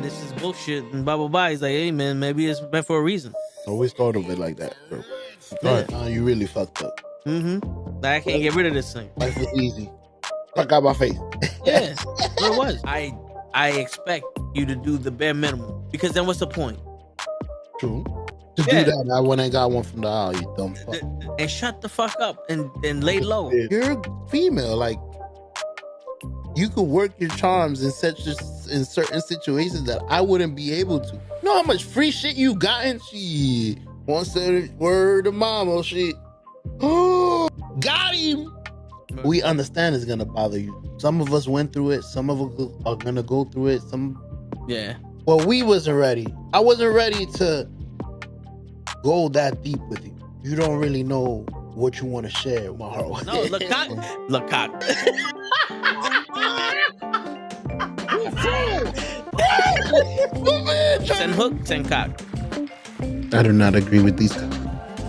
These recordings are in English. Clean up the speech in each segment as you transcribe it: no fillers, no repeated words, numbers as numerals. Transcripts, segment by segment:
this is bullshit and blah blah blah. He's like, hey man, maybe it's meant for a reason. Always thought of it like that, bro. You really fucked up. Like, I can't get rid of this thing. Life was easy. Fuck out my face. Yeah, what it was. I expect you to do the bare minimum, because then what's the point? True. To do that, I went and got one from the aisle, you dumb fuck. And shut the fuck up and lay low. You're female, like you could work your charms in certain situations that I wouldn't be able to. You know how much free shit you gotten? She once said word of mama shit. Oh, got him. We understand it's gonna bother you. Some of us went through it. Some of us are gonna go through it. Well, we wasn't ready. I wasn't ready to go that deep with you. You don't really know what you want to share, Maro. No, Lecoq. Send hook, send cock. I do not agree with these.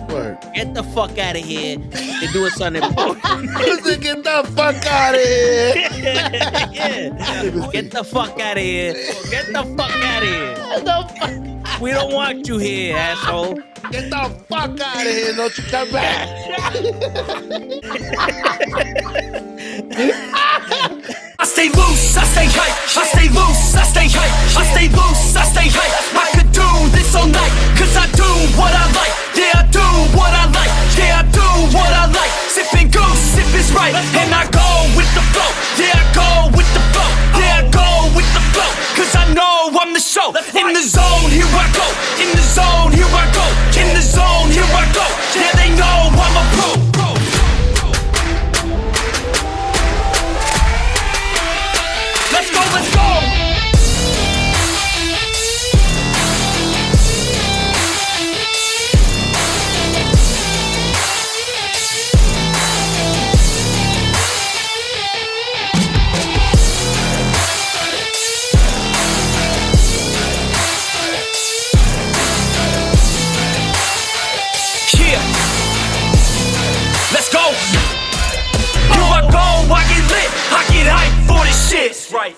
Word. Get the fuck out of here. They do it Sunday morning. Get the fuck out of here. Yeah. Get the fuck out of here. Get the fuck out of here. We don't want you here, asshole. Get the fuck out of here. Don't you come back. I stay loose, I stay hype. I stay loose, I stay hype. I stay loose, I stay hype. I could do this all night, cause I do what I like. Yeah, I do what I like. Yeah, I do what I like. Sipping goose, sip is right. And I go with the flow. Yeah, I go with the flow. Yeah, I go with the flow. Cause I know I'm the show. In the zone, here I go. In the zone, here I go. In the zone, here I go. Yeah, they know I'm a pro. Let's go, let's go! Yeah! Let's go! Here I go, I get lit, I get hyped for this shit! That's right.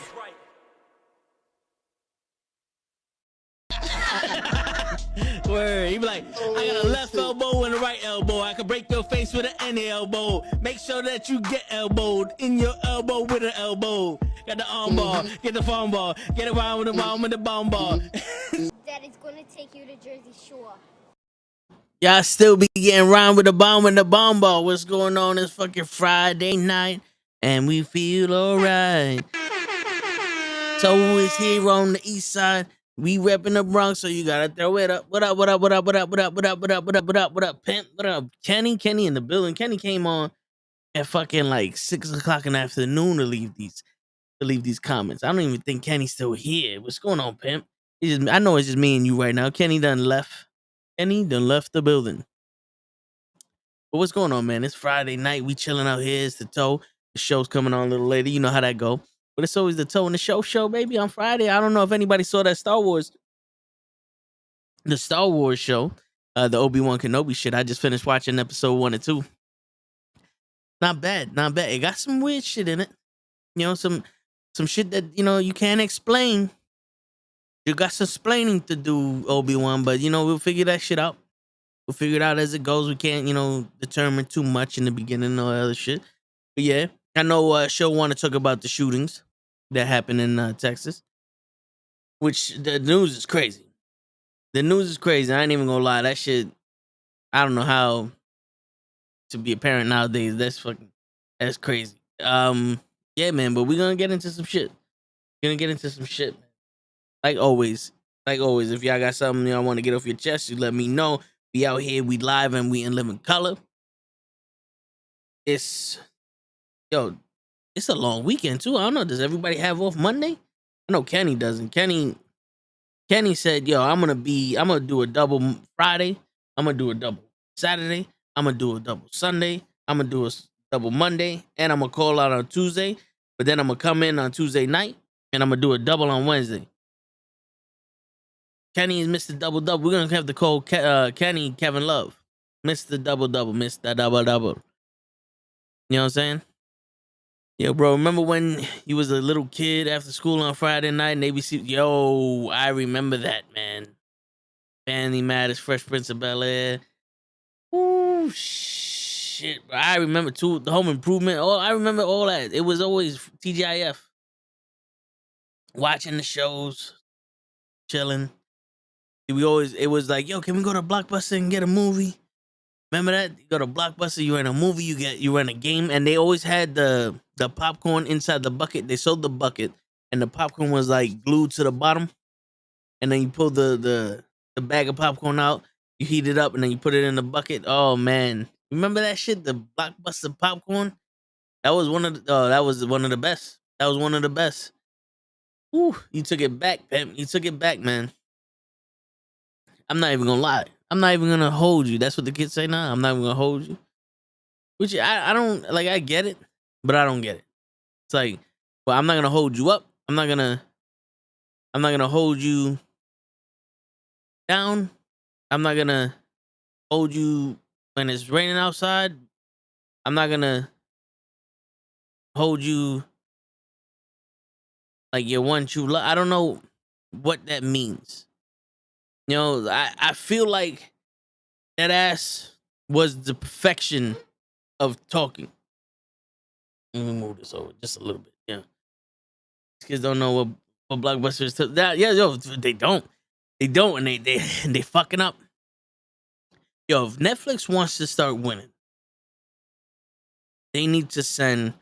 Word. He be like, I got a left elbow and a right elbow. I can break your face with an any elbow. Make sure that you get elbowed in your elbow with an elbow. Got the arm ball, get the phone ball, get around with the bomb with the bomb ball. Daddy's gonna take you to Jersey Shore. Y'all still be getting around with the bomb and the bomb ball. What's going on? It's fucking Friday night and we feel alright. So is here on the east side. We repping the Bronx, so you gotta throw it up. What up, what up, what up, what up, what up, what up, what up, what up, what up, what up, pimp, what up? Kenny in the building. Kenny came on at fucking like 6 o'clock in the afternoon to leave these comments. I don't even think Kenny's still here. What's going on, pimp? I know it's just me and you right now. Kenny done left the building. But what's going on, man? It's Friday night. We chilling out here. It's the toe. The show's coming on a little later. You know how that go. But it's always the toe in the show, baby, on Friday. I don't know if anybody saw that Star Wars show, the Obi-Wan Kenobi shit. I just finished watching episode 1 and 2. Not bad. It got some weird shit in it. You know, some shit that, you know, you can't explain. You got some explaining to do, Obi-Wan, but, you know, we'll figure that shit out. We'll figure it out as it goes. We can't, you know, determine too much in the beginning and all that other shit. But yeah, I know she'll want to talk about the shootings that happened in Texas, which the news is crazy. The news is crazy. I ain't even gonna lie. That shit, I don't know how to be a parent nowadays. That's crazy. Yeah, man, but we're gonna get into some shit. Like always, if y'all got something y'all want to get off your chest, you let me know. We out here, we live, and we in living color. It's a long weekend too. I don't know. Does everybody have off Monday? I know Kenny doesn't. Kenny said, "Yo, I'm gonna do a double Friday. I'm gonna do a double Saturday. I'm gonna do a double Sunday. I'm gonna do a double Monday, and I'm gonna call out on Tuesday. But then I'm gonna come in on Tuesday night, and I'm gonna do a double on Wednesday." Kenny is Mr. Double Double. We're gonna have to call Kenny Kevin Love, Mr. Double Double, Mr. Double Double. You know what I'm saying? Yeah, bro. Remember when you was a little kid after school on Friday night and ABC? Yo, I remember that, man. Family Matters, Fresh Prince of Bel Air. Ooh, shit. Bro. I remember too the Home Improvement. Oh, I remember all that. It was always TGIF. Watching the shows, chilling. It was like, yo, can we go to Blockbuster and get a movie? Remember that? You go to Blockbuster, you rent a movie, you rent a game, and they always had the popcorn inside the bucket. They sold the bucket, and the popcorn was like glued to the bottom. And then you pull the bag of popcorn out, you heat it up, and then you put it in the bucket. Oh man, remember that shit? The Blockbuster popcorn. That was one of the. Oh, that was one of the best. That was one of the best. Ooh, you took it back, Pimp. You took it back, man. I'm not even gonna lie. I'm not even gonna hold you. That's what the kids say now. I'm not even gonna hold you. Which I don't like. I get it, but I don't get it. It's like, well, I'm not gonna hold you up. I'm not gonna hold you down. I'm not gonna hold you when it's raining outside. I'm not gonna hold you like your one true love. I don't know what that means. You know, I feel like that ass was the perfection of talking. Let me move this over just a little bit. Yeah. These kids don't know what blockbusters that yeah, yo, they don't. They don't and they fucking up. Yo, if Netflix wants to start winning, they need to send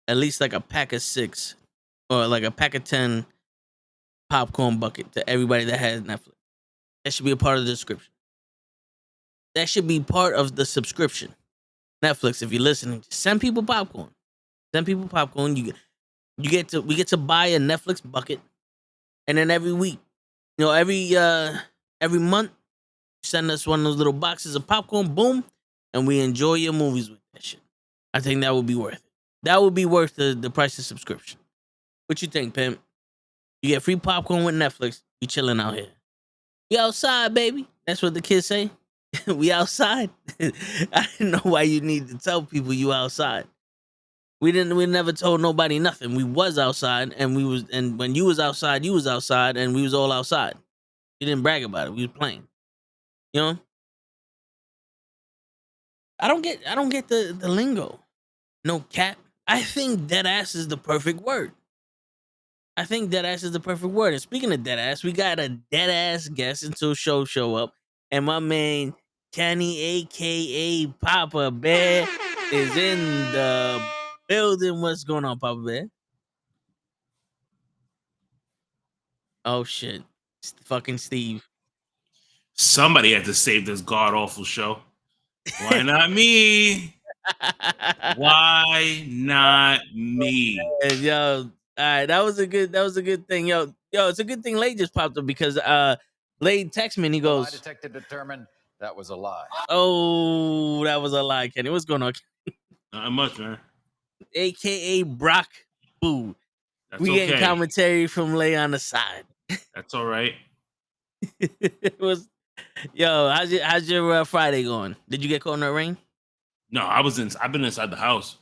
at least like a pack of 6 or like a pack of 10 popcorn bucket to everybody that has Netflix. That should be a part of the description. That should be part of the subscription. Netflix, if you're listening, just send people popcorn. Send people popcorn. We get to buy a Netflix bucket, and then every week, you know, every month, send us one of those little boxes of popcorn. Boom, and we enjoy your movies with that shit. I think that would be worth it. That would be worth the price of subscription. What you think, Pimp? You get free popcorn with Netflix. We chilling out here. We outside, baby. That's what the kids say. We outside. I didn't know why you need to tell people you outside. We never told nobody nothing. We was outside and when you was outside, and we was all outside. You didn't brag about it. We was playing. You know? I don't get the lingo. No cap. I think dead ass is the perfect word. I think dead ass is the perfect word. And speaking of dead ass, we got a dead ass guest until show up. And my man Kenny, aka Papa Bear, is in the building. What's going on, Papa Bear? Oh shit. It's fucking Steve. Somebody had to save this god awful show. Why not me? Why not me? And yo, all right, that was a good thing. Yo, it's a good thing Lade just popped up because Lade texted me and he The lie goes, detector determined that was a lie. "Oh, that was a lie, Kenny. What's going on?" Not much, man. AKA Brock Boo. That's We getting okay. commentary from Lay on the side. That's all right. It was, yo, how's your Friday going? Did you get caught in the rain? No, I've been inside the house.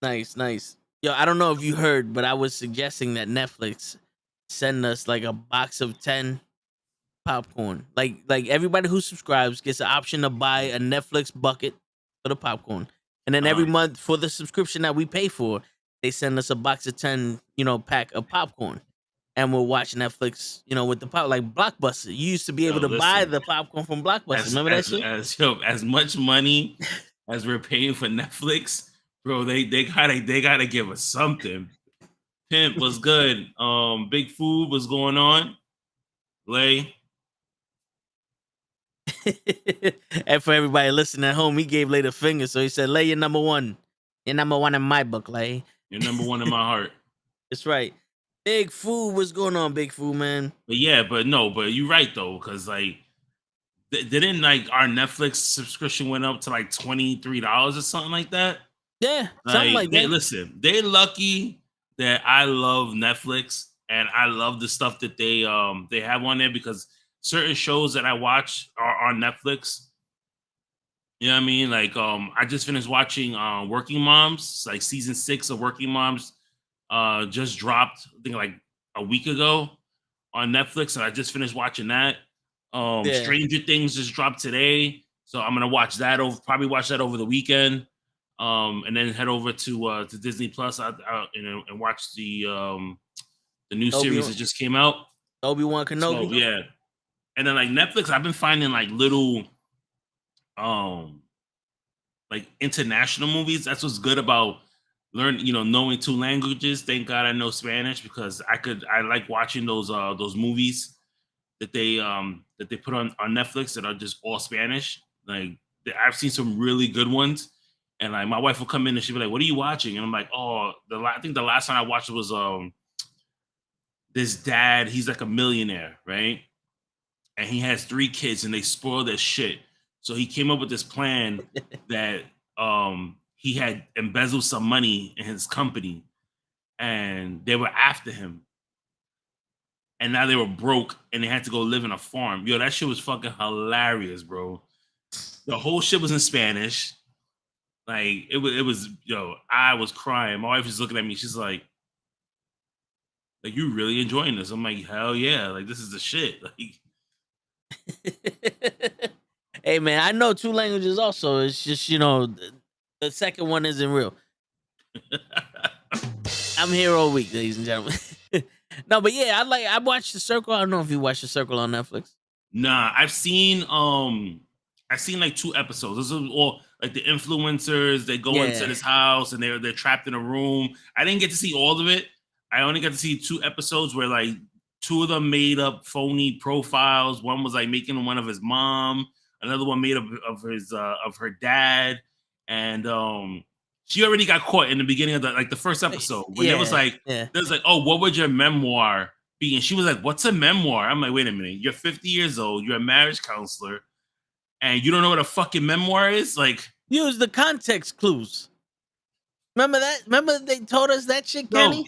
Nice. Yo, I don't know if you heard, but I was suggesting that Netflix send us like a box of 10 popcorn. Like everybody who subscribes gets an option to buy a Netflix bucket for the popcorn. And then every month for the subscription that we pay for, they send us a box of 10, pack of popcorn. And we'll watch Netflix, with the pop like Blockbuster. You used to be able to buy the popcorn from Blockbuster. Remember that shit? As much money as we're paying for Netflix, bro, they gotta give us something. Pimp was good. Big Food was going on. Lay. And for everybody listening at home, he gave Lay the finger. So he said, Lay, you're number one. You're number one in my book, Lay. You're number one in my heart. That's right. Big Food, what's going on, Big Food, man? But yeah, but you're right though, because like didn't like our Netflix subscription went up to like $23 or something like that? Yeah, something like that. Listen, they lucky that I love Netflix and I love the stuff that they have on there, because certain shows that I watch are on Netflix. You know what I mean? Like, I just finished watching Working Moms, like season 6 of Working Moms, just dropped, I think like a week ago on Netflix, and I just finished watching that. Yeah. Stranger Things just dropped today, so I'm gonna watch that probably watch that over the weekend, and then head over to Disney Plus, and watch the new series that just came out. Obi-Wan So Kenobi. yeah, and then like Netflix, I've been finding like little um like international movies. That's what's good about knowing 2 languages. Thank God I know Spanish, because I like watching those movies that they put on Netflix that are just all Spanish. Like, I've seen some really good ones, and like my wife will come in and she'll be like, "What are you watching?" And I'm like, "Oh, I think the last time I watched it was this dad. He's like a millionaire, right? And he has 3 kids, and they spoil their shit. So he came up with this plan that he had embezzled some money in his company, and they were after him, and now they were broke, and they had to go live in a farm. Yo, that shit was fucking hilarious, bro. The whole shit was in Spanish. Like, it was yo, I was crying. My wife was looking at me. She's like, you really enjoying this? I'm like, hell yeah! Like, this is the shit. Like, Hey man, I know 2 languages also. It's just, the second one isn't real. I'm here all week, ladies and gentlemen. No, but yeah, I watched The Circle. I don't know if you watched The Circle on Netflix. nah, I've seen like 2 episodes. This is all like the influencers. They go into Yeah. this house and they're trapped in a room. I didn't get to see all of it. I only got to see 2 episodes where like 2 of them made up phony profiles. One was like making one of his mom. Another one made up of her dad. And she already got caught in the beginning of the first episode when there was Yeah. like Yeah. there's like, oh, what would your memoir be? And she was like, what's a memoir? I'm like, wait a minute, you're 50 years old, you're a marriage counselor, and you don't know what a fucking memoir is? Like, Use the context clues. Remember that? Remember they told us that shit, no, Kenny?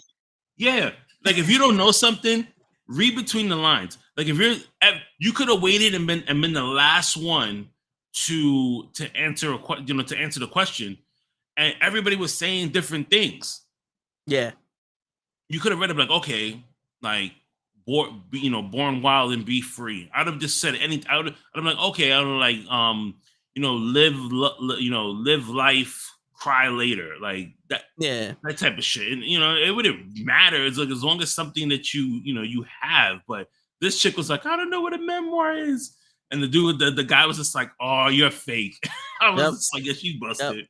yeah. Like, if you don't know something, read between the lines. Like, you could have waited and been the last one to answer to answer the question, and everybody was saying different things. Yeah. You could have read it like, okay, like, born wild and be free. I'd have just said any. I'd have like, okay, I don't like, live life, cry later, like that. Yeah. That type of shit. And it wouldn't matter. It's like, as long as something that you have. But this chick was like, I don't know what a memoir is. And the guy was just like, oh, you're fake. I was Yep. just like, yeah, she busted. Yep.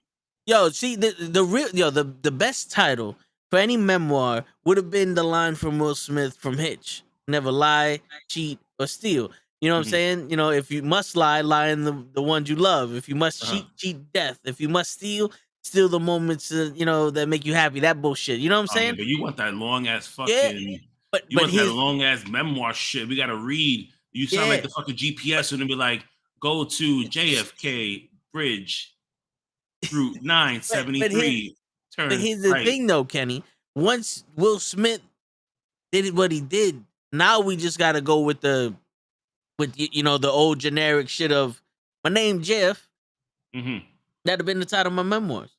Yo, see the real the best title for any memoir would have been the line from Will Smith from Hitch. Never lie, cheat, or steal. You know what I'm saying? If you must lie, lie in the ones you love. If you must cheat, cheat death. If you must steal the moments that make you happy. That bullshit. You know what I'm Oh, saying? man, but you want that long ass Yeah. fucking. But You want that his long ass memoir shit. We gotta read. You sound yeah. like the fucking GPS, and it'll be like, go to JFK Bridge, Route But 973. but Turn here's the right. thing though, Kenny. Once Will Smith did what he did, now we just gotta go with the old generic shit of my name Jeff. Mm-hmm. That'd have been the title of my memoirs.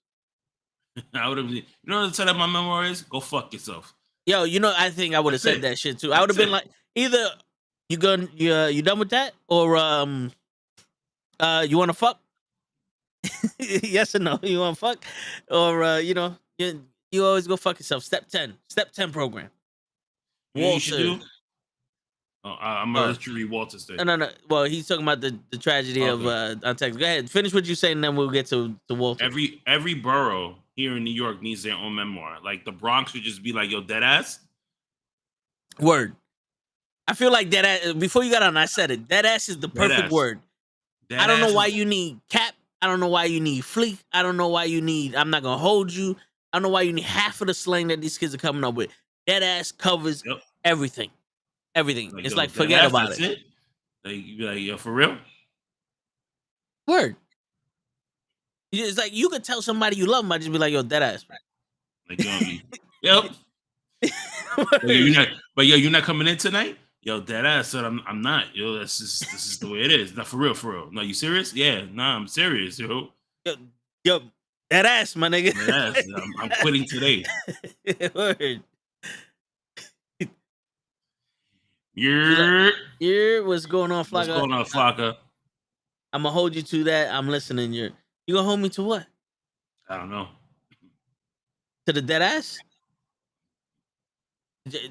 I would have. You know what the title of my memoir is? Go fuck yourself. Yo, I think I would have That's said it. that shit too. I would have been like, either you done with that, or you want to fuck? Yes or no? You want to fuck, or you always go fuck yourself. Step 10 program. You know what you should Walter. do? Oh, I'm gonna let you read Walter's thing. No. Well, he's talking about the tragedy of on Texas. Go ahead, finish what you saying, and then we'll get to Walter. Every borough here in New York needs their own memoir. Like, the Bronx would just be like, yo, dead ass. Word. I feel like that ass, before you got on, I said it. That ass is the perfect ass. word. I don't know why you need cap. I don't know why you need fleek. I don't know why you need I'm not gonna hold you. I don't know why you need half of the slang that these kids are coming up with. That ass covers everything. Everything. It's yo, like, forget about that's it. Like, you be like, yo, for real? Word. It's like you could tell somebody you love them, I just be like, yo, that ass. Like, you know what I mean? Yep. But you're not coming in tonight? Yo, dead ass said I'm not. Yo, this is the way it is. Not for real, for real. No, you serious? Yeah, nah, I'm serious, yo. Yo, that ass, my nigga. Dead ass. I'm quitting today. Word. You're What's going on, Flocka? what's going on, Flocka? I'm gonna hold you to that. I'm listening. You gonna hold me to what? I don't know. To the dead ass?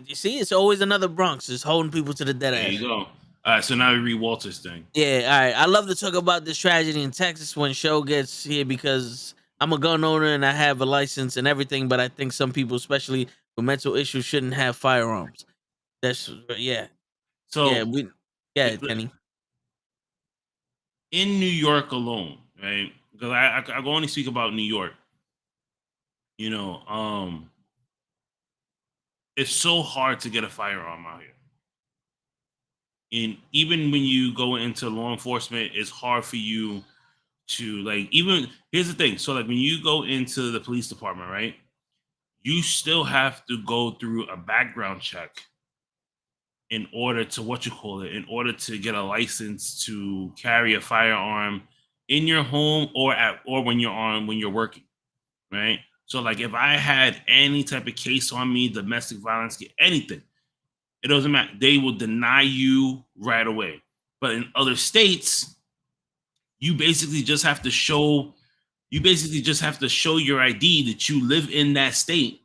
You see, it's always another Bronx just holding people to the dead There ass. you go. All right, so now we read Walter's thing. Yeah, all right. I love to talk about this tragedy in Texas when show gets here because I'm a gun owner and I have a license and everything, but I think some people, especially with mental issues, shouldn't have firearms. That's yeah. So Kenny. in New York alone, right? Because I go only speak about New York. You know, it's so hard to get a firearm out here. And even when you go into law enforcement, it's hard for you to like even here's the thing. So like when you go into the police department, right? You still have to go through a background check in order to in order to get a license to carry a firearm in your home or when you're working, right? So like if I had any type of case on me, domestic violence, anything, it doesn't matter. They will deny you right away. But in other states, you basically just have to show your ID that you live in that state,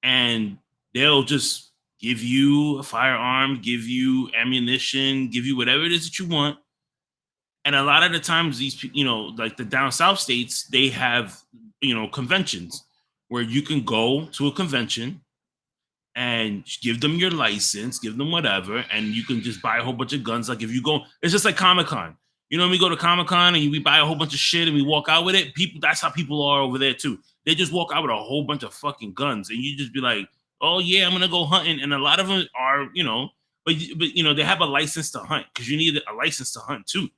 and they'll just give you a firearm, give you ammunition, give you whatever it is that you want. And a lot of the times, these, like the down south states, they have, conventions where you can go to a convention and give them your license, give them whatever, and you can just buy a whole bunch of guns. Like if you go, it's just like Comic-Con. You know, when we go to Comic-Con and we buy a whole bunch of shit and we walk out with it, that's how people are over there too. They just walk out with a whole bunch of fucking guns, and you just be like, oh yeah, I'm gonna go hunting. And a lot of them are, but they have a license to hunt because you need a license to hunt too.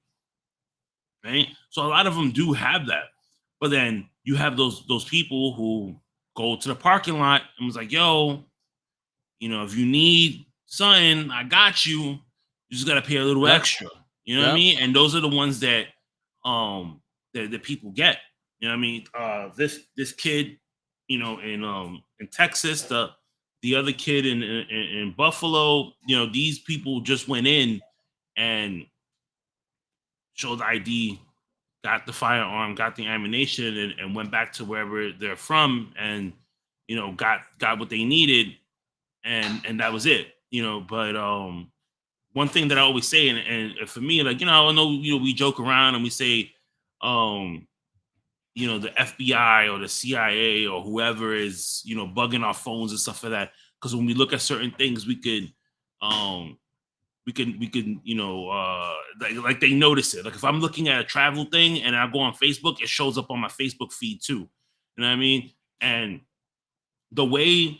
Right? So a lot of them do have that. But then you have those people who go to the parking lot and was like, yo, if you need something, I got you. You just gotta pay a little extra. You know what I mean? And those are the ones that that people get. You know what I mean? This kid, in Texas, the other kid in Buffalo, these people just went in and showed the ID, got the firearm, got the ammunition, and went back to wherever they're from, and got what they needed, and that was it. But one thing that I always say, and for me, like, I know, we joke around and we say, the FBI or the CIA or whoever is, bugging our phones and stuff like that. Because when we look at certain things, we could, like they notice it. Like if I'm looking at a travel thing and I go on Facebook, it shows up on my Facebook feed too. You know what I mean? And the way,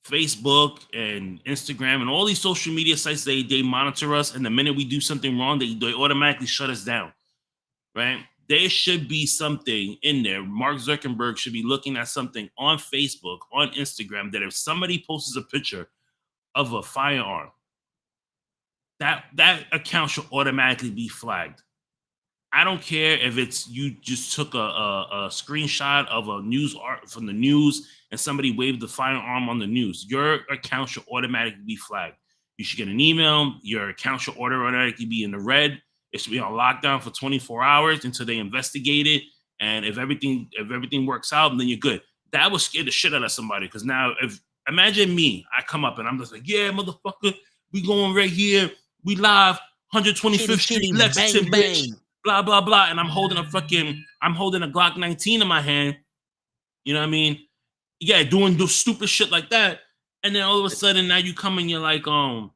Facebook and Instagram and all these social media sites, they monitor us, and the minute we do something wrong, they automatically shut us down, right? There should be something in there. Mark Zuckerberg should be looking at something on Facebook, on Instagram, that if somebody posts a picture of a firearm, that account should automatically be flagged. I don't care if it's you just took a screenshot of a news art from the news and somebody waved the firearm on the news. Your account should automatically be flagged. You should get an email. Your account should automatically be in the red. It should be on lockdown for 24 hours until they investigate it. And if everything works out, then you're good. That would scare the shit out of somebody. Because now, imagine me, I come up and I'm just like, yeah, motherfucker, we going right here. We live, 125th Street, Lexington, bitch. Blah, blah, blah. And I'm holding a Glock 19 in my hand. You know what I mean? Yeah, doing those stupid shit like that. And then all of a sudden now you come and you're like, oh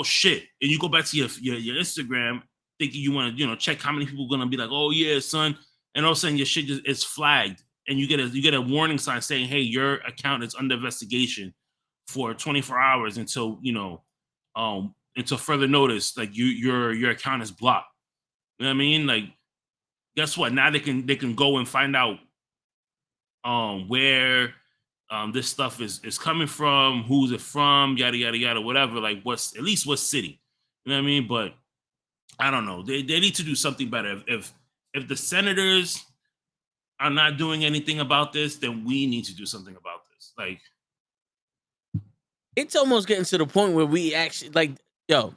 shit. And you go back to your Instagram thinking you want to, check how many people are going to be like, oh yeah, son. And all of a sudden your shit is flagged. And you get a warning sign saying, hey, your account is under investigation for 24 hours until, until further notice, like your account is blocked. You know what I mean? Like, guess what? Now they can go and find out where this stuff is coming from, who's it from, yada yada yada, whatever. Like, what's at least what city, you know what I mean? But I don't know. They need to do something better. If the senators are not doing anything about this, then we need to do something about this. Like, It's almost getting to the point where we actually like, yo,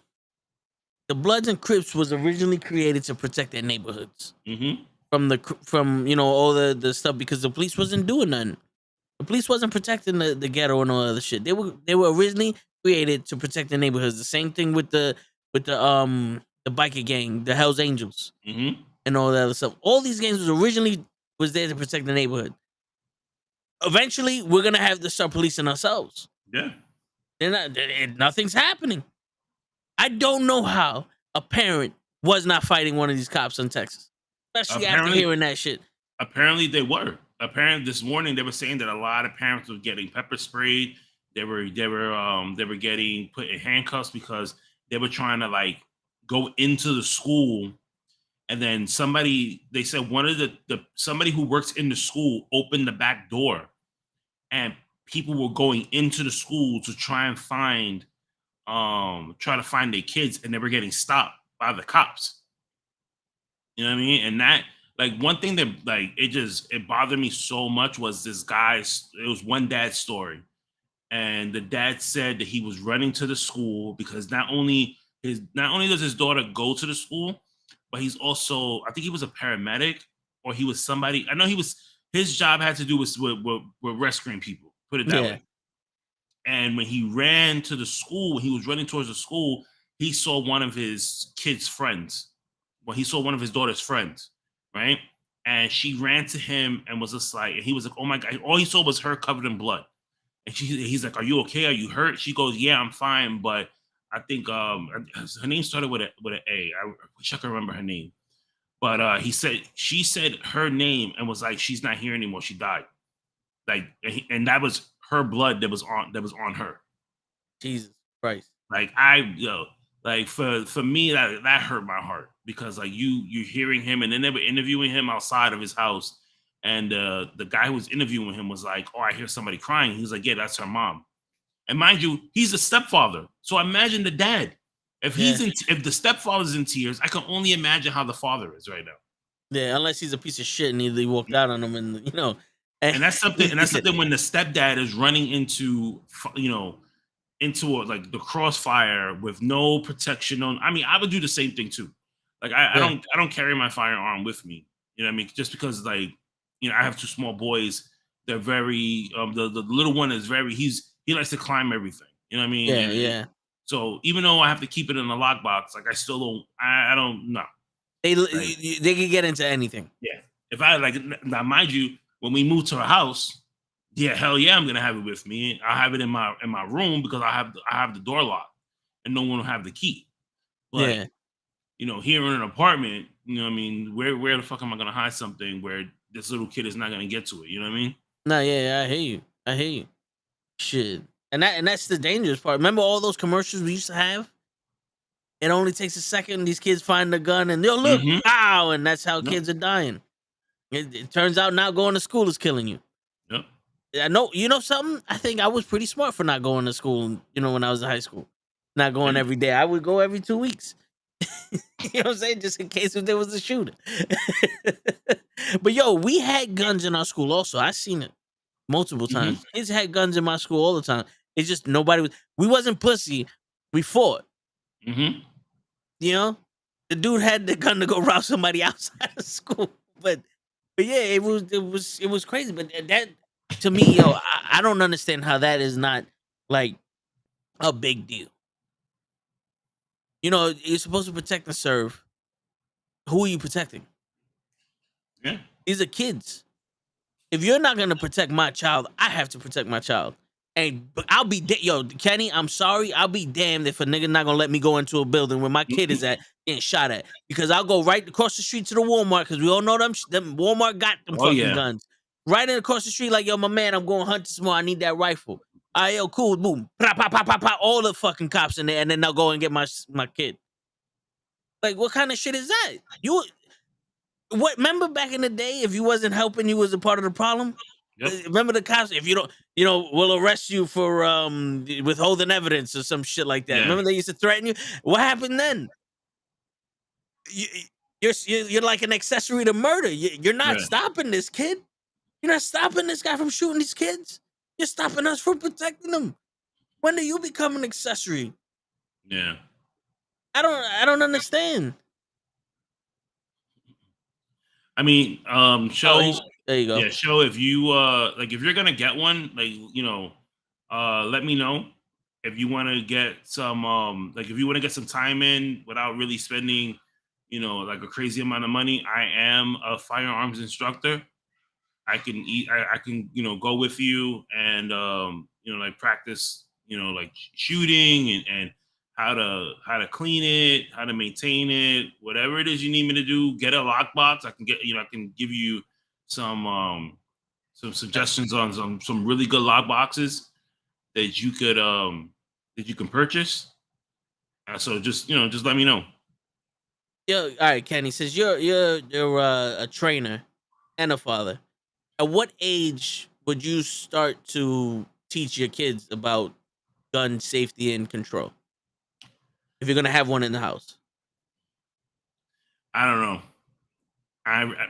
the Bloods and Crips was originally created to protect their neighborhoods mm-hmm. from all the stuff, because the police wasn't doing nothing. The police wasn't protecting the ghetto and all other shit. They were originally created to protect the neighborhoods. The same thing with the biker gang, the Hell's Angels, Mm-hmm. and all that other stuff. All these gangs was there to protect the neighborhood. Eventually, we're gonna have to start policing ourselves. Yeah. Nothing's happening. I don't know how a parent was not fighting one of these cops in Texas, especially after hearing that shit. Apparently, they were. Apparently, this morning they were saying that a lot of parents were getting pepper sprayed. They were getting put in handcuffs because they were trying to like go into the school, and then they said one of somebody who works in the school opened the back door, and people were going into the school to try to find their kids, and they were getting stopped by the cops. You know what I mean? And that, like, one thing that like it bothered me so much was it was one dad's story. And the dad said that he was running to the school because not only does his daughter go to the school, but he's also, I think he was a paramedic, or he was somebody. I know his job had to do with rescuing people, put it that way. And when he ran to the school, when he was running towards the school, he saw one of his kids' friends. Well, he saw one of his daughter's friends, right? And she ran to him and was just like, and he was like, oh my God. All he saw was her covered in blood. And he's like, are you okay? Are you hurt? She goes, yeah, I'm fine. But I think her name started with an A. I wish I could remember her name. But she said her name and was like, she's not here anymore. She died. Like, and that was her blood that was on her. Jesus Christ. Like, like for me, that hurt my heart, because like you're hearing him, and then they were interviewing him outside of his house, and the guy who was interviewing him was like, oh, I hear somebody crying. He's like, yeah, that's her mom. And mind you, he's a stepfather. So imagine the dad. If if the stepfather's in tears, I can only imagine how the father is right now. Yeah, unless he's a piece of shit and he walked out on him, and And that's something. And that's something when the stepdad is running into like the crossfire with no protection on. I mean, I would do the same thing too. Like I don't carry my firearm with me. You know what I mean? Just because, like, I have two small boys. They're very the little one is very he likes to climb everything. You know what I mean? Yeah. So even though I have to keep it in the lockbox, like I still don't. I don't know. They can get into anything. Yeah. If I like now, mind you, when we move to a house, yeah, hell yeah, I'm gonna have it with me. I have it in my room because I have the door locked, and no one will have the key. But here in an apartment, what I mean, where the fuck am I gonna hide something where this little kid is not gonna get to it? You know what I mean? No, yeah, I hear you. Shit. And that's the dangerous part. Remember all those commercials we used to have? It only takes a second. These kids find the gun and they'll look, pow, and that's how kids are dying. It turns out not going to school is killing you. Yep. I know. You know something? I think I was pretty smart for not going to school. When I was in high school, not going every day. I would go every 2 weeks. You know what I'm saying? Just in case if there was a shooter. But yo, we had guns in our school also. I seen it multiple times. Kids had guns in my school all the time. It's just we wasn't pussy. We fought. Mm-hmm. The dude had the gun to go rob somebody outside of school. But yeah, it was crazy. But that, to me, yo, I don't understand how that is not like a big deal. You're supposed to protect and serve. Who are you protecting? Yeah. These are kids. If you're not gonna protect my child, I have to protect my child. But I'll be Kenny, I'm sorry. I'll be damned if a nigga not gonna let me go into a building where my kid is at getting shot at, because I'll go right across the street to the Walmart, because we all know them Walmart got them fucking guns. Right across the street, like, yo, my man, I'm going hunting tomorrow. I need that rifle. All right, yo, cool, boom, pop, pop, pop, pop, pop, all the fucking cops in there, and then they'll go and get my kid. Like, what kind of shit is that? Remember back in the day, if you wasn't helping, you was a part of the problem? Yep. Remember the cops? If you don't, we'll arrest you for withholding evidence or some shit like that. Yeah. Remember they used to threaten you? What happened then? You, you're like an accessory to murder. You're not Yeah. stopping this kid. You're not stopping this guy from shooting these kids. You're stopping us from protecting them. When do you become an accessory? Yeah. I don't understand. I mean, show. There you go. Yeah, show if you like if you're gonna get one, like let me know if you want to get some like if you want to get some time in without really spending, like a crazy amount of money. I am a firearms instructor. I can I can go with you and like practice like shooting and how to clean it, how to maintain it, whatever it is you need me to do. Get a lockbox. I can get I can give you some suggestions on some really good lock boxes that you could that you can purchase. So just let me know. All right, Kenny. Says you're a trainer and a father. At what age would you start to teach your kids about gun safety and control? If you're gonna have one in the house. I don't know. I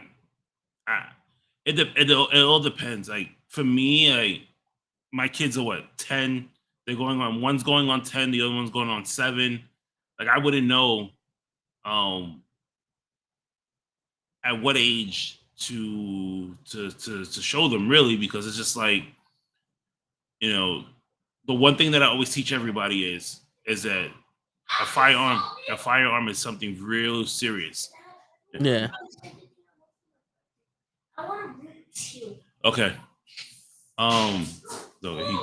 it all depends. Like for me, like my kids are what 10. They're going on. One's going on 10. The other one's going on 7. Like I wouldn't know um at what age to show them really because it's just like you know the one thing that I always teach everybody is that a firearm is something real serious. Yeah. Okay. Um. So you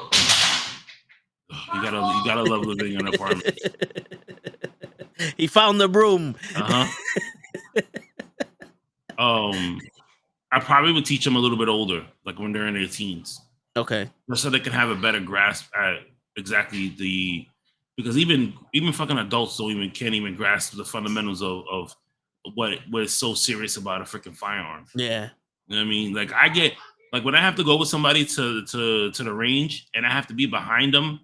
gotta love living in an apartment. He found the broom. Uh huh. I probably would teach them a little bit older, like when they're in their teens, Okay. just so they can have a better grasp at exactly because even fucking adults can't even grasp the fundamentals of what is so serious about a freaking firearm. Yeah. You know what I mean? Like I get like when I have to go with somebody to the range and I have to be behind them,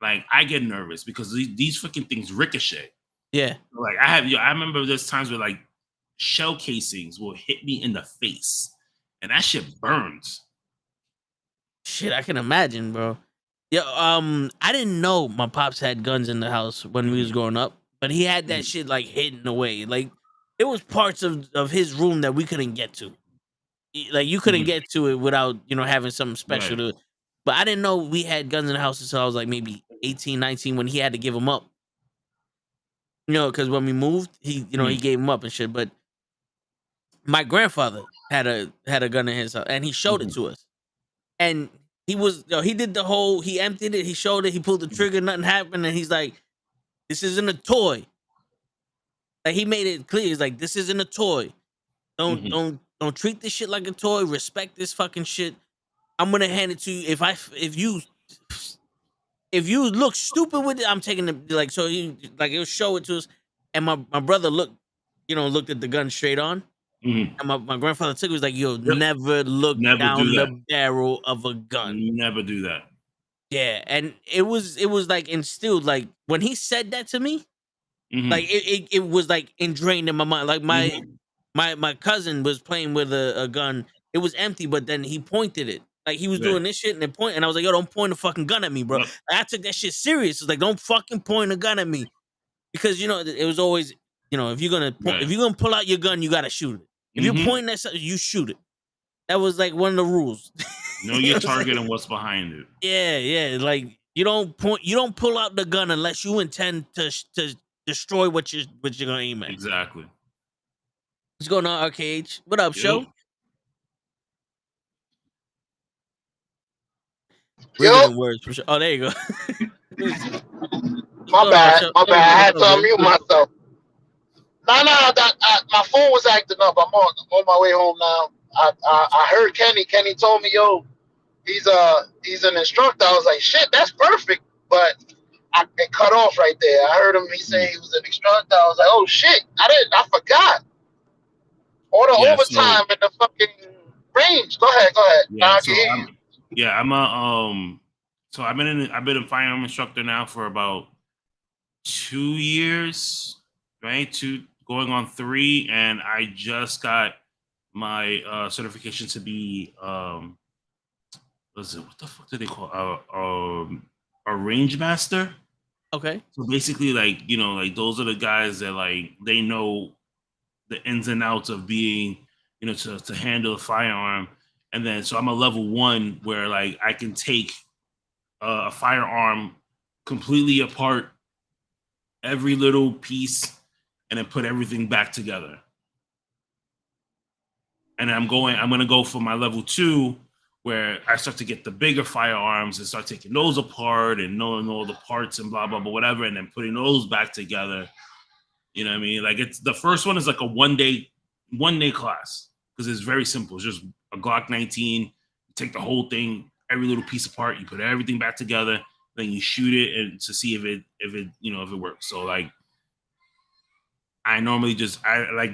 like I get nervous because these freaking things ricochet. Yeah. Like I remember there's times where like shell casings will hit me in the face, and that shit burns. Shit, I can imagine, bro. Yeah. I didn't know my pops had guns in the house when we was growing up, but he had that shit like hidden away. Like it was parts of his room that we couldn't get to. Like you couldn't Mhm. get to it without having something special Right. to. But I didn't know we had guns in the house until I was like maybe 18, 19 when he had to give them up. Because when we moved, he he Mhm. gave them up and shit. But my grandfather had a gun in his house, and he showed it Mhm. to us. And he did the whole. He emptied it. He showed it. He pulled the trigger. Nothing happened. And he's like, "This isn't a toy." Like he made it clear. He's like, "This isn't a toy. Don't Mhm. don't don't treat this shit like a toy. Respect this fucking shit. I'm gonna hand it to you. If you look stupid with it, I'm taking it." Like so, he'll show it to us. And my brother looked at the gun straight on. Mhm. And my grandfather took it. Was like, "Yo, Yep. never look Never do down the that. barrel of a gun." Never do that. Yeah, and it was like instilled. Like when he said that to me, like Mhm. it was like ingrained in my mind. Like my Mhm. my cousin was playing with a gun. It was empty, but then he pointed it. Like he was Right. doing this shit and then point, and I was like, "Yo, don't point a fucking gun at me, bro." Yep. Like, I took that shit serious. It's like, don't fucking point a gun at me because it was always if you're gonna Right. if you're gonna pull out your gun, you gotta shoot it. If you're Mhm. pointing at something, you shoot it. That was like one of the rules. Know It your was like, target and what's behind it. yeah. Like you don't pull out the gun unless you intend to destroy what you're gonna aim at. Exactly. What's going on, RKH? What up, Yo. show? Yo, Riveting words for sure. Oh, there you go. What's my going on, bad, show? my bad. I What's had up, to man? unmute myself. No, my phone was acting up. I'm on my way home now. I heard Kenny. Kenny told me, yo, he's an instructor. I was like, shit, that's perfect. But it cut off right there. I heard him. He say he was an instructor. I was like, oh shit, I forgot all the Yeah. So overtime and the fucking range. Go ahead. Now Yeah, I so can hear you. I'm a so I've been a firearm instructor now for about 2 years, right? Two going on 3, and I just got my certification to be what the fuck do they call a range master? Okay. So basically, like, like those are the guys that, like, they know the ins and outs of being, to handle a firearm. And then so I'm a level 1 where, like, I can take a firearm completely apart, every little piece, and then put everything back together. And I'm going to go for my level 2, where I start to get the bigger firearms and start taking those apart and knowing all the parts and blah blah blah whatever, and then putting those back together. You know what I mean? Like, it's the first one is like a one day class, because it's very simple. It's just a Glock 19. You take the whole thing, every little piece apart, you put everything back together, then you shoot it and to see if it works. So, like, I normally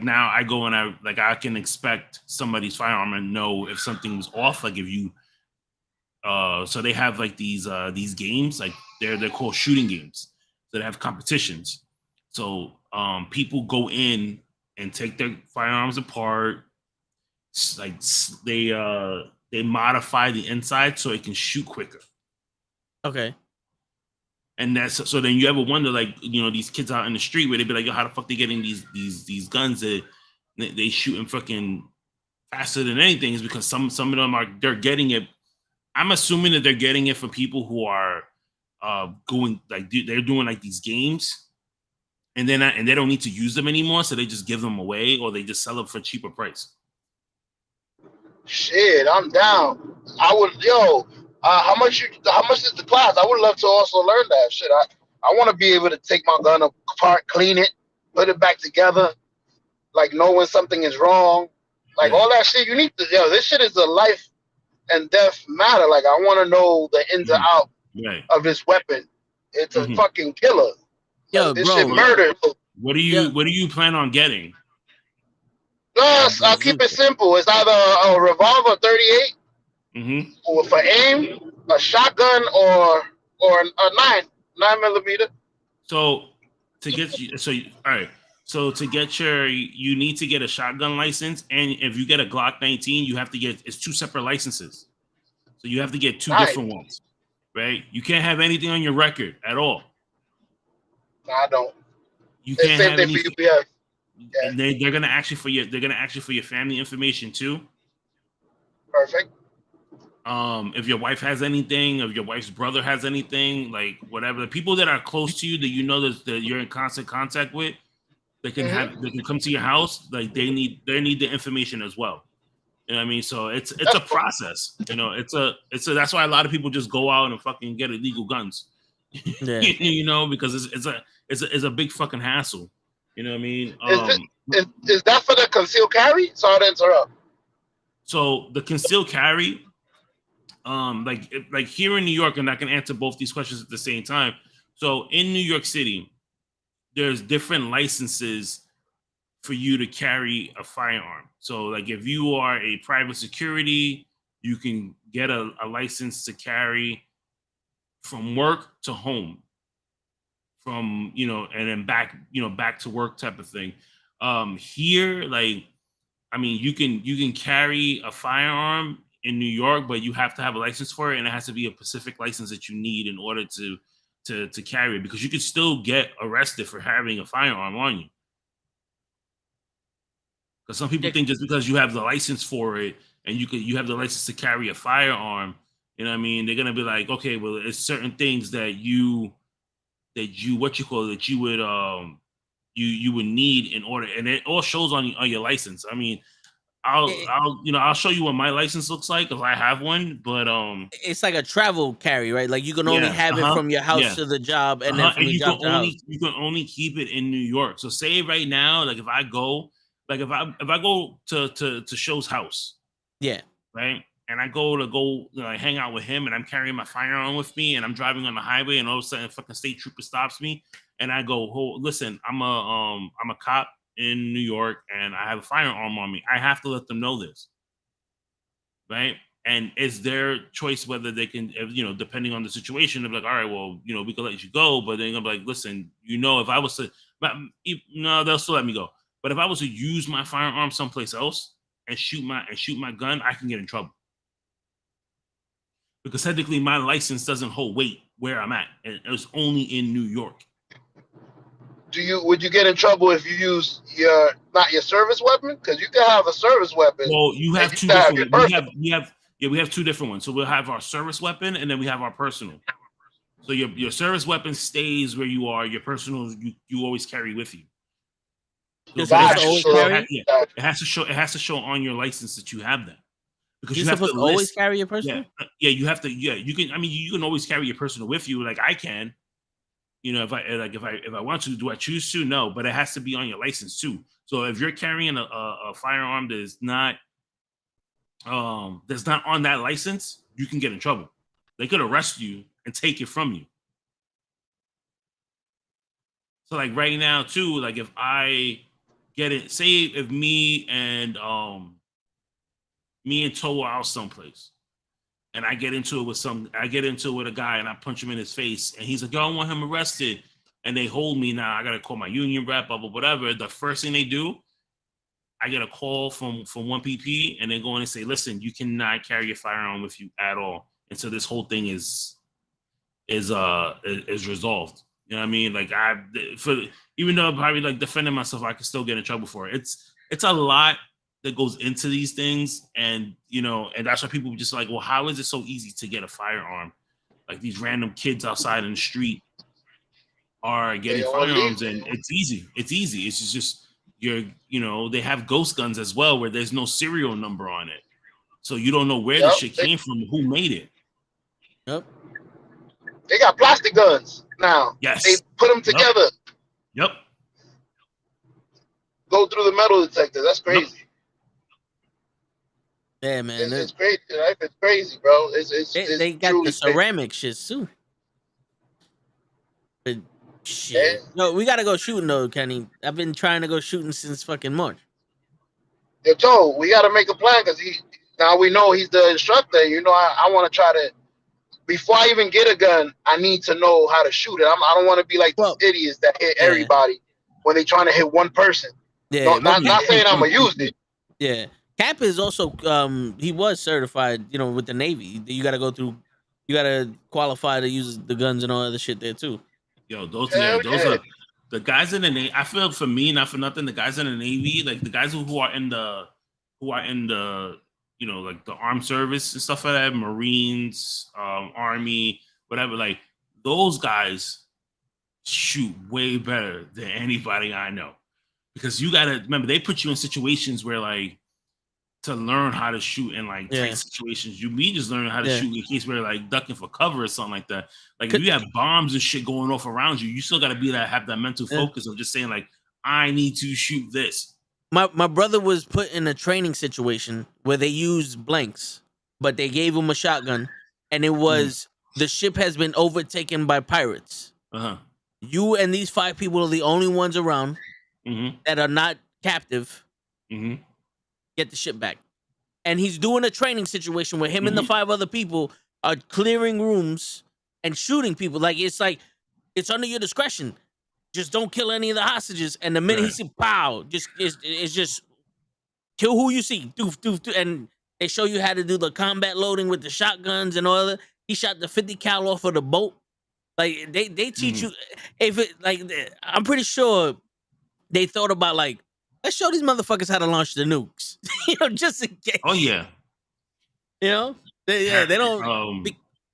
now I go and I can expect somebody's firearm and know if something's off. Like, if you so they have like these games, like they're called shooting games. So they have competitions. So people go in and take their firearms apart. Like, they modify the inside so it can shoot quicker. Okay. And that's so then you ever wonder, like, these kids out in the street where they be like, yo, how the fuck they getting these guns that they shooting fucking faster than anything, is because some of them they're getting it. I'm assuming that they're getting it from people who are going, like, they're doing like these games, and they don't need to use them anymore, so they just give them away, or they just sell them for a cheaper price. Shit, I'm down. I would, how much is the class? I would love to also learn that shit. I want to be able to take my gun apart, clean it, put it back together, like know when something is wrong, like all that shit. You need to, this shit is a life and death matter. Like, I want to know the ins and out Right. of this weapon. It's a fucking killer. Yo, Like, this bro. shit murder. What do you plan on getting? Plus, I'll keep it simple. It's either a revolver 38 or for aim, a shotgun, or a 9mm. So to get you, all right. So to get you need to get a shotgun license, and if you get a Glock 19, you have to get, it's 2 separate licenses. So you have to get 2 different ones, right? You can't have anything on your record at all. I don't. You can't have anything. For UPS. Yeah. And they're gonna ask you for your family information too. Perfect. If your wife has anything, if your wife's brother has anything, like whatever, the people that are close to you that you're in constant contact with, they can come to your house. Like, they need the information as well. You know what I mean? So it's a process. It's a that's why a lot of people just go out and fucking get illegal guns. Yeah. Because it's a big fucking hassle. You know what I mean? Is that for the concealed carry? Sorry to interrupt. So the concealed carry, like here in New York, and I can answer both these questions at the same time. So in New York City, there's different licenses for you to carry a firearm. So, like, if you are a private security, you can get a license to carry from work to home, from and then back to work type of thing. Here, like, I mean, you can carry a firearm in New York, but you have to have a license for it, and it has to be a specific license that you need in order to carry it, because you could still get arrested for having a firearm on you. Because some people think just because you have the license for it and you have the license to carry a firearm, you know what I mean, they're gonna be like, okay, well, it's certain things that you would you would need in order, and it all shows on your license. I mean, I'll show you what my license looks like, because I have one, but it's like a travel carry, right? Like, you can only have it from your house to the job, and then from the job to the house. You can only keep it in New York. So say right now, like, if I go to Show's house, right, and I go hang out with him, and I'm carrying my firearm with me, and I'm driving on the highway, and all of a sudden a fucking state trooper stops me, and I go, oh, listen, I'm a cop in New York, and I have a firearm on me. I have to let them know this. right? And it's their choice whether they can, depending on the situation, they're like, all right, well, we can let you go, but then I'm like, listen, if I was to, no, they'll still let me go. But if I was to use my firearm someplace else and shoot my gun, I can get in trouble because technically my license doesn't hold weight where I'm at, and it's only in New York. Would you get in trouble if you use not your service weapon? Because you can have a service weapon. Well, you have two can different. We have two different ones. So we'll have our service weapon, and then we have our personal. So your service weapon stays where you are. Your personal, you always carry with you. So it has to show on your license that you have that. Because you're supposed to always carry your personal. Yeah, you have to. Yeah, you can. I mean, you can always carry your personal with you. Like I can. If I want to, do I choose to? No, but it has to be on your license too. So if you're carrying a firearm that is not that's not on that license, you can get in trouble. They could arrest you and take it from you. So like right now too, like if I get it, say if me and Toe are out someplace. And I get into it with a guy and I punch him in his face and he's like, yo, I want him arrested. And they hold me now. I got to call my union rep, blah, whatever. The first thing they do, I get a call from 1PP and they go in and say, listen, you cannot carry your firearm with you at all. And so this whole thing is resolved. You know what I mean? Like even though I'm probably like defending myself, I can still get in trouble for it. It's a lot that goes into these things, and and that's why people just like, well, how is it so easy to get a firearm? Like these random kids outside in the street are getting firearms, and it's easy. It's just they have ghost guns as well, where there's no serial number on it, so you don't know where the shit came from, who made it. Yep. They got plastic guns now. Yes. They put them together. Yep. Go through the metal detector. That's crazy. Yep. Yeah, man. It's crazy. It's crazy, bro. They got the ceramic shit too. But shit. No, we gotta go shooting though, Kenny. I've been trying to go shooting since fucking March. Yo, Joe, we gotta make a plan because now we know he's the instructor. I want to try to. Before I even get a gun, I need to know how to shoot it. I don't want to be like these idiots that hit everybody when they trying to hit one person. Yeah, no, not saying I'm gonna use it. Yeah. Cap is also he was certified, with the Navy. You got to qualify to use the guns and all other shit there too. Yo, those are the guys in the Navy. I feel, for me, not for nothing, the guys in the Navy, like the guys who are in the like the armed service and stuff like that, Marines, Army, whatever, like those guys shoot way better than anybody I know. Because you got to remember, they put you in situations where like to learn how to shoot in like tight situations. Me just learning how to shoot in case we're like ducking for cover or something like that. Like if you have bombs and shit going off around you, you still got to have that mental focus of just saying like, I need to shoot this. My brother was put in a training situation where they used blanks, but they gave him a shotgun, and it was the ship has been overtaken by pirates. You and these 5 people are the only ones around that are not captive. Get the ship back. And he's doing a training situation where him and the 5 other people are clearing rooms and shooting people. Like it's under your discretion. Just don't kill any of the hostages. And the minute he said pow, it's just kill who you see. Doof, doof, doof. And they show you how to do the combat loading with the shotguns and all that. He shot the 50 cal off of the boat. Like they teach you if it like I'm pretty sure they thought about like, let's show these motherfuckers how to launch the nukes. Just in case. Oh yeah. They don't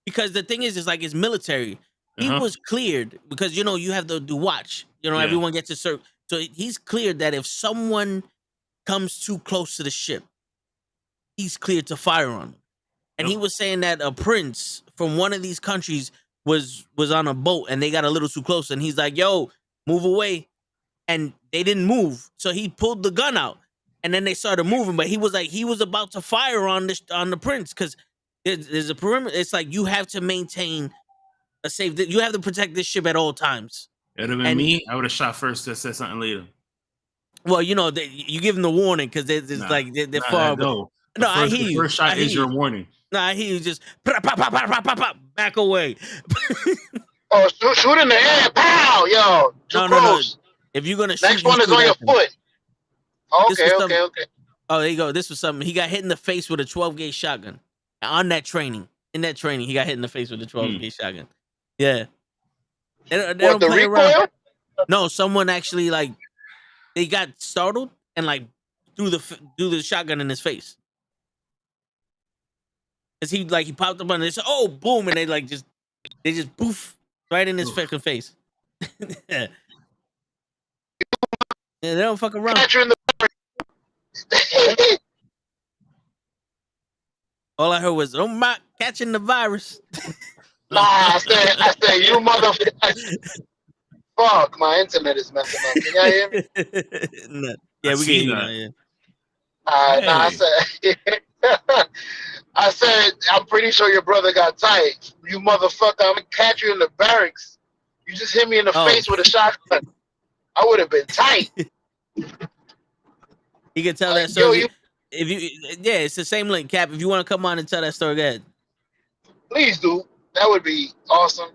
because the thing is like it's military. He was cleared because you have to do watch. Everyone gets a serve. So he's cleared that if someone comes too close to the ship, he's cleared to fire on them. And he was saying that a prince from one of these countries was on a boat and they got a little too close, and he's like, "Yo, move away." And they didn't move, so he pulled the gun out, and then they started moving. But he was like, he was about to fire on the prince because there's a perimeter. It's like you have to maintain a safe. You have to protect this ship at all times. It'd have been me. I would have shot first to say something later. Well, you give them the warning because they're far. No, I The hear you. first shot I hear is your you. warning. No, I hear you. Just pop, pop, pop, pop, pop, pop, back away. Oh, shoot in the air. Pow, yo. Too No. close. If you're gonna Next shoot, you one is shoot on your at them. foot. This was Okay. Oh, there you go. This was something. He got hit in the face with a 12 gauge shotgun on that training. In that training, he got hit in the face with a 12 gauge shotgun. Yeah. They What, don't the play around. recoil? No, someone actually like they got startled and like threw the shotgun in his face. Cause he popped up on it. They said, "Oh, boom!" and they just poof right in his fucking face. Yeah, they don't fuck around. Catcher in the All I heard was, "Oh my, catching the virus." Nah, I said, you motherfucker. Fuck, my internet is messing up. Can y'all hear me? No. I Yeah, we can see hear you that. now. Yeah. Nah, I Hey. said, I said, I'm pretty sure your brother got tight. You motherfucker, I'm gonna catch you in the barracks. You just hit me in the Oh. face with a shotgun. I would have been tight. You can tell Like, that yo, story. you Yeah, it's the same link, Cap. If you want to come on and tell that story, go ahead. please do. That would be awesome.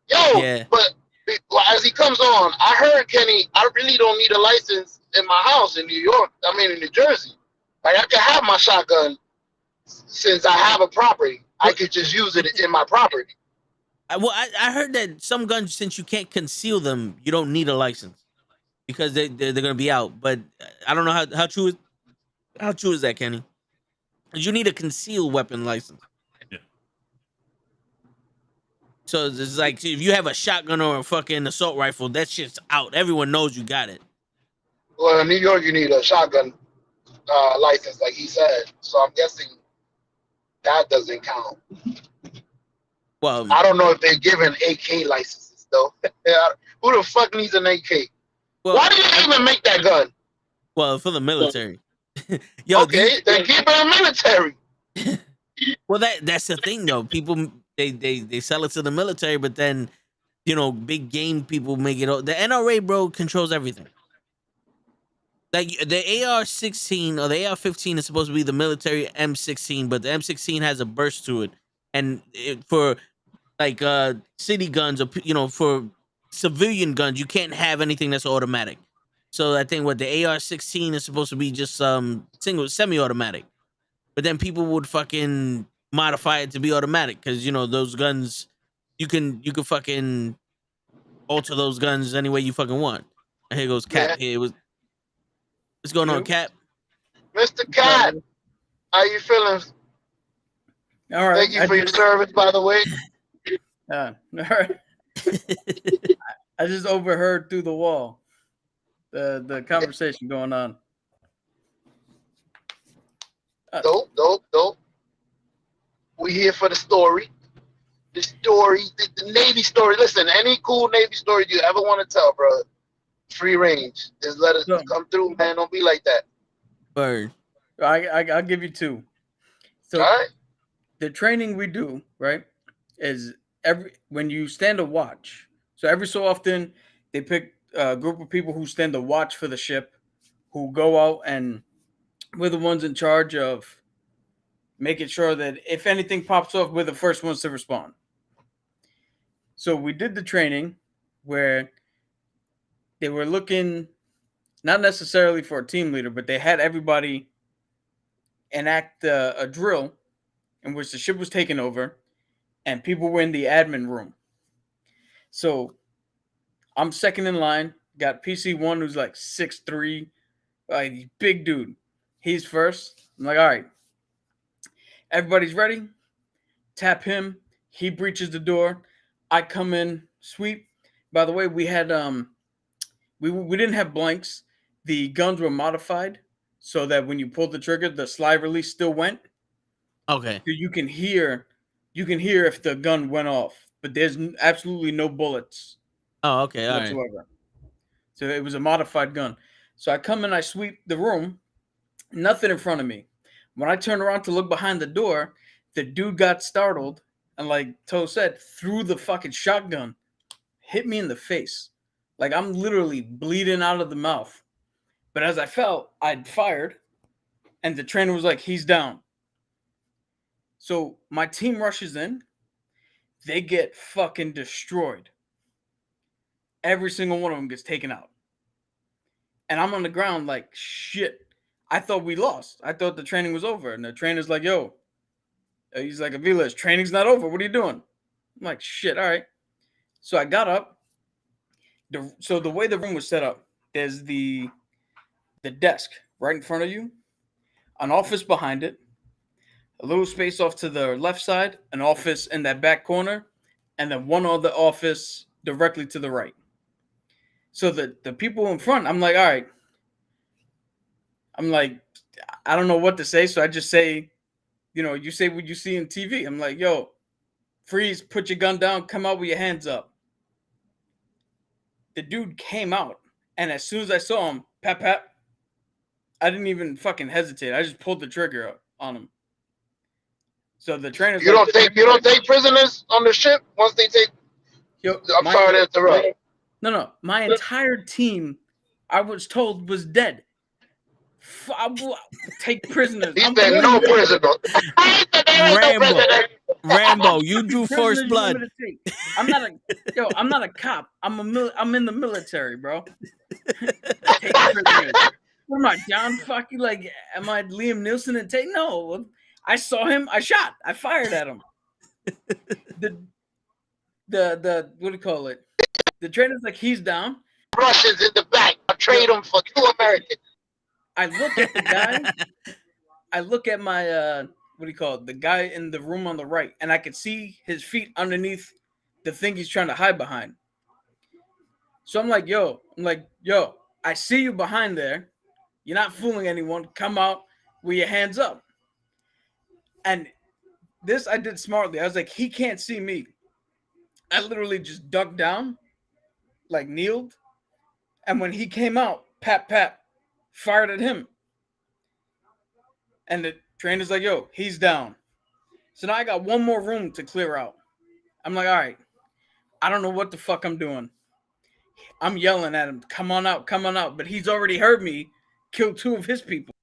Yo, Yeah. but as he comes on, I heard Kenny, I really don't need a license in my house in New York. I mean, in New Jersey. Like, I can have my shotgun since I have a property. I could just use it in my property. I heard that some guns, since you can't conceal them, you don't need a license because they're gonna be out. But I don't know how true is that, Kenny? 'Cause you need a concealed weapon license. Yeah. So it's like if you have a shotgun or a fucking assault rifle, that shit's out. Everyone knows you got it. Well, in New York, you need a shotgun license, like he said. So I'm guessing that doesn't count. Well, I don't know if they're giving AK licenses, though. Who the fuck needs an AK? Why do you even make that gun? Well, for the military. Yo, Okay, then keep it in military. Well, that's the thing though. People they sell it to the military, but then big game people make it. The NRA, bro, controls everything. Like the AR-16 or the AR-15 is supposed to be the military M16, but the M16 has a burst to it, and for like city guns or for civilian guns, you can't have anything that's automatic. So I think what the AR-16 is supposed to be just single semi-automatic. But then people would fucking modify it to be automatic because those guns, you can fucking alter those guns any way you fucking want. And here goes Cap. Yeah. Here what's going on, Cap? Mr. Cat, how you feeling? All right. Thank you for your service, by the way. All right. I just overheard through the wall the conversation going on. Dope. We here for the story. The story, the Navy story. Listen, any cool Navy story you ever want to tell, bro, free range. Just let us come through, man. Don't be like that. Bird. I'll give you two. So all right. The training we do, right, is when you stand a watch. So every so often they pick a group of people who stand a watch for the ship, who go out and we're the ones in charge of making sure that if anything pops off, we're the first ones to respond. So we did the training where they were looking not necessarily for a team leader, but they had everybody enact a drill in which the ship was taken over and people were in the admin room. So I'm second in line, got PC1 who's like 6'3", like big dude. He's first. I'm like, all right, everybody's ready. Tap him. He breaches the door. I come in, sweep. By the way, we had we didn't have blanks. The guns were modified so that when you pulled the trigger, the slide release still went. Okay. So you can hear if the gun went off, but there's absolutely no bullets. Oh, okay, all whatsoever. right. So it was a modified gun. So I come in, I sweep the room, nothing in front of me. When I turn around to look behind the door, the dude got startled and, like Toe said, threw the fucking shotgun, hit me in the face. Like I'm literally bleeding out of the mouth. But as I fell, I'd fired, And the trainer was like, he's down. So my team rushes in. They get fucking destroyed. Every single one of them gets taken out. And I'm on the ground like, shit. I thought we lost. I thought the training was over. And the trainer's like, yo. He's like, Avila's training's not over. What are you doing? I'm like, shit, all right. So I got up. So the way the room was set up, there's the desk right in front of you, an office behind it, a little space off to the left side, an office in that back corner, and then one other office directly to the right. So the people in front, I'm like, all right. I'm like, I don't know what to say. So I just say, you say what you see in TV. I'm like, yo, freeze, put your gun down, come out with your hands up. The dude came out, and as soon as I saw him, pap, pap, I didn't even fucking hesitate. I just pulled the trigger on him. So the trainer's You don't take prisoners on the ship once they take. I'm sorry to interrupt. No. My entire team, I was told, was dead. Take prisoners. He said no prisoners. Rambo, you drew first blood. I'm not a cop. I'm in the military, bro. Take prisoners. What am I, John fucking, like, am I Liam Neeson and take? No. I saw him, I shot. I fired at him. The what do you call it? The trainer's like, he's down. Russians in the back. I trade them for 2 Americans. I look at the guy. I look at my what do you call it? The guy in the room on the right, and I could see his feet underneath the thing he's trying to hide behind. So I'm like, yo, I see you behind there. You're not fooling anyone. Come out with your hands up. And this I did smartly. I was like, he can't see me. I literally just ducked down, like kneeled. And when he came out, pap, pap, fired at him. And the trainer's like, yo, he's down. So now I got one more room to clear out. I'm like, all right, I don't know what the fuck I'm doing. I'm yelling at him, come on out. But he's already heard me kill 2 of his people.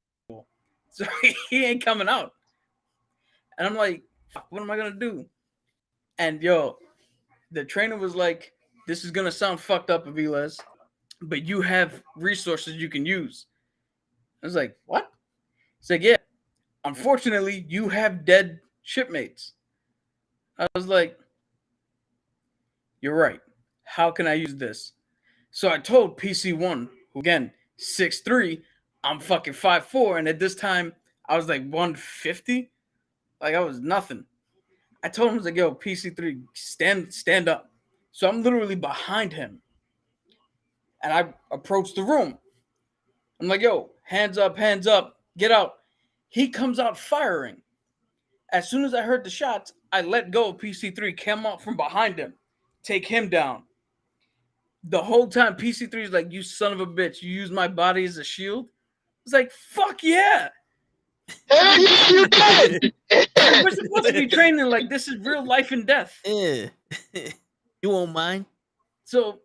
So he ain't coming out. And I'm like, fuck, what am I going to do? And yo, the trainer was like, this is going to sound fucked up, Aviles, but you have resources you can use. I was like, what? He's like, yeah, unfortunately, you have dead shipmates. I was like, you're right. How can I use this? So I told PC1, who again, 6'3", I'm fucking 5'4", and at this time, I was like 150. Like, I was nothing. I told him, I was like, yo, PC3, stand up. So I'm literally behind him. And I approached the room. I'm like, yo, hands up, get out. He comes out firing. As soon as I heard the shots, I let go of PC3, came out from behind him, take him down. The whole time, PC3 is like, you son of a bitch, you use my body as a shield? It's like, fuck yeah. Hell yeah, you did. We're supposed to be training like this is real life and death. Yeah. You won't mind. So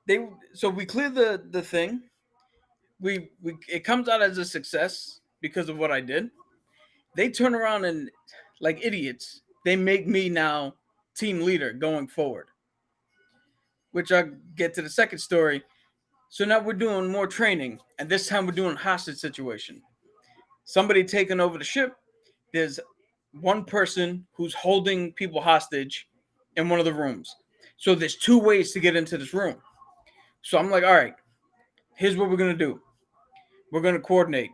we clear the thing. It comes out as a success because of what I did. They turn around and, like idiots, they make me now team leader going forward. Which I'll get to the second story. So now we're doing more training, and this time we're doing hostage situation. Somebody taking over the ship. There's one person who's holding people hostage in one of the rooms. So there's 2 ways to get into this room. So I'm like, all right, here's what we're going to do. We're going to coordinate.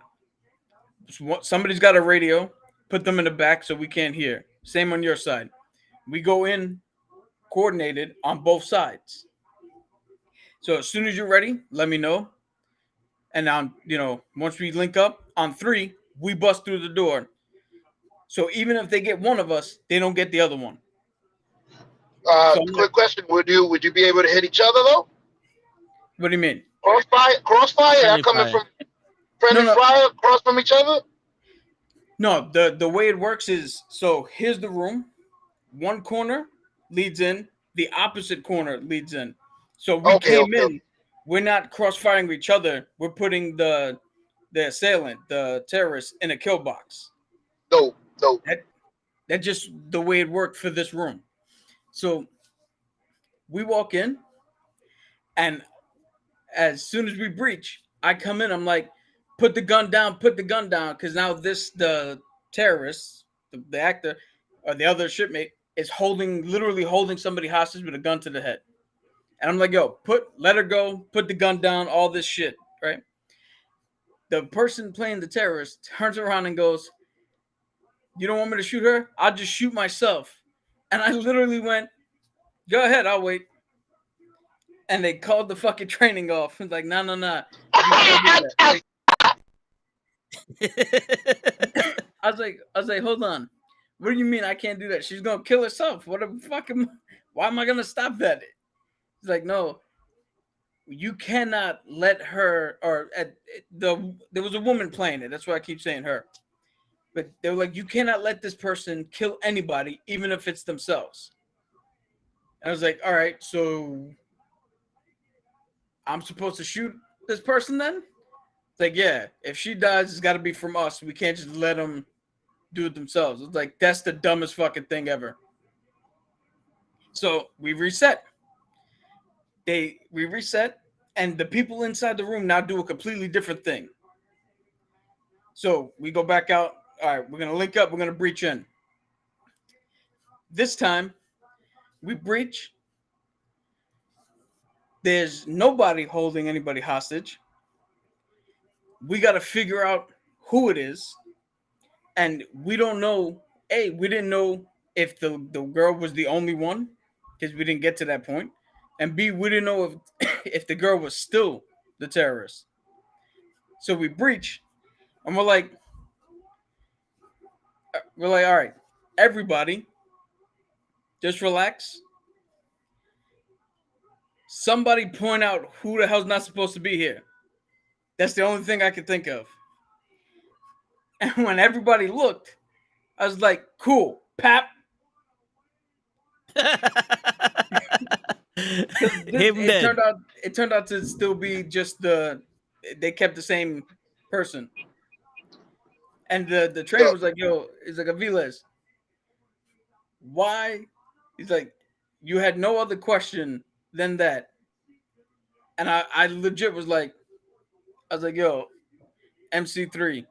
Somebody's got a radio. Put them in the back so we can't hear. Same on your side. We go in coordinated on both sides. So as soon as you're ready, let me know. And on, once we link up on 3, we bust through the door. So even if they get one of us, they don't get the other one. Quick question: Would you be able to hit each other though? What do you mean? Crossfire? Are coming from friendly fire across from each other? No, the way it works is, so here's the room. One corner leads in, the opposite corner leads in. So we came in, we're not cross-firing each other. We're putting the the assailant, the terrorist, in a kill box. Dope. That's just the way it worked for this room. So we walk in, and as soon as we breach, I come in. I'm like, put the gun down, because now the terrorist, the actor, or the other shipmate is literally holding somebody hostage with a gun to the head. And I'm like, yo, let her go, put the gun down, all this shit, right? The person playing the terrorist turns around and goes, you don't want me to shoot her? I'll just shoot myself. And I literally went, go ahead, I'll wait. And they called the fucking training off. It's like, no. I was like, hold on. What do you mean I can't do that? She's gonna kill herself. What the fuck why am I gonna stop that? He's like, no, you cannot let her, or there was a woman playing it. That's why I keep saying her. But they were like, you cannot let this person kill anybody, even if it's themselves. And I was like, all right, so I'm supposed to shoot this person then? It's like, yeah, if she dies, it's got to be from us. We can't just let them do it themselves. It's like, that's the dumbest fucking thing ever. So we reset. We reset, and the people inside the room now do a completely different thing. So we go back out. All right, we're going to link up. We're going to breach in. This time, we breach. There's nobody holding anybody hostage. We got to figure out who it is. And we don't know. A, we didn't know if the girl was the only one, because we didn't get to that point. And B, we didn't know if the girl was still the terrorist. So we breach, and we're like, all right, everybody, just relax. Somebody point out who the hell's not supposed to be here. That's the only thing I could think of. And when everybody looked, I was like, cool, Pap. It turned out to still be just they kept the same person. And the trainer was like, yo, he's like, Aviles, why? He's like, you had no other question than that. And I legit was like, yo, MC3,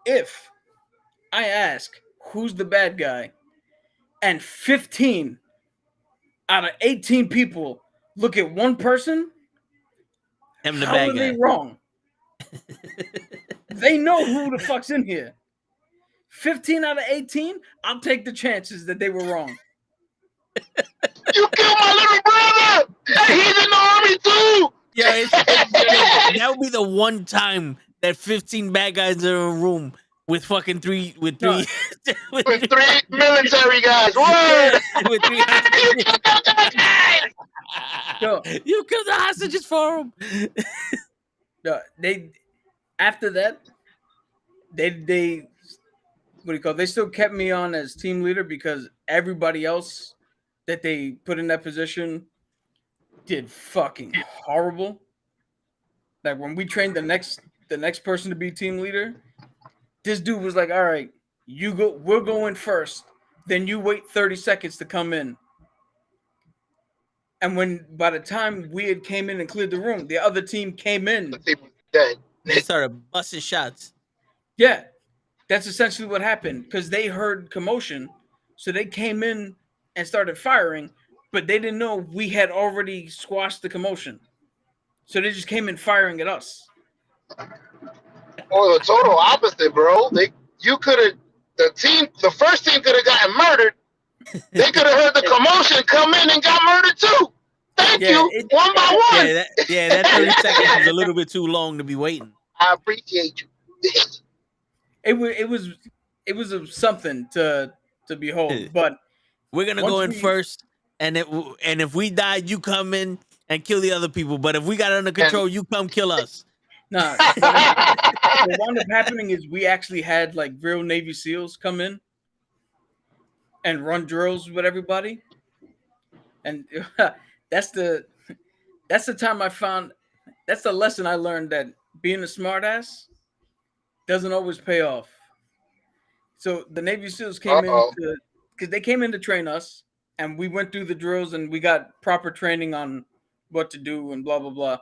if I ask who's the bad guy, and 15 out of 18 people look at one person, how are they wrong? They know who the fuck's in here. 15 out of 18, I'll take the chances that they were wrong. You killed my little brother! Hey, he's in the army too! Yeah, that would be the one time that 15 bad guys are in a room with fucking three with three military guys. Word! With three hostages. You killed the hostages for them. No, after that, they what do you call it? They still kept me on as team leader because everybody else that they put in that position did fucking horrible. Like when we trained the next person to be team leader, this dude was like, all right, you go, we're going first, then you wait 30 seconds to come in. And by the time we had came in and cleared the room, the other team came in. They started busting shots. Yeah, that's essentially what happened because they heard commotion. So they came in and started firing, but they didn't know we had already squashed the commotion. So they just came in firing at us. Or the total opposite, bro. The first team could have gotten murdered. They could have heard the commotion, come in and got murdered too. Thank you, one by one. That 30 seconds was a little bit too long to be waiting. I appreciate you. It was something to behold, but we're gonna go in first, and if we die, you come in and kill the other people. But if we got it under control, you come kill us. Nah, what wound up happening is we actually had like real Navy SEALs come in and run drills with everybody, and that's the time I found. That's the lesson I learned, that being a smartass doesn't always pay off. So the Navy SEALs came in Uh-oh. because they came in to train us, and we went through the drills and we got proper training on what to do and blah blah blah.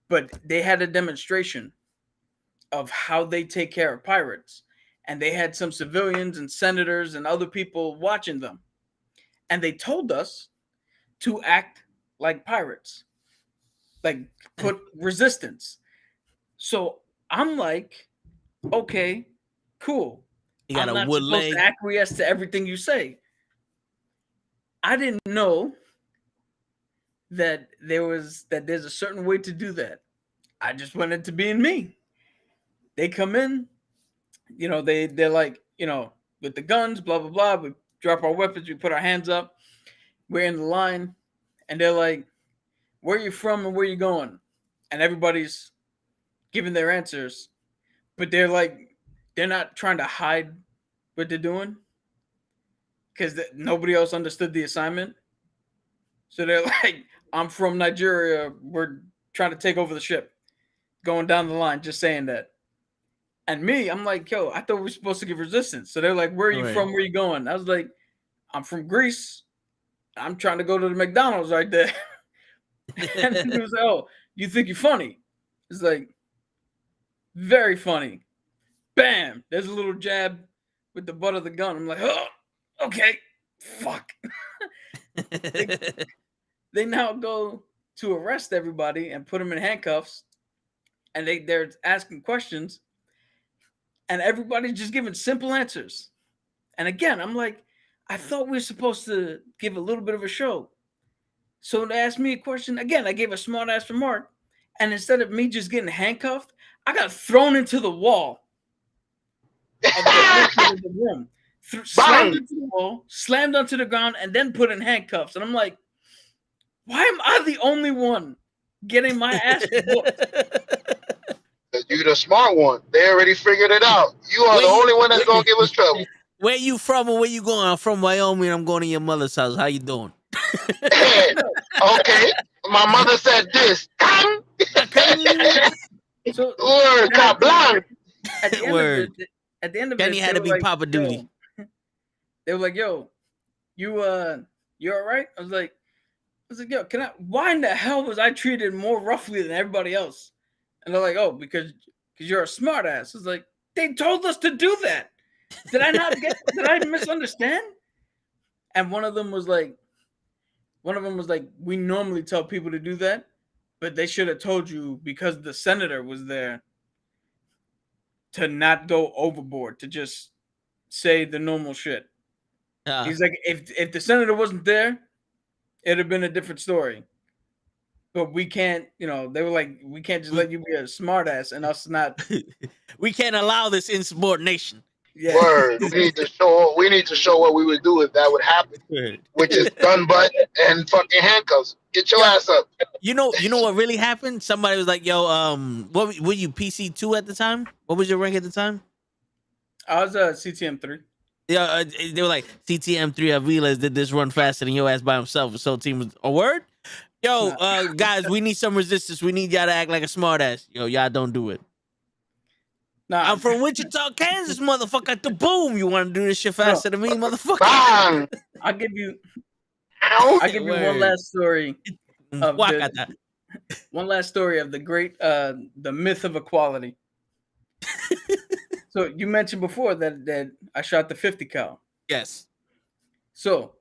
But they had a demonstration of how they take care of pirates, and they had some civilians and senators and other people watching them, and they told us to act like pirates, like put resistance. So I'm like, okay, cool. You got I'm a not wood supposed leg. to acquiesce to everything you say. I didn't know that there's a certain way to do that. I just went into being me. They come in, they're like, with the guns, blah blah blah. We drop our weapons, we put our hands up, we're in the line, and they're like, "Where are you from and where you going?" And everybody's giving their answers, but they're not trying to hide what they're doing because nobody else understood the assignment. So they're like, "I'm from Nigeria. We're trying to take over the ship." Going down the line, just saying that. And me, I'm like, "Yo, I thought we were supposed to give resistance." So they're like, "Where are you Right. from? Where you going?" I was like, "I'm from Greece. I'm trying to go to the McDonald's right there." And then he was like, "Oh, you think you're funny?" It's like, very funny. Bam! There's a little jab with the butt of the gun. I'm like, "Oh, okay, fuck." They now go to arrest everybody and put them in handcuffs, and they're asking questions, and everybody's just giving simple answers. And again, I'm like, I thought we were supposed to give a little bit of a show. So they asked me a question again. I gave a smart ass remark, and instead of me just getting handcuffed, I got thrown into the wall of the room, slammed Bang! into the wall, slammed onto the ground, and then put in handcuffs. And I'm like, why am I the only one getting my ass whooped? You the smart one. They already figured it out. You are Where the you, only one that's where, gonna give us trouble. where you from and where you going? I'm from Wyoming. I'm going to your mother's house. How you doing? Okay. My mother said this. So Word, carte blanche. at the end Word. of it, at the end of Kenny it, had they to were be like, Papa Duty. "Yo," they were like, "Yo, you all right?" I was like, "Yo, can I? Why in the hell was I treated more roughly than everybody else?" And they're like, "Oh, because you're a smart ass." I was like, "They told us to do that. Did I not get? Did I misunderstand?" And one of them was like, "We normally tell people to do that, but they should have told you because the senator was there to not go overboard, to just say the normal shit." He's like, if the senator wasn't there, it'd have been a different story. But we can't, they were like, we can't just let you be a smartass and us not. We can't allow this insubordination. Yeah. Word. We need to show what we would do if that would happen. Which is gun butt and fucking handcuffs. Get your ass up. You know what really happened? Somebody was like, "Yo, what were you PC2 at the time? What was your rank at the time?" I was a CTM3. Yeah, they were like, "CTM3 Aviles did this run faster than your ass by himself." The whole team was a word. Yo, guys, we need some resistance. We need y'all to act like a smartass. Yo, y'all don't do it. Nah, I'm from Wichita, Kansas, motherfucker. The boom. You want to do this shit faster than me, motherfucker? Bang! I'll give you Ow! one last story of Wakata. one last story of the great the myth of equality. So you mentioned before that I shot the 50 cal. Yes. So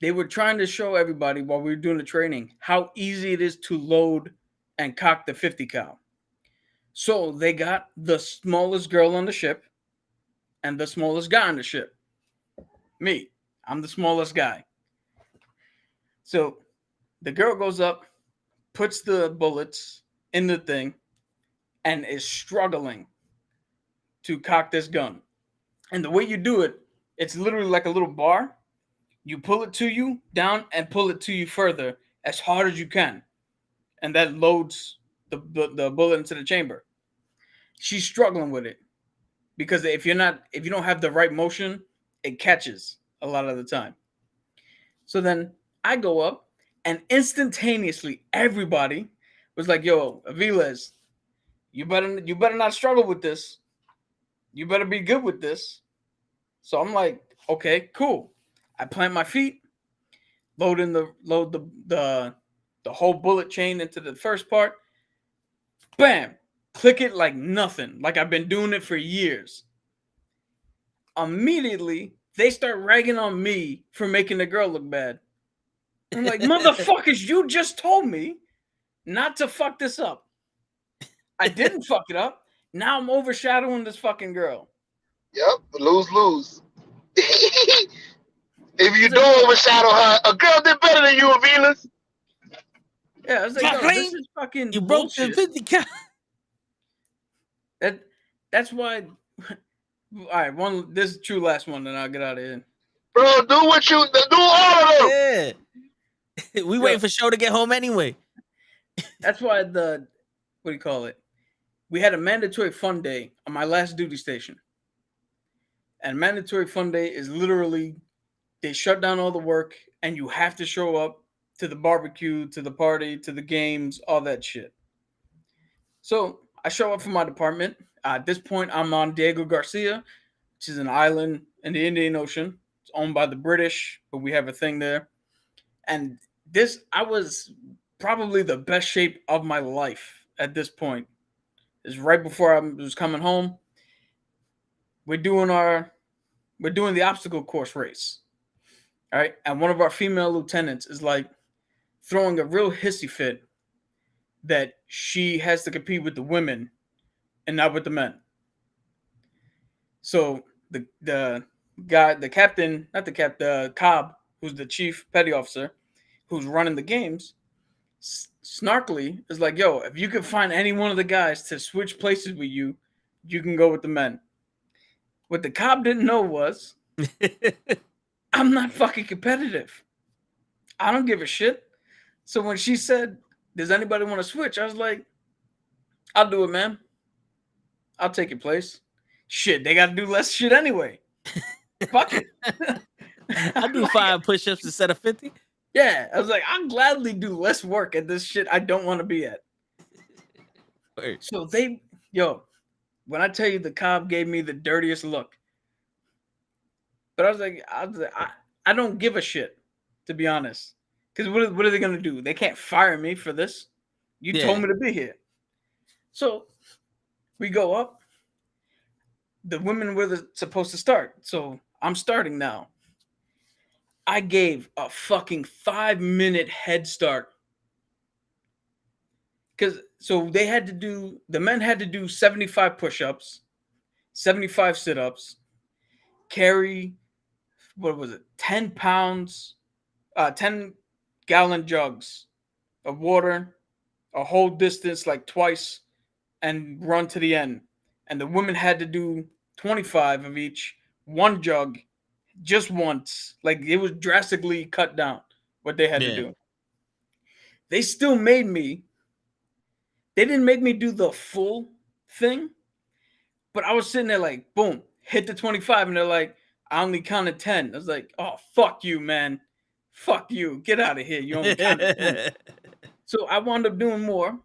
they were trying to show everybody while we were doing the training how easy it is to load and cock the 50 cal. So they got the smallest girl on the ship and the smallest guy on the ship. Me, I'm the smallest guy. So the girl goes up, puts the bullets in the thing, and is struggling to cock this gun. And the way you do it, it's literally like a little bar. You pull it to you down and pull it to you further as hard as you can. And that loads the bullet into the chamber. She's struggling with it because if you don't have the right motion, it catches a lot of the time. So then I go up and instantaneously everybody was like, "Yo, Aviles, You better not struggle with this. You better be good with this. So I'm like, okay, cool. I plant my feet, load the whole bullet chain into the first part. Bam! Click it like nothing. Like I've been doing it for years. Immediately, they start ragging on me for making the girl look bad. I'm like, motherfuckers, you just told me not to fuck this up. I didn't fuck it up. Now I'm overshadowing this fucking girl. Yep, lose. If you It's like, don't yo, overshadow her, a girl did better than you, Avilas. yeah, I was like, yo, this is fucking You broke the bullshit. 50 count. That's why. All right, this is true last one, then I'll get out of here. Bro, do all of them. Yeah. We waiting for show to get home anyway. That's why what do you call it? We had a mandatory fun day on my last duty station. And mandatory fun day is literally they shut down all the work and you have to show up to the barbecue, to the party, to the games, all that shit. So I show up for my department. At this point, I'm on Diego Garcia, which is an island in the Indian Ocean. It's owned by the British, but we have a thing there. And I was probably the best shape of my life at this point. It's right before I was coming home. We're doing the obstacle course race. All right. And one of our female lieutenants is like throwing a real hissy fit that she has to compete with the women and not with the men. So the Cobb, who's the chief petty officer, who's running the games, snarkily is like, yo, if you can find any one of the guys to switch places with you, you can go with the men. What the Cobb didn't know was I'm not fucking competitive. I don't give a shit. So when she said, does anybody want to switch? I was like, I'll do it, man. I'll take your place. Shit, they got to do less shit anyway. Fuck it. I'll do 5 push-ups instead of 50. Yeah, I was like, I'll gladly do less work at this shit I don't want to be at. Word. So when I tell you the Cobb gave me the dirtiest look, but I was like, I don't give a shit, to be honest. Because what are they going to do? They can't fire me for this. You told me to be here. So we go up. The women were supposed to start. So I'm starting now. I gave a fucking 5-minute head start. So the men had to do 75 push-ups, 75 sit-ups, carry, 10 pounds, 10-gallon jugs of water, a whole distance like twice, and run to the end. And the women had to do 25 of each, one jug, just once. Like, it was drastically cut down what they had to do. They still made me. They didn't make me do the full thing, but I was sitting there like, boom, hit the 25, and they're like, I only counted 10. I was like, oh, fuck you, man. Fuck you. Get out of here. You only counted 10. So I wound up doing more,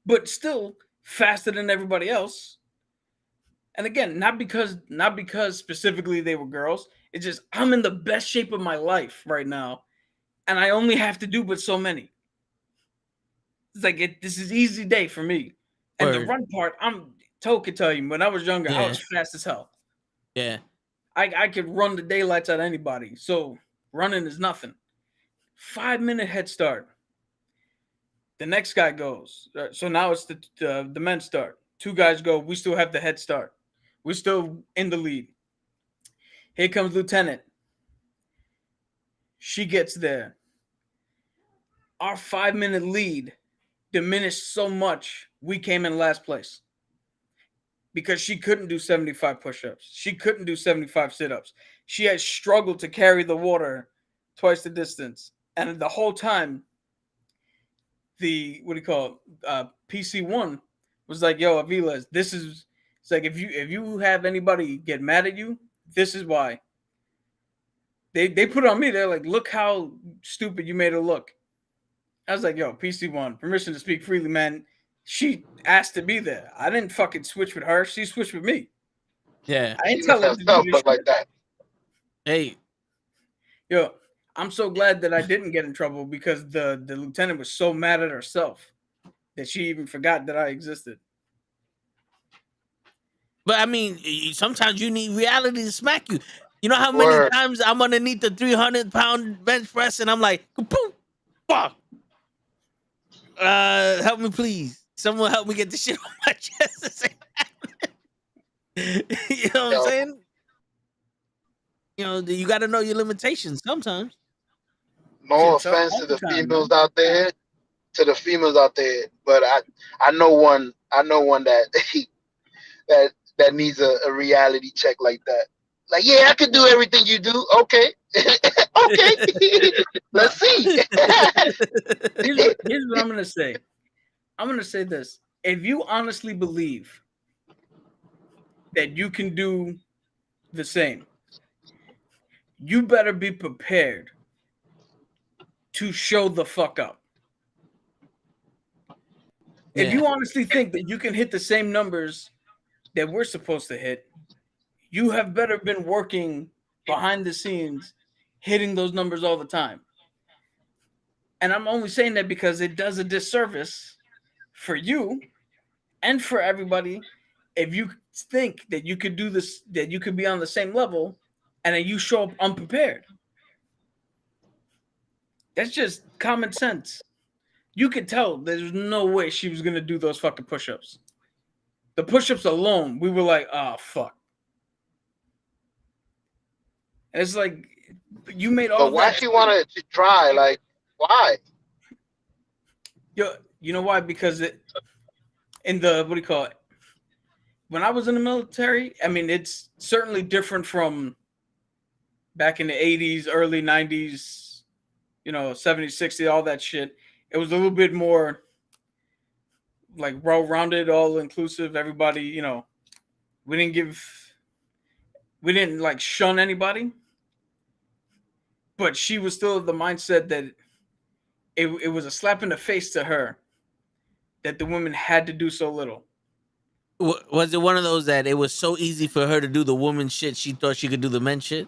but still faster than everybody else. And again, not because specifically they were girls. It's just I'm in the best shape of my life right now, and I only have to do but so many. It's like this is easy day for me. And Word. the run part, Toe could tell you, when I was younger, I was fast as hell. Yeah. I could run the daylights out of anybody. So running is nothing. 5-minute head start. The next guy goes. So now it's the men start. 2 guys go. We still have the head start. We're still in the lead. Here comes Lieutenant. She gets there. Our 5-minute lead diminished so much, we came in last place. Because she couldn't do 75 push-ups. She couldn't do 75 sit-ups. She had struggled to carry the water twice the distance. And the whole time, PC1 was like, yo, Aviles, it's like, if you have anybody get mad at you, this is why. They put it on me. They're like, look how stupid you made her look. I was like, yo, PC1, permission to speak freely, man. She asked to be there. I didn't fucking switch with her. She switched with me. Yeah. I didn't She tell must her have to do felt this shit. like that. Hey, Yo, I'm so glad that I didn't get in trouble because the lieutenant was so mad at herself that she even forgot that I existed. but I mean, sometimes you need reality to smack you. You know how many Word. times I'm underneath the 300-pound bench press and I'm like, kapoom, fuck. Help me, please. Someone help me get this shit off my chest. You know what I'm Yo, saying? You know, you got to know your limitations sometimes. no Shit, so offense all to the the time, females man. out there, but I know one that that needs a reality check like that. Like, yeah, I can do everything you do. Okay, okay, No, let's see. here's what I'm gonna say. I'm gonna say this. If you honestly believe that you can do the same, you better be prepared to show the fuck up. If Yeah. you honestly think that you can hit the same numbers that we're supposed to hit, you have better been working behind the scenes, hitting those numbers all the time. And I'm only saying that because it does a disservice for you and for everybody if you think that you could do this, that you could be on the same level, and then you show up unprepared. That's just common sense. You could tell there's no way she was gonna do those fucking push-ups. The push-ups alone, we were like, oh fuck. And it's like you made all But of why that. she wanted to try? Like, why? You know why? Because in the what do you call it? When I was in the military, I mean, it's certainly different from back in the 80s, early 90s, 70s, 60s, all that shit. It was a little bit more like well-rounded, all-inclusive. Everybody, we didn't give, we didn't like shun anybody, but she was still of the mindset that it was a slap in the face to her that the women had to do so little. Was it one of those that it was so easy for her to do the woman shit, she thought she could do the men shit?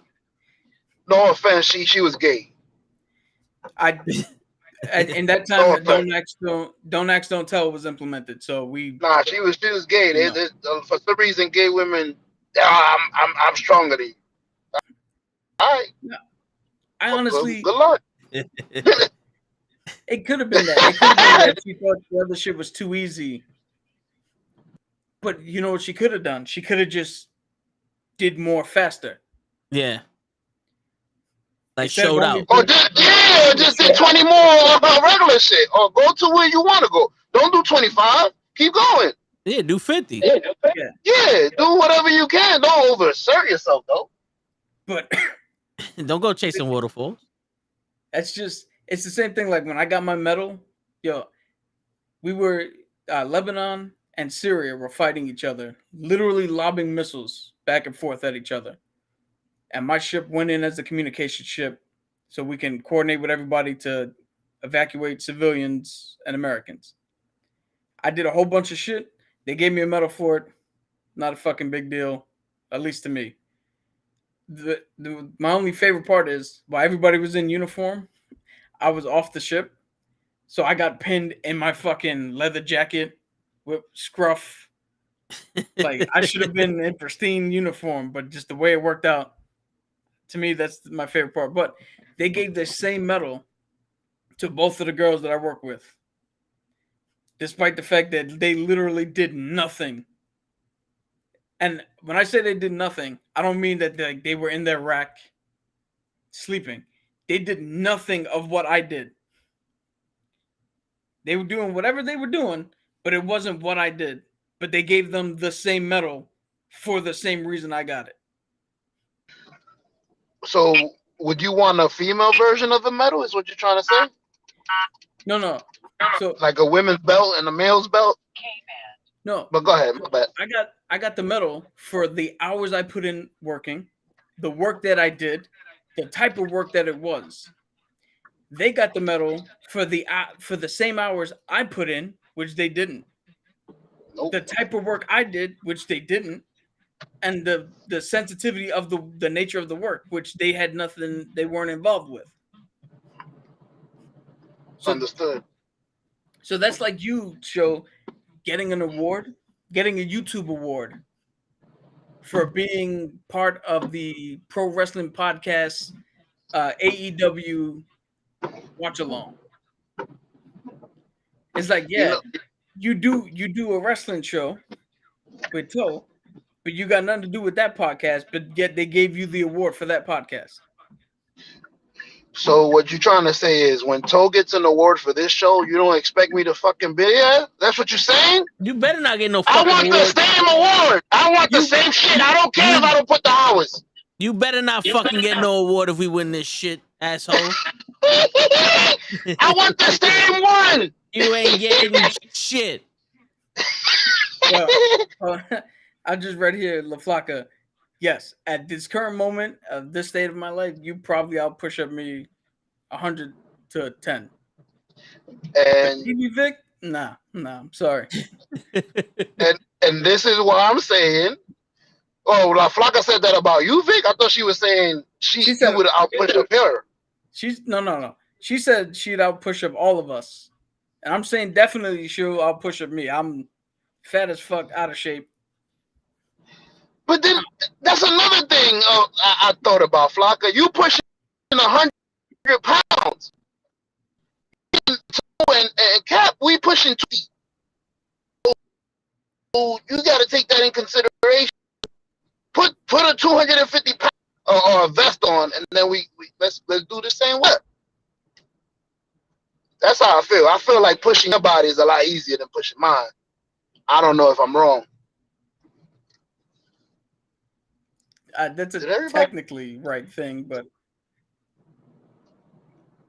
No offense, she was gay. I in that No time, offense. don't ask, don't tell was implemented. So we, Nah, she was gay. For some reason, gay women. I'm stronger than you. All right, I well, honestly, good luck. it could have been that. It could have been that she thought the other shit was too easy. But you know what she could have done? She could have just did more faster. Yeah. Like Instead of showed only out. Or doing, just did 20 more regular shit. Or go to where you want to go. Don't do 25. Keep going. Yeah, do 50. yeah. Yeah, do whatever you can. Don't oversert yourself though. But Don't go chasing waterfalls. it's the same thing. Like when I got my medal, we were Lebanon and Syria were fighting each other, literally lobbing missiles back and forth at each other. And my ship went in as the communication ship so we can coordinate with everybody to evacuate civilians and Americans. I did a whole bunch of shit. They gave me a medal for it. Not a fucking big deal, at least to me. My only favorite part is while everybody was in uniform, I was off the ship. So I got pinned in my fucking leather jacket with scruff. Like I should have been in pristine uniform, but just the way it worked out, to me, that's my favorite part. But they gave the same medal to both of the girls that I work with, despite the fact that they literally did nothing. And when I say they did nothing, I don't mean that they were in their rack sleeping. They did nothing of what I did. They were doing whatever they were doing, but it wasn't what I did. But they gave them the same medal for the same reason I got it. So, would you want a female version of the medal? Is what you're trying to say? No. So Like a women's belt and a male's belt? no, But go ahead, my bad. I got the medal for the hours I put in working, the work that I did, the type of work that it was. They got the medal for the same hours I put in, which they didn't. Nope. the type of work I did, which they didn't, and the sensitivity of the nature of the work, which they had nothing, they weren't involved with. So Understood. so that's like you, Joe, getting an award, getting a YouTube award for being part of the pro wrestling podcast AEW watch along. It's like, You yeah, know, you do a wrestling show with Toe, but you got nothing to do with that podcast, but yet they gave you the award for that podcast. so what you trying to say is when Toe gets an award for this show, you don't expect me to fucking be there? That's what you're saying? You better not get no I fucking want the award. same award. I want the You- same shit. I don't care if you- I don't put the hours. You better not fucking get no award if we win this shit, asshole. I want the same one. You ain't getting shit. Well, I just read here, La Flaca. Yes, at this current moment of this state of my life, you probably out push up me 100 to 10. And TV Vic? Nah, I'm sorry. and this is what I'm saying. Oh, La Flaca said that about you, Vic. I thought she was saying She said- you would outpush up her. She's no. She said she'd out push up all of us. And I'm saying definitely she'll out push up me. I'm fat as fuck, out of shape. But then that's another thing I thought about, Flocka. You pushing 100 pounds. And Cap, we pushing 20. So you got to take that in consideration. Put a 250 pound or a vest on, and then we let's do the same work. That's how I feel. I feel like pushing your body is a lot easier than pushing mine. I don't know if I'm wrong. That's Did a everybody- technically right thing, but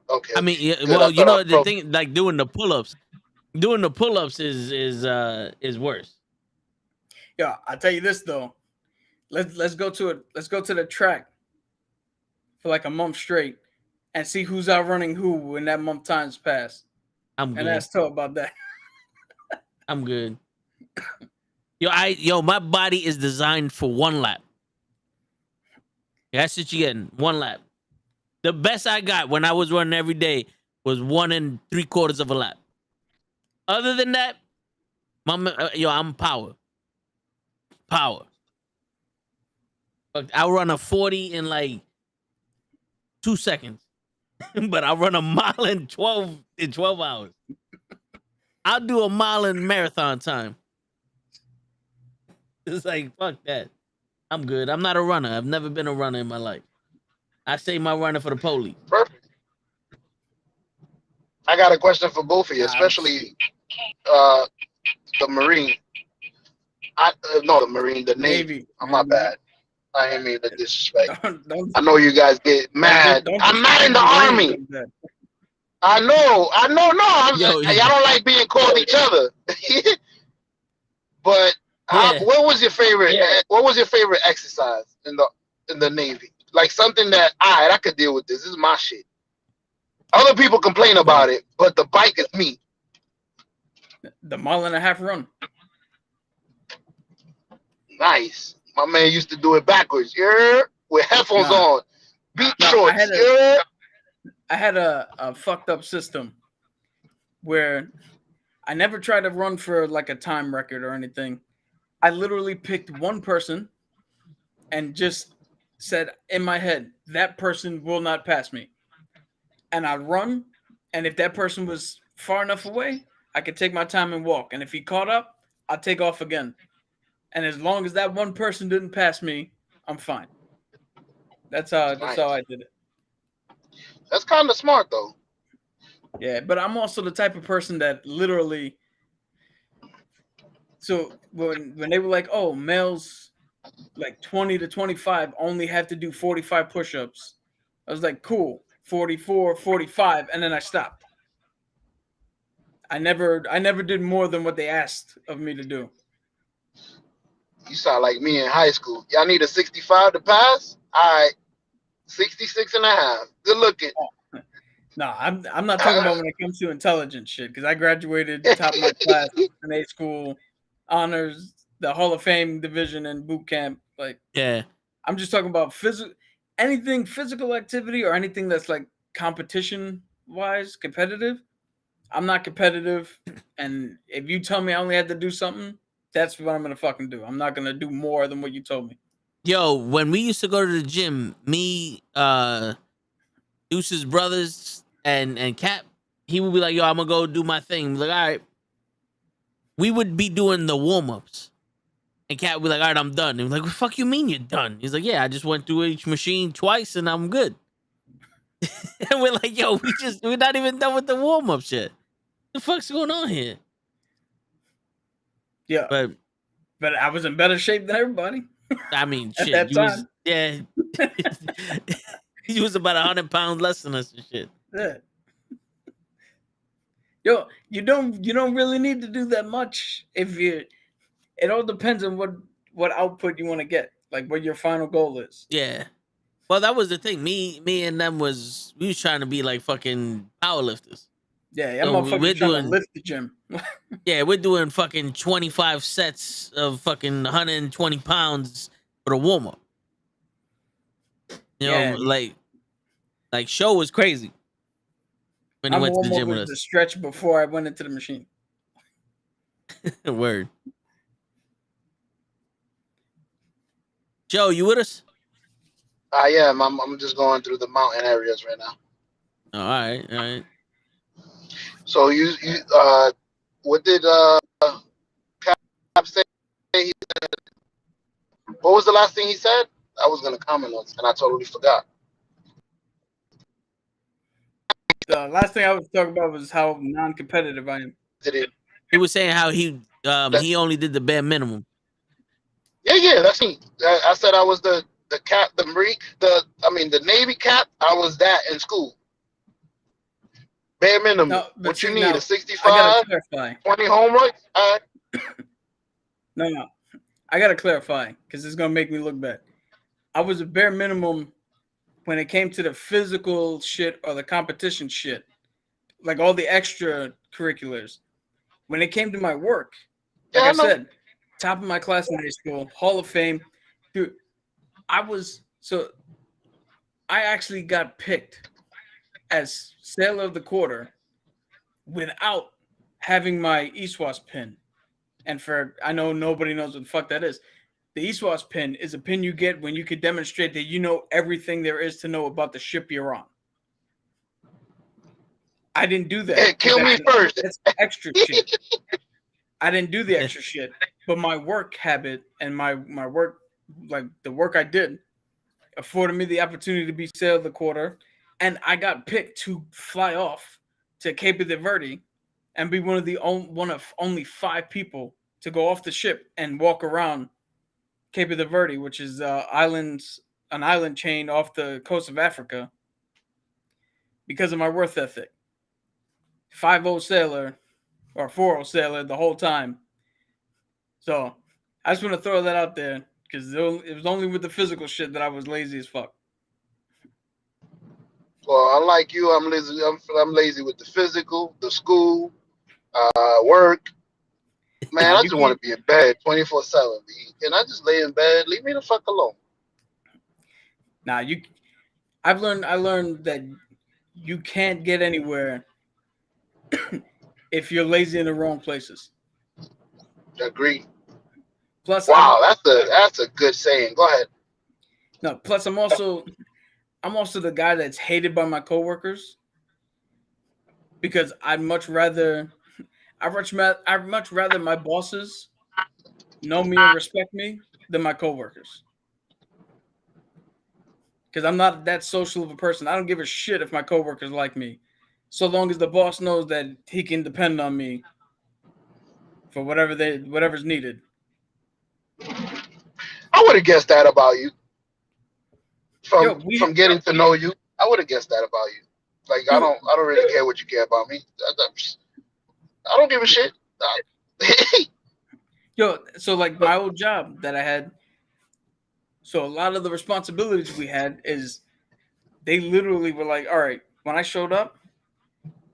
Okay. I mean, yeah, Good. well, I you thought know I the broke- thing, like doing the pull-ups. Doing the pull-ups is worse. yeah, I'll tell you this though. Let's go to it. Let's go to the track for like a month straight and see who's outrunning who when that month time's passed. I'm And good. ask Toe about that. I'm good. Yo, my body is designed for one lap. That's what you're getting. One lap. The best I got when I was running every day was 1 3/4 of a lap. Other than that, I'm power. Power. I'll run a 40 in like 2 seconds. But I'll run a mile in 12 hours. I'll do a mile in marathon time. It's like, fuck that. I'm good. I'm not a runner. I've never been a runner in my life. I save my runner for the police. Perfect. I got a question for both of you, especially the Marine. The Navy. I'm not bad. I ain't mean to disrespect. I know you guys get mad. I'm not in the Army. I know. No, y'all don't like being called each other. But Yeah. what was your favorite? What was your favorite exercise in the Navy? Like something that I could deal with this. This is my shit. Other people complain about it, but the bike is me. The 1.5 mile run. Nice. My man used to do it backwards. Yeah, with headphones Nah. on, beat Nah, shorts. I had a fucked up system where I never tried to run for like a time record or anything. I literally picked one person and just said in my head, that person will not pass me. And I'd run, and if that person was far enough away, I could take my time and walk. And if he caught up, I'd take off again. And as long as that one person didn't pass me, I'm fine. That's how I did it. That's kind of smart though. Yeah, but I'm also the type of person that literally. So when they were like, "Oh, males, like 20 to 25 only have to do 45 push-ups," I was like, "Cool, 44, 45," and then I stopped. I never did more than what they asked of me to do. You sound like me in high school. Y'all need a 65 to pass? All right. 66 and a half. Good looking. No, I'm not talking about when it comes to intelligence shit, because I graduated top of my class in A school. honors the Hall of Fame division in boot camp. Like, Yeah. I'm just talking about anything physical activity or anything that's like competition wise, competitive. I'm not competitive, and if you tell me I only had to do something, that's what I'm gonna fucking do. I'm not gonna do more than what you told me. Yo, when we used to go to the gym, me, Deuce's brothers, and Cap, he would be like, "Yo, I'm gonna go do my thing." We're like, all right. We would be doing the warm ups, and Cap would be like, "All right, I'm done." And we're like, "What the fuck you mean you're done?" He's like, "Yeah, I just went through each machine twice, and I'm good." And we're like, "Yo, we're not even done with the warm ups yet. The fuck's going on here?" Yeah, But but I was in better shape than everybody I mean, at shit, that you was time. yeah, you was about 100 pounds less than us and shit. Yeah. Yo, you don't really need to do that much if you. It all depends on what output you want to get, like what your final goal is. Yeah. Well, that was the thing. Me and them we was trying to be like fucking powerlifters. Yeah, So I'm we're motherfuckers trying to doing lift the gym. yeah, we're doing fucking 25 sets of fucking 120 pounds for the warm up. You know, Yeah, like show was crazy when he I'm went to the warm up gym with was the stretch before I went into the machine. us. Word. Joe, you with us? I am. I'm just going through the mountain areas right now. Oh, all right, all right. So you what did Cap say? He, what was the last thing he said? I was gonna comment on it, and I totally forgot. The last thing I was talking about was how non-competitive I am. Did it? He was saying how he only did the bare minimum. Yeah. That's me. I said I was the cap, the Marine, the Navy cap. I was that in school. Bare minimum. No, but What you see, need? now A I 65, gotta clarify. 20 home runs? No, I gotta clarify because it's gonna make me look bad. I was a bare minimum when it came to the physical shit or the competition shit, like all the extra curriculars. When it came to my work, like Yeah, I I know. said, top of my class in high school, Hall of Fame, dude. I actually got picked as Sailor of the Quarter without having my ESWAS pin. And I know nobody knows what the fuck that is. The ESWAS pin is a pin you get when you can demonstrate that you know everything there is to know about the ship you're on. I didn't do that. Hey, kill me first. That's extra shit. I didn't do the extra shit, but my work habit and my work, like the work I did, afforded me the opportunity to be Sailor of the Quarter, and I got picked to fly off to Cape de Verde and be one of only 5 people to go off the ship and walk around Cape de Verde, which is an island chain off the coast of Africa, because of my work ethic. 5-0 sailor or 4-0 sailor the whole time. So I just want to throw that out there because it was only with the physical shit that I was lazy as fuck. Well, unlike you, I'm lazy. I'm lazy with the physical, the school, work. Man, Now I you just want can to be in bed 24/7. Can I just lay in bed? Leave me the fuck alone. now you. I learned that you can't get anywhere if you're lazy in the wrong places. Agree. Plus, Wow, that's a good saying. Go ahead. Plus I'm also the guy that's hated by my coworkers because I'd much rather my bosses know me and respect me than my coworkers. Because I'm not that social of a person. I don't give a shit if my coworkers like me, so long as the boss knows that he can depend on me for whatever's needed. I would have guessed that about you Yo, from getting to know you. I would have guessed that about you. Like I don't really care what you care about me. I don't give a shit. Yo, so like my old job that I had, so a lot of the responsibilities we had is they literally were like, all right, when I showed up,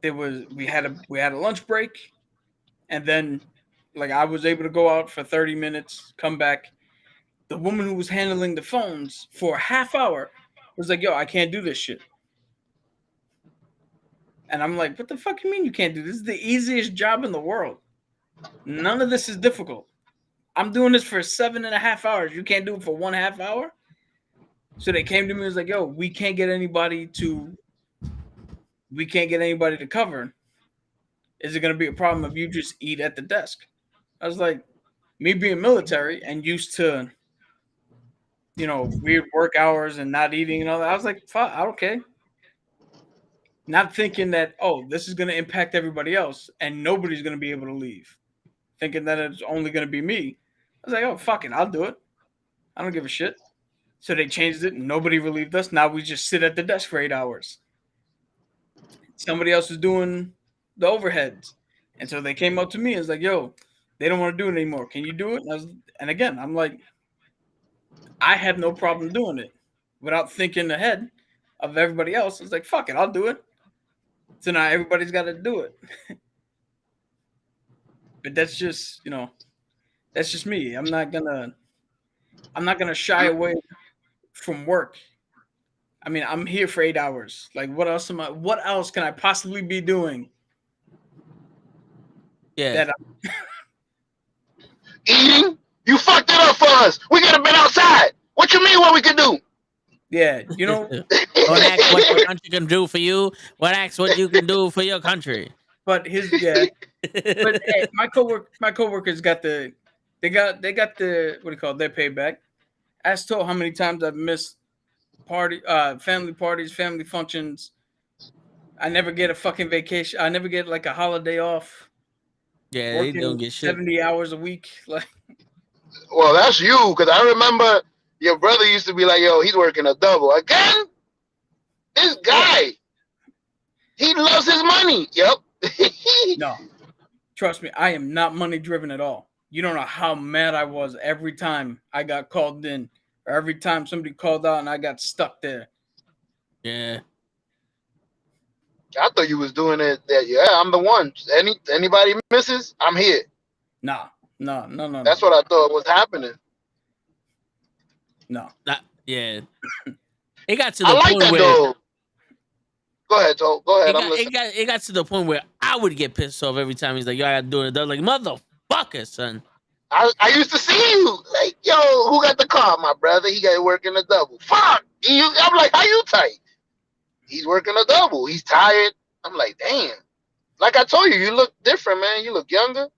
we had a lunch break, and then Like I was able to go out for 30 minutes, come back. The woman who was handling the phones for a half hour was like, "Yo, I can't do this shit." And I'm like, "What the fuck you mean you can't do this? This is the easiest job in the world. None of this is difficult. I'm doing this for 7.5 hours. You can't do it for 1/2 hour?" So they came to me and was like, "Yo, we can't get anybody to cover. Is it going to be a problem if you just eat at the desk?" I was like, me being military and used to, weird work hours and not eating and all that. I was like, fuck, okay. Not thinking that, oh, this is going to impact everybody else and nobody's going to be able to leave. Thinking that it's only going to be me. I was like, oh, fuck it, I'll do it. I don't give a shit. So they changed it and nobody relieved us. Now we just sit at the desk for 8 hours. Somebody else was doing the overheads. And so they came up to me and was like, yo, they don't want to do it anymore. Can you do it? And again, I'm like, I have no problem doing it without thinking ahead of everybody else. It's like, fuck it, I'll do it. So now everybody's got to do it. But that's just, that's just me. I'm not gonna shy away from work. I mean, I'm here for 8 hours. Like, what else can I possibly be doing? Yeah. Eating? You fucked it up for us. We could have been outside. What you mean what we could do? Yeah, Don't ask what your country can do for you. Ask what you can do for your country. But but hey, my coworkers got the what do you call it, their payback. I was told how many times I've missed family parties, family functions. I never get a fucking vacation. I never get like a holiday off. Yeah, they don't get shit. 70 hours a week. Like, well, that's you, because I remember your brother used to be like, yo, he's working a double. Again? This guy, he loves his money. Yep. No, trust me, I am not money driven at all. You don't know how mad I was every time I got called in, or every time somebody called out and I got stuck there. Yeah. I thought you was doing it. Yeah, I'm the one. Anybody misses, I'm here. No. That's what I thought was happening. No. Yeah. It got to the I like point that where. though. Go ahead, Joe. Go ahead. It got to the point where I would get pissed off every time he's like, yo, I got to do it. Like, motherfucker, son. I used to see you like, yo, who got the car? My brother. He got working a double. Fuck. I'm like, how you tight? He's working a double. He's tired. I'm like, damn. Like I told you, you look different, man. You look younger.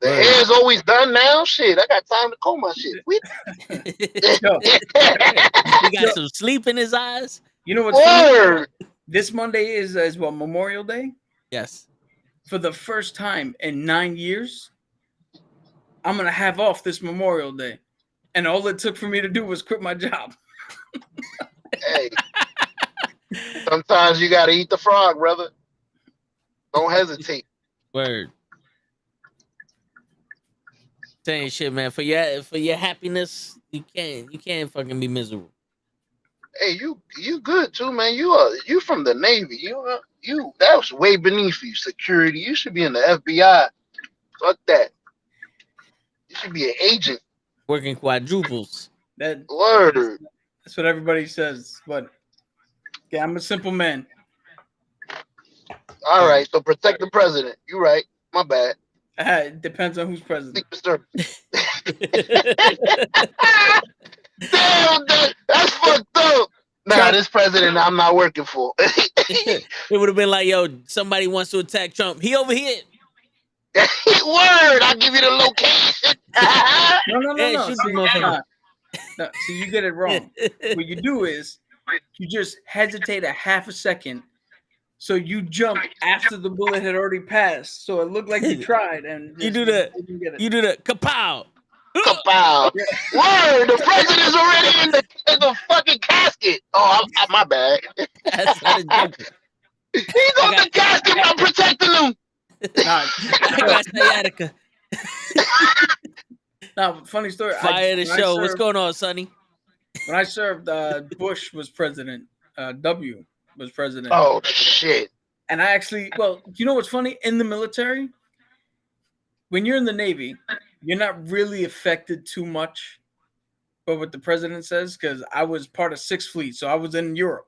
The hair's always done now. Shit, I got time to comb my shit. He got some sleep in his eyes. You know what's funny? This Monday is what, Memorial Day? Yes. For the first time in 9 years, I'm going to have off this Memorial Day. And all it took for me to do was quit my job. Hey. Sometimes you got to eat the frog, brother. Don't hesitate. Word. Saying shit, man. For your happiness, you can't fucking be miserable. Hey, you good too, man. You from the Navy. You that's way beneath you. Security. You should be in the FBI. Fuck that. You should be an agent. Working quadruples. Word. That's what everybody says. But yeah, I'm a simple man. All right, so protect the president. You right. My bad. It depends on who's president. Damn, that's fucked up. Nah, this president I'm not working for. It would have been like, yo, somebody wants to attack Trump. He over here. Word, I'll give you the location. No. So you get it wrong. What you do is you just hesitate a half a second. So you jump after the bullet had already passed. So it looked like you tried, and you do the kapow. Kapow. Word, the president's already in the fucking casket. Oh, my bad. That's not a joke. He's on the casket. I'm protecting him. I got sciatica. Now, funny story. Fire the show. What's going on, Sonny? When I served, Bush was president. W was president. Oh, shit. And I actually, well, you know what's funny? In the military, when you're in the Navy, you're not really affected too much by what the president says because I was part of Sixth Fleet, so I was in Europe.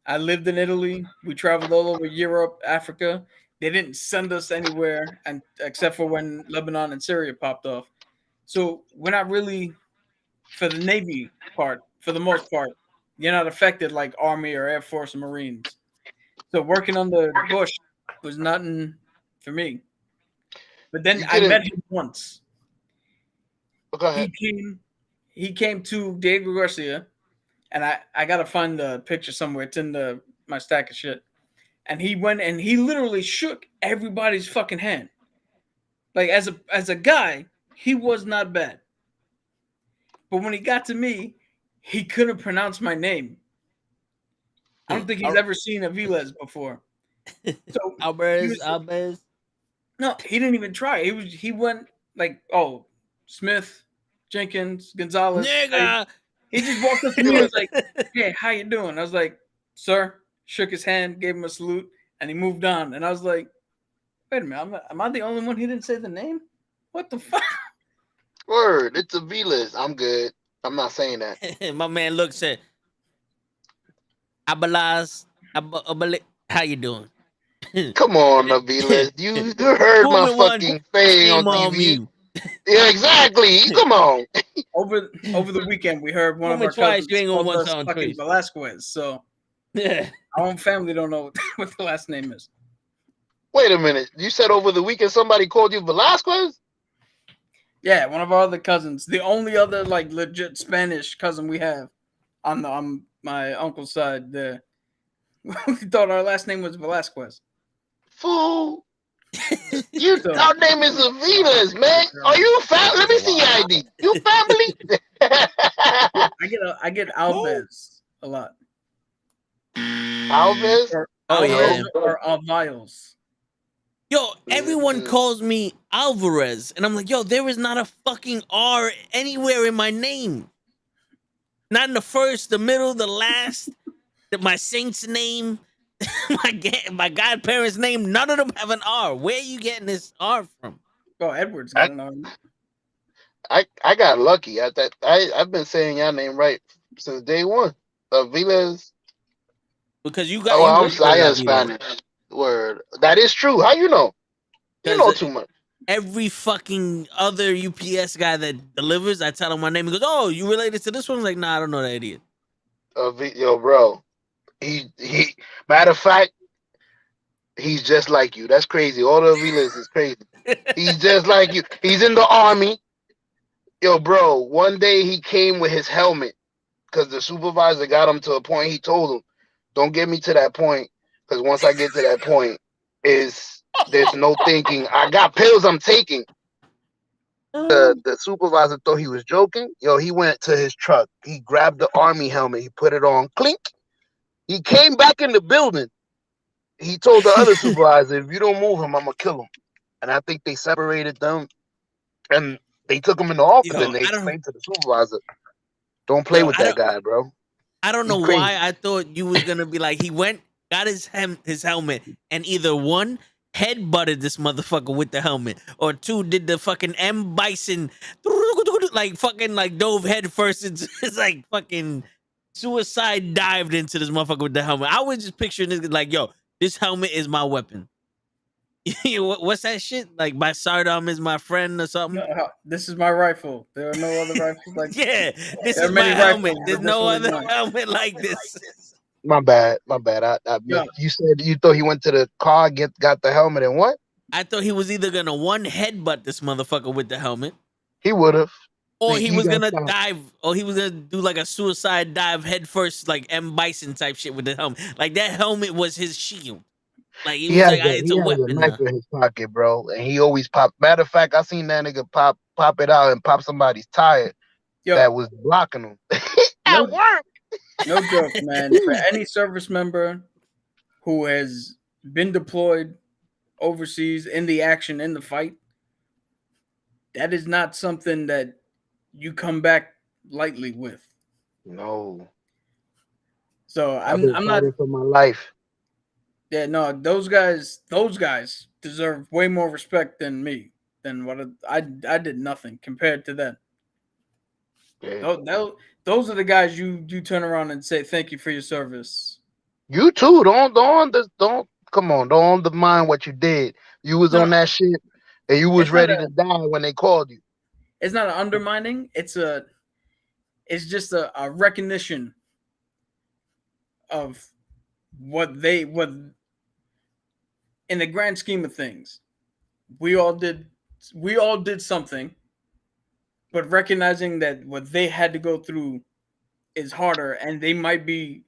I lived in Italy. We traveled all over Europe, Africa. They didn't send us anywhere, and except for when Lebanon and Syria popped off. So we're not really for the Navy part. For the most part, you're not affected like Army or Air Force or Marines. So working under Bush was nothing for me. But then You I didn't. met him once. Go He ahead. came. He came to Diego Garcia, and I gotta find the picture somewhere. It's in my stack of shit. And he went and he literally shook everybody's fucking hand. Like as a guy, he was not bad. But when he got to me, he couldn't pronounce my name. I don't think he's ever seen Aviles before. So he was Alvarez. no, he didn't even try. He went like, oh, Smith, Jenkins, Gonzalez. Nigga. He just walked up to me and was like, hey, how you doing? I was like, sir, shook his hand, gave him a salute, and he moved on. And I was like, wait a minute, am I the only one he didn't say the name? What the fuck? Word, it's a V list. I'm good. I'm not saying that. My man looks at Abalaz. How you doing? Come on, a V list. You heard my Woman one, fucking thing on shame on TV. you. Yeah, exactly. Come on. Over the weekend, we heard one of Woman our twice, cousins you ain't gonna called want us someone fucking twice. Velasquez. So Yeah. our own family don't know what the last name is. Wait a minute. You said over the weekend somebody called you Velasquez? Yeah, one of our other cousins, the only other like legit Spanish cousin we have on my uncle's side. There, we thought our last name was Velasquez. Fool. So, Our name is Aviles, man. Are you family? Let me see your ID. You family? I get Alves a lot. Alves? Or Oh, yeah. Alves or Alviles. Yo, everyone calls me Alvarez, and I'm like, yo, there is not a fucking R anywhere in my name. Not in the first, the middle, the last, my saint's name, my godparents' name. None of them have an R. Where are you getting this R from? Oh, Edwards got an R. I got lucky. I've been saying your name right since day one. Aviles. Because you got Oh, you I'm look good, I am Aviles. Spanish. Word. That is true. How you know? You know too much. Every fucking other UPS guy that delivers, I tell him my name. He goes, "Oh, you related to this one?" I'm like, nah, I don't know that idiot. Yo, bro. He. Matter of fact, he's just like you. That's crazy. All the Aviles is crazy. He's just like you. He's in the army. Yo, bro. One day he came with his helmet because the supervisor got him to a point. He told him, "Don't get me to that point, because once I get to that point, there's no thinking. I got pills I'm taking." The supervisor thought he was joking. Yo, he went to his truck. He grabbed the army helmet. He put it on. Clink. He came back in the building. He told the other supervisor, "If you don't move him, I'm gonna kill him." And I think they separated them, and they took him in the office, Yo, and they I don't- explained to the supervisor, "Don't play with that guy, bro." I don't know He's crazy. why I thought you was gonna be like he went, got his helmet, and either one head butted this motherfucker with the helmet, or two did the fucking M Bison like fucking like dove head first. It's like fucking suicide dived into this motherfucker with the helmet. I was just picturing this like, yo, this helmet is my weapon. What's that shit? Like my sidearm is my friend or something? This is my rifle. There are no other rifles like Yeah, this There are is my many helmet. rifles, There's but no this one is other mine. helmet like this. My bad. Yeah. You said you thought he went to the car, got the helmet, and what? I thought he was either gonna one headbutt this motherfucker with the helmet, He would have. or he was got gonna stopped. dive, or he was gonna do like a suicide dive head first, like M Bison type shit with the helmet. Like that helmet was his shield. Like he was like, it's a weapon knife now. in his pocket, bro, and he always pop. Matter of fact, I seen that nigga pop it out and pop somebody's tire Yo, that was blocking him No- at work. no joke, man. For any service member who has been deployed overseas in the action, in the fight, that is not something that you come back lightly with. No, So I've been I'm not. fighting for my life. Yeah, no, those guys deserve way more respect than me. than what I did nothing compared to that. Yeah. Those are the guys you turn around and say thank you for your service. You too. Don't come on. Don't undermine what you did. You was No, on no, that shit, and you was it's not ready a to die when they called you. it's not an undermining. It's just a recognition of what in the grand scheme of things we all did something, but recognizing that what they had to go through is harder, and they might be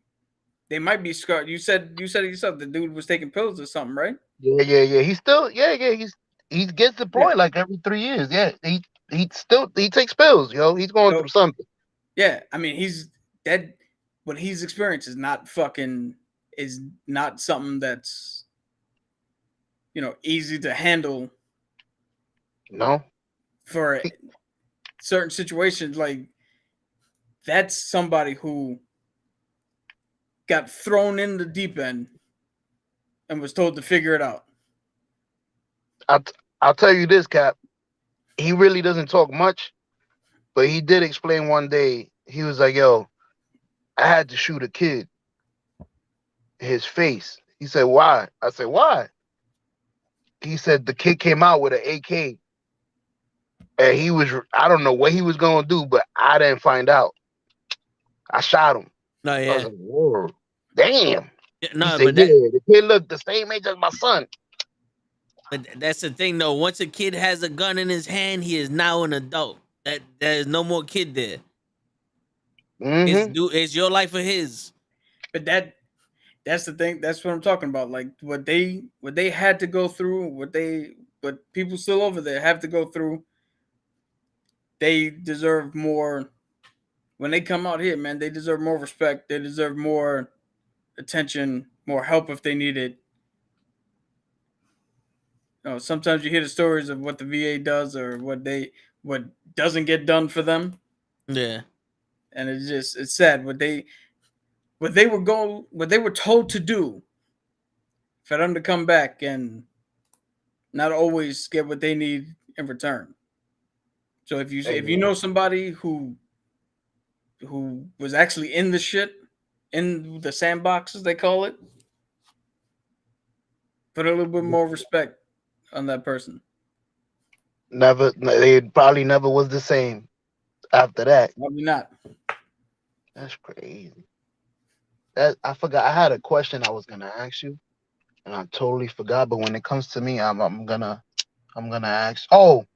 scarred. You said it yourself. The dude was taking pills or something, right? Yeah. He's still, yeah. He gets Yeah. deployed like every 3 years. Yeah, he takes pills. Yo, he's going So through something. yeah, I mean he's that what he's experienced is not something that's easy to handle No, for certain situations. Like that's somebody who got thrown in the deep end and was told to figure it out. I'll I'll tell you this, Cap. He really doesn't talk much, but he did explain one day. He was like, "Yo, I had to shoot a kid in his face." He said, "Why?" I said, "Why?" He said the kid came out with an AK, and I don't know what he was gonna do, but I didn't find out. I shot him. No, I was yeah. like, whoa, damn. He No, said, but yeah, the kid looked the same age as my son. that's the thing though. Once a kid has a gun in his hand, he is now an adult. That there is no more kid there. Mm-hmm. It's your life or his. But that's the thing. That's what I'm talking about. Like what they had to go through, what people still over there have to go through. They deserve more when they come out here, man. They deserve more respect. They deserve more attention, more help if they need it. Sometimes you hear the stories of what the VA does or what doesn't get done for them, Yeah. and it's sad what they were told to do for them to come back and not always get what they need in return. So if you know somebody who was actually in the shit, in the sandbox as they call it, put a little bit more respect on that person. They probably never was the same after that. Probably not. That's crazy. That I forgot. I had a question I was gonna ask you, and I totally forgot. But when it comes to me, I'm gonna ask. Oh,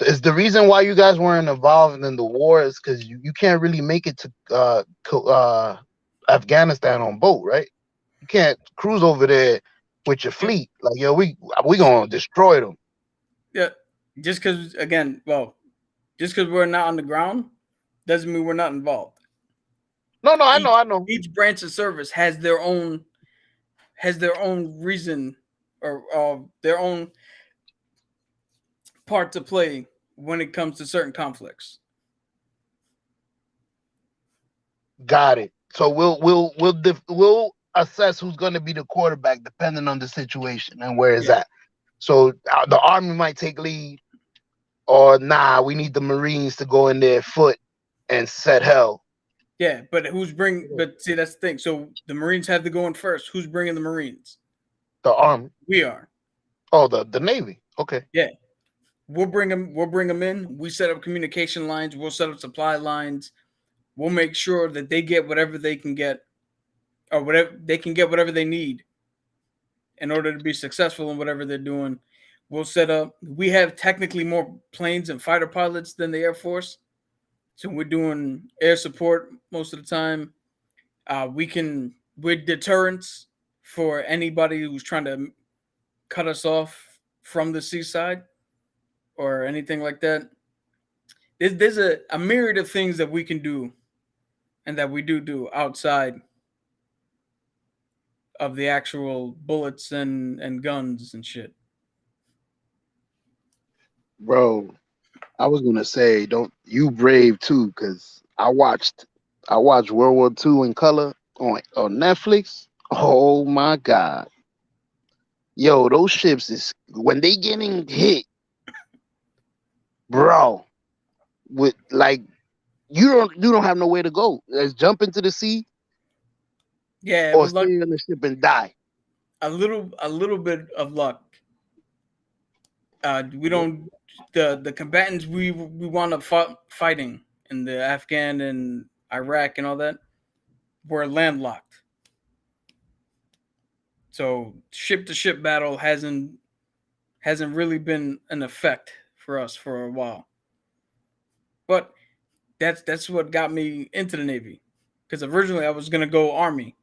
is the reason why you guys weren't involved in the war is because you can't really make it to Afghanistan on boat, right? You can't cruise over there with your fleet. Like, yo, we gonna destroy them. Yeah, just because just because we're not on the ground doesn't mean we're not involved. No, I Each know. each branch of service has their own reason or their own part to play when it comes to certain conflicts. Got it. So we'll assess who's gonna be the quarterback depending on the situation and where it's Yeah, at. So the army might take lead, or nah, we need the Marines to go in there foot and set hell. yeah, but But see, that's the thing. So the Marines have to go in first. Who's bringing the Marines? The army. We are. Oh, the Navy. Okay. Yeah, we'll bring them. We'll bring them in. We set up communication lines. We'll set up supply lines. We'll make sure that they get whatever they can get, or whatever they need in order to be successful in whatever they're doing. We'll set up. We have technically more planes and fighter pilots than the Air Force, so we're doing air support most of the time. We're deterrents for anybody who's trying to cut us off from the seaside or anything like that. There's a myriad of things that we can do and that we do outside of the actual bullets and guns and shit. Bro, I was gonna say, don't you brave too, because I watched World War II in color on Netflix. Oh my god. Yo, those ships is when they getting hit, bro. With like you don't have nowhere to go. Let's jump into the sea Yeah, it or was like stay on the ship and die. a little bit of luck. We don't the combatants we wound up fighting in the Afghan and Iraq and all that were landlocked. So ship to ship battle hasn't really been an effect for us for a while. But that's what got me into the Navy. Because originally I was gonna go Army,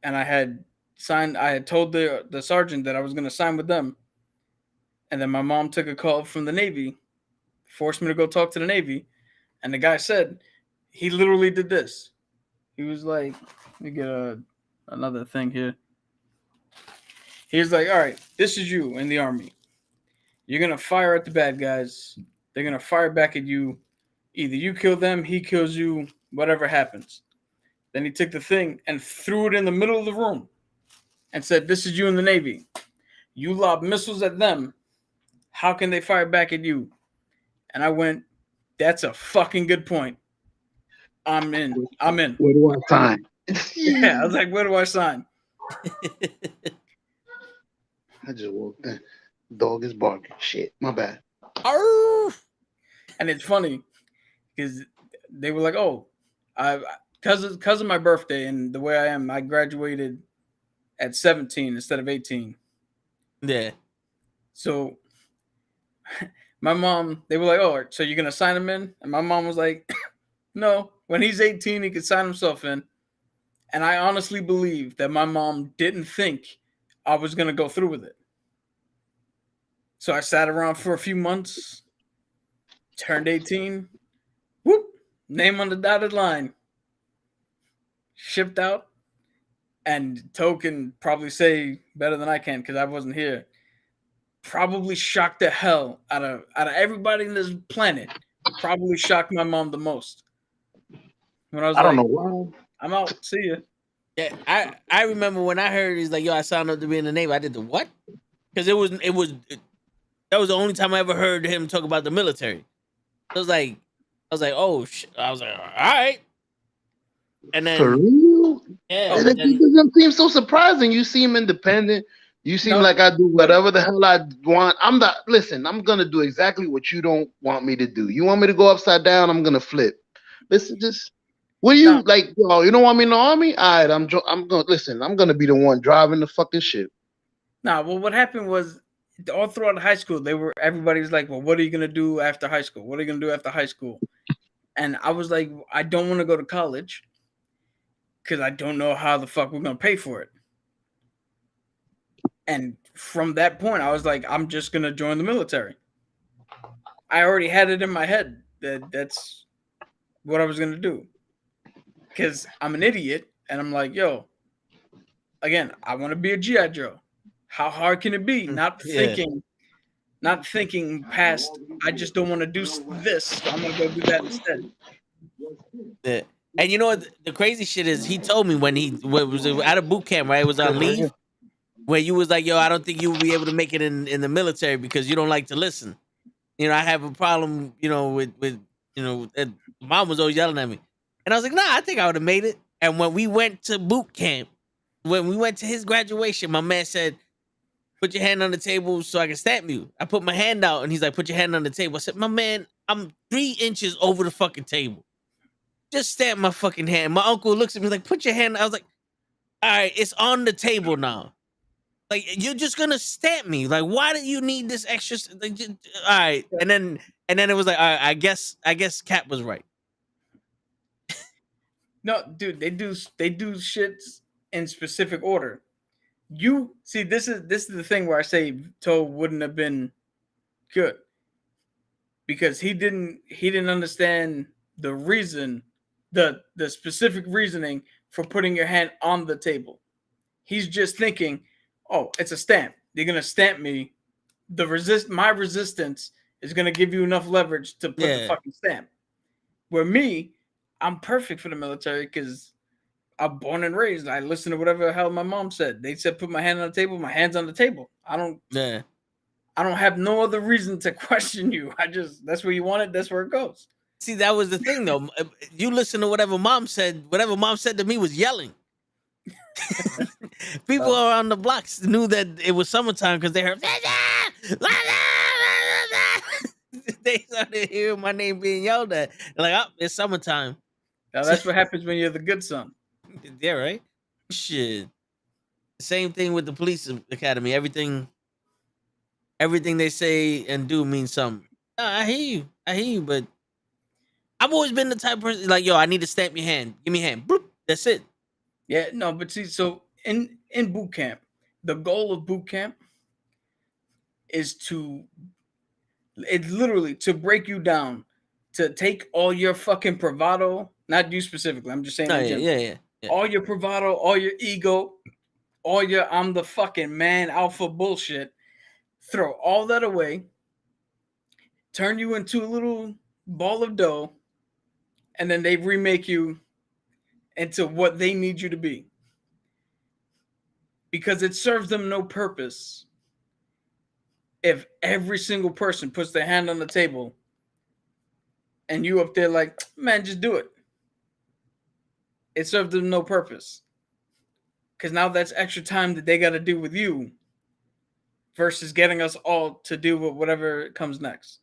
and I had told the sergeant that I was gonna sign with them, and then my mom took a call from the Navy, forced me to go talk to the Navy, and the guy said he literally did this. He was like, let me get another thing here. He was like, all right, this is you in the Army. You're gonna fire at the bad guys. They're gonna fire back at you. Either you kill them, he kills you, whatever happens. Then he took the thing and threw it in the middle of the room and said, this is you in the Navy. You lob missiles at them. How can they fire back at you? And I went, that's a fucking good point. I'm in. Where do I sign? Yeah, I was like, where do I sign? I just walked in. Dog is barking. Shit, my bad. And it's funny because they were like, oh, because of my birthday and the way I am, I graduated at 17 instead of 18. Yeah. So my mom, they were like, oh, so you're going to sign him in? And my mom was like, no, when he's 18, he can sign himself in. And I honestly believe that my mom didn't think I was going to go through with it. So I sat around for a few months, turned 18, whoop, name on the dotted line, shipped out. And Toe can probably say better than I can because I wasn't here. Probably shocked the hell out of everybody in this planet. Probably shocked my mom the most. When I was I don't like, know why. I'm out. See ya. Yeah, I remember when I heard he's like, yo, I signed up to be in the Navy. I did the what? Because that was the only time I ever heard him talk about the military. I was like, oh shit. I was like, all right. And then For real? yeah, And it then, doesn't seem so surprising. You seem independent. You seem like I do whatever the hell I want. Listen, I'm gonna do exactly what you don't want me to do. You want me to go upside down, I'm gonna flip. Listen, what do you like? Oh, you don't want me in the army? All right, I'm gonna listen. I'm gonna be the one driving the fucking ship. Well, what happened was all throughout high school, everybody was like, well, what are you gonna do after high school? What are you gonna do after high school? And I was like, I don't want to go to college because I don't know how the fuck we're gonna pay for it. And from that point, I was like, I'm just gonna join the military. I already had it in my head that that's what I was gonna do. Because I'm an idiot, and I'm like, yo, again, I want to be a GI Joe. How hard can it be? Not thinking past. I just don't want to do this. So I'm gonna go do that instead. yeah. And you know what? The crazy shit is, he told me when he was out of boot camp, right? It was on leave, where you was like, yo, I don't think you will be able to make it in the military because you don't like to listen. You know, I have a problem, with mom was always yelling at me. And I was like, nah, I think I would have made it. And when we went to boot camp, when we went to his graduation, my man said, put your hand on the table so I can stamp you. I put my hand out and he's like, put your hand on the table. I said, my man, I'm 3 inches over the fucking table. Just stamp my fucking hand. My uncle looks at me like, put your hand. I was like, all right, it's on the table now. Like, you're just gonna stamp me. Like, why do you need this extra? Like, all right, and then it was like, all right, I guess Cap was right. No, dude, they do shits in specific order. You see, this is the thing where I say Toe wouldn't have been good because he didn't understand the reason, the specific reasoning for putting your hand on the table. He's just thinking, oh, it's a stamp. They're gonna stamp me. My resistance is gonna give you enough leverage to put the fucking stamp. Where me, I'm perfect for the military because I'm born and raised. I listen to whatever the hell my mom said. They said put my hand on the table. My hand's on the table. I I don't have no other reason to question you. That's where you want it. That's where it goes. See, that was the thing though. You listen to whatever mom said. Whatever mom said to me was yelling. People around the blocks knew that it was summertime because they heard. They started hearing my name being yelled at. Like, oh, it's summertime. Now that's what happens when you're the good son. Yeah, right. Shit. Same thing with the police academy. Everything they say and do means something. No, I hear you, but I've always been the type of person like, yo, I need to stamp your hand. Give me a hand. Bloop. That's it. Yeah, no, but see, so in boot camp, the goal of boot camp is it's literally to break you down, to take all your fucking bravado, not you specifically. I'm just saying, Oh, in general, yeah. all your bravado, all your ego, all your I'm the fucking man alpha bullshit. Throw all that away, turn you into a little ball of dough, and then they remake you into what they need you to be. Because it serves them no purpose if every single person puts their hand on the table and you up there like, man, just do it. It served them no purpose. Because now that's extra time that they got to do with you versus getting us all to do whatever comes next.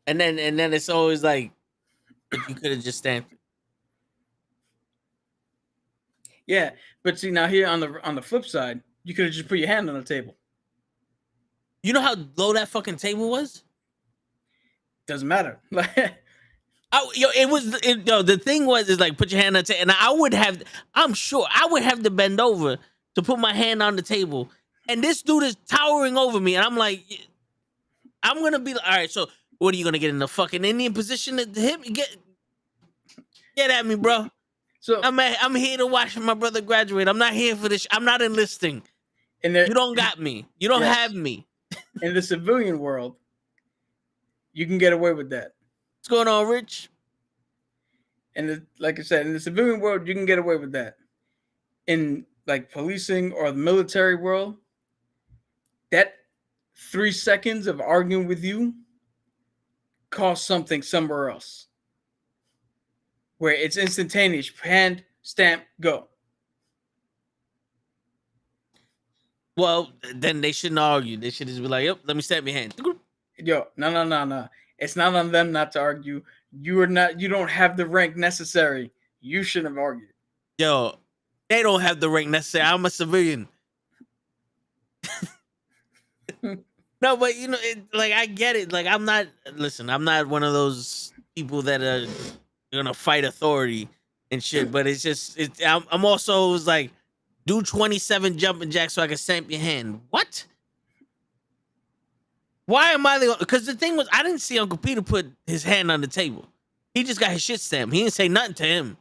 And then it's always like, but you could have just stamped it. Yeah, but see, now here on the flip side, you could have just put your hand on the table. You know how low that fucking table was? Doesn't matter. The thing was is like, put your hand on the table, and I'm sure I would have to bend over to put my hand on the table, and this dude is towering over me, and I'm like, I'm gonna be like, all right, so what are you gonna get in the fucking Indian position to hit me? Get at me, bro. So I'm here to watch my brother graduate. I'm not here for this. I'm not enlisting. You don't got me. You don't have me. In the civilian world, you can get away with that. What's going on, Rich? And like I said, in the civilian world, you can get away with that. In like policing or the military world, that 3 seconds of arguing with you costs something somewhere else. Where it's instantaneous. Hand, stamp, go. Well, then they shouldn't argue. They should just be like, yep, let me stamp your hand. Yo, no. It's not on them not to argue. You don't have the rank necessary. You shouldn't have argued. Yo, they don't have the rank necessary. I'm a civilian. No, but I get it. Like, I'm not one of those people that are gonna fight authority and shit. But I'm also like, do 27 jumping jacks so I can stamp your hand. What? Why am I the? Because the thing was, I didn't see Uncle Peter put his hand on the table. He just got his shit stamped. He didn't say nothing to him.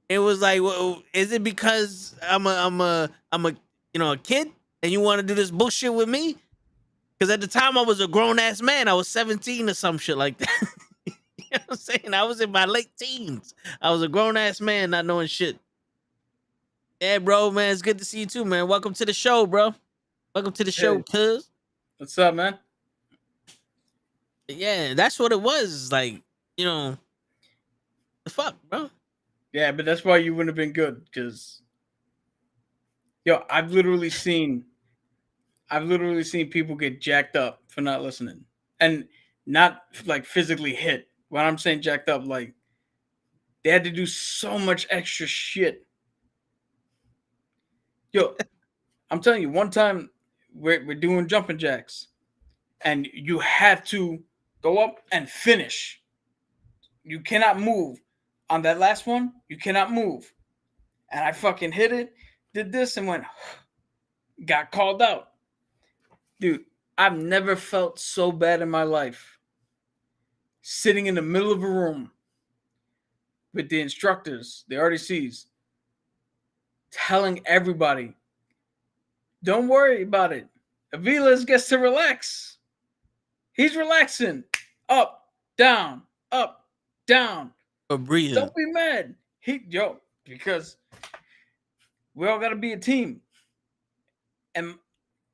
It was like, well, is it because I'm a kid and you want to do this bullshit with me? Because at the time I was a grown ass man. I was 17 or some shit like that. You know what I'm saying? I was in my late teens. I was a grown ass man, not knowing shit. Yeah, bro, man, it's good to see you too, man. Welcome to the show, bro. Welcome to the show, cuz. What's up, man? Yeah, that's what it was. Like, the fuck, bro. Yeah, but that's why you wouldn't have been good, because I've literally seen people get jacked up for not listening. And not like physically hit. When I'm saying jacked up, like they had to do so much extra shit. Yo, I'm telling you, one time we're doing jumping jacks, and you have to go up and finish. You cannot move. On that last one, you cannot move. And I fucking hit it, did this, and went, got called out. Dude, I've never felt so bad in my life. Sitting in the middle of a room with the instructors, the RDCs, telling everybody, don't worry about it. Aviles gets to relax. He's relaxing. Up, down, up, down. Or breathing. Don't be mad. Because we all got to be a team. And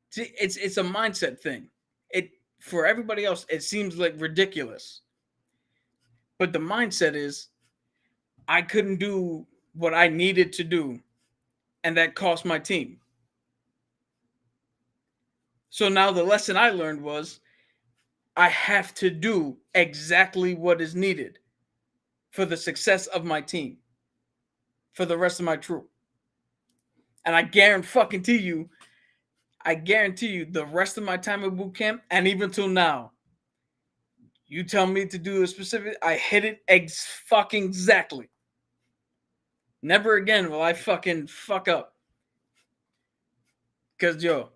see, it's a mindset thing. It for everybody else, it seems like ridiculous. But the mindset is I couldn't do what I needed to do, and that cost my team. So now the lesson I learned was I have to do exactly what is needed for the success of my team, for the rest of my troop. And I guarantee you, the rest of my time at boot camp, and even till now, you tell me to do a specific, I hit it fucking exactly. Never again will I fucking fuck up. Cause yo,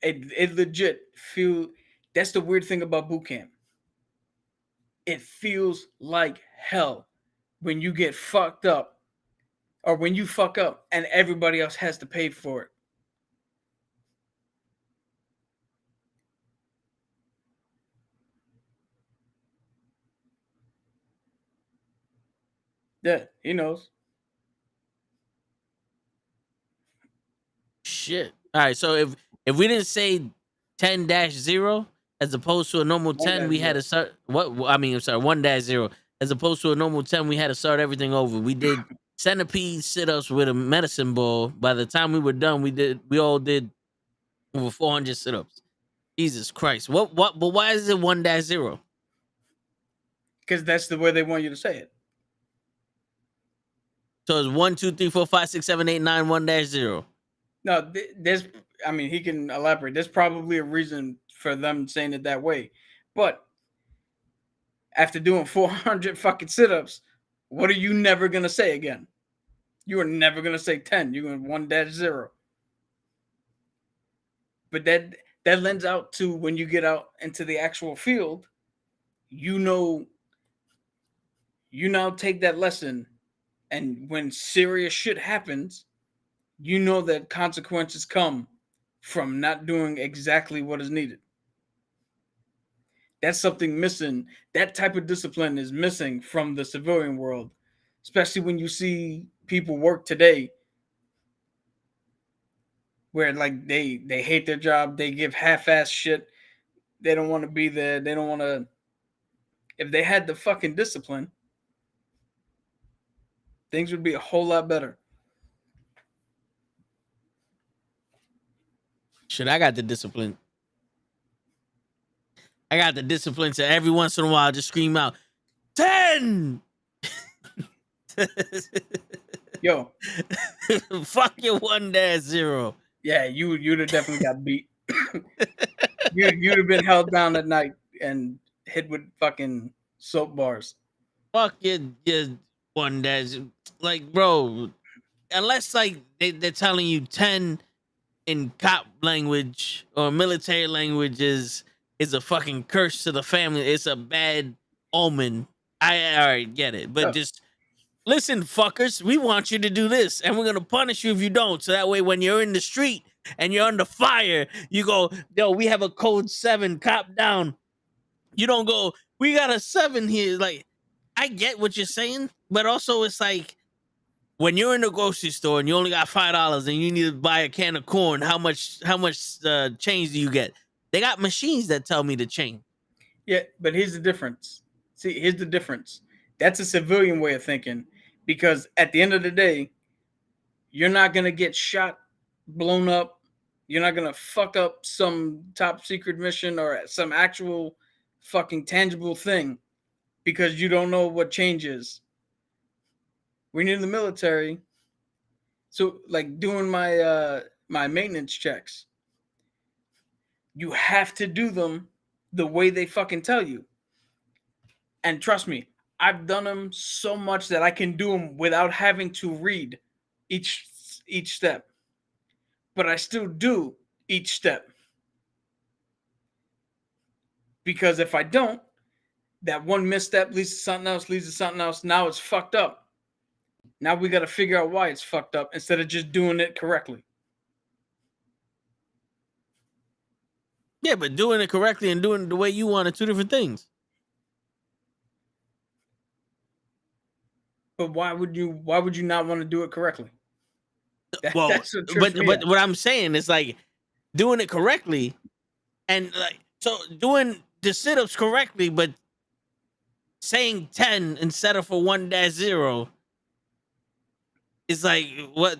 it legit feel. That's the weird thing about boot camp. It feels like hell when you get fucked up, or when you fuck up, and everybody else has to pay for it. Yeah, he knows. Shit. All right. So if we didn't say 10-0 as opposed to a normal 10, we had to start. What I mean, I'm sorry, 1-0 as opposed to a normal 10, we had to start everything over. We did centipede sit-ups with a medicine ball. By the time we were done, we all did over 400 sit-ups. Jesus Christ. But why is it 1-0? Because that's the way they want you to say it. So it's 1, 2, 3, 4, 5, 6, 7, 8, 9, 1-0. No, there's. I mean, he can elaborate. There's probably a reason for them saying it that way, but after doing 400 fucking sit-ups, what are you never gonna say again? You are never gonna say 10. You're going 1-0. But that lends out to when you get out into the actual field, you now take that lesson, and when serious shit happens, you know that consequences come from not doing exactly what is needed. That's something missing. That type of discipline is missing from the civilian world, especially when you see people work today where like they hate their job, they give half-ass shit, they don't want to be there, they don't want to. If they had the fucking discipline, things would be a whole lot better. Shit, I got the discipline. I got the discipline to every once in a while just scream out 10. Yo, Fuck your 1-0. yeah, you'd have definitely got beat. You'd have been held down at night and hit with fucking soap bars. Fuck your 1-0. Like, bro, unless like they're telling you 10 in cop language or military language is a fucking curse to the family. It's a bad omen. I already get it, but just listen, fuckers. We want you to do this, and we're gonna punish you if you don't. So that way, when you're in the street and you're under fire, you go, "Yo, we have a code 7, cop down." You don't go, "We got a 7 here." Like, I get what you're saying, but also it's like when you're in the grocery store and you only got $5 and you need to buy a can of corn, how much change do you get? They got machines that tell me to change. Yeah, but here's the difference. See, here's the difference. That's a civilian way of thinking, because at the end of the day, you're not gonna get shot, blown up. You're not gonna fuck up some top secret mission or some actual fucking tangible thing because you don't know what change is. When you're in the military, so like doing my my maintenance checks, you have to do them the way they fucking tell you. And trust me, I've done them so much that I can do them without having to read each step. But I still do each step. Because if I don't, that one misstep leads to something else, leads to something else. Now it's fucked up. Now we got to figure out why it's fucked up instead of just doing it correctly. Yeah, but doing it correctly and doing it the way you want are two different things. But why would you not want to do it correctly? Well, but what I'm saying is like doing it correctly, and like so doing the sit-ups correctly, but saying 10 instead of for 1-0 is like what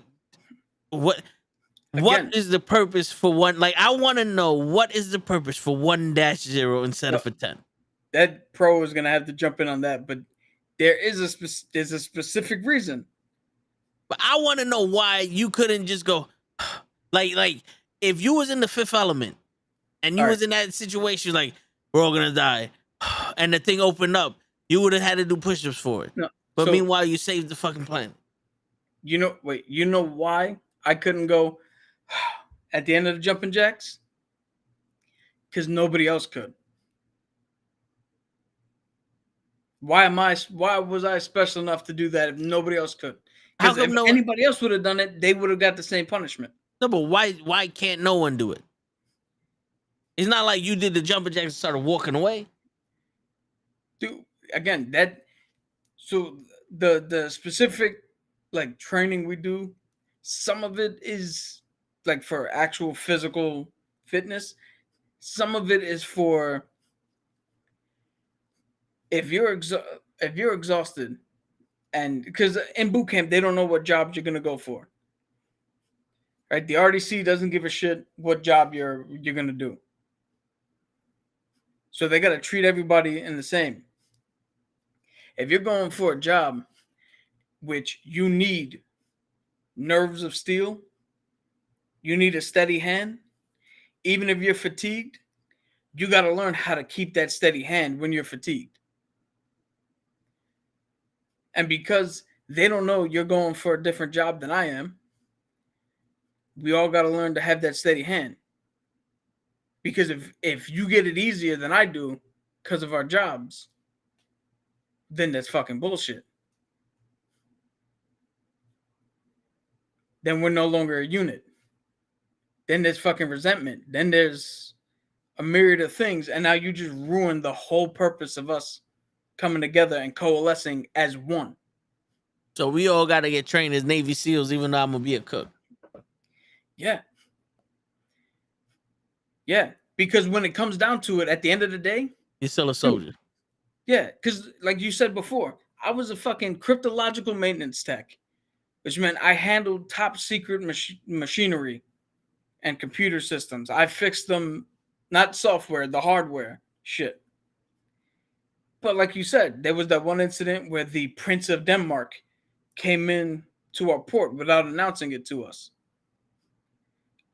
Again, is the purpose for one? Like I want to know what is the purpose for 1-0 instead of no, a 10. that pro is gonna have to jump in on that, but there is there's a specific reason. But I want to know why you couldn't just go like if you was in the Fifth Element and you All was right. in that situation like we're all gonna die and the thing opened up, you would have had to do push-ups for it. No, But so meanwhile, you saved the fucking planet. you know why I couldn't go at the end of the jumping jacks? Because nobody else could. Why was I special enough to do that if nobody else could? How Because if come no one? anybody else would have done it, they would have got the same punishment. No, but why can't no one do it? It's not like you did the jumping jacks and started walking away. Dude, again, so the specific like training we do, some of it is like for actual physical fitness. Some of it is for if you're exhausted, and because in boot camp they don't know what jobs you're gonna go for. Right? The RDC doesn't give a shit what job you're gonna do. So they gotta treat everybody in the same. If you're going for a job which you need nerves of steel, you need a steady hand, even if you're fatigued, you got to learn how to keep that steady hand when you're fatigued. And because they don't know you're going for a different job than I am, we all got to learn to have that steady hand. Because if you get it easier than I do because of our jobs, then that's fucking bullshit. Then we're no longer a unit. Then there's fucking resentment. Then there's a myriad of things. And now you just ruined the whole purpose of us coming together and coalescing as one. So we all got to get trained as Navy SEALs, even though I'm gonna be a cook. Yeah. Yeah. Because when it comes down to it, at the end of the day, You're still a soldier. yeah, because like you said before, I was a fucking cryptological maintenance tech, which meant I handled top secret machinery and computer systems. I fixed them, not software, the hardware shit. But like you said, there was that one incident where the Prince of Denmark came in to our port without announcing it to us.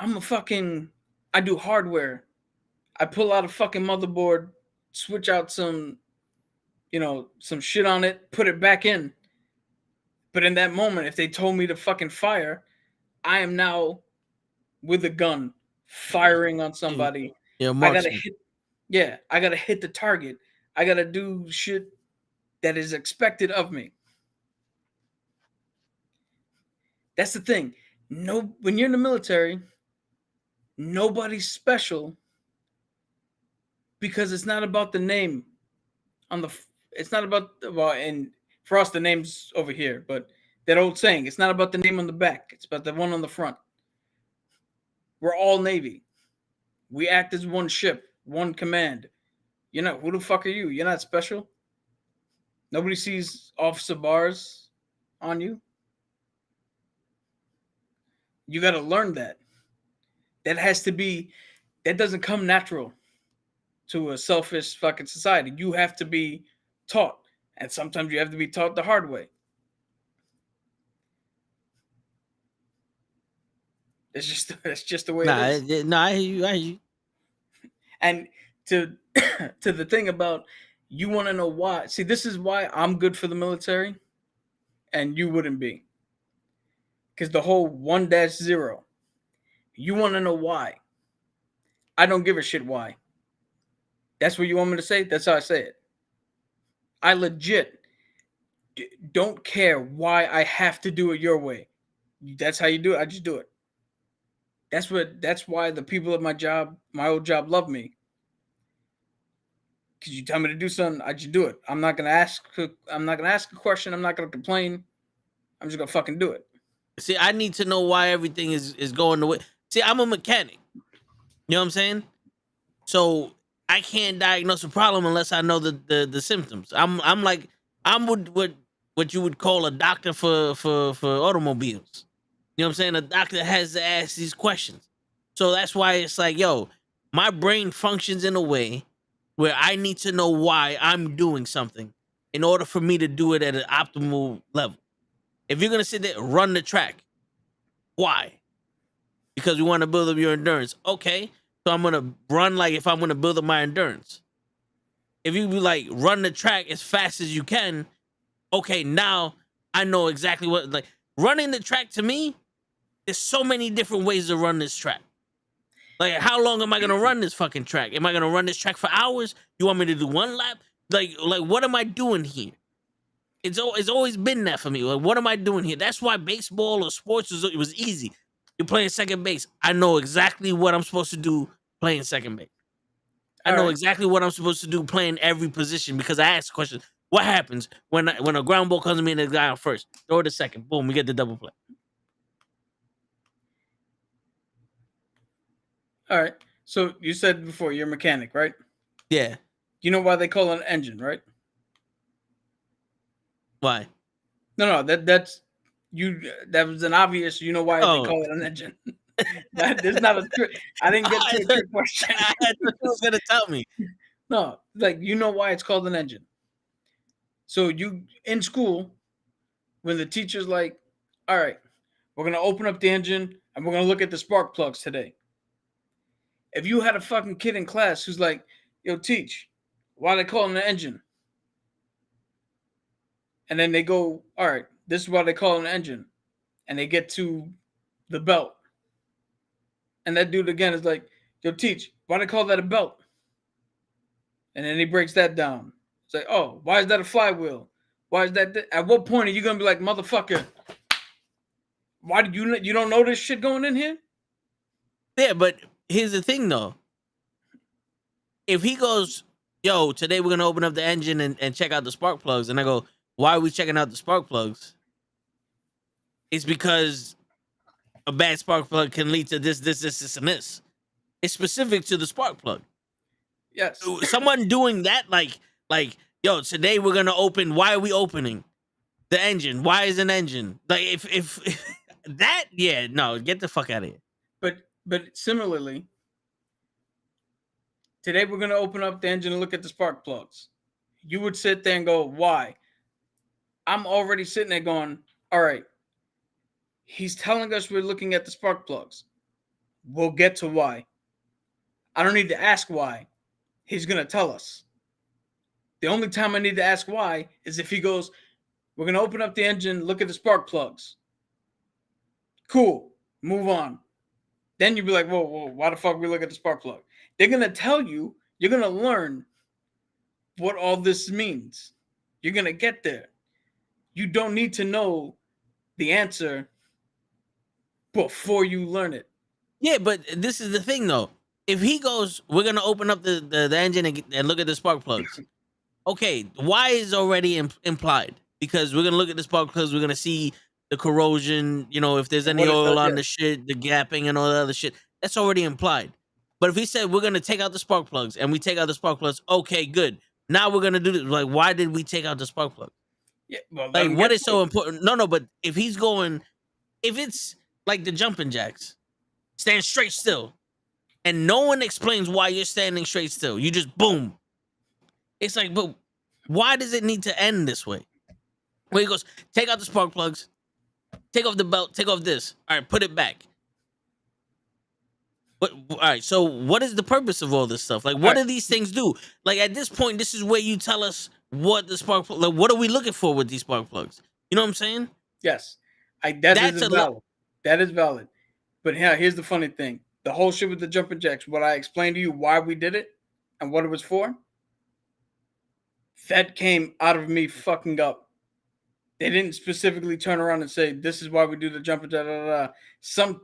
I do hardware. I pull out a fucking motherboard, switch out some shit on it, put it back in. But in that moment, if they told me to fucking fire, I am now with a gun firing on somebody. Yeah, I gotta hit the target. I gotta do shit that is expected of me. That's the thing. No, when you're in the military, nobody's special because it's not about the name on the. It's not about and for us the name's over here, but that old saying, it's not about the name on the back. It's about the one on the front. We're all Navy. We act as one ship, one command. You know, who the fuck are you? You're not special. Nobody sees officer bars on you. You got to learn that. That doesn't come natural to a selfish fucking society. You have to be taught. And sometimes you have to be taught the hard way. It's just the way it is. I hear you. And to the thing about you want to know why. See, this is why I'm good for the military and you wouldn't be. Because the whole 1-0, you want to know why. I don't give a shit why. That's what you want me to say? That's how I say it. I legit don't care why I have to do it your way. That's how you do it. I just do it. That's why the people at my old job, love me. Because you tell me to do something, I just do it. I'm not gonna ask a question. I'm not gonna complain. I'm just gonna fucking do it. See, I need to know why everything is going the way. See, I'm a mechanic. You know what I'm saying? So I can't diagnose a problem unless I know the symptoms. I'm what you would call a doctor for automobiles. You know what I'm saying? A doctor has to ask these questions. So that's why it's like, yo, my brain functions in a way where I need to know why I'm doing something in order for me to do it at an optimal level. If you're gonna sit there and run the track, why? Because we want to build up your endurance. Okay, so I'm gonna run like if I'm gonna build up my endurance. If you be like run the track as fast as you can, okay, now I know exactly what like running the track to me. There's so many different ways to run this track. Like, how long am I gonna run this fucking track? Am I gonna run this track for hours? You want me to do one lap? Like what am I doing here? It's always been that for me. Like, what am I doing here? That's why baseball or sports it was easy. You're playing second base. I know exactly what I'm supposed to do playing second base. I know exactly what I'm supposed to do playing every position because I asked the question, what happens when a ground ball comes to me and the guy on first? Throw it to second. Boom, we get the double play. All right. So you said before you're a mechanic, right? Yeah. You know why they call it an engine, right? Why? No, that's you. That was an obvious. You know why they call it an engine. There's not a trick. I didn't get to a trick question. I thought you was gonna tell me. No, like you know why it's called an engine. So you in school, when the teacher's like, "All right, we're gonna open up the engine and we're gonna look at the spark plugs today." If you had a fucking kid in class who's like, "Yo, teach, why they call it an engine?" And then they go, "All right, this is why they call it an engine," and they get to the belt, and that dude again is like, "Yo, teach, why they call that a belt?" And then he breaks that down. It's like, "Oh, why is that a flywheel? Why is that?" At what point are you gonna be like, "Motherfucker, why do you don't know this shit going in here?" Yeah, but here's the thing though. If he goes, yo, today we're gonna open up the engine and check out the spark plugs, and I go, why are we checking out the spark plugs? It's because a bad spark plug can lead to this, and this. It's specific to the spark plug. Yes. Someone doing that, like, yo, today we're gonna open. Why are we opening the engine? Why is an engine? Like, if that, yeah, no, get the fuck out of here. But similarly, today we're gonna open up the engine and look at the spark plugs. You would sit there and go, "Why?" I'm already sitting there going, "All right, he's telling us we're looking at the spark plugs. We'll get to why. I don't need to ask why. He's gonna tell us. The only time I need to ask why is if he goes, we're gonna open up the engine, look at the spark plugs. Cool, move on." Then you'd be like, whoa, why the fuck we look at the spark plug? They're gonna tell you, you're gonna learn what all this means. You're gonna get there. You don't need to know the answer before you learn it. Yeah, but this is the thing though. If he goes, we're gonna open up the engine and look at the spark plugs. Okay, why is already implied? Because we're gonna look at the spark plugs, we're gonna see the corrosion, you know, if there's any oil on the shit, the gapping and all the other shit. That's already implied. But if he said we're gonna take out the spark plugs and we take out the spark plugs, okay, good. Now we're gonna do this. Like, why did we take out the spark plug? Yeah, well, like, what is so important? No, but if he's going, if it's like the jumping jacks, stand straight still, and no one explains why you're standing straight still. You just boom. It's like, but why does it need to end this way? Where he goes, take out the spark plugs, take off the belt, take off this. All right, put it back. But all right, so what is the purpose of all this stuff? Like, what do these things do? Like, at this point, this is where you tell us what the spark plug. Like, what are we looking for with these spark plugs? You know what I'm saying? Yes, that is valid. That is valid. But here's the funny thing: the whole shit with the jumping jacks. What I explained to you why we did it and what it was for. That came out of me fucking up. They didn't specifically turn around and say, "This is why we do the jumping jack." Some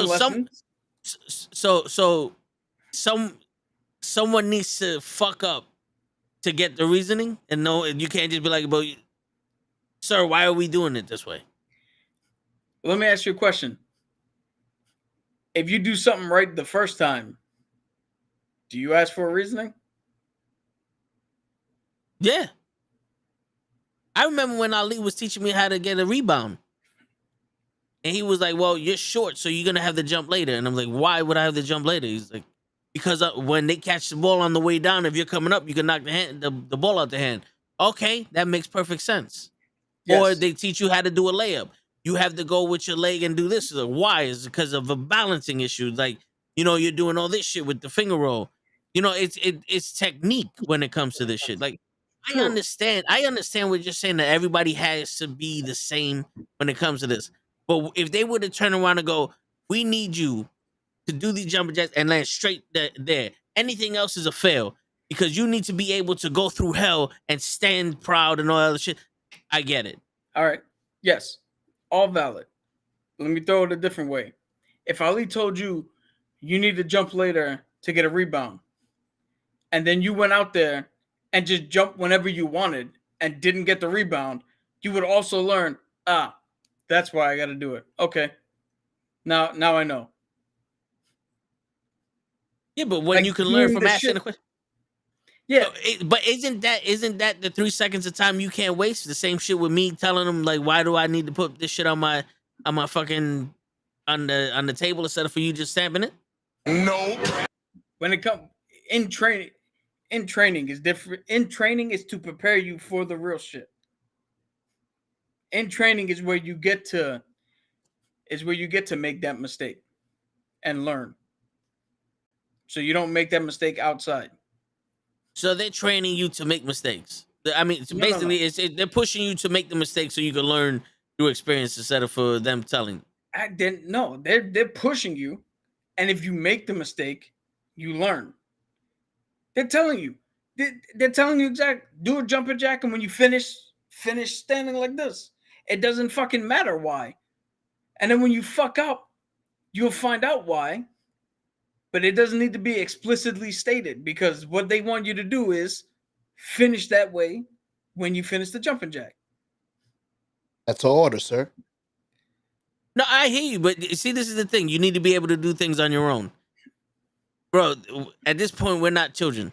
lessons. Someone needs to fuck up to get the reasoning, and no, you can't just be like, "But, sir, why are we doing it this way?" Let me ask you a question. if you do something right the first time, do you ask for a reasoning? Yeah. I remember when Ali was teaching me how to get a rebound. And he was like, well, you're short, so you're going to have to jump later. And I'm like, why would I have to jump later? He's like, because when they catch the ball on the way down, if you're coming up, you can knock the ball out the hand. Okay, that makes perfect sense. Yes. Or they teach you how to do a layup. You have to go with your leg and do this. Like, why? Is because of a balancing issue. Like, you're doing all this shit with the finger roll. It's technique when it comes to this shit. Like, I True. understand what you're saying, that everybody has to be the same when it comes to this. But if they were to turn around and go, we need you to do these jumping jacks and land straight there. Anything else is a fail because you need to be able to go through hell and stand proud and all that other shit. I get it. All right. Yes. All valid. Let me throw it a different way. If Ali told you you need to jump later to get a rebound, and then you went out there and just jumped whenever you wanted and didn't get the rebound, you would also learn, that's why I got to do it. Okay. Now I know. Yeah, but when Like, you can learn doing from the asking shit- the question. Yeah. But isn't that the 3 seconds of time you can't waste? The same shit with me telling them, like, why do I need to put this shit on my fucking on the table instead of for you just stamping it? No. When it comes in training is different. In training is to prepare you for the real shit. In training is where you get to make that mistake and learn. So you don't make that mistake outside. So they're training you to make mistakes. I mean, No. basically, they're pushing you to make the mistake so you can learn through experience instead of for them telling. They're pushing you, and if you make the mistake, you learn. They're telling you. They're telling you exactly. Do a jumping jack, and when you finish standing like this, it doesn't fucking matter why. And then when you fuck up, you'll find out why. But it doesn't need to be explicitly stated because what they want you to do is finish that way when you finish the jumping jack. That's an order, sir. No, I hear you, but see, this is the thing. You need to be able to do things on your own. Bro, at this point, we're not children.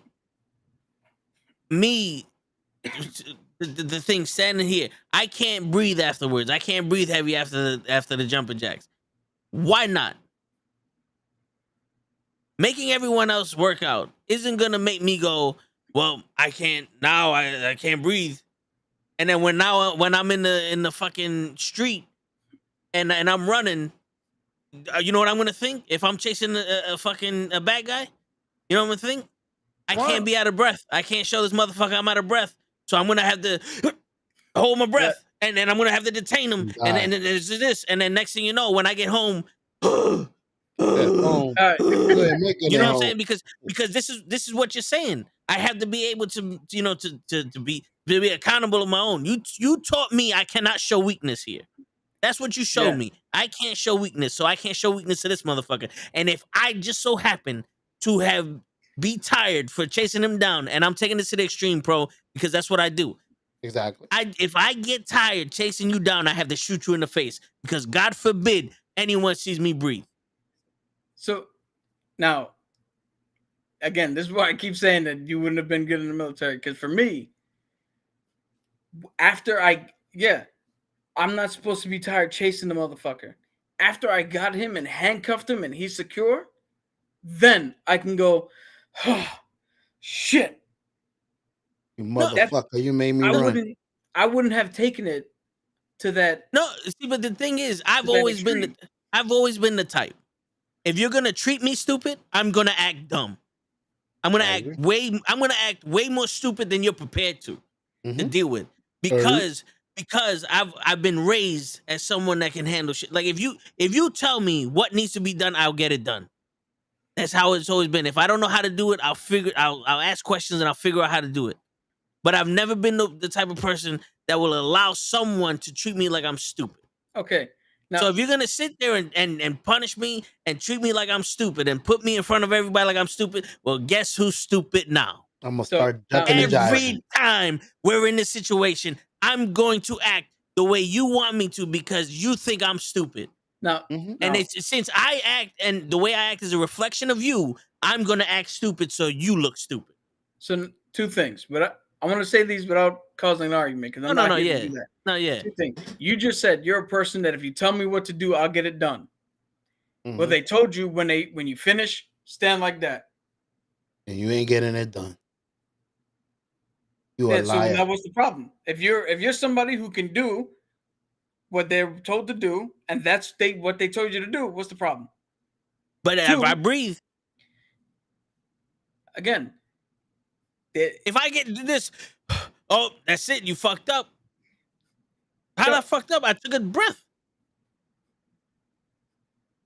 Me, the thing standing here, I can't breathe afterwards. I can't breathe heavy after the jumping jacks. Why not? Making everyone else work out isn't gonna make me go, well, I can't now. I can't breathe. And then when I'm in the fucking street and I'm running, you know what I'm gonna think? If I'm chasing a bad guy, you know what I'm gonna think? I can't be out of breath. I can't show this motherfucker I'm out of breath. So I'm gonna have to hold my breath, and then I'm gonna have to detain him. And then there's this, and then next thing you know, when I get home, Go ahead, make it you know what I'm home. saying? Because this is what you're saying. I have to be able to to be accountable of my own. You taught me I cannot show weakness here. That's what you showed me. I can't show weakness, so I can't show weakness to this motherfucker. And if I just so happen to be tired for chasing him down, and I'm taking this to the extreme, pro, because that's what I do. Exactly. If I get tired chasing you down, I have to shoot you in the face because God forbid anyone sees me breathe. So now, again, this is why I keep saying that you wouldn't have been good in the military. Because for me, I'm not supposed to be tired chasing the motherfucker. After I got him and handcuffed him and he's secure, then I can go, oh, shit. You motherfucker, you made me run. I wouldn't have taken it to that. No, see, but the thing is, I've always been the type. If you're gonna treat me stupid, I'm gonna act dumb. I'm gonna act way more stupid than you're prepared to deal with. Because I've been raised as someone that can handle shit. Like if you tell me what needs to be done, I'll get it done. That's how it's always been. If I don't know how to do it, I'll ask questions and I'll figure out how to do it. But I've never been the type of person that will allow someone to treat me like I'm stupid. Okay. Now, so if you're gonna sit there and punish me and treat me like I'm stupid and put me in front of everybody like I'm stupid, well, guess who's stupid now? I'm gonna start ducking and jiving. Every time we're in this situation, I'm going to act the way you want me to because you think I'm stupid. Now, Mhm. And now, it's since I act and the way I act is a reflection of you, I'm gonna act stupid so you look stupid. so two things, but I want to say these without causing an argument because I'm No, not here to yeah. do that. No, yeah. Two things. You just said you're a person that if you tell me what to do, I'll get it done. Well, Mhm. they told you when you finish, stand like that. And you ain't getting it done. You a Yeah, so liar. now what's the problem? If you're somebody who can do what they're told to do, and that's what they told you to do, what's the problem? But if Two, I breathe, again, if I get this, oh, that's it. You fucked up. How I fucked up? I took a breath.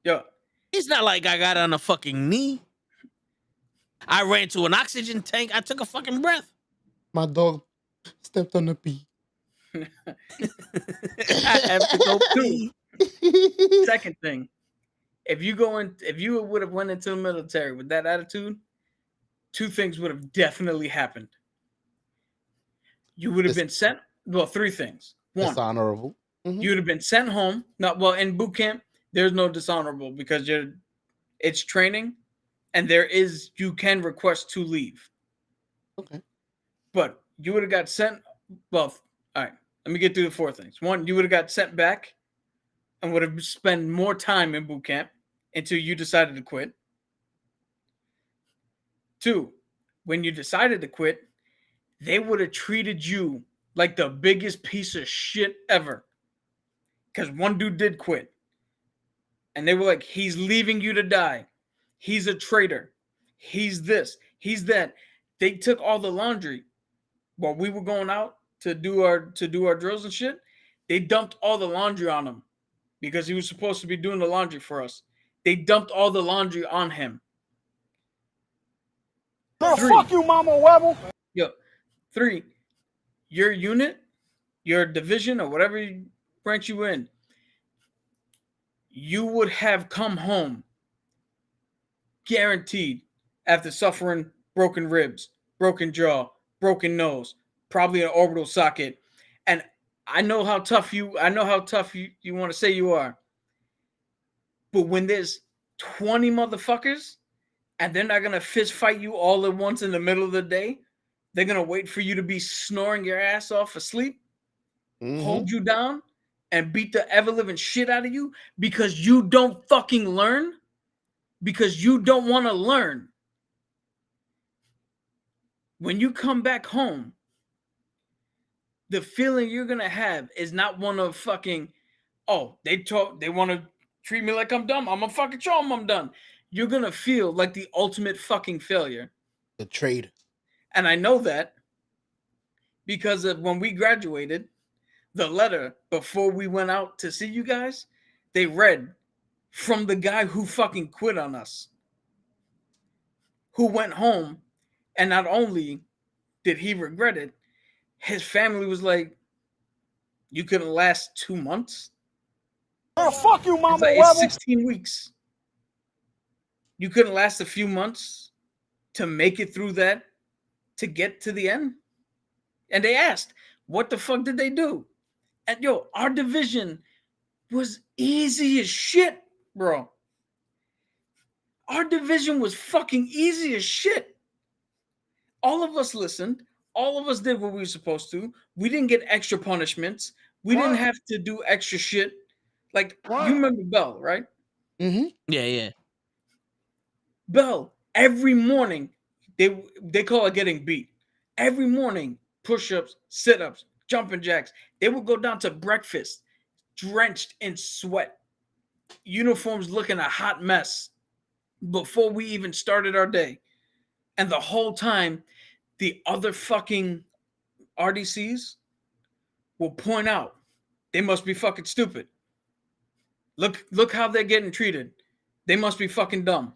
yo, It's not like I got on a fucking knee. I ran to an oxygen tank. I took a fucking breath. My dog stepped on the pee. I have to go pee. second thing, if you would have went into the military with that attitude, two things would have definitely happened. You would have been sent. Well, three things. One, dishonorable. you would have been sent home. Not well in boot camp. There's no dishonorable because it's training, and you can request to leave. Okay. But you would have got sent. Well, all right. Let me get through the four things. One, you would have got sent back, and would have spent more time in boot camp until you decided to quit. Two, when you decided to quit, they would have treated you like the biggest piece of shit ever. Because one dude did quit. And they were like, he's leaving you to die. He's a traitor. He's this. He's that. They took all the laundry while we were going out to do our drills and shit. They dumped all the laundry on him because he was supposed to be doing the laundry for us. They dumped all the laundry on him. Girl, fuck you, Mama Webble. Yo, three, your unit, your division, or whatever branch you in, you would have come home guaranteed after suffering broken ribs, broken jaw, broken nose, probably an orbital socket. And I know how tough you want to say you are. But when there's 20 motherfuckers and they're not going to fist fight you all at once in the middle of the day, they're going to wait for you to be snoring your ass off asleep, hold you down, and beat the ever-living shit out of you because you don't fucking learn, because you don't want to learn. When you come back home, the feeling you're going to have is not one of fucking, oh, they want to treat me like I'm dumb. I'm going to fucking show them I'm done. You're going to feel like the ultimate fucking failure. The traitor. And I know that because of when we graduated, the letter before we went out to see you guys, they read from the guy who fucking quit on us, who went home, and not only did he regret it, his family was like, you couldn't last 2 months? Girl, fuck you, Mama It's Webble. 16 weeks. You couldn't last a few months to make it through that, to get to the end? And they asked, what the fuck did they do? And yo, our division was easy as shit, bro. Our division was fucking easy as shit. All of us listened. All of us did what we were supposed to. We didn't get extra punishments. We didn't have to do extra shit. Like, you remember Bell, right? Yeah, yeah. Bell, every morning, they call it getting beat. Every morning, push-ups, sit-ups, jumping jacks. They would go down to breakfast, drenched in sweat, uniforms looking a hot mess before we even started our day. And the whole time, the other fucking RDCs will point out they must be fucking stupid. Look how they're getting treated. They must be fucking dumb.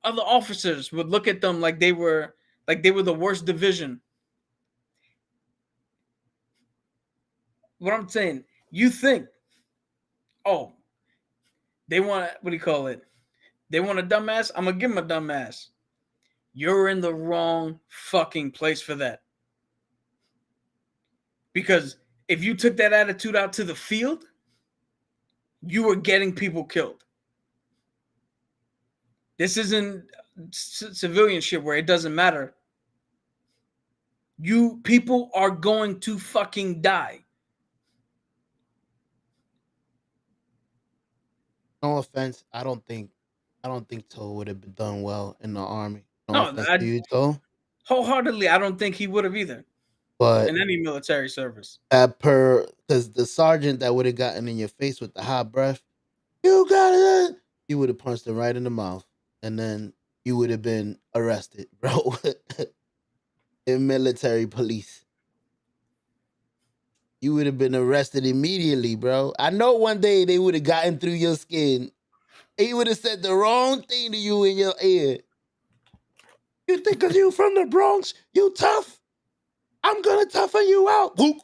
Other officers would look at them like they were the worst division. What I'm saying, you think, oh, they want, what do you call it? They want a dumbass? I'm going to give them a dumbass. You're in the wrong fucking place for that. Because if you took that attitude out to the field, you were getting people killed. This isn't civilian shit where it doesn't matter. People are going to fucking die. No offense, I don't think Toe would have done well in the army. No No, offense to you, Toe, wholeheartedly, I don't think he would have either but in any military service. because the sergeant that would have gotten in your face with the hot breath, you got it. You would have punched him right in the mouth, and then you would have been arrested, bro. In military police, you would have been arrested immediately, bro. I know one day they would have gotten through your skin. He would have said the wrong thing to you in your ear. You think because you from the Bronx, you tough? I'm gonna toughen you out. Whoop.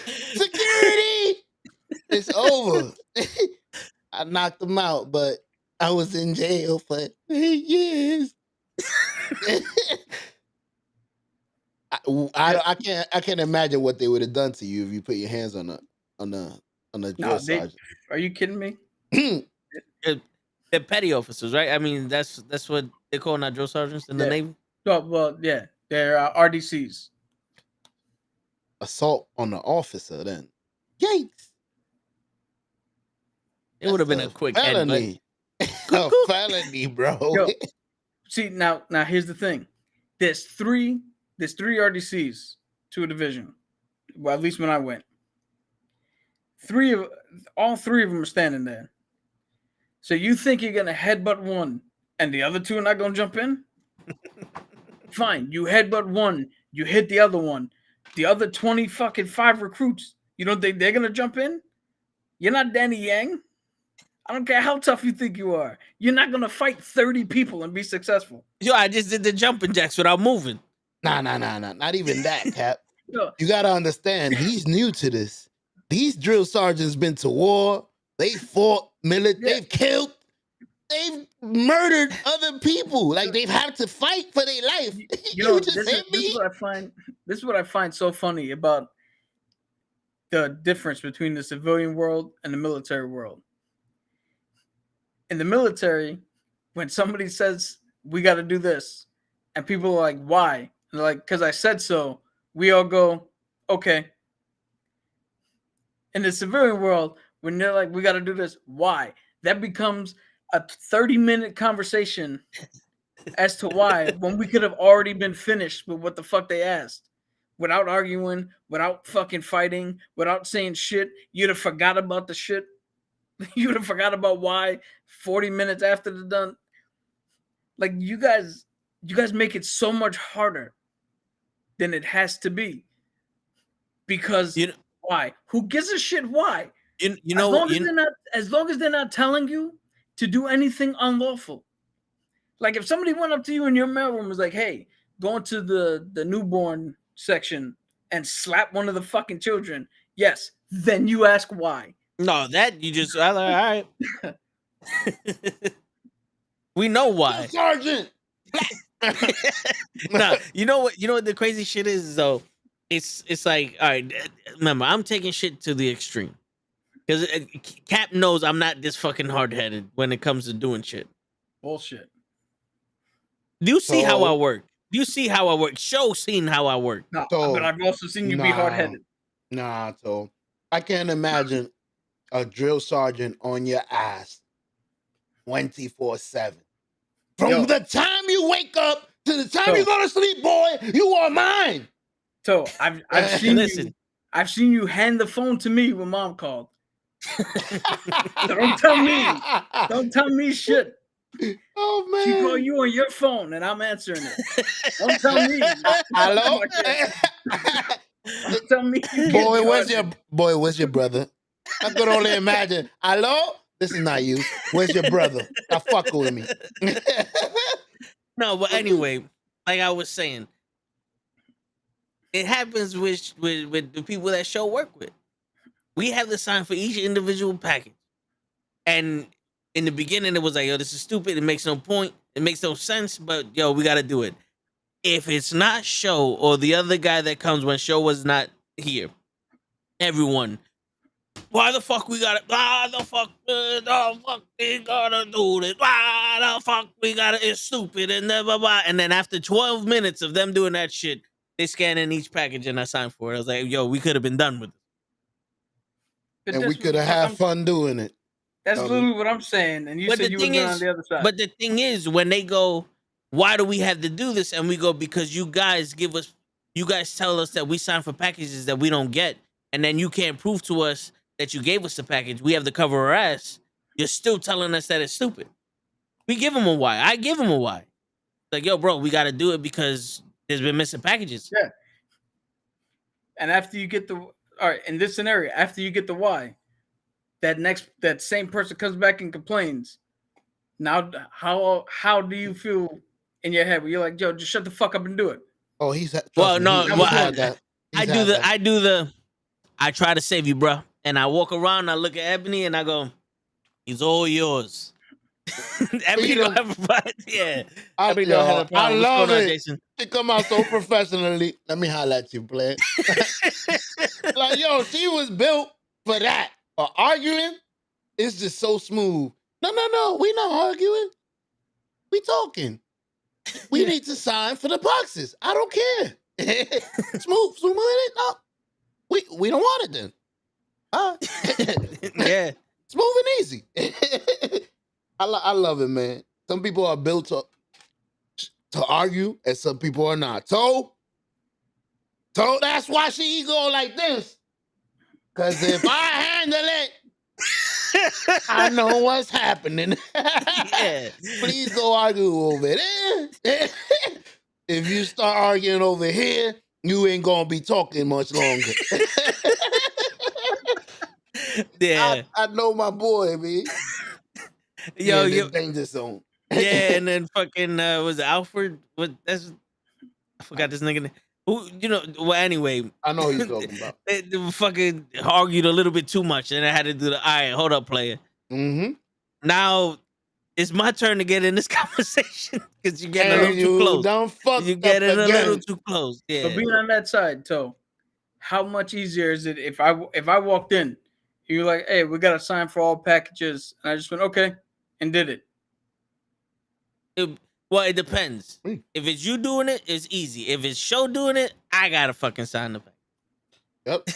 Security! It's over. I knocked him out, but I was in jail for 8 years. I can't imagine what they would have done to you if you put your hands on a drill sergeant. Are you kidding me? They're petty officers, right? I mean, that's what they call not drill sergeants in the Navy. Well, yeah, they're RDCs. Assault on the officer, then. Yikes! It would have been a quick felony. A felony, bro. Yo, see now here's the thing. There's three RDCs to a division. Well, at least when I went. All three of them are standing there. So you think you're gonna headbutt one and the other two are not gonna jump in? Fine, you headbutt one, you hit the other one. The other 5 recruits, you don't think they're gonna jump in? You're not Danny Yang. I don't care how tough you think you are. You're not gonna fight 30 people and be successful. Yo, I just did the jumping jacks without moving. Nah. Not even that, Cap. You gotta understand, he's new to this. These drill sergeants been to war. They fought They've killed. They've murdered other people. Like they've had to fight for their life. This is what I find so funny about the difference between the civilian world and the military world. In the military, when somebody says we got to do this, and people are like, "Why?" And they're like, "Because I said so." We all go, "Okay." In the civilian world, when they're like, "We got to do this," why? That becomes a 30-minute conversation as to why, when we could have already been finished with what the fuck they asked, without arguing, without fucking fighting, without saying shit. You'd have forgot about the shit. You'd have forgot about why 40 minutes after the done. Like you guys make it so much harder than it has to be. Because why? Who gives a shit why? As long as they're not telling you to do anything unlawful. Like if somebody went up to you in your mailroom and was like, "Hey, go into the newborn section and slap one of the fucking children," yes, then you ask why. No, that you just all right. We know why. Sergeant. No, you know what the crazy shit is though? It's like, all right, remember, I'm taking shit to the extreme. Because Cap knows I'm not this fucking hard-headed when it comes to doing shit. Bullshit. Do you see how I work? Do you see how I work? Show seen how I work. No, but I've also seen you be hard-headed. Nah, so I can't imagine a drill sergeant on your ass 24/7. From the time you wake up to the time you go to sleep, boy, you are mine. So I've seen I've seen you hand the phone to me when mom called. Don't tell me shit. Oh man. She call you on your phone and I'm answering it. Don't tell me. Hello? Don't tell me. Where's your brother? I could only imagine. Hello? This is not you. Where's your brother? Stop fucking with me. No, but anyway, like I was saying, it happens with the people that show work with. We have to sign for each individual package. And in the beginning, it was like, yo, this is stupid. It makes no point. It makes no sense. But, yo, we got to do it. If it's not Show or the other guy that comes when Show was not here, Everyone. Why the fuck we gotta? Why the fuck we gotta do this? Why the fuck we gotta? It's stupid and blah, blah, blah. And then after 12 minutes of them doing that shit, they scan in each package and I signed for it. I was like, yo, we could have been done with it. But And we that's could have what had I'm- fun doing it. That's literally what I'm saying. And you But said the you would thing have been on is, the other side. but the thing is, when they go, why do we have to do this? And we go, because you guys tell us that we signed for packages that we don't get, and then you can't prove to us that you gave us the package. We have to cover our ass. You're still telling us that it's stupid. We give them a why. I give them a why. Like, yo, bro, we got to do it because there's been missing packages. Yeah. And after you get all right, in this scenario, after you get the why, that same person comes back and complains. Now, how do you feel in your head where you're like, yo, just shut the fuck up and do it? Oh, he's Well, no, he's well, had that. I try to save you, bro. And I walk around, I look at Ebony, and I go, he's all yours. Ebony don't have a problem. Yeah. Ebony don't have a problem. I What's love going on, it. Jason? She come out so professionally. Let me holler at you, play. Like, yo, she was built for that. But arguing, it's just so smooth. No, we not arguing. We talking. We need to sign for the boxes. I don't care. smooth it up. We don't want it then. Yeah. Smooth and easy. I love it, man. Some people are built to argue, and some people are not. So that's why she go like this. Because if I handle it, I know what's happening. Yeah. Please go argue over there. If you start arguing over here, you ain't gonna be talking much longer. Yeah. I know my boy, man. Yo, danger zone. Yeah, and then fucking was it Alfred? I forgot this nigga name. Who, well, anyway. I know who you're talking about. They fucking argued a little bit too much, and I had to do all right, hold up, player. Mm-hmm. Now it's my turn to get in this conversation because you're getting a little too close. You're getting a little too close. Yeah. But being on that side, Toe, how much easier is it if I walked in, you're like, hey, we got to sign for all packages, and I just went, okay, and did it. Well, it depends. If it's you doing it, it's easy. If it's show doing it, I gotta fucking sign the pack. Yep.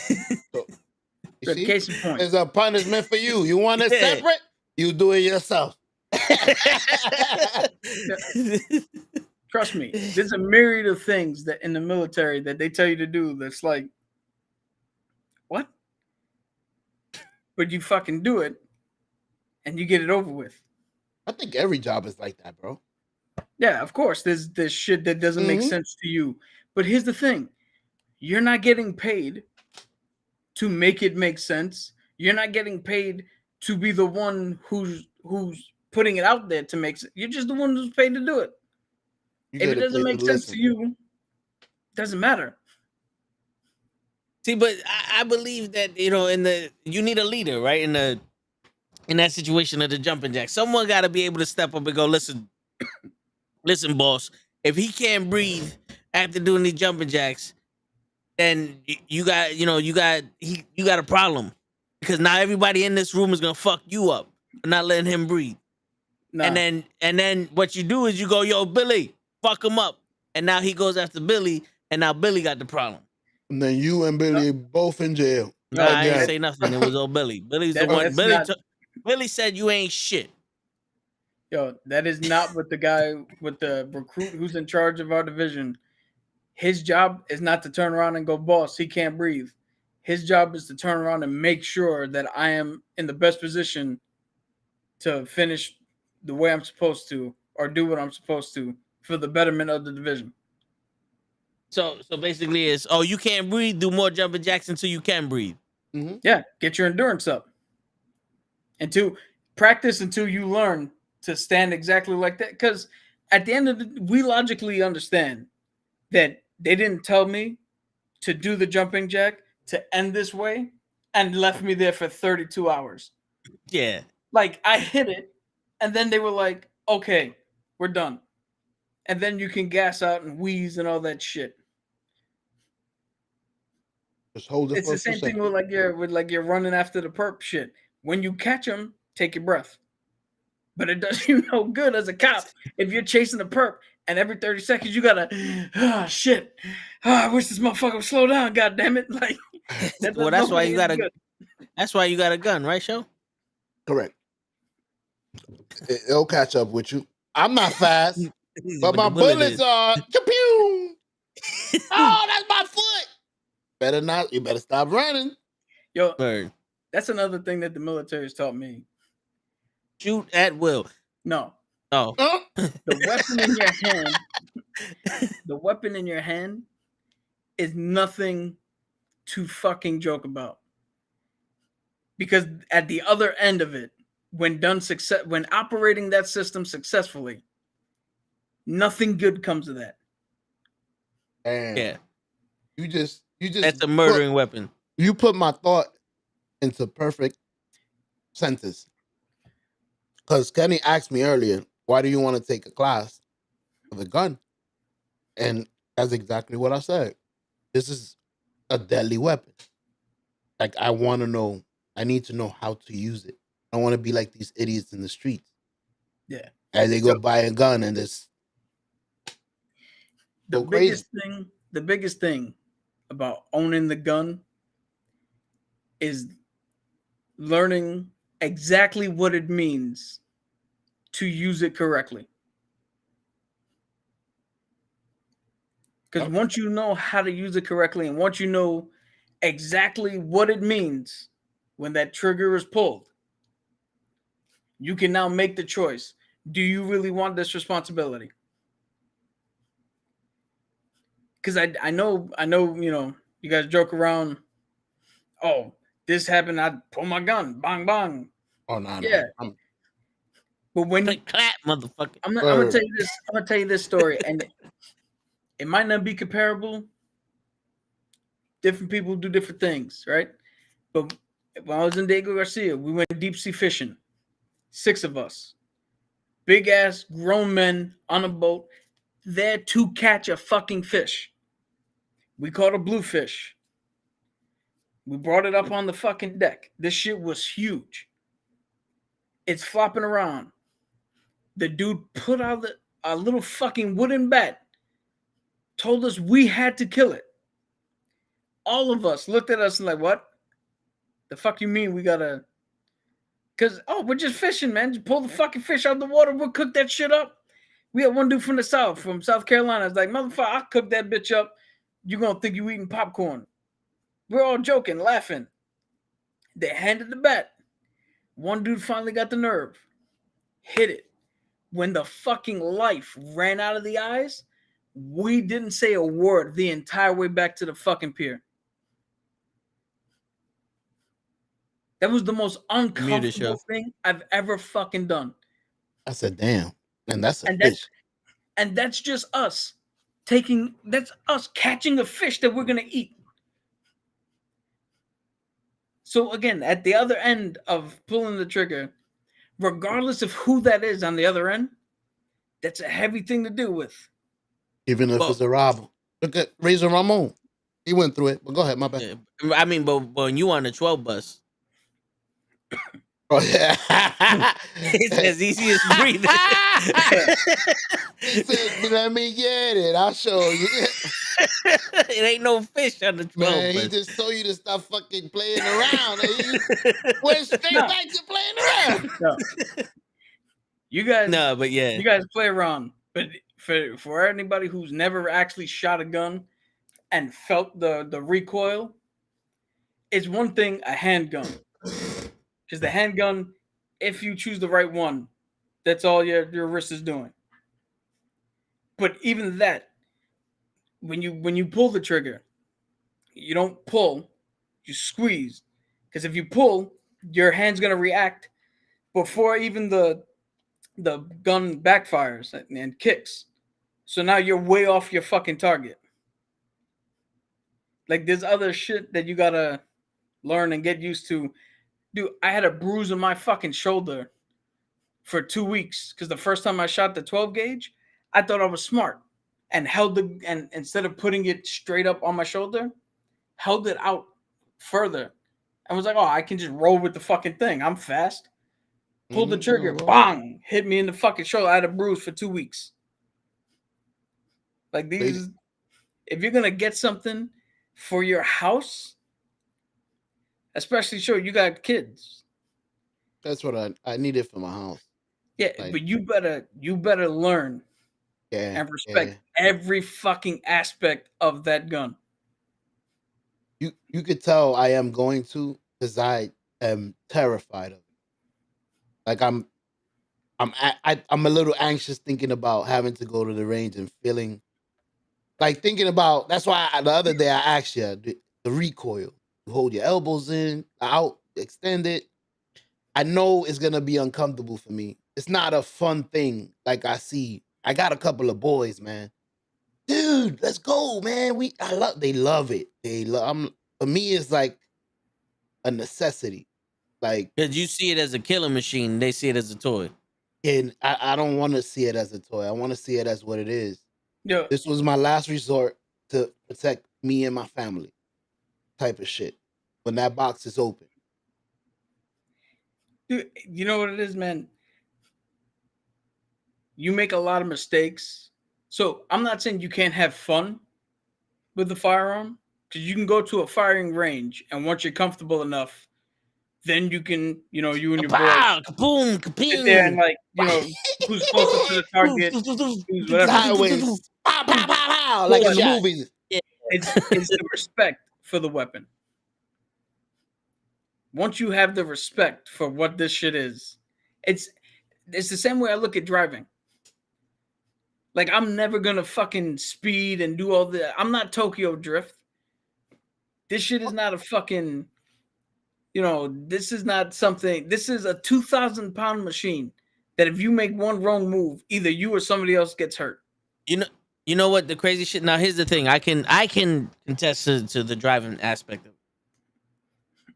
So, case in point. It's a punishment for you. You want it separate? You do it yourself. Trust me, there's a myriad of things that in the military that they tell you to do that's like, what? But you fucking do it, and you get it over with. I think every job is like that, bro. Yeah, of course. There's shit that doesn't make sense to you. But here's the thing. You're not getting paid to make it make sense. You're not getting paid to be the one who's putting it out there to make sense. You're just the one who's paid to do it. If it doesn't make sense to you, it doesn't matter. See, but I believe that, you need a leader, right? In that situation of the jumping jack. Someone got to be able to step up and go, listen, boss, if he can't breathe after doing these jumping jacks, then you got a problem, because now everybody in this room is gonna fuck you up for not letting him breathe. Nah. And then what you do is you go, yo, Billy, fuck him up, and now he goes after Billy, and now Billy got the problem. And then you and Billy both in jail. Nah, I ain't say nothing. It was all Billy. Billy's the one. Billy said you ain't shit. Yo, that is not what the guy with the recruit who's in charge of our division. His job is not to turn around and go, boss, he can't breathe. His job is to turn around and make sure that I am in the best position to finish the way I'm supposed to or do what I'm supposed to for the betterment of the division. So basically it's, you can't breathe, do more jumping jacks until you can breathe. Mm-hmm. Yeah, get your endurance up. And to practice until you learn to stand exactly like that. Because at the end of we logically understand that they didn't tell me to do the jumping jack to end this way and left me there for 32 hours. Yeah. Like, I hit it, and then they were like, okay, we're done. And then you can gas out and wheeze and all that shit. Just hold it It's for the a few same thing seconds. with you're running after the perp shit. When you catch them, take your breath. But it does you no good as a cop if you're chasing a perp and every 30 seconds you gotta shit. I wish this motherfucker would slow down, god damn it. Like that Well, does that's why nobody you any got a. good. That's why you got a gun, right, Show? Correct. It'll catch up with you. I'm not fast, but But my the bullet bullets is. are. Pew! Oh, that's my foot. Better not. You better stop running. Yo, Bird. that's another thing that the military has taught me. Shoot at will. No. Oh. The weapon in your hand, the weapon in your hand is nothing to fucking joke about. Because at the other end of it, when operating that system successfully, nothing good comes of that. Damn. Yeah. You just That's a murdering weapon. You put my thought into perfect sentence. Because Kenny asked me earlier, why do you want to take a class with a gun? And that's exactly what I said. This is a deadly weapon. Like, I want to know, I need to know how to use it. I want to be like these idiots in the streets. Yeah. As they go buy a gun and just the go crazy. biggest thing about owning the gun is learning exactly what it means to use it correctly. Because once you know how to use it correctly and once you know exactly what it means when that trigger is pulled, you can now make the choice. Do you really want this responsibility? Because I know, you know, you guys joke around, oh, this happened, I'd pull my gun, bang, bang. Oh, no, yeah. no. But when you clap, motherfucker. I'm gonna tell you this. I'm gonna tell you this story, and it might not be comparable. Different people do different things, right? But when I was in Diego Garcia, we went deep sea fishing. 6 of us, big ass grown men on a boat, there to catch a fucking fish. We caught a bluefish. We brought it up on the fucking deck. This shit was huge. It's flopping around. The dude put out a little fucking wooden bat, told us we had to kill it. All of us looked at us and like, what? The fuck you mean we gotta? Because, we're just fishing, man. Just pull the fucking fish out of the water. We'll cook that shit up. We had one dude from the South, from South Carolina. It's like, motherfucker, I'll cook that bitch up. You're going to think you eating popcorn. We're all joking, laughing. They handed the bat. One dude finally got the nerve. Hit it. When the fucking life ran out of the eyes, we didn't say a word the entire way back to the fucking pier. That was the most uncomfortable thing I've ever fucking done. I said, damn. And that's a fish. And that's just us that's us catching a fish that we're going to eat. So again, at the other end of pulling the trigger, regardless of who that is on the other end, that's a heavy thing to deal with. Even if it's a robber. Look at Razor Ramon. He went through it, but go ahead, my bad. Yeah. I mean, but when you on the 12 bus, oh yeah, it's as easy as breathing. He said, "Let me get it. I'll show you." It ain't no fish on the 12 Man, bus. he just told you to stop fucking playing around. And you went straight back to playing around. No. You guys, but yeah, you guys play around. But for anybody who's never actually shot a gun and felt the recoil, it's one thing a handgun. Because the handgun, if you choose the right one, that's all your wrist is doing. But even that, when you pull the trigger, you don't pull, you squeeze. Because if you pull, your hand's gonna react before even the gun backfires and kicks. So now you're way off your fucking target. Like there's other shit that you gotta learn and get used to. Dude, I had a bruise on my fucking shoulder for 2 weeks because the first time I shot the 12 gauge, I thought I was smart and and instead of putting it straight up on my shoulder, held it out further, and was like, "Oh, I can just roll with the fucking thing. I'm fast." Pulled the trigger, bang, hit me in the fucking shoulder. I had a bruise for 2 weeks. Like these, if you're gonna get something for your house, especially sure you got kids. That's what I needed for my house. Yeah, Like, but you better learn and respect every fucking aspect of that gun. You could tell I am going to, because I am terrified of it. Like I'm a little anxious thinking about having to go to the range and feeling like thinking about. That's why the other day I asked you the recoil. You hold your elbows in, out, extend it. I know it's gonna be uncomfortable for me. It's not a fun thing. Like I see, I got a couple of boys, man. Dude, let's go, man. They love it. For me, it's like a necessity. Like, because you see it as a killing machine, they see it as a toy. and I don't want to see it as a toy. I want to see it as what it is. Yeah. This was my last resort to protect me and my family, type of shit. When that box is open, Dude, you know what it is, man? You make a lot of mistakes. So I'm not saying you can't have fun with the firearm, because you can go to a firing range, and once you're comfortable enough, then you can, you and your boys Kaboom, sit there and, kaboom. like, who's closer to the target, who's whatever. sideways, pow, pow, pow, pow, like in the movies. It's the respect for the weapon. Once you have the respect for what this shit is, it's the same way I look at driving. Like, I'm never gonna fucking speed and do all the. I'm not Tokyo Drift. This shit is not a fucking. This is not something. This is a 2,000-pound machine that if you make one wrong move, either you or somebody else gets hurt. You know what the crazy shit. Now here's the thing. I can contest to the driving aspect of it.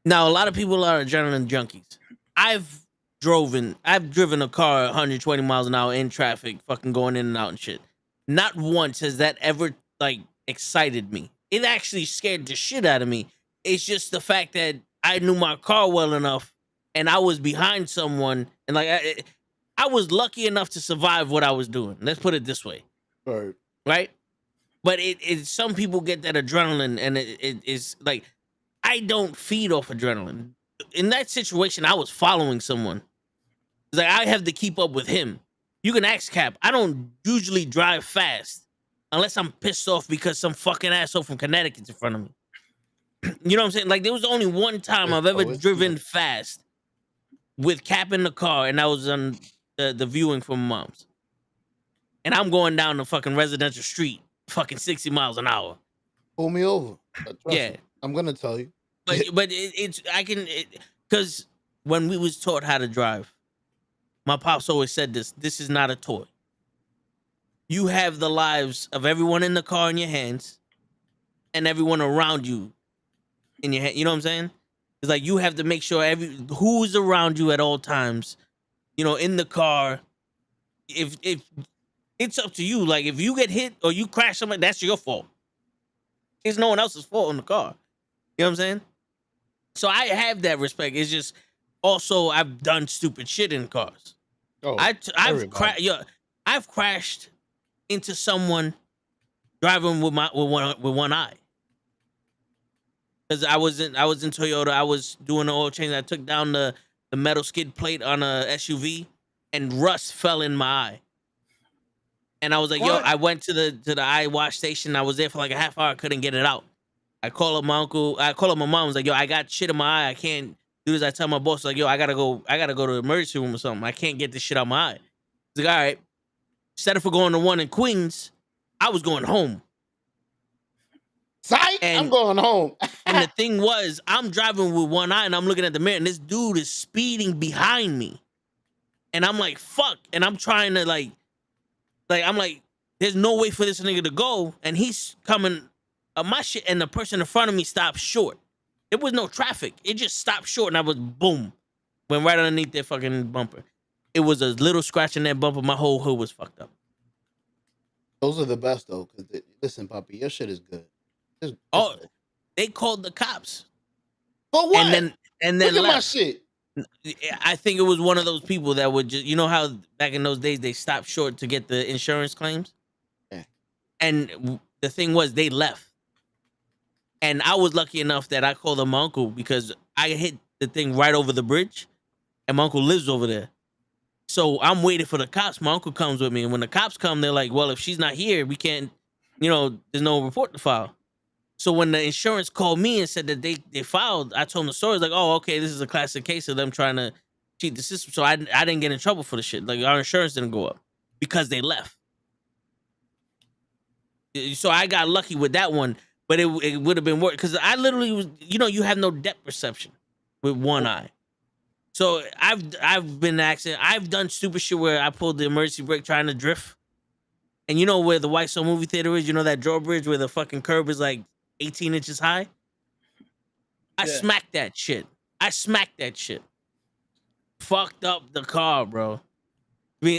Now a lot of people are adrenaline junkies. I've driven a car 120 miles an hour in traffic, fucking going in and out and shit. Not once has that ever like excited me. It actually scared the shit out of me. It's just the fact that I knew my car well enough, and I was behind someone, and like I was lucky enough to survive what I was doing. Let's put it this way, right? But some people get that adrenaline, and it is like I don't feed off adrenaline. In that situation, I was following someone. It's like I have to keep up with him. You can ask Cap. I don't usually drive fast unless I'm pissed off because some fucking asshole from Connecticut's in front of me. You know what I'm saying? Like, there was only one time I've ever driven fast with Cap in the car, and I was on the viewing from Mom's. And I'm going down the fucking residential street, fucking 60 miles an hour. Pull me over. Yeah. I'm gonna tell you. But because when we was taught how to drive, my pops always said this is not a toy. You have the lives of everyone in the car in your hands and everyone around you in your hand. You know what I'm saying? It's like you have to make sure who's around you at all times, in the car. If it's up to you, like if you get hit or you crash somebody, that's your fault. It's no one else's fault in the car. You know what I'm saying? So I have that respect. It's just also I've done stupid shit in cars. Oh, I've crashed into someone driving with one eye. Because I was in Toyota. I was doing the oil change. I took down the metal skid plate on a SUV, and rust fell in my eye. And I was like, I went to the eye wash station. I was there for like a half hour. I couldn't get it out. I call up my uncle. I call up my mom. I was like, I got shit in my eye. I can't do this. I tell my boss, like, I gotta go to the emergency room or something. I can't get this shit out my eye. He's like, all right. Instead of going to one in Queens, I was going home. I'm going home. And the thing was, I'm driving with one eye and I'm looking at the mirror, and this dude is speeding behind me. And I'm like, fuck. And I'm trying to like I'm like, there's no way for this nigga to go. And he's coming up my shit, and the person in front of me stopped short. There was no traffic. It just stopped short, and I was boom. Went right underneath their fucking bumper. It was a little scratch in that bumper. My whole hood was fucked up. Those are the best though, because listen, Poppy, your shit is good. They called the cops. For what? And then Look at my left. shit. I think it was one of those people that would just, you know how back in those days they stopped short to get the insurance claims? Yeah. And the thing was, they left. And I was lucky enough that I called my uncle because I hit the thing right over the bridge and my uncle lives over there. So I'm waiting for the cops. My uncle comes with me. And when the cops come, they're like, well, if she's not here, we can't, there's no report to file. So when the insurance called me and said that they filed, I told them the story. It's like, oh, okay, this is a classic case of them trying to cheat the system. So I didn't get in trouble for the shit. Like our insurance didn't go up because they left. So I got lucky with that one, but it would have been worse because I literally was, you have no depth perception with one eye. So I've been in an accident. I've done stupid shit where I pulled the emergency brake trying to drift. And you know where the White Stone movie theater is? You know that drawbridge where the fucking curb is like 18 inches high? I smacked that shit. Fucked up the car, bro.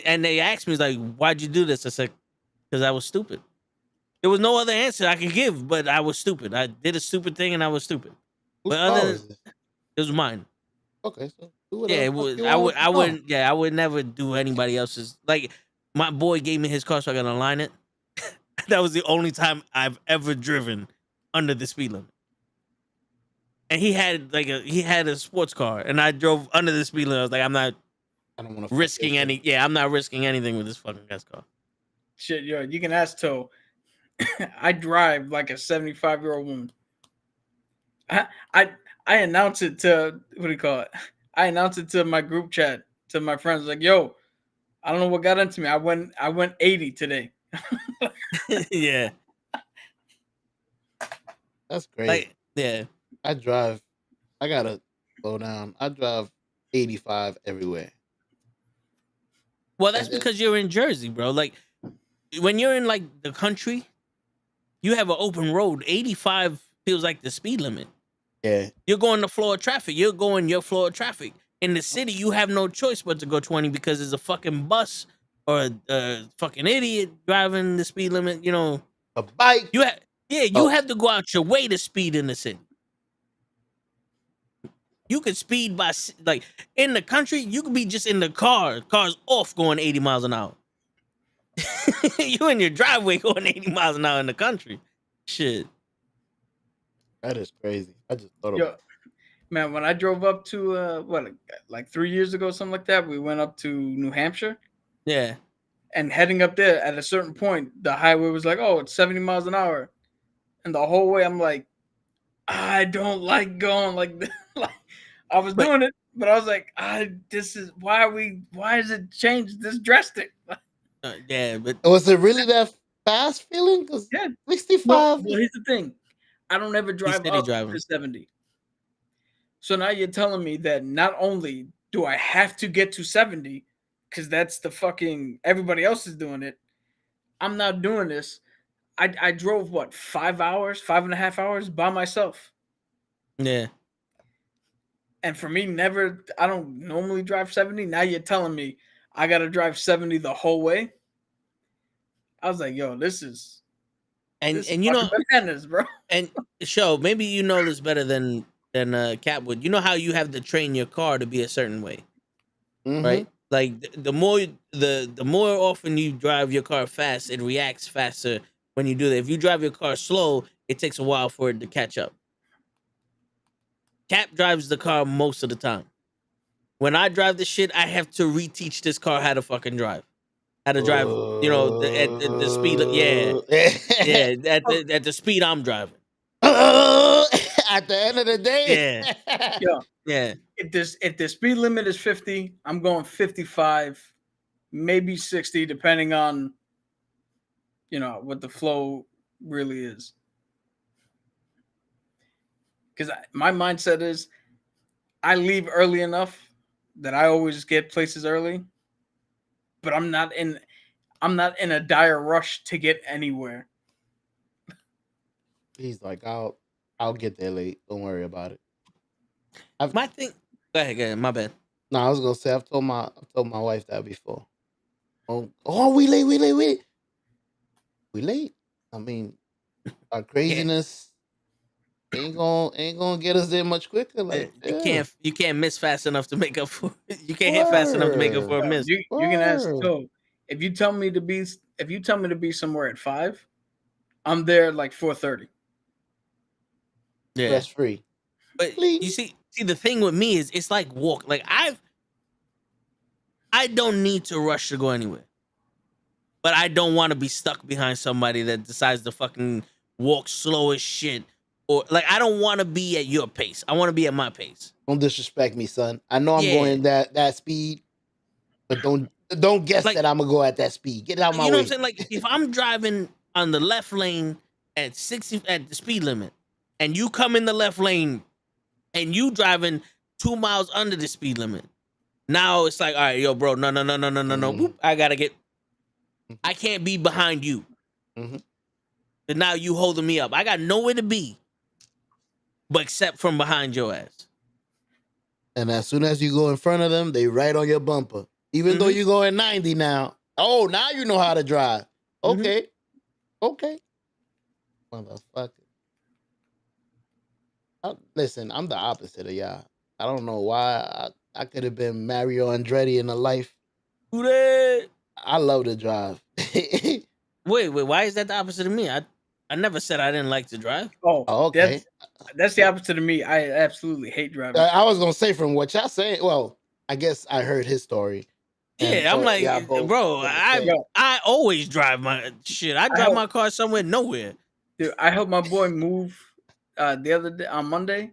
And they asked me, like, why'd you do this? I said, because I was stupid. There was no other answer I could give, but I was stupid. I did a stupid thing and I was stupid. Whose But car other is it? it was mine. Okay, so Yeah, it was. I wouldn't. Yeah, I would never do anybody else's. Like my boy gave me his car so I could align it. That was the only time I've ever driven under the speed limit. And he had a sports car, and I drove under the speed limit. I was like, I don't want to risking any. Yeah, I'm not risking anything with this fucking guy's car. Shit, yo, you can ask Toe. I drive like a 75-year-old woman. I announce it to what do you call it? I announce it to my group chat to my friends like, yo, I don't know what got into me. I went 80 today. Yeah, That's great. like yeah. I gotta slow down. I drive 85 everywhere. Well, that's because you're in Jersey, bro. Like when you're in like the country, you have an open road. 85 feels like the speed limit. Yeah. You're going to Florida traffic. You're going your Florida traffic. In the city, you have no choice but to go 20 because there's a fucking bus or a fucking idiot driving the speed limit. A bike. You have to go out your way to speed in the city. You could speed by like in the country. You could be just in the cars off going 80 miles an hour. You in your driveway going 80 miles an hour in the country. Shit. That is crazy. I just thought about it. Man, when I drove up to like 3 years ago, something like that, we went up to New Hampshire. Yeah. And heading up there, at a certain point, the highway was like, oh, it's 70 miles an hour. And the whole way, I'm like, I don't like going like this. Like, I was doing it, but I was like, why is it changed this drastic? Yeah, but was it really that fast feeling? Because 65. Well, here's the thing. I don't ever drive up driving. to 70. So now you're telling me that not only do I have to get to 70, because that's the fucking everybody else is doing it. I'm not doing this. I drove 5.5 hours by myself. Yeah. And for me, I don't normally drive 70. Now you're telling me I got to drive 70 the whole way. I was like, yo, this is bananas, bro. And show maybe you know this better than Cat would. You know how you have to train your car to be a certain way, right? Like the more often you drive your car fast, it reacts faster when you do that. If you drive your car slow, it takes a while for it to catch up. Cap drives the car most of the time. When I drive the shit, I have to reteach this car how to fucking drive. How to drive, at the speed. At the speed I'm driving. At the end of the day, yeah. If the speed limit is 50, I'm going 55, maybe 60, depending on what the flow really is. Because my mindset is, I leave early enough that I always get places early, but I'm not in a dire rush to get anywhere. He's like, I'll get there late. Don't worry about it. My thing. Go ahead. My bad. No, I was gonna say I've told my wife that before. Oh, we late. We late. I mean, our craziness. ain't gonna get us there much quicker. Like, yeah. You can't miss fast enough to make up for. You can't hit fast enough to make up for a miss. You can ask. Word. So if you tell me to be somewhere at 5, I'm there like 4:30. Yeah, Stress free. but you see the thing with me is it's like walk. Like I don't need to rush to go anywhere, but I don't want to be stuck behind somebody that decides to fucking walk slow as shit. Or like I don't want to be at your pace. I want to be at my pace. Don't disrespect me, son. I know I'm Yeah. going that speed, but don't guess Like- that I'm gonna go at that speed. Get out my You know way. what I'm saying? Like if I'm driving on the left lane at 60 at the speed limit, and you come in the left lane, and you driving 2 miles under the speed limit, now it's like, all right, yo, bro, no. Whoop, I can't be behind you. Mhm. And now you holding me up. I got nowhere to be, but except from behind your ass. And as soon as you go in front of them, they right on your bumper. Even though you go at 90 now. Oh, now you know how to drive. Okay. Okay. Motherfucker. Listen, I'm the opposite of y'all. I don't know why. I could have been Mario Andretti in a life. Who that? I love to drive. Wait, why is that the opposite of me? I never said I didn't like to drive. Oh, okay. That's the opposite of me. I absolutely hate driving. I was gonna say from what y'all saying. Well, I guess I heard his story. and Yeah, I'm so like, y'all both bro, said the same. I always drive my shit. I drive my car somewhere nowhere. Dude, I helped my boy move the other day on Monday,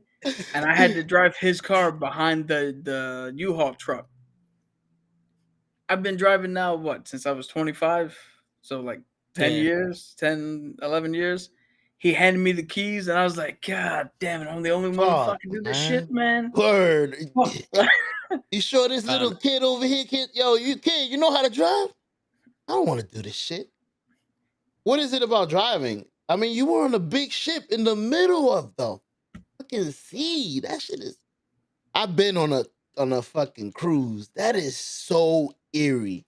and I had to drive his car behind the U-Haul truck. I've been driving now, since I was 25? So like 10 years, 10, 11 years. He handed me the keys, and I was like, God damn it, I'm the only one to fucking do this shit, man. Word. You sure this little kid over here can't? Yo, you know how to drive? I don't want to do this shit. What is it about driving? I mean, you were on a big ship in the middle of the fucking sea. That shit is. I've been on a fucking cruise. That is so eerie.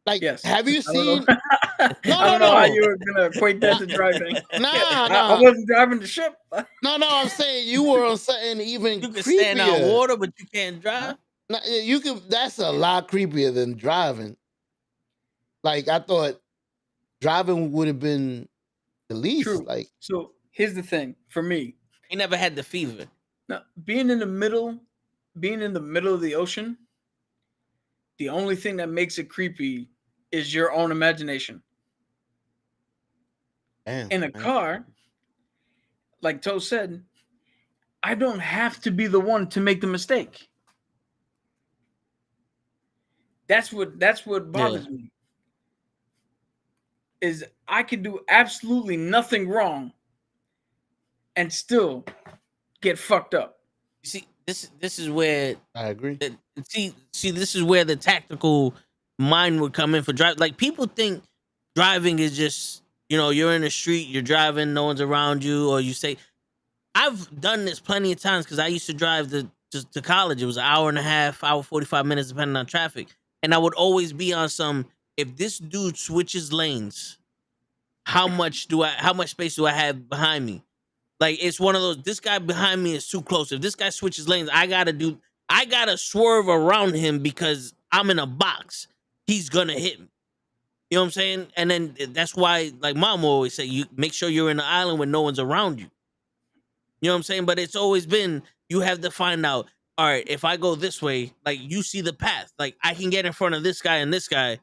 Like, have you seen? I don't know how you were gonna equate that to driving. Nah. I wasn't driving the ship. No, I'm saying you were on something even You can creepier. stand on water, but you can't drive. Nah, you can. That's a lot creepier than driving. Like I thought, driving would have been the least. True. Like, so here's the thing for me. He never had the fever. Now, being in the middle of the ocean, the only thing that makes it creepy is your own imagination. damn, In a car, like Toe said, I don't have to be the one to make the mistake. That's what bothers me. Is I can do absolutely nothing wrong and still get fucked up. You see, this is where I agree. See, this is where the tactical mind would come in for drive. Like people think driving is just, you're in the street, you're driving, no one's around you, or you say, I've done this plenty of times because I used to drive to college. It was an hour and a half, hour 45 minutes, depending on traffic, and I would always be on some. If this dude switches lanes, how much space do I have behind me? Like it's one of those. This guy behind me is too close. If this guy switches lanes, I gotta swerve around him because I'm in a box. He's gonna hit me. You know what I'm saying? And then that's why, like Mom always say, you make sure you're in the island when no one's around you. You know what I'm saying? But it's always been, you have to find out, all right, if I go this way, like you see the path. Like I can get in front of this guy and this guy,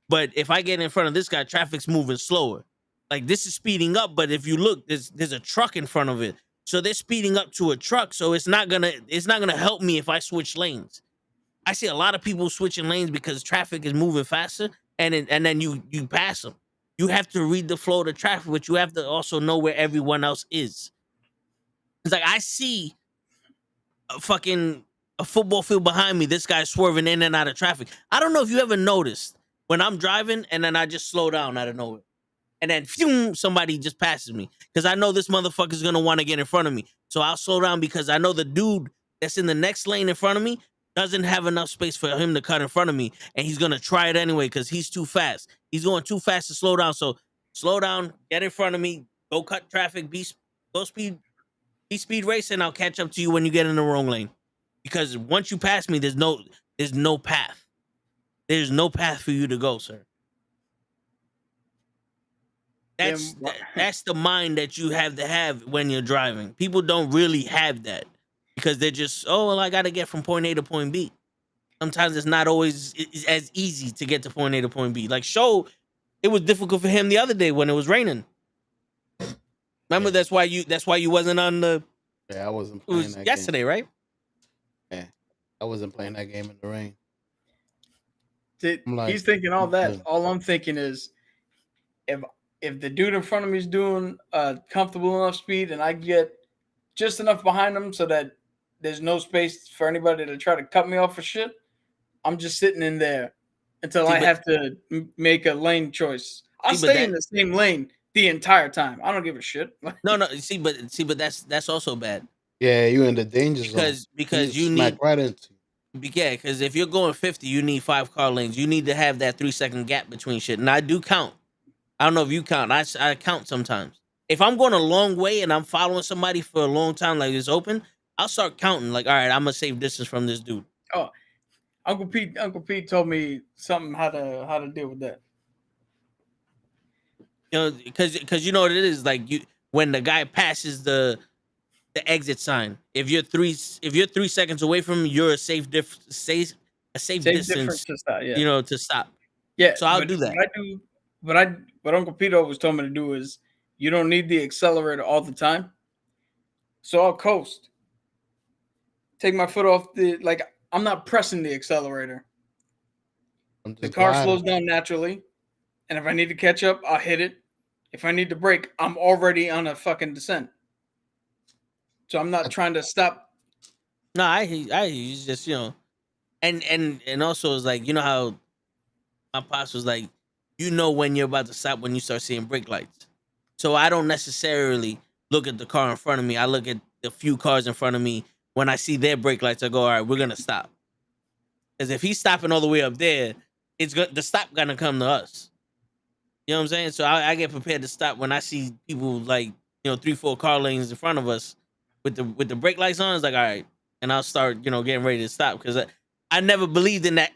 but if I get in front of this guy, traffic's moving slower. Like this is speeding up, but if you look, there's a truck in front of it. So they're speeding up to a truck. So it's not gonna help me if I switch lanes. I see a lot of people switching lanes because traffic is moving faster, and then you pass them. You have to read the flow of the traffic, but you have to also know where everyone else is. It's like I see a football field behind me. This guy's swerving in and out of traffic. I don't know if you ever noticed when I'm driving and then I just slow down out of nowhere. And then phew, somebody just passes me because I know this motherfucker's going to want to get in front of me. So I'll slow down because I know the dude that's in the next lane in front of me doesn't have enough space for him to cut in front of me. And he's going to try it anyway because he's too fast. He's going too fast to slow down. So slow down, get in front of me, go cut traffic, be speed racing. I'll catch up to you when you get in the wrong lane. Because once you pass me, there's no path. There's no path for you to go, sir. That's the mind that you have to have when you're driving. People don't really have that because they're just, oh, well, I got to get from point A to point B. Sometimes it's not always as easy to get to point A to point B. Like Show, it was difficult for him the other day when it was raining. Remember, that's why you wasn't on the. Yeah, I wasn't It playing was that yesterday, game. right? Yeah, I wasn't playing that game in the rain. He's thinking all that. All I'm thinking is, if the dude in front of me is doing comfortable enough speed and I get just enough behind him so that there's no space for anybody to try to cut me off for shit, I'm just sitting in there until I have to make a lane choice. I'll stay in the same lane the entire time. I don't give a shit. No. See, but that's also bad. Yeah, you in the danger zone because you need right into. Yeah, because if you're going 50, you need 5 car lanes. You need to have that 3-second gap between shit. And I do count. I don't know if you count. I count sometimes. If I'm going a long way and I'm following somebody for a long time, like it's open, I'll start counting. Like, all right, I'm gonna save distance from this dude. Oh, Uncle Pete told me something how to deal with that. You know, because you know what it is. Like when the guy passes the exit sign, if you're 3 seconds away from him, you're a safe distance. To stop, yeah. You know, to stop. Yeah. So I'll do that. What Uncle Pete always told me to do is you don't need the accelerator all the time. So I'll coast. Take my foot off I'm not pressing the accelerator. The car slows down naturally. And if I need to catch up, I'll hit it. If I need to brake, I'm already on a fucking descent. So I'm not trying to stop. No, I just, you know, and also it's like, you know how my pops was like, you know when you're about to stop when you start seeing brake lights. So I don't necessarily look at the car in front of me. I look at the few cars in front of me. When I see their brake lights, I go, all right, we're gonna stop. Because if he's stopping all the way up there, the stop gonna come to us. You know what I'm saying? So I get prepared to stop when I see people like, you know, 3-4 car lanes in front of us with the brake lights on. It's like, all right, and I'll start, you know, getting ready to stop because I never believed in that.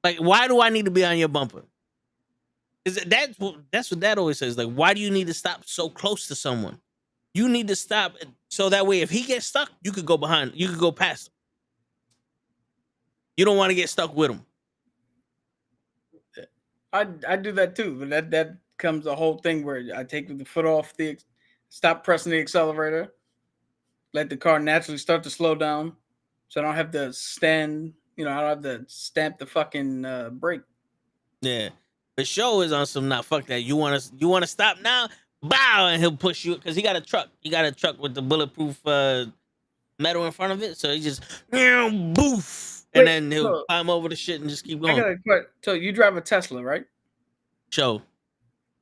Like, why do I need to be on your bumper? That's what Dad always says. Like, why do you need to stop so close to someone? You need to stop so that way if he gets stuck, you could go behind. You could go past him. You don't want to get stuck with him. I do that too, but that comes the whole thing where I take the foot off stop pressing the accelerator, let the car naturally start to slow down, so I don't have to stand. You know, I don't have to stamp the fucking brake. Yeah, the Show is on some not fuck that. You want to stop now? Bow, and he'll push you because he got a truck. He got a truck with the bulletproof metal in front of it, so he just boof, and then he'll climb over the shit and just keep going. I got a question. So you drive a Tesla, right? Show.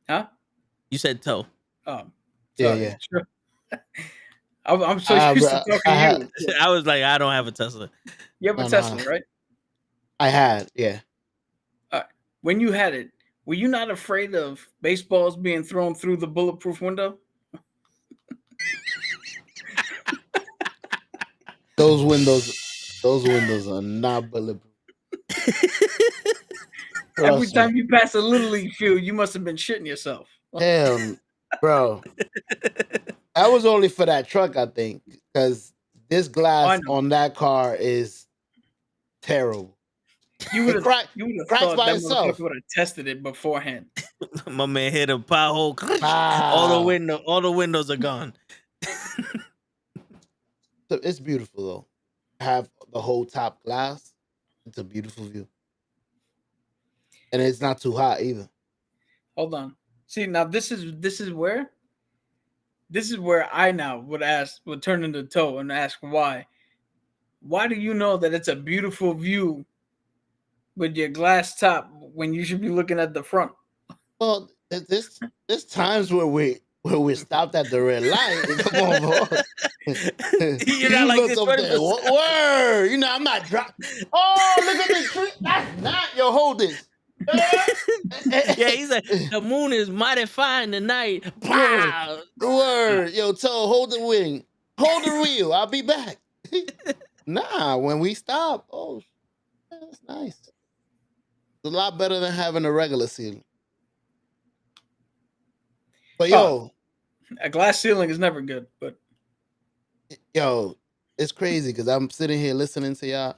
Huh? You said toe. Oh, yeah. I'm so used to talking to you. I was like, I don't have a Tesla. You have a Tesla, right? I had, yeah. When you had it, were you not afraid of baseballs being thrown through the bulletproof window? Those windows are not bulletproof. Every time you pass a Little League field, you must have been shitting yourself. Damn, bro. That was only for that truck, I think, because this glass on that car is terrible. You would have cracks by itself. Would have tested it beforehand. My man hit a pothole. All the windows are gone. It's beautiful though. Have the whole top glass. It's a beautiful view, and it's not too hot either. Hold on. See, now this is where I now would turn into toe and ask why. Why do you know that it's a beautiful view with your glass top when you should be looking at the front? Well, there's times where we stopped at the red light. Come on, bro. You're not like this. Word. You know, I'm not dropping. Oh, look at this tree. That's not. Yo, hold this. Yeah, he's like, the moon is mighty fine tonight. Word. Pow! Word. Yo, Toe, hold the wing. Hold the wheel. I'll be back. Nah, when we stop, oh, that's nice. It's a lot better than having a regular ceiling. But yo, A glass ceiling is never good, but yo, it's crazy because I'm sitting here listening to y'all,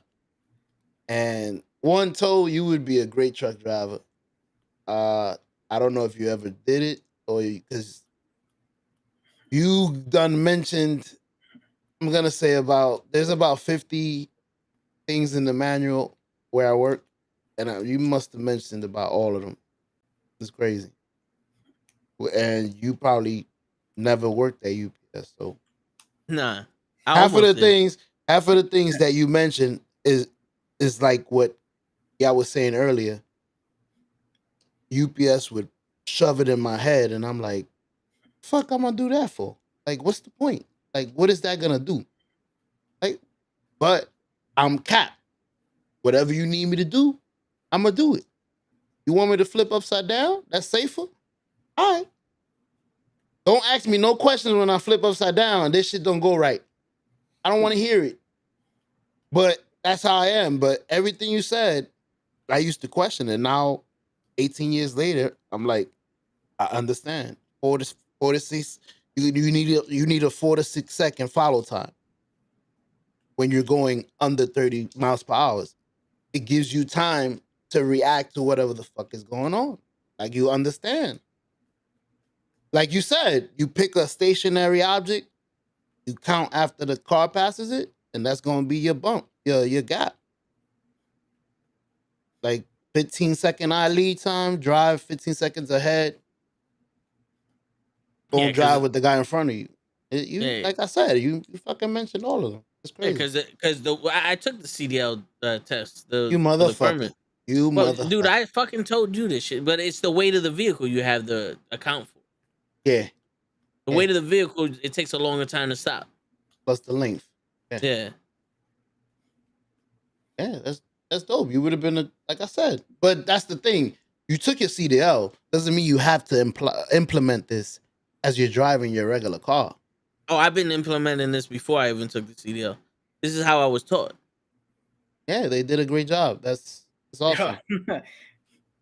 and one Toe, you would be a great truck driver. I don't know if you ever did it or because you done mentioned. I'm gonna say there's about 50 things in the manual where I work, and you must have mentioned about all of them. It's crazy, and you probably never worked at UPS, so Nah, I half of the almost did. things, that you mentioned is like what y'all was saying earlier. UPS would shove it in my head, and I'm like, "Fuck, I'm gonna do that for? Like, what's the point? Like, what is that gonna do? Like, but I'm capped. Whatever you need me to do, I'm gonna do it. You want me to flip upside down? That's safer. All right. Don't ask me no questions when I flip upside down and this shit don't go right. I don't want to hear it. But that's how I am. But everything you said, I used to question it. Now, 18 years later, I'm like, I understand. 4 to 6. You need a 4 to 6 second follow time when you're going under 30 miles per hour. It gives you time to react to whatever the fuck is going on. Like you understand. Like you said, you pick a stationary object, you count after the car passes it, and that's gonna be your bump, your gap. Like 15-second eye lead time, drive 15 seconds ahead. Don't Yeah, drive because with the guy in front of you. yeah, Like I said, you fucking mentioned all of them. It's crazy. because I took the CDL test You for the motherfucker. permit. You Well, dude, motherfucker. I fucking told you this shit, but it's the weight of the vehicle you have to account for. Yeah. The Yeah. weight of the vehicle, it takes a longer time to stop. Plus the length. Yeah. Yeah, that's dope. You would have been like I said, but that's the thing. You took your CDL doesn't mean you have to implement this as you're driving your regular car. Oh, I've been implementing this before I even took the CDL. This is how I was taught. Yeah, they did a great job. That's awesome.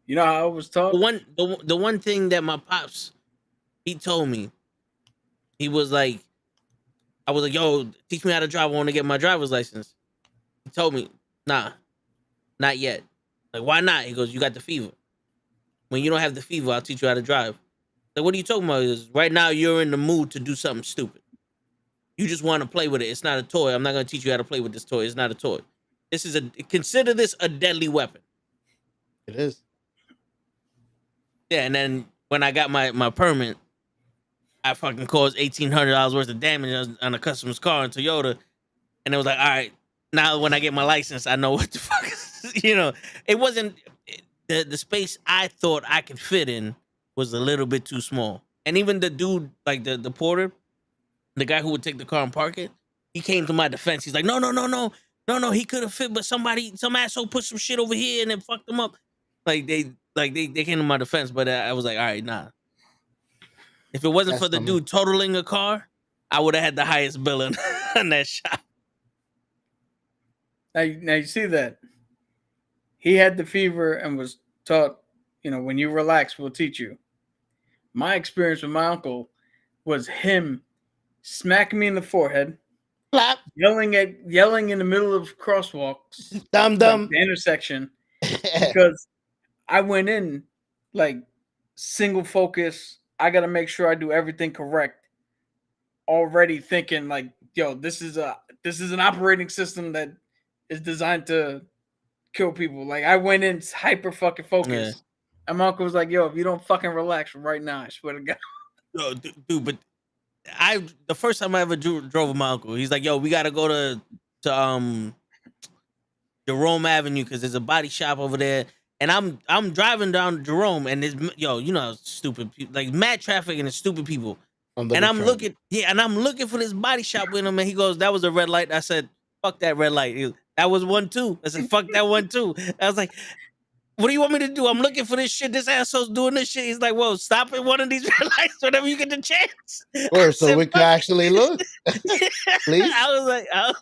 You know how I was taught? The one thing that my pops he told me, he was like, I was like, yo, teach me how to drive. I want to get my driver's license. He told me, nah, not yet. Like, why not? He goes, you got the fever. When you don't have the fever, I'll teach you how to drive. Like, what are you talking about? He goes, right now you're in the mood to do something stupid. You just want to play with it. It's not a toy. I'm not gonna teach you how to play with this toy. It's not a toy. This is consider this a deadly weapon. It is. Yeah, and then when I got my permit, I fucking caused $1,800 worth of damage on a customer's car in Toyota, and it was like, all right, now when I get my license, I know what the fuck is, it wasn't the space I thought I could fit in was a little bit too small. And even the dude, like the porter, the guy who would take the car and park it, he came to my defense. He's like, no, he could have fit, but some asshole put some shit over here and then fucked him up. Like they came to my defense, but I was like, all right, nah. If it wasn't for the dude totaling a car, I would have had the highest bill in on that shop. Now you see that he had the fever and was taught, when you relax, we'll teach you. My experience with my uncle was him smacking me in the forehead, clap, yelling in the middle of crosswalks, dumb, like the intersection, because I went in like single focus. I got to make sure I do everything correct. Already thinking like, yo, this is an operating system that is designed to kill people. Like I went in hyper fucking focused. Yeah. And my uncle was like, yo, if you don't fucking relax right now, I swear to God. Yo, dude, but the first time I ever drove with my uncle, he's like, yo, we got to go to Jerome Avenue because there's a body shop over there. And I'm driving down Jerome, and there's stupid people, like mad traffic and it's stupid people. And I'm looking for this body shop with him, and he goes, "That was a red light." I said, "Fuck that red light." That was one too. I said, "Fuck that one too." I was like, what do you want me to do? I'm looking for this shit. This asshole's doing this shit. He's like, whoa, stop at one of these red lights whenever you get the chance. Or so we can actually look. Please. I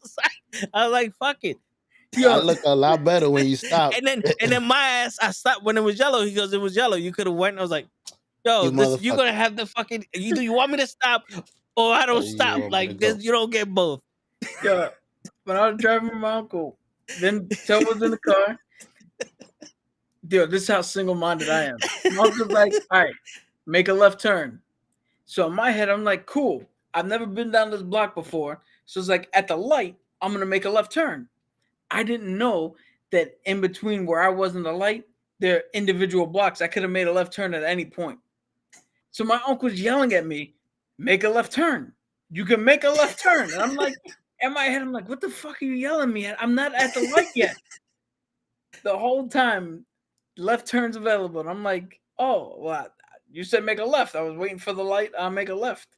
was like, fuck it. I look a lot better when you stop. And then my ass, I stopped when it was yellow. He goes, it was yellow. You could have went. I was like, yo, You you're gonna have the fucking. You want me to stop or I don't you stop? want me to Like go? this, you don't get both. Yeah. When I was driving with my uncle, then Tel was in the car. Dude, this is how single-minded I am. My uncle's like, all right, make a left turn. So in my head, I'm like, cool. I've never been down this block before. So it's like, at the light, I'm going to make a left turn. I didn't know that in between where I was in the light, there are individual blocks. I could have made a left turn at any point. So my uncle's yelling at me, make a left turn. You can make a left turn. And I'm like, in my head, I'm like, what the fuck are you yelling at me at? I'm not at the light yet. The whole time, left turns available. And I'm like, oh, well, you said make a left. I was waiting for the light. I'll make a left.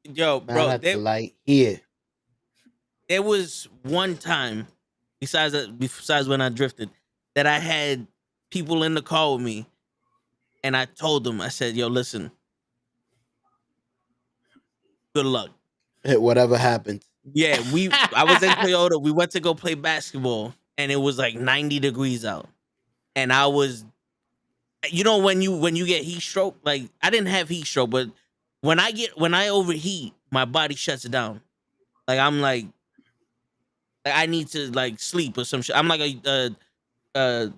Yo, Man, bro, at the light here. there was one time, besides when I drifted, that I had people in the car with me, and I told them, I said, yo, listen, good luck. Whatever happens. Yeah, I was in Toyota. We went to go play basketball, and it was like 90 degrees out. And I was, when you get heat stroke, like I didn't have heat stroke, but when I overheat, my body shuts down. Like I'm like I need to like sleep or some shit. I'm like a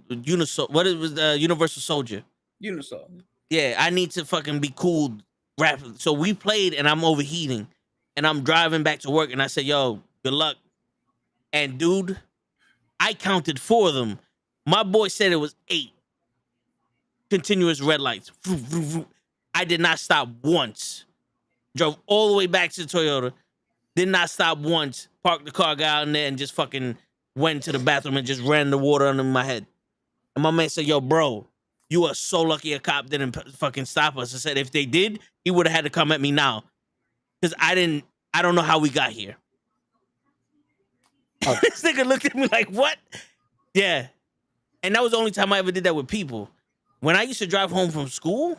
Universal Soldier. Unisol. Yeah, I need to fucking be cooled rapidly. So we played, and I'm overheating, and I'm driving back to work, and I said, yo, good luck. And dude, I counted 4 of them. My boy said it was 8 continuous red lights. I did not stop once. Drove all the way back to the Toyota. Did not stop once. Parked the car, got out in there, and just fucking went to the bathroom and just ran the water under my head. And my man said, yo, bro, you are so lucky a cop didn't fucking stop us. I said, if they did, he would have had to come at me now. Because I don't know how we got here. This nigga looked at me like, what? Yeah. And that was the only time I ever did that with people. When I used to drive home from school,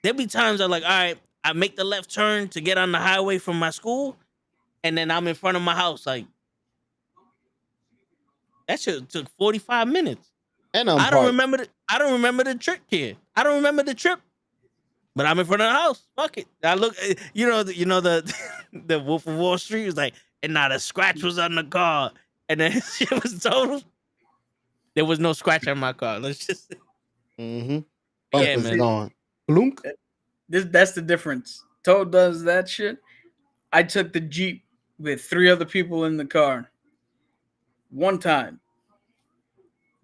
there'd be times I'm like, all right, I make the left turn to get on the highway from my school, and then I'm in front of my house. Like, that shit took 45 minutes. And I don't remember the trip here. I don't remember the trip. But I'm in front of the house. Fuck it. I look, the the Wolf of Wall Street was like, and not a scratch was on the car. And then shit was total. There was no scratch on my car. Let's just Yeah, man. gone. Blunk. That's the difference. Toe does that shit. I took the Jeep with 3 other people in the car. One time,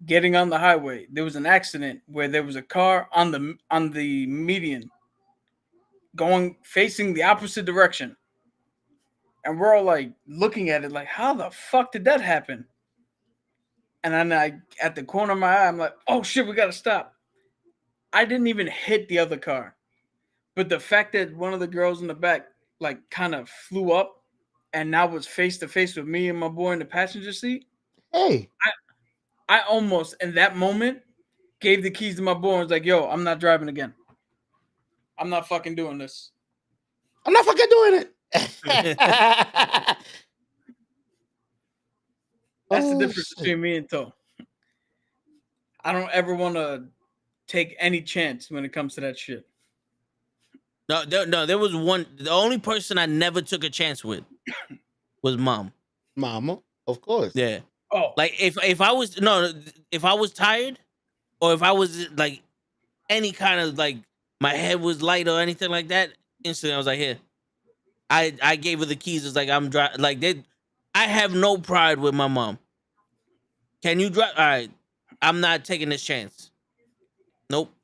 getting on the highway, there was an accident where there was a car on the median facing the opposite direction. And we're all like looking at it like, how the fuck did that happen? And then at the corner of my eye, I'm like, oh shit, we gotta stop. I didn't even hit the other car. But the fact that one of the girls in the back like kind of flew up and now was face to face with me and my boy in the passenger seat. Hey. I almost in that moment gave the keys to my boy and was like, yo, I'm not driving again. I'm not fucking doing this. I'm not fucking doing it. That's the difference between me and Toe. I don't ever want to take any chance when it comes to that shit. No, there was one. The only person I never took a chance with was mom. Mama, of course. Yeah. Oh, like if I was tired, or if I was like any kind of like my head was light or anything like that, instantly I was like, here. I gave her the keys. It's like I'm driving. Like I have no pride with my mom. Can you drive? All right, I'm not taking this chance. Nope.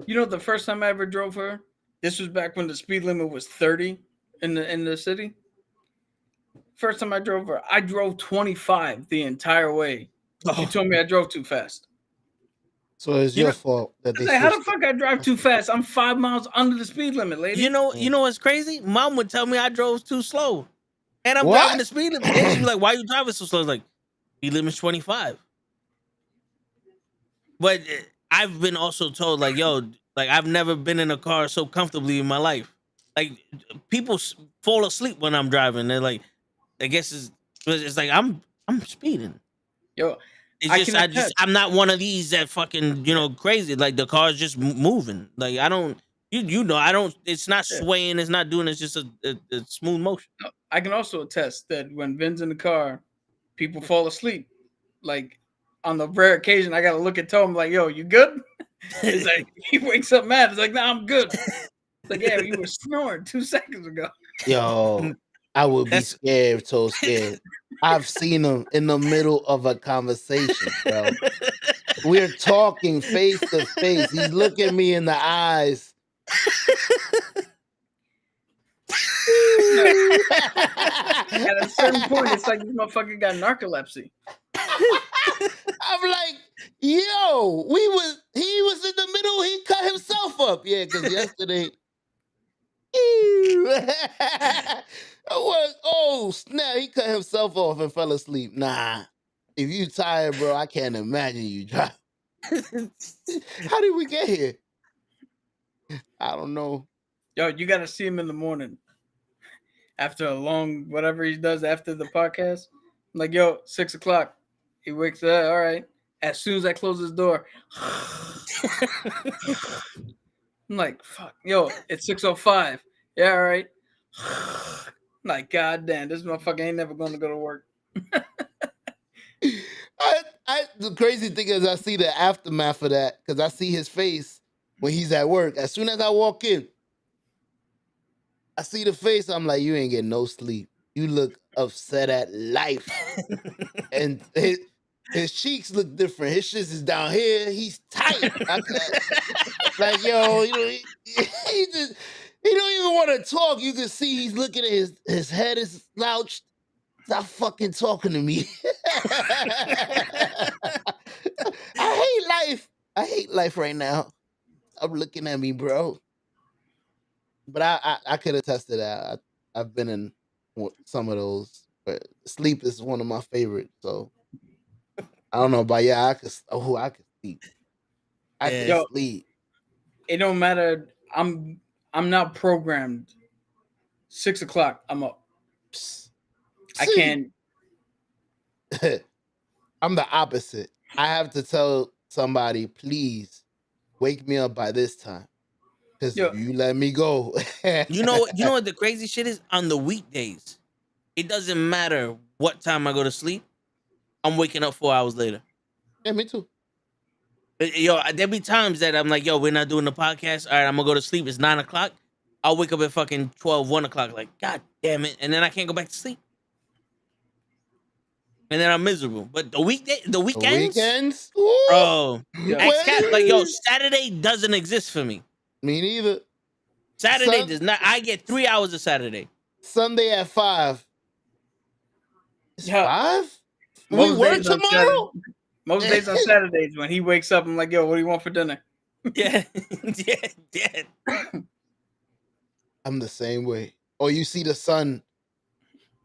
You know the first time I ever drove her, this was back when the speed limit was 30 in the city. First time I drove her, I drove 25 the entire way. She told me I drove too fast. So it's your fault that they. Like, how the fuck I drive too fast? I'm 5 miles under the speed limit, lady. You know what's crazy? Mom would tell me I drove too slow, and I'm driving the speed limit. And she'd be like, "Why are you driving so slow?" I was like, "Speed limit's 25." But I've been also told like, yo, like I've never been in a car so comfortably in my life. Like people fall asleep when I'm driving. They're like, I guess it's like I'm speeding. Yo, It's I just can attest. I'm not one of these that fucking crazy. Like the car's just moving. Like I don't I don't. It's not Yeah. swaying. It's not doing. It's just a smooth motion. I can also attest that when Vin's in the car, people fall asleep. Like on the rare occasion, I gotta look at Tom like, "Yo, you good?" It's like he wakes up mad. It's like, "Nah, I'm good." It's like, "Yeah, you were snoring 2 seconds ago." Yo, I would be That's- scared, so scared. I've seen him in the middle of a conversation, bro. We're talking face to face. He's looking me in the eyes. At a certain point, it's like this motherfucker got narcolepsy. I'm like, yo, he was in the middle, he cut himself up. Yeah, because yesterday. Oh snap, he cut himself off and fell asleep. Nah. If you tired, bro, I can't imagine you drive. How did we get here? I don't know. Yo, you gotta see him in the morning. After a long whatever he does after the podcast. I'm like, yo, 6:00. He wakes up. All right. As soon as I close his door, I'm like, fuck, yo, it's 6:05. Yeah, all right. I'm like, god damn, this motherfucker ain't never gonna go to work. The crazy thing is I see the aftermath of that because I see his face when he's at work. As soon as I walk in, I see the face. I'm like, you ain't getting no sleep. You look upset at life. And his cheeks look different. His shit is down here. He's tight. Like, yo, he don't even want to talk. You can see he's looking at his head is slouched. Stop fucking talking to me. I hate life. I hate life right now. I'm looking at me, bro. But I could attest to that. I've been in some of those. But sleep is one of my favorites. So I don't know, but yeah, I could sleep. I could Yo, sleep. it don't matter. I'm not programmed. 6:00, I'm up. I can't. I'm the opposite. I have to tell somebody, please wake me up by this time. Because if you let me go. you know what the crazy shit is? On the weekdays, it doesn't matter what time I go to sleep. I'm waking up 4 hours later. Yeah, me too. Yo, there be times that I'm like, yo, we're not doing the podcast. All right, I'm gonna go to sleep. It's 9:00. I'll wake up at fucking 12, 1 o'clock. Like, god damn it. And then I can't go back to sleep. And then I'm miserable. But the weekends? Bro. Like, yo, Saturday doesn't exist for me. Me neither. Saturday does not. I get 3 hours of Saturday. Sunday at 5. It's 5? We Most work days on tomorrow? Most days on Saturdays when he wakes up, I'm like, yo, what do you want for dinner? Yeah. yeah. I'm the same way. Or you see the sun,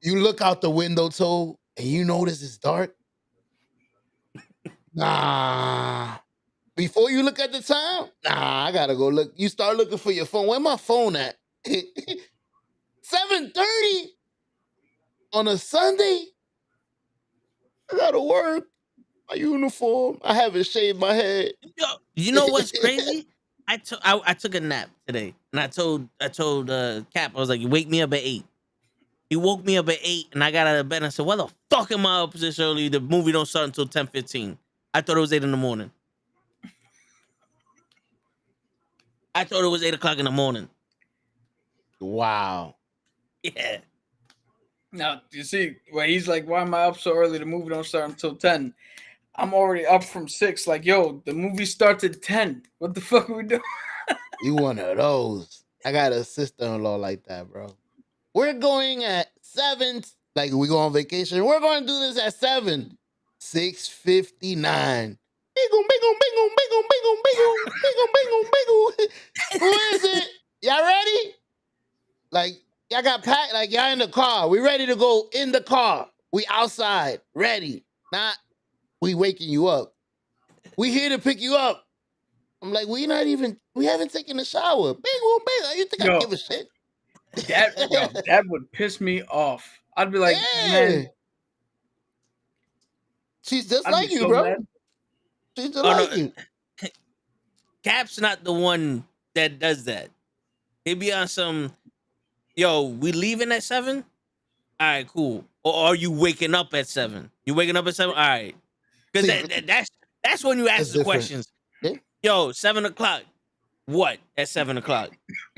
you look out the window, too, and you notice it's dark. Nah. Before you look at the time, nah, I gotta go look. You start looking for your phone. Where my phone at? 7:30 on a Sunday? I gotta work. My uniform. I haven't shaved my head. Yo, you know what's crazy? I took a nap today, and I told Cap, I was like, wake me up at 8. He woke me up at 8, and I got out of bed and I said, why the fuck am I up this early? The movie don't start until 10:15. I thought it was 8 in the morning. I thought it was 8 o'clock in the morning. Wow. Yeah. Now, you see, when he's like, why am I up so early? The movie don't start until 10. I'm already up from 6. Like, yo, the movie starts at 10. What the fuck are we doing? You one of those. I got a sister-in-law like that, bro. We're going at 7. Like, we go on vacation. We're going to do this at 7. 6:59. Bingo, bingo, bingo, bingo, bingo, bingo, bingo, bingo, bingo. Who is it? Y'all ready? Like, y'all got packed. Like, y'all in the car. We ready to go in the car. We outside, ready. Not we waking you up. We here to pick you up. I'm like, we haven't taken a shower. Bing, boom, bing. You think I Yo, give a shit? that would piss me off. I'd be like, Yeah. man, She's just I'd be like you, so bro. mad. She's just Oh no, like you. Cap's not the one that does that. He be on some, yo, we leaving at 7? All right, cool. Or are you waking up at 7? You waking up at 7? All right. Because See, that's when you ask that's the different. questions. Yeah. Yo, 7 o'clock. What at 7 o'clock?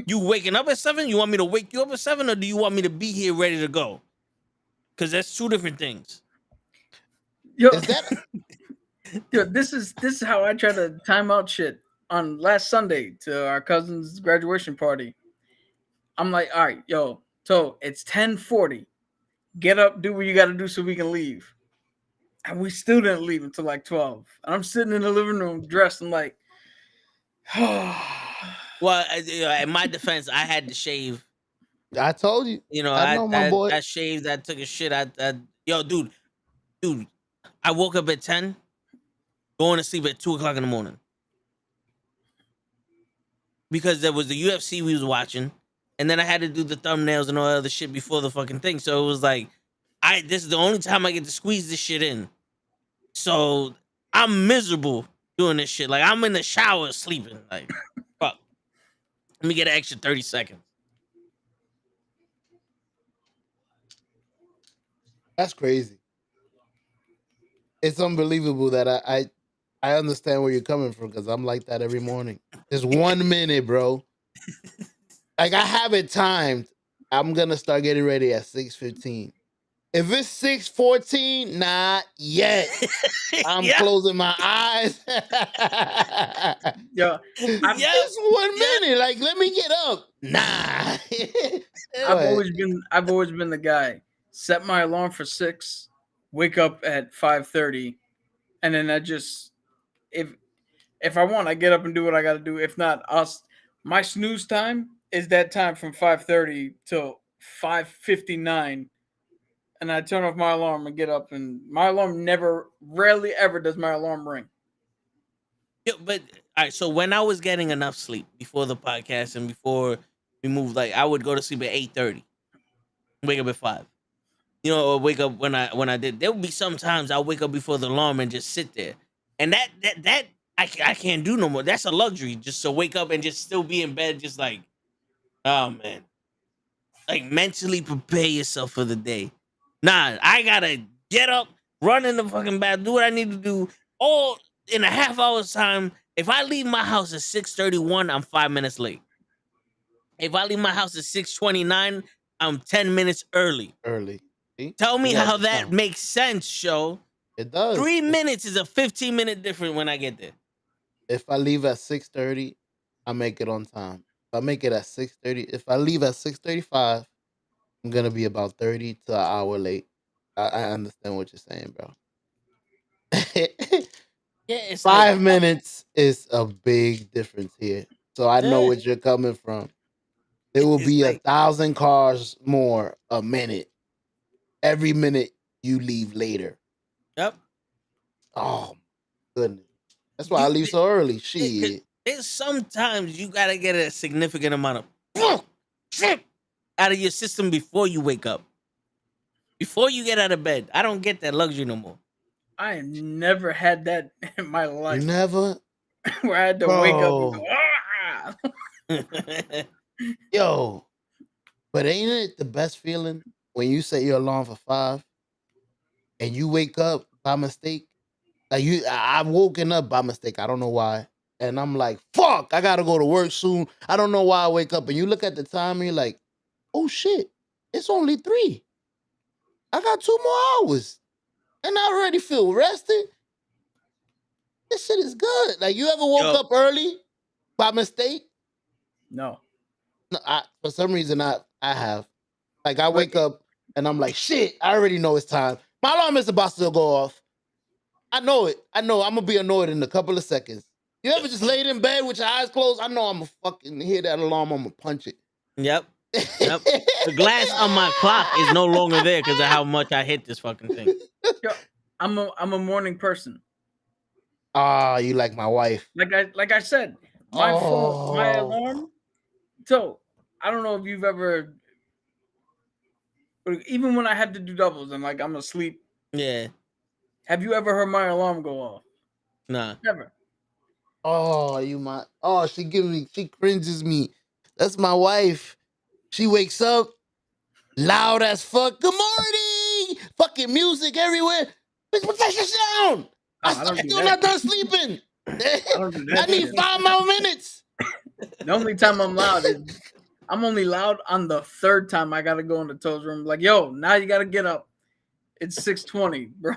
You waking up at 7? You want me to wake you up at 7, or do you want me to be here ready to go? Because that's two different things. Yo, Is that yo, this is how I try to time out shit on last Sunday to our cousin's graduation party. I'm like, all right, yo, so it's 10:40. Get up, do what you got to do so we can leave. And we still didn't leave until like 12. And I'm sitting in the living room dressed. I'm like, Well, in my defense, I had to shave. I told you? You know, I know my boy. I shaved. I took a shit. Yo, dude, I woke up at 10, going to sleep at 2 o'clock in the morning because there was the UFC we was watching, and then I had to do the thumbnails and all that other shit before the fucking thing. So it was like, this is the only time I get to squeeze this shit in. So I'm miserable doing this shit. Like, I'm in the shower sleeping. Like, fuck. Let me get an extra 30 seconds. That's crazy. It's unbelievable that I understand where you're coming from, because I'm like that every morning. Just 1 minute, bro. Like, I have it timed. I'm gonna start getting ready at 6:15. If it's 6:14, not yet. I'm Yeah. closing my eyes. yo, It's 1 minute. Like, let me get up. Nah. Go ahead. I've always been the guy. Set my alarm for 6, wake up at 5:30, and then I just if I want, I get up and do what I got to do. If not, my snooze time is that time from 5:30 till 5:59, and I turn off my alarm and get up. And my alarm rarely ever does my alarm ring. Yeah, but all right. So when I was getting enough sleep before the podcast and before we moved, like, I would go to sleep at 8:30, wake up at 5. You know, or wake up when I did. There would be sometimes I wake up before the alarm and just sit there, and that I can't do no more. That's a luxury, just to wake up and just still be in bed, just like, oh man, like, mentally prepare yourself for the day. Nah, I gotta get up, run in the fucking bath, do what I need to do, all in a half hour's time. If I leave my house at 6:31, I'm 5 minutes late. If I leave my house at 6:29, I'm 10 minutes early. See? Tell me You got how the that time. makes sense, show. It does. 3 minutes is a 15-minute difference when I get there. If I leave at 6:30, I make it on time. If I make it at 6:30, if I leave at 6:35, I'm gonna be about 30 to an hour late. I understand what you're saying, bro. Yeah, it's 5 minutes is a big difference here. So I know Yeah. what you're coming from. There will It's be like- 1,000 cars more a minute. Every minute you leave later. Yep. Oh goodness. That's why I leave so early. Shit. There's sometimes you gotta get a significant amount of shit out of your system before you wake up. Before you get out of bed. I don't get that luxury no more. I have never had that in my life. You never? Where I had to wake up and go, ah! Yo, but ain't it the best feeling when you set your alarm for 5 and you wake up by mistake? Like, I've woken up by mistake. I don't know why. And I'm like, fuck, I gotta go to work soon. I don't know why I wake up. And you look at the time and you're like, oh shit, it's only 3. I got 2 more hours. And I already feel rested. This shit is good. Like, you ever woke up early by mistake? No. No, for some reason I have. Like, I wake up and I'm like, shit, I already know it's time. My alarm is about to go off. I know it. I know I'm gonna be annoyed in a couple of seconds. You ever just laid in bed with your eyes closed? I know I'm gonna fucking hear that alarm. I'm gonna punch it. Yep. The glass on my clock is no longer there because of how much I hit this fucking thing. Yo, I'm a morning person. Ah, you like my wife. Like I said, my phone, my Oh, alarm. So I don't know if you've ever, even when I had to do doubles and like I'm asleep, Yeah. have you ever heard my alarm go off? Nah. Never. oh, she cringes me. That's my wife. She wakes up loud as fuck. Good morning. Fucking music everywhere. Bitch, what that shit down? Oh, I don't do Still that. not done sleeping. I don't do I that need shit. 5 more minutes. The only time I'm loud is I'm only loud on the third time I gotta go in the toes room. Like, yo, now you gotta get up. It's 6:20, bro.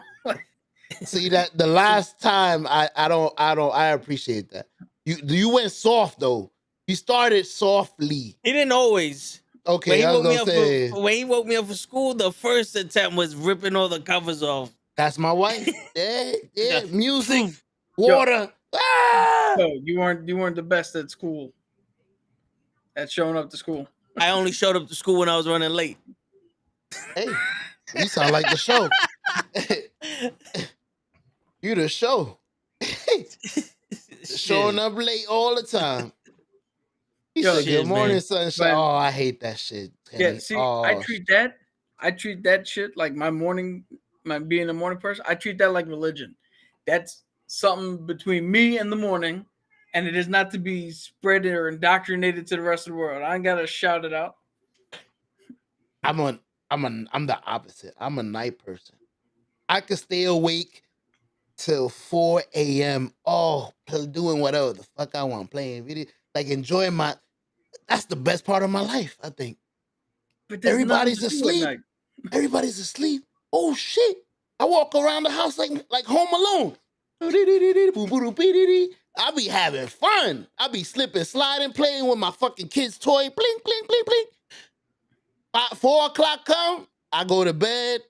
See that the last time I appreciate that. You went soft though. You started softly. He didn't always. When Okay, he I was woke me gonna up say when he woke me up for school, the first attempt was ripping all the covers off. that's my wife. Yeah, yeah. Just Music, poof. Yo, water. Ah! yo, you weren't the best at school at showing up to school. I only showed up to school when I was running late. Hey, you sound like the show. You the show. Showing Shit. up late all the time. He Yo, said, "Good Shit, morning, man. sunshine." man. Oh, I hate that shit, Yeah, Kenny. see, Oh, I treat that shit like my being a morning person. I treat that like religion. That's something between me and the morning, and it is not to be spread or indoctrinated to the rest of the world. I ain't gotta shout it out. I'm the opposite. I'm a night person. I could stay awake till 4 a.m. Oh, doing whatever the fuck I want, playing video, like enjoying my. That's the best part of my life. I think But there's nothing everybody's to do at asleep. night. Everybody's asleep. Oh shit! I walk around the house like Home Alone. I be having fun. I be slipping, sliding, playing with my fucking kids' toy. Blink, blink, blink, blink. 4 o'clock come, I go to bed.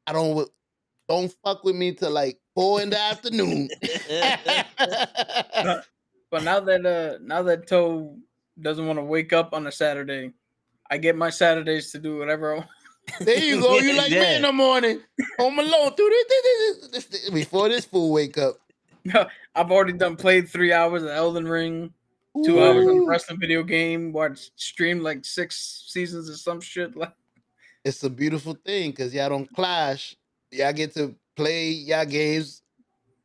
I don't fuck with me till like 4 in the afternoon. But now that Toe doesn't want to wake up on a Saturday, I get my Saturdays to do whatever I want. There you go. You like me in Yeah. the morning. Home Alone. Before this fool wake up. I've already played 3 hours of Elden Ring, 2 hours on a wrestling video game, watched streamed like 6 seasons of some shit. Like, It's a beautiful thing because y'all don't clash. Y'all get to play y'all games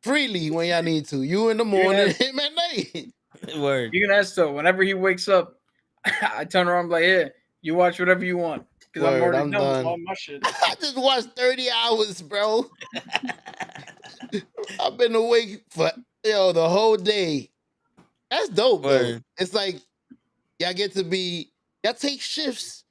freely when y'all need to. You in the morning, him at night. Word. you can ask Toe. Whenever he wakes up, I turn around and be like, "Yeah, you watch whatever you want." Because I'm Word, already I'm done with done. all my shit. I just watched 30 hours, bro. I've been awake for the whole day. That's dope, though. Word. It's like y'all take shifts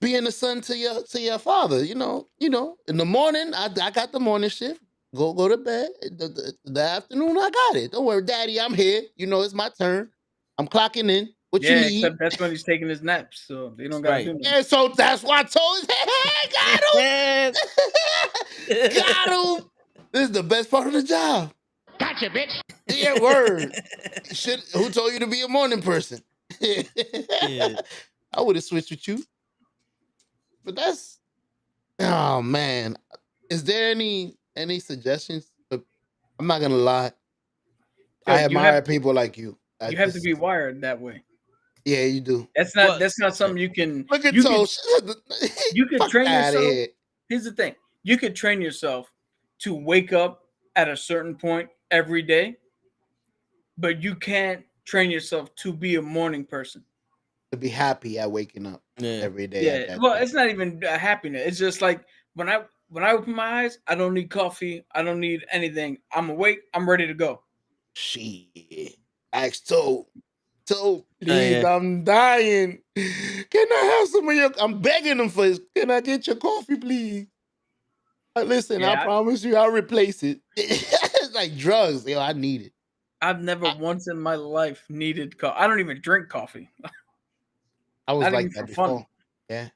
being the son to your father. In the morning, I got the morning shift. Go to bed. The afternoon, I got it. Don't worry, Daddy, I'm here. It's my turn. I'm clicking in. What you Yeah, need? except that's when he's taking his naps, so they don't gotta Right. do nothing. Yeah, so that's why I told him, hey, got him. This is the best part of the job. Gotcha, bitch. Yeah, word. Who told you to be a morning person? Yeah. I would have switched with you. But oh man. Is there any suggestions? I'm not gonna lie. Yo, I admire people like you. You have to be wired that way. Yeah, you do. That's Well, not something you can. Look at you can, Toast. you can Fuck train outta yourself. here. Here's the thing: you could train yourself to wake up at a certain point every day, but you can't train yourself to be a morning person. To be happy at waking up Yeah. every day. Yeah, at that well, time. it's not even happiness. It's just like when I open my eyes, I don't need coffee. I don't need anything. I'm awake. I'm ready to go. Shit. Ask Toe, Oh, please, yeah. I'm dying. Can I have some of your? I'm begging him for this. Can I get your coffee, please? Listen, I Yeah, promise you, I'll replace it. It's like drugs. Yo, I need it. I've never once in my life needed coffee. I don't even drink coffee. I was Not like even that for before. fun. Yeah.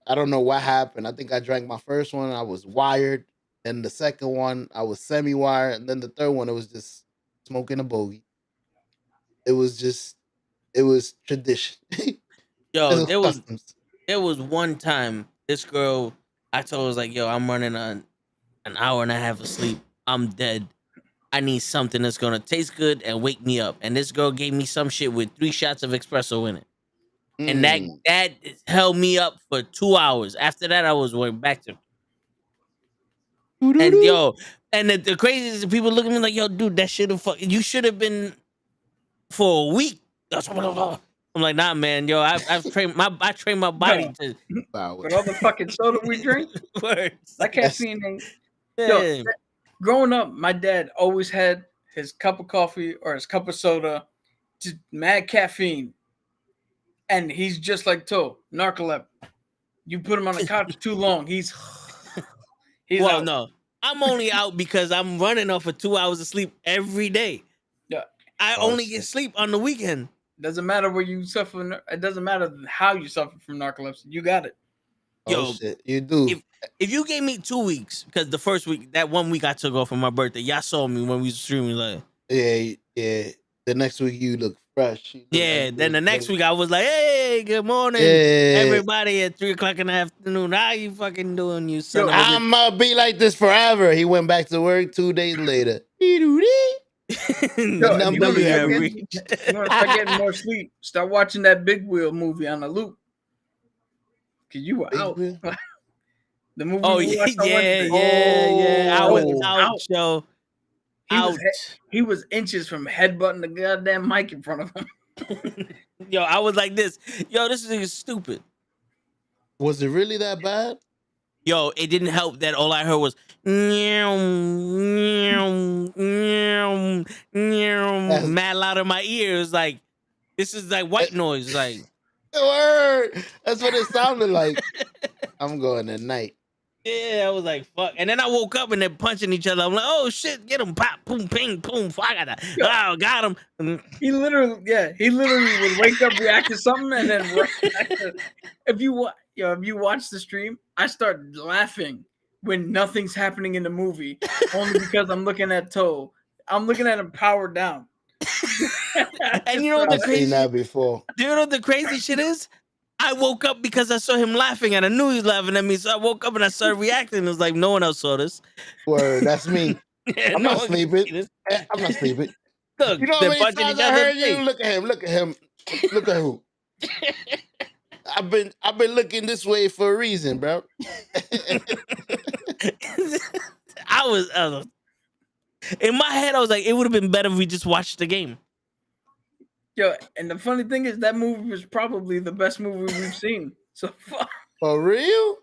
I don't know what happened. I think I drank my first one. I was wired. Then the second one, I was semi-wired. And then the third one, it was just smoking a bogey. It was tradition. Yo, It was customs. there was one time this girl I told her, was like, yo, I'm running on an hour and a half of sleep. I'm dead. I need something that's gonna taste good and wake me up. And this girl gave me some shit with 3 shots of espresso in it. And that held me up for 2 hours. After that, I was going back to. And yo, and the craziest is people look at me like, yo, dude, that should have you should have been for a week. I'm like, nah, man, yo, I've trained my body to. With all the fucking soda we drink, Words. that caffeine ain't. Yeah. Yo, growing up, my dad always had his cup of coffee or his cup of soda, just mad caffeine. And he's just like Toe, narcoleptic. You put him on the couch too long, he's well, out. no, I'm only out because I'm running off of 2 hours of sleep every day. Yeah, I only get sleep on the weekend. Doesn't matter where you suffer. It doesn't matter how you suffer from narcolepsy. You got it. Yo, shit, you do. If you gave me 2 weeks, because the first week, that 1 week I took off for my birthday, y'all saw me when we was streaming like. Yeah. The next week you look fresh. Then the next week I was like, hey, good morning, everybody at 3:00 in the afternoon. How you fucking doing, you son of a bitch? I'm gonna be like this forever. He went back to work 2 days later. You want to start getting more sleep? Start watching that Big Wheel movie on the loop. Cause you were out. The movie. Oh yeah. I was out, yo. He was inches from headbutting the goddamn mic in front of him. Yo, I was like this. Yo, this is stupid. Was it really that bad? Yo, it didn't help that all I heard was mad loud in my ears. Like, this is like white noise. Like, word. That's what it sounded like. I'm going tonight. Yeah, I was like, fuck. And then I woke up and they're punching each other. I'm like, oh shit, get him, pop, boom, ping, boom, I got that. Oh, got him. He literally would wake up, react to something, and then if you watch the stream, I start laughing when nothing's happening in the movie, only because I'm looking at Toe. I'm looking at him powered down. And you know what I've seen that before. Do you know what the crazy shit is? I woke up because I saw him laughing and I knew he was laughing at me. So I woke up and I started reacting. It was like, no one else saw this. Word, that's me. I'm not sleeping. I'm not sleeping. Look, you know how many times I heard you? Look at him. Look at him. Look at who. I've been looking this way for a reason, bro. I was in my head, I was like, it would have been better if we just watched the game. Yo, and the funny thing is that movie was probably the best movie we've seen so far. For real?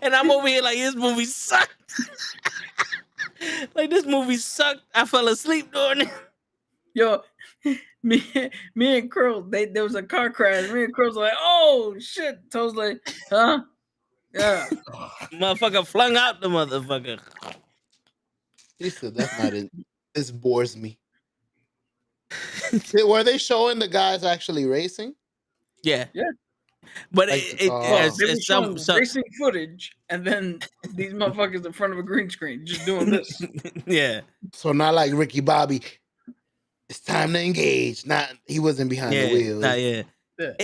And I'm over here like, this movie sucked. Like, this movie sucked. I fell asleep during it. Yo, me and Curl, there was a car crash. Me and Curl's like, oh shit. Toes like, huh? Yeah. Motherfucker flung out the motherfucker. He said, that's not it. This bores me. Were they showing the guys actually racing? Yeah. But like, it's some racing footage, and then these motherfuckers in front of a green screen just doing this. Yeah. So not like Ricky Bobby. It's time to engage. He wasn't behind the wheel. Yeah.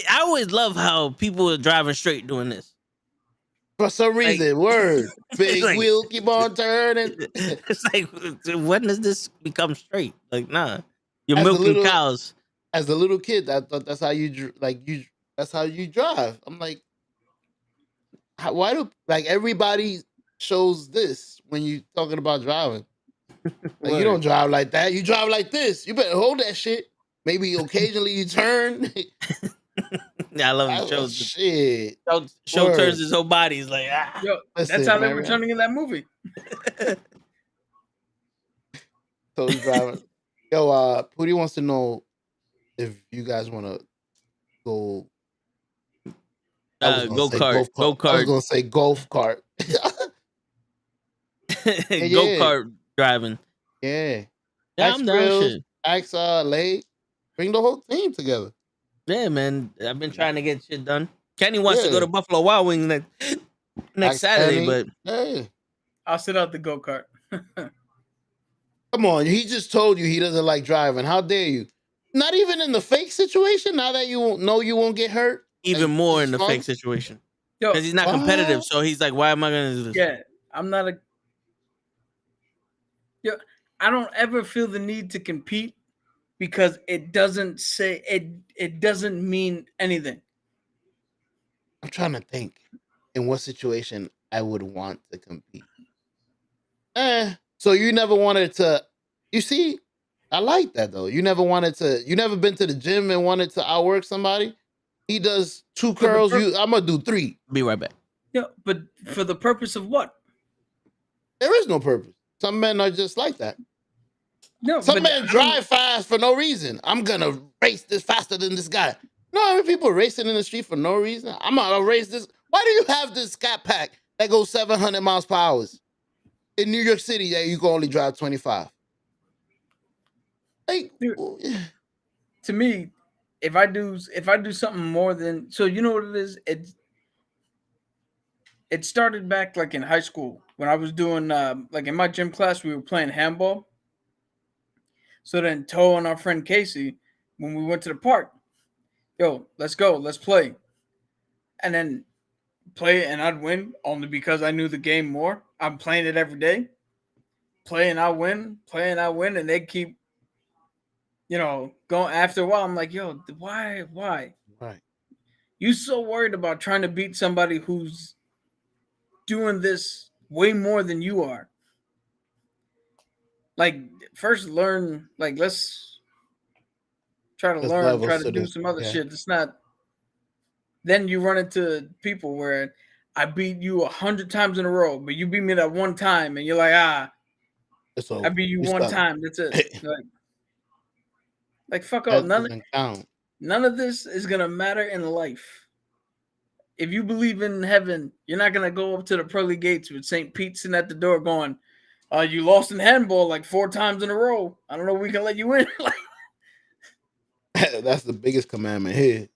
I always love how people are driving straight doing this. For some reason, word. Big like, wheel keep on turning. It's like, when does this become straight? Like, nah. You're milking cows. As a little kid, I thought that's how that's how you drive. I'm like, why do everybody shows this when you talking about driving? Like, you don't drive like that. You drive like this. You better hold that shit. Maybe occasionally you turn. Yeah, I love it. Shit. Show turns his whole body. He's like, ah. Yo, that's how they were turning in that movie. So he's driving. Yo, Pootie wants to know if you guys want to go. Go kart. I was gonna say golf cart. Go kart driving. Yeah. I'm down. Axe Lay. Bring the whole team together. Yeah, man. I've been trying to get shit done. Kenny wants to go to Buffalo Wild Wings next Saturday, but I'll sit out the go kart. Come on, he just told you he doesn't like driving. How dare you? Not even in the fake situation. Now that you know you won't get hurt. Even more in the fake situation. Because he's not competitive, so he's like, why am I gonna do this? Yeah, I'm not a. Yo, I don't ever feel the need to compete because it doesn't say it doesn't mean anything. I'm trying to think in what situation I would want to compete. So you never wanted to. You see, I like that though. You never wanted to. You never been to the gym and wanted to outwork somebody. He does 2 For the curls. I'm gonna do 3. Be right back. yeah, but for the purpose of what? There is no purpose. Some men are just like that. No, Some but men I don't. drive fast for no reason. I'm gonna race this faster than this guy. No, how many people racing in the street for no reason? I'm gonna race this. Why do you have this Scat Pack that goes 700 miles per hour in New York City that you can only drive 25? Like, Dude, to me, if I do something more than so, you know what it is. It started back like in high school when I was doing like in my gym class we were playing handball. So then Toe and our friend Casey, when we went to the park, yo, let's go, let's play, and then play and I'd win only because I knew the game more. I'm playing it every day, playing I win, and they keep going. After a while, I'm like, yo, why? right. You so worried about trying to beat somebody who's doing this way more than you are. Like, first learn, like, let's try to There's learn, try levels to to do this. some other Yeah. shit. It's not, then you run into people where I beat you 100 times in a row, but you beat me that one time, and you're like, It's I over. beat you We one stuck. time. That's it. Like fuck all. That doesn't count. None of this is gonna matter in life. If you believe in heaven, you're not gonna go up to the pearly gates with St. Pete sitting at the door going, you lost in handball like 4 times in a row. I don't know if we can let you in. Like, That's the biggest commandment here.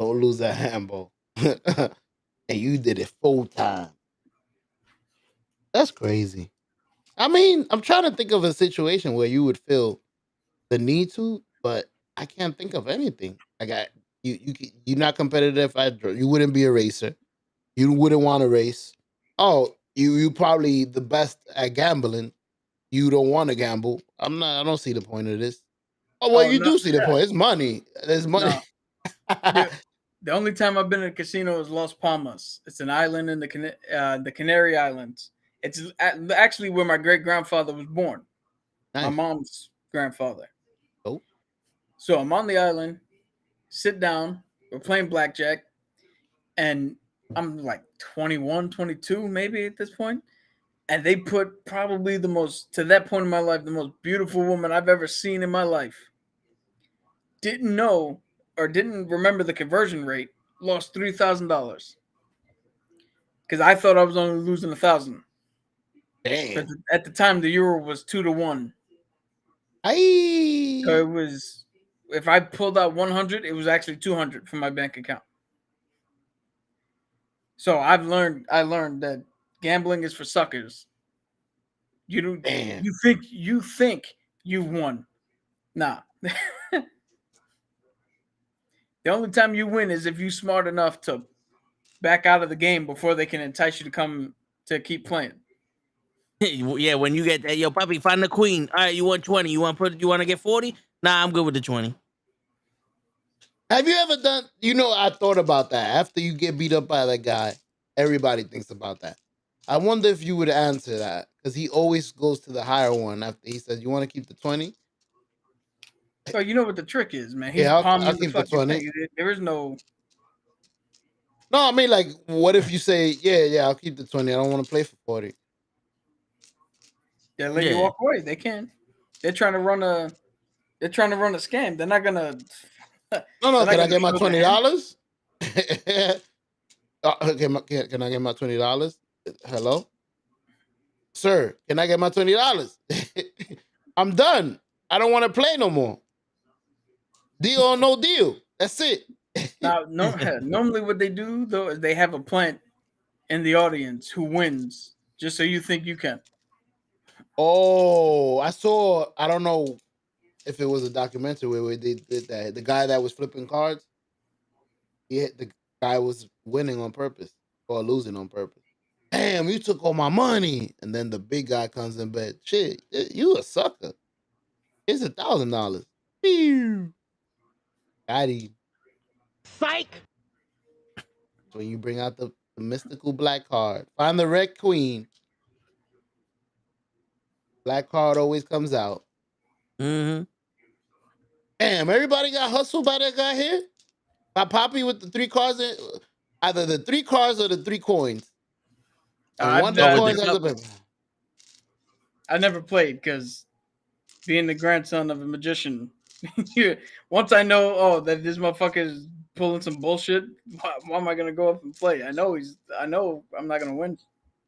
Don't lose that handball. And you did it 4 times. That's crazy. I mean, I'm trying to think of a situation where you would feel the need to, but I can't think of anything. Like you're not competitive. You wouldn't be a racer. You wouldn't want to race. Oh, you probably the best at gambling. You don't want to gamble. I'm not. I don't see the point of this. Oh well, oh you no, do see the point. It's money. There's money. no. The only time I've been in a casino is Las Palmas. It's an island in the Canary Islands. It's actually where my great grandfather was born. Nice. My mom's grandfather. Oh. So I'm on the island, sit down, we're playing blackjack, and I'm like 21, 22 maybe at this point. And they put probably to that point in my life, the most beautiful woman I've ever seen in my life. Didn't know or didn't remember the conversion rate, lost $3,000. Because I thought I was only losing 1,000. Damn. At the time, the euro was 2-1. So Aye. it was, if I pulled out 100, it was actually 200 from my bank account. So I learned that gambling is for suckers. You don't. Damn. You think you've won. Nah. The only time you win is if you're smart enough to back out of the game before they can entice you to come to keep playing. Yeah, when you get that, yo, puppy, find the queen. All right, you want 20. You want to get 40? Nah, I'm good with the 20. Have you ever done? I thought about that. After you get beat up by that guy, everybody thinks about that. I wonder if you would answer that because he always goes to the higher one after he says, "You want to keep the 20?" So you know what the trick is, man. He's Yeah, I'll palming the keep the fucking 20. thing. There is no. No, I mean, like, what if you say, "Yeah, I'll keep the 20. I don't want to play for 40." They let you walk away. They can. They're trying to run a scam. They're not gonna. No. Can I get my show their $20? Can I get my $20? Hello, sir. Can I get my $20? I'm done. I don't want to play no more. Deal or no deal. That's it. Now, normally what they do though is they have a plant in the audience who wins, just so you think you can. Oh, I saw. I don't know if it was a documentary where they did that. The guy that was flipping cards, the guy was winning on purpose or losing on purpose. damn, you took all my money. And then the big guy comes in bed. Shit, you a sucker. It's $1,000. Pew. Daddy. Psych. When you bring out the mystical black card, find the red queen. Black card always comes out. Mm-hmm. Damn, everybody got hustled by that guy here? By Poppy with the 3 cards, either the 3 cards or the 3 coins. And one of the with the coins has a paper. I never played because being the grandson of a magician, once I know, that this motherfucker is pulling some bullshit, why am I gonna go up and play? I know I'm not gonna win.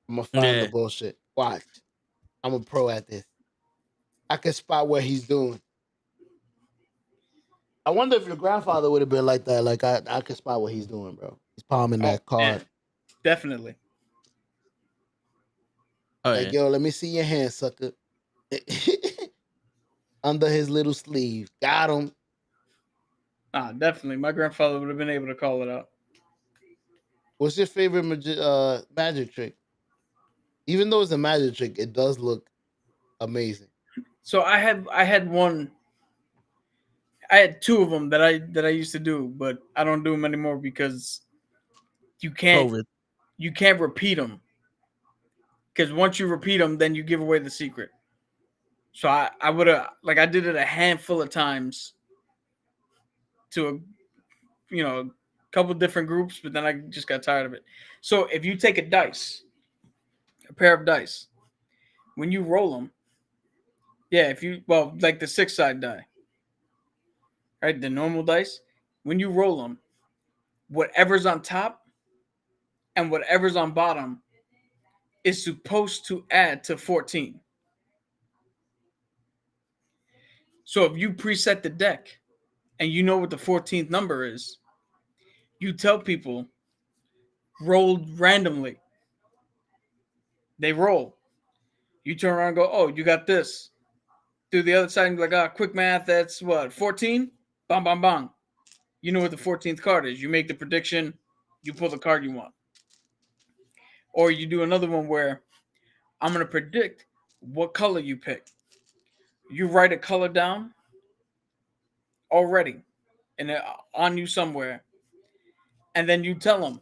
I'm gonna find Yeah. the bullshit. Watch. I'm a pro at this. I can spot what he's doing. I wonder if your grandfather would have been like that. Like I can spot what he's doing, bro. He's palming that card. Yeah, definitely. Oh Like, yeah. yo, let me see your hand, sucker. Under his little sleeve. Got him. Definitely. My grandfather would have been able to call it out. What's your favorite magic trick? Even though it's a magic trick, it does look amazing. So I had two of them that I used to do, but I don't do them anymore because you can't repeat them. Because once you repeat them, then you give away the secret. So I would have I did it a handful of times to a couple different groups, but then I just got tired of it. So if you take a pair of dice, when you roll them, like the 6-side die, right? The normal dice, when you roll them, whatever's on top and whatever's on bottom is supposed to add to 14. So if you preset the deck and you know what the 14th number is, you tell people rolled randomly. They roll. You turn around and go, oh, you got this. Do the other side and be like, quick math, that's what, 14? Bang, bang, bang. You know what the 14th card is. You make the prediction, you pull the card you want. Or you do another one where I'm going to predict what color you pick. You write a color down already and on you somewhere. And then you tell them,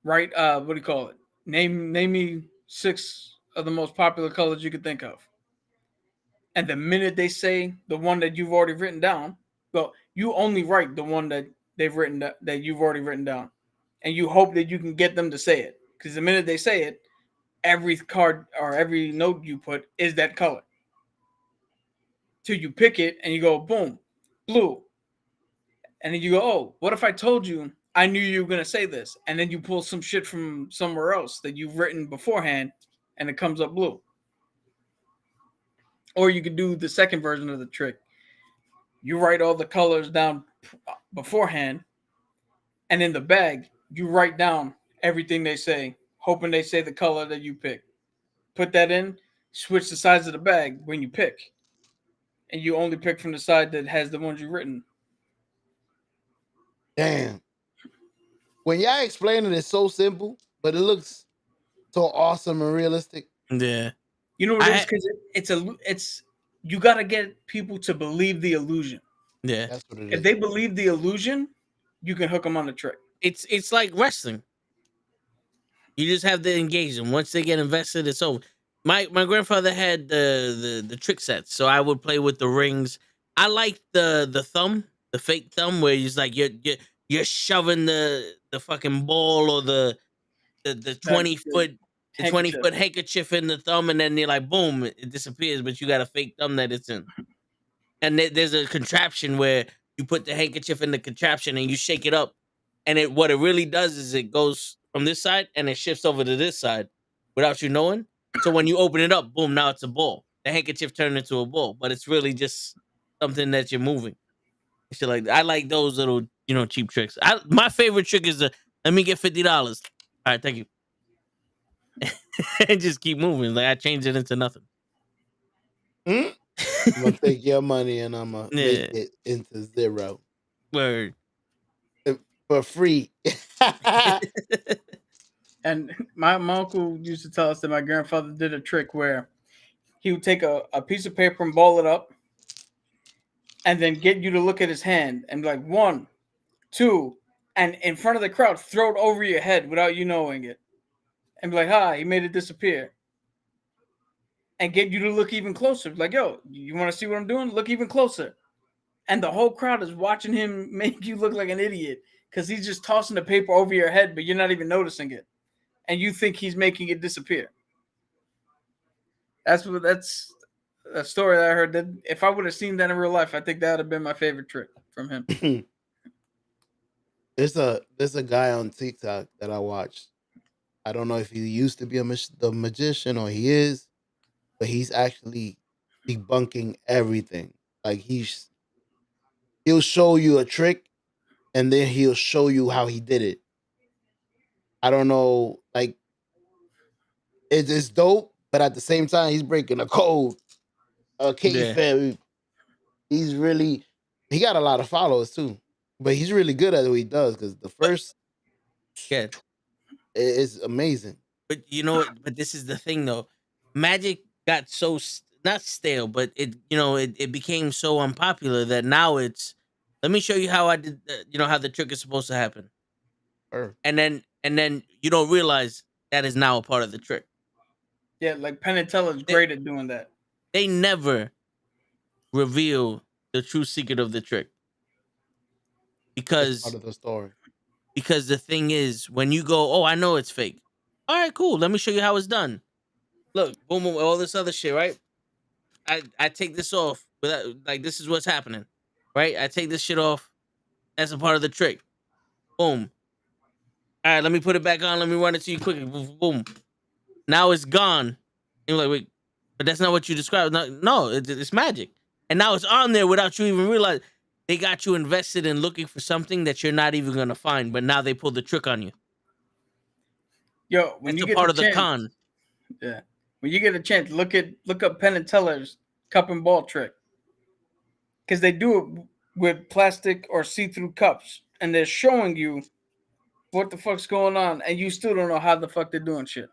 right? What do you call it? Name me 6 of the most popular colors you could think of. And the minute they say the one that you've already written down, well, you only write the one that that you've already written down, and you hope that you can get them to say it. Because the minute they say it, every card or every note you put is that color. Till you pick it and you go, boom, blue. And then you go, oh, what if I told you I knew you were going to say this? And then you pull some shit from somewhere else that you've written beforehand and it comes up blue. Or you could do the second version of the trick. You write all the colors down beforehand, and in the bag, you write down everything they say, hoping they say the color that you pick. Put that in, switch the sides of the bag when you pick, and you only pick from the side that has the ones you've written. Damn. When y'all explain it, it's so simple, but it looks so awesome and realistic. Yeah. You know what it is? Because it's you got to get people to believe the illusion. Yeah. That's what it is. If they believe the illusion, you can hook them on the trick. It's like wrestling. You just have to engage them. Once they get invested, it's over. My grandfather had the trick sets, so I would play with the rings. I like the thumb, the fake thumb, where it's like you're shoving the fucking ball or the 20-foot the 20-foot handkerchief in the thumb, and then you're like, boom, it disappears, but you got a fake thumb that it's in. And there's a contraption where you put the handkerchief in the contraption and you shake it up, and what it really does is it goes from this side and it shifts over to this side without you knowing. So when you open it up, boom, now it's a ball. The handkerchief turned into a ball, but it's really just something that you're moving. Shit like that. I like those little, cheap tricks. My favorite trick is let me get $50. All right, thank you. And just keep moving. Like I changed it into nothing. I'm gonna take your money and I'm gonna make it into 0. Word. For free. And my uncle used to tell us that my grandfather did a trick where he would take a piece of paper and ball it up and then get you to look at his hand and be like, one, two, and in front of the crowd, throw it over your head without you knowing it. And be like, ha, he made it disappear. And get you to look even closer. Like, yo, you want to see what I'm doing? Look even closer. And the whole crowd is watching him make you look like an idiot because he's just tossing the paper over your head, but you're not even noticing it. And you think he's making it disappear. That's a story that I heard. That if I would have seen that in real life, I think that would have been my favorite trick from him. There's a guy on TikTok that I watched. I don't know if he used to be the magician or he is, but he's actually debunking everything. Like he'll show you a trick and then he'll show you how he did it. I don't know, like it's dope, but at the same time he's breaking a code. Yeah, Kayfabe. He's really he got a lot of followers too, but he's really good at what he does because the but first yeah, is amazing. but you know, but this is the thing though. Magic got so not stale, but it became so unpopular that now it's. Let me show you how I did. How the trick is supposed to happen, Sure. and then you don't realize that is now a part of the trick. Yeah, like Penn and Teller is They great at doing that. they never reveal the true secret of the trick It's part because of the story. the thing is when you go, oh, I know it's fake. All right, cool. Let me show you how it's done. Look, boom, boom, all this other shit, right? I take this off without like this is what's happening, right? I take this shit off as a part of the trick. Boom. All right, let me put it back on. Let me run it to you quickly. Boom. Boom. Now it's gone. And you're like, wait, but that's not what you described. No, it's magic. And now it's on there without you even realize they got you invested in looking for something that you're not even gonna find. But now they pulled the trick on you. Yo, when That's you a get part the of the chance, con. yeah, when you get a chance, look up Penn and Teller's cup and ball trick because they do it with plastic or see-through cups, and they're showing you what the fuck's going on, and you still don't know how the fuck they're doing shit.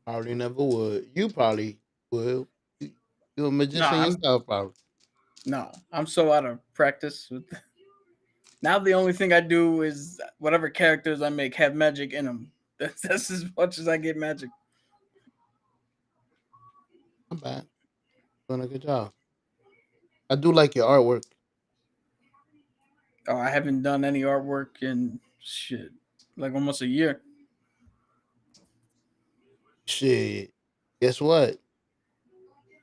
Probably never would. You probably will. You, you're a No, magician I'm yourself, probably. no, I'm so out of practice. Now the only thing I do is whatever characters I make have magic in them. That's as much as I get magic. Not bad. Doing a good job. I do like your artwork. Oh, I haven't done any artwork in shit like almost a year. Shit. Guess what?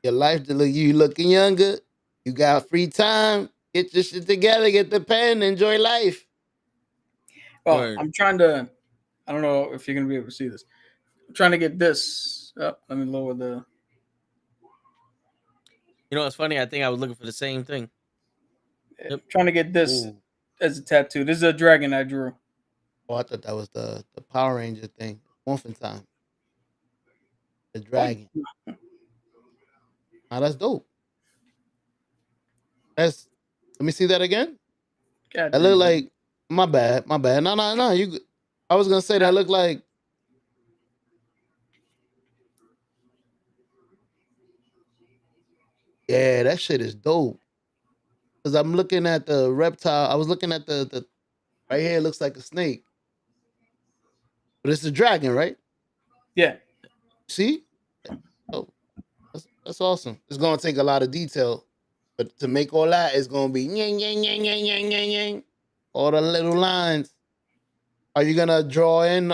Your life to look you looking younger. You got free time. Get your shit together. Get the pen. Enjoy life. Oh, Word. I'm trying to. I don't know if you're gonna be able to see this. I'm trying to get this. Oh, let me lower the. You know what's funny? I think I was looking for the same thing. Yep. Trying to get this Ooh. as a tattoo. This is a dragon I drew. Oh, I thought that was the Power Ranger thing. Morphin time. The Oh, dragon. Ah, that's dope. That's let me see that again. That look goddamn. like my bad. My bad. No, no, no. I was gonna say that look like yeah, that shit is dope. Cause I'm looking at the reptile. I was looking at the right here. It looks like a snake, but it's a dragon, right? Yeah. See? Oh, that's awesome. It's gonna take a lot of detail, but to make all that, it's gonna be yang yang yang yang yang yang yang. All the little lines. Are you gonna draw in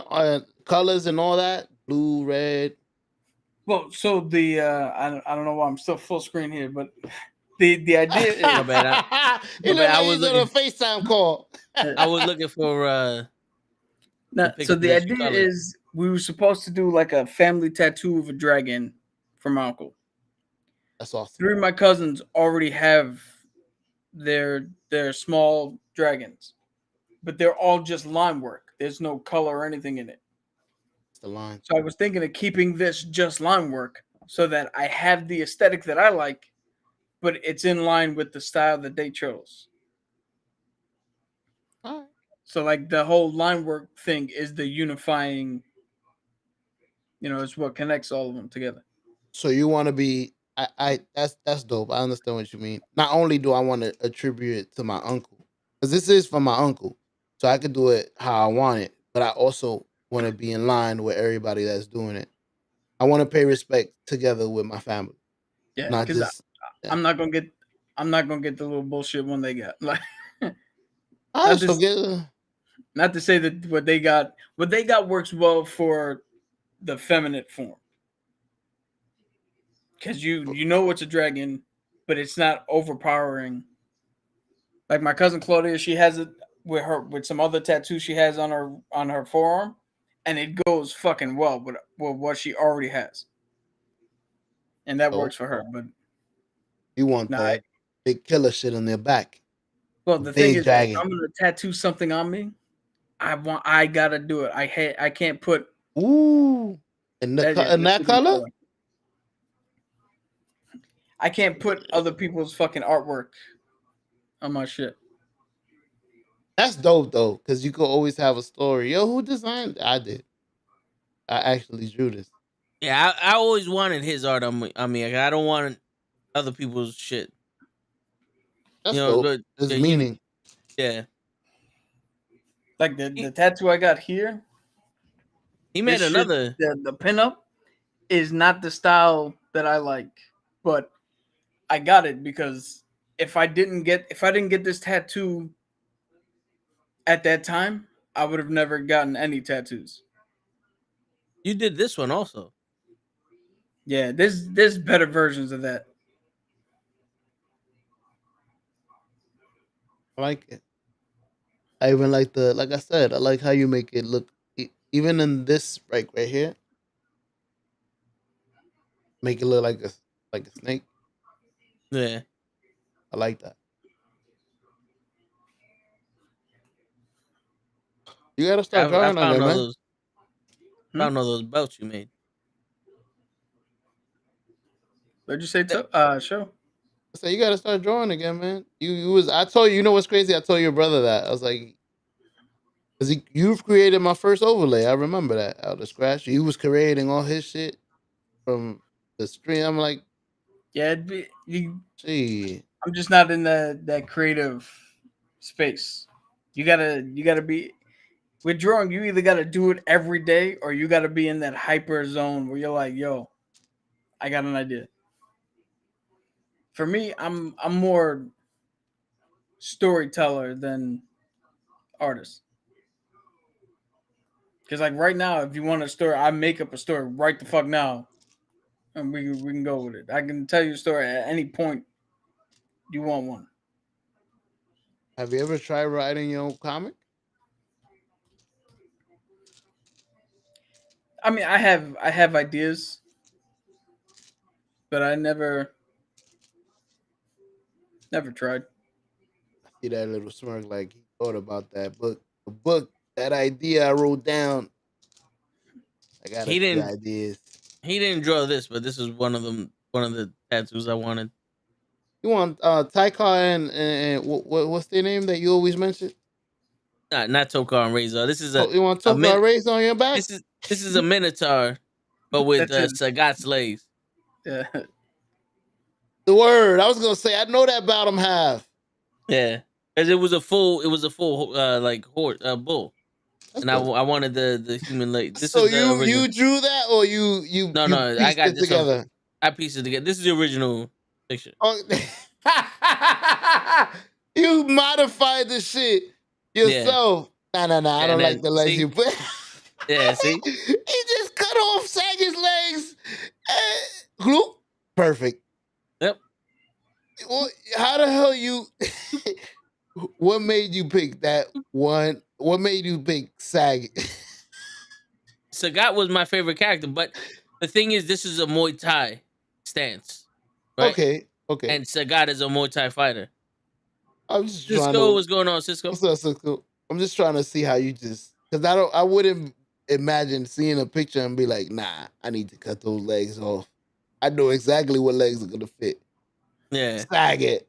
colors and all that? Blue, red. Well, so the I don't know why I'm still full screen here, but the idea My is bad. It My look bad. I like was he's on a looking. FaceTime call. I was looking for the no. So picture the that you idea colored. is we were supposed to do like a family tattoo of a dragon for my uncle. That's awesome. Three of my cousins already have their small dragons, but they're all just line work. There's no color or anything in it. That's the line. So I was thinking of keeping this just line work so that I have the aesthetic that I like, but it's in line with the style that they chose. All right. So like the whole line work thing is the unifying. It's what connects all of them together. So you want to be that's dope. I understand what you mean. Not only do I want to attribute it to my uncle, because this is from my uncle, so I could do it how I want it, but I also want to be in line with everybody that's doing it. I want to pay respect together with my family, Yeah, not because just yeah. I'm not gonna get I'm not gonna get the little bullshit one they got. Like, I not also this, get not to say that what they got works well for the feminine form, because you know it's a dragon, but it's not overpowering. Like my cousin Claudia, she has it with some other tattoos she has on her forearm, and it goes fucking well with what she already has, and that dope. works for her. But You want nah, the big killer shit on their back, well the the thing big is, if dragon. I'm gonna tattoo something on me, I gotta do it. I can't put Ooh, that. Yeah, in let's that see the color. color. I can't put other people's fucking artwork on my shit. That's dope though, because you could always have a story. Yo, who designed? I did. I actually drew this. Yeah, I always wanted his art on me. I mean, like, I don't want other people's shit. That's dope. But There's yeah, meaning. yeah. Like the He, tattoo I got here, he this made shit, another. the pinup is not the style that I like, but I got it because if I didn't get this tattoo at that time, I would have never gotten any tattoos. You did this one also. Yeah, there's better versions of that. I like it. I even like like I said, I like how you make it look. Even in this right here, make it look like a snake. Yeah, I like that. You gotta start I drawing found again, all man. those Hmm? belts you made. I What'd you say? Yeah, Show. said you gotta start drawing again, man. You was I told you. You know what's crazy? I told your brother that I was like, because you've created my first overlay. I remember that out of scratch. He was creating all his shit from the stream. I'm like, Yeah, gee, I'm just not in that creative space. You gotta be with drawing. You either gotta do it every day, or you gotta be in that hyper zone where you're like, "Yo, I got an idea." For me, I'm more storyteller than artist. Because like right now, if you want a story, I make up a story right the fuck now, and we can go with it. I can tell you a story at any point you want one. have you ever tried writing your own comic? I mean, I have ideas, but I never tried. I see that little smirk, like he thought about that book. The book, that idea I wrote down. I got a he few didn't ideas. he didn't draw this, but this is one of them. One of the tattoos I wanted. You want Taika and what's their name that you always mention? Not Tokar and Razor. This is You want a Toka min. Race on your back? This is a minotaur, but with That's it. Sagat's legs. Yeah. The word. I was gonna say I know that bottom half. Yeah, because it was a full like horse bull, That's and dope. I wanted the human leg. This So is the original. you drew that or you No, you no, I pieced got it this off. together? I pieced it together. This is the original picture. Oh, you modified the shit Yeah, yourself. Nah. I and don't like then the legs see, you put. yeah, see, He just cut off Saget's legs. Gloop. Perfect. yep. Well, how the hell you? What made you pick that one? What made you pick Saget? Sagat was my favorite character, but the thing is, this is a Muay Thai stance, right? Okay. And Sagat is a Muay Thai fighter. I'm just trying Cisco, to. what's going on, Cisco? What's up, Cisco? I'm just trying to see how you just because I wouldn't imagine seeing a picture and be like, nah, I need to cut those legs off. I know exactly what legs are gonna fit. Yeah, Saget.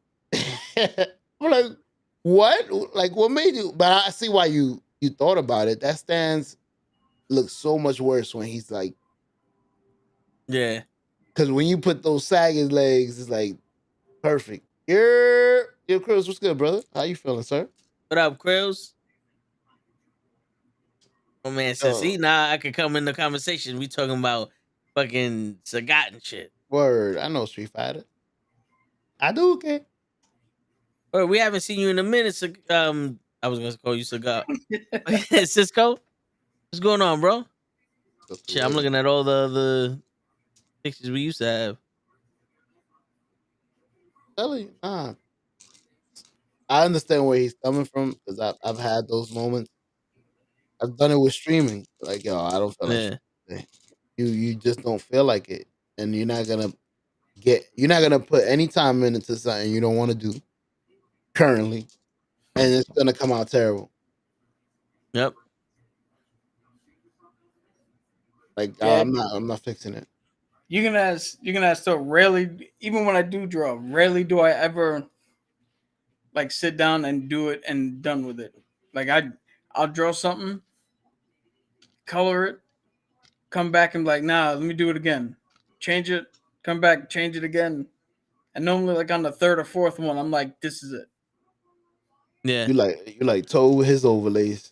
I'm like, What? Like, what made you? But I see why you thought about it. That stance looks so much worse when he's like, Yeah. because when you put those sagging legs, it's like perfect. Yo, Chris, what's good, brother? How you feeling, sir? What up, Krills? Oh man says, Oh, see, now I could come in the conversation. We talking about fucking Sagat and shit. word. I know Street Fighter. I do, okay. Bro, we haven't seen you in a minute. I was gonna call you Sagat. Cisco, what's going on, bro? That's the Shit, I'm way. looking at all the pictures we used to have. Telling you, I understand where he's coming from because I've had those moments. I've done it with streaming. Like, yo, I don't feel like Yeah, streaming today. You just don't feel like it, and you're not gonna put any time into something you don't want to do currently, and it's gonna come out terrible. yep, Like, Yeah, I'm not fixing it. you're gonna ask. So rarely, even when I do draw, rarely do I ever like sit down and do it and done with it. Like I'll draw something, color it, come back and be like, nah, let me do it again. Change it, come back, change it again. And normally like on the third or fourth one, I'm like, this is it. yeah. You like Toad with his overlays.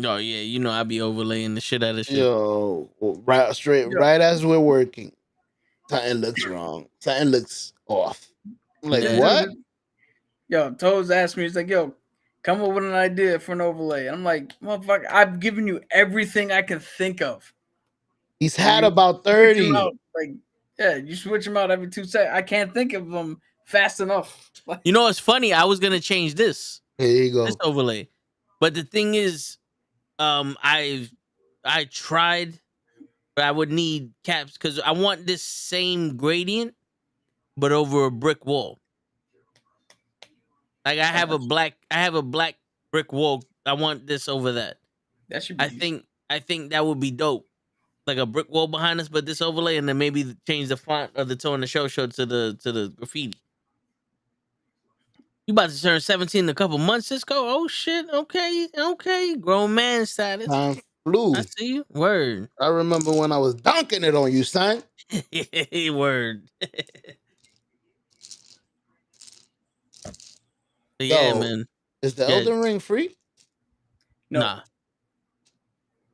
Oh yeah, you know I be overlaying the shit out of shit. Yo, right straight Yo, right as we're working, something looks wrong. Something looks off. I'm like, this Yeah, what? dude, yo, Toes asked me, he's like, yo, come up with an idea for an overlay. And I'm like, motherfucker, I've given you everything I can think of. He's And had you about switch them 30. out. Like, yeah, you switch them out every 2 seconds. I can't think of them fast enough. Like, you know what's funny? I was gonna change Here you this go. overlay, but the thing is, I tried, but I would need caps because I want this same gradient, but over a brick wall. Like I have a black brick wall. I want this over that. that should be I easy. think I think that would be dope. Like a brick wall behind us, but this overlay, and then maybe change the font of the tone of the show to the graffiti. You about to turn 17 in a couple months, Cisco? Oh shit. Okay, okay. Grown man status. Time I flew. see you. Word. I remember when I was dunking it on you, son. Word. But yeah, Yo, man. is the Yeah. Elden Ring free? No. Nah.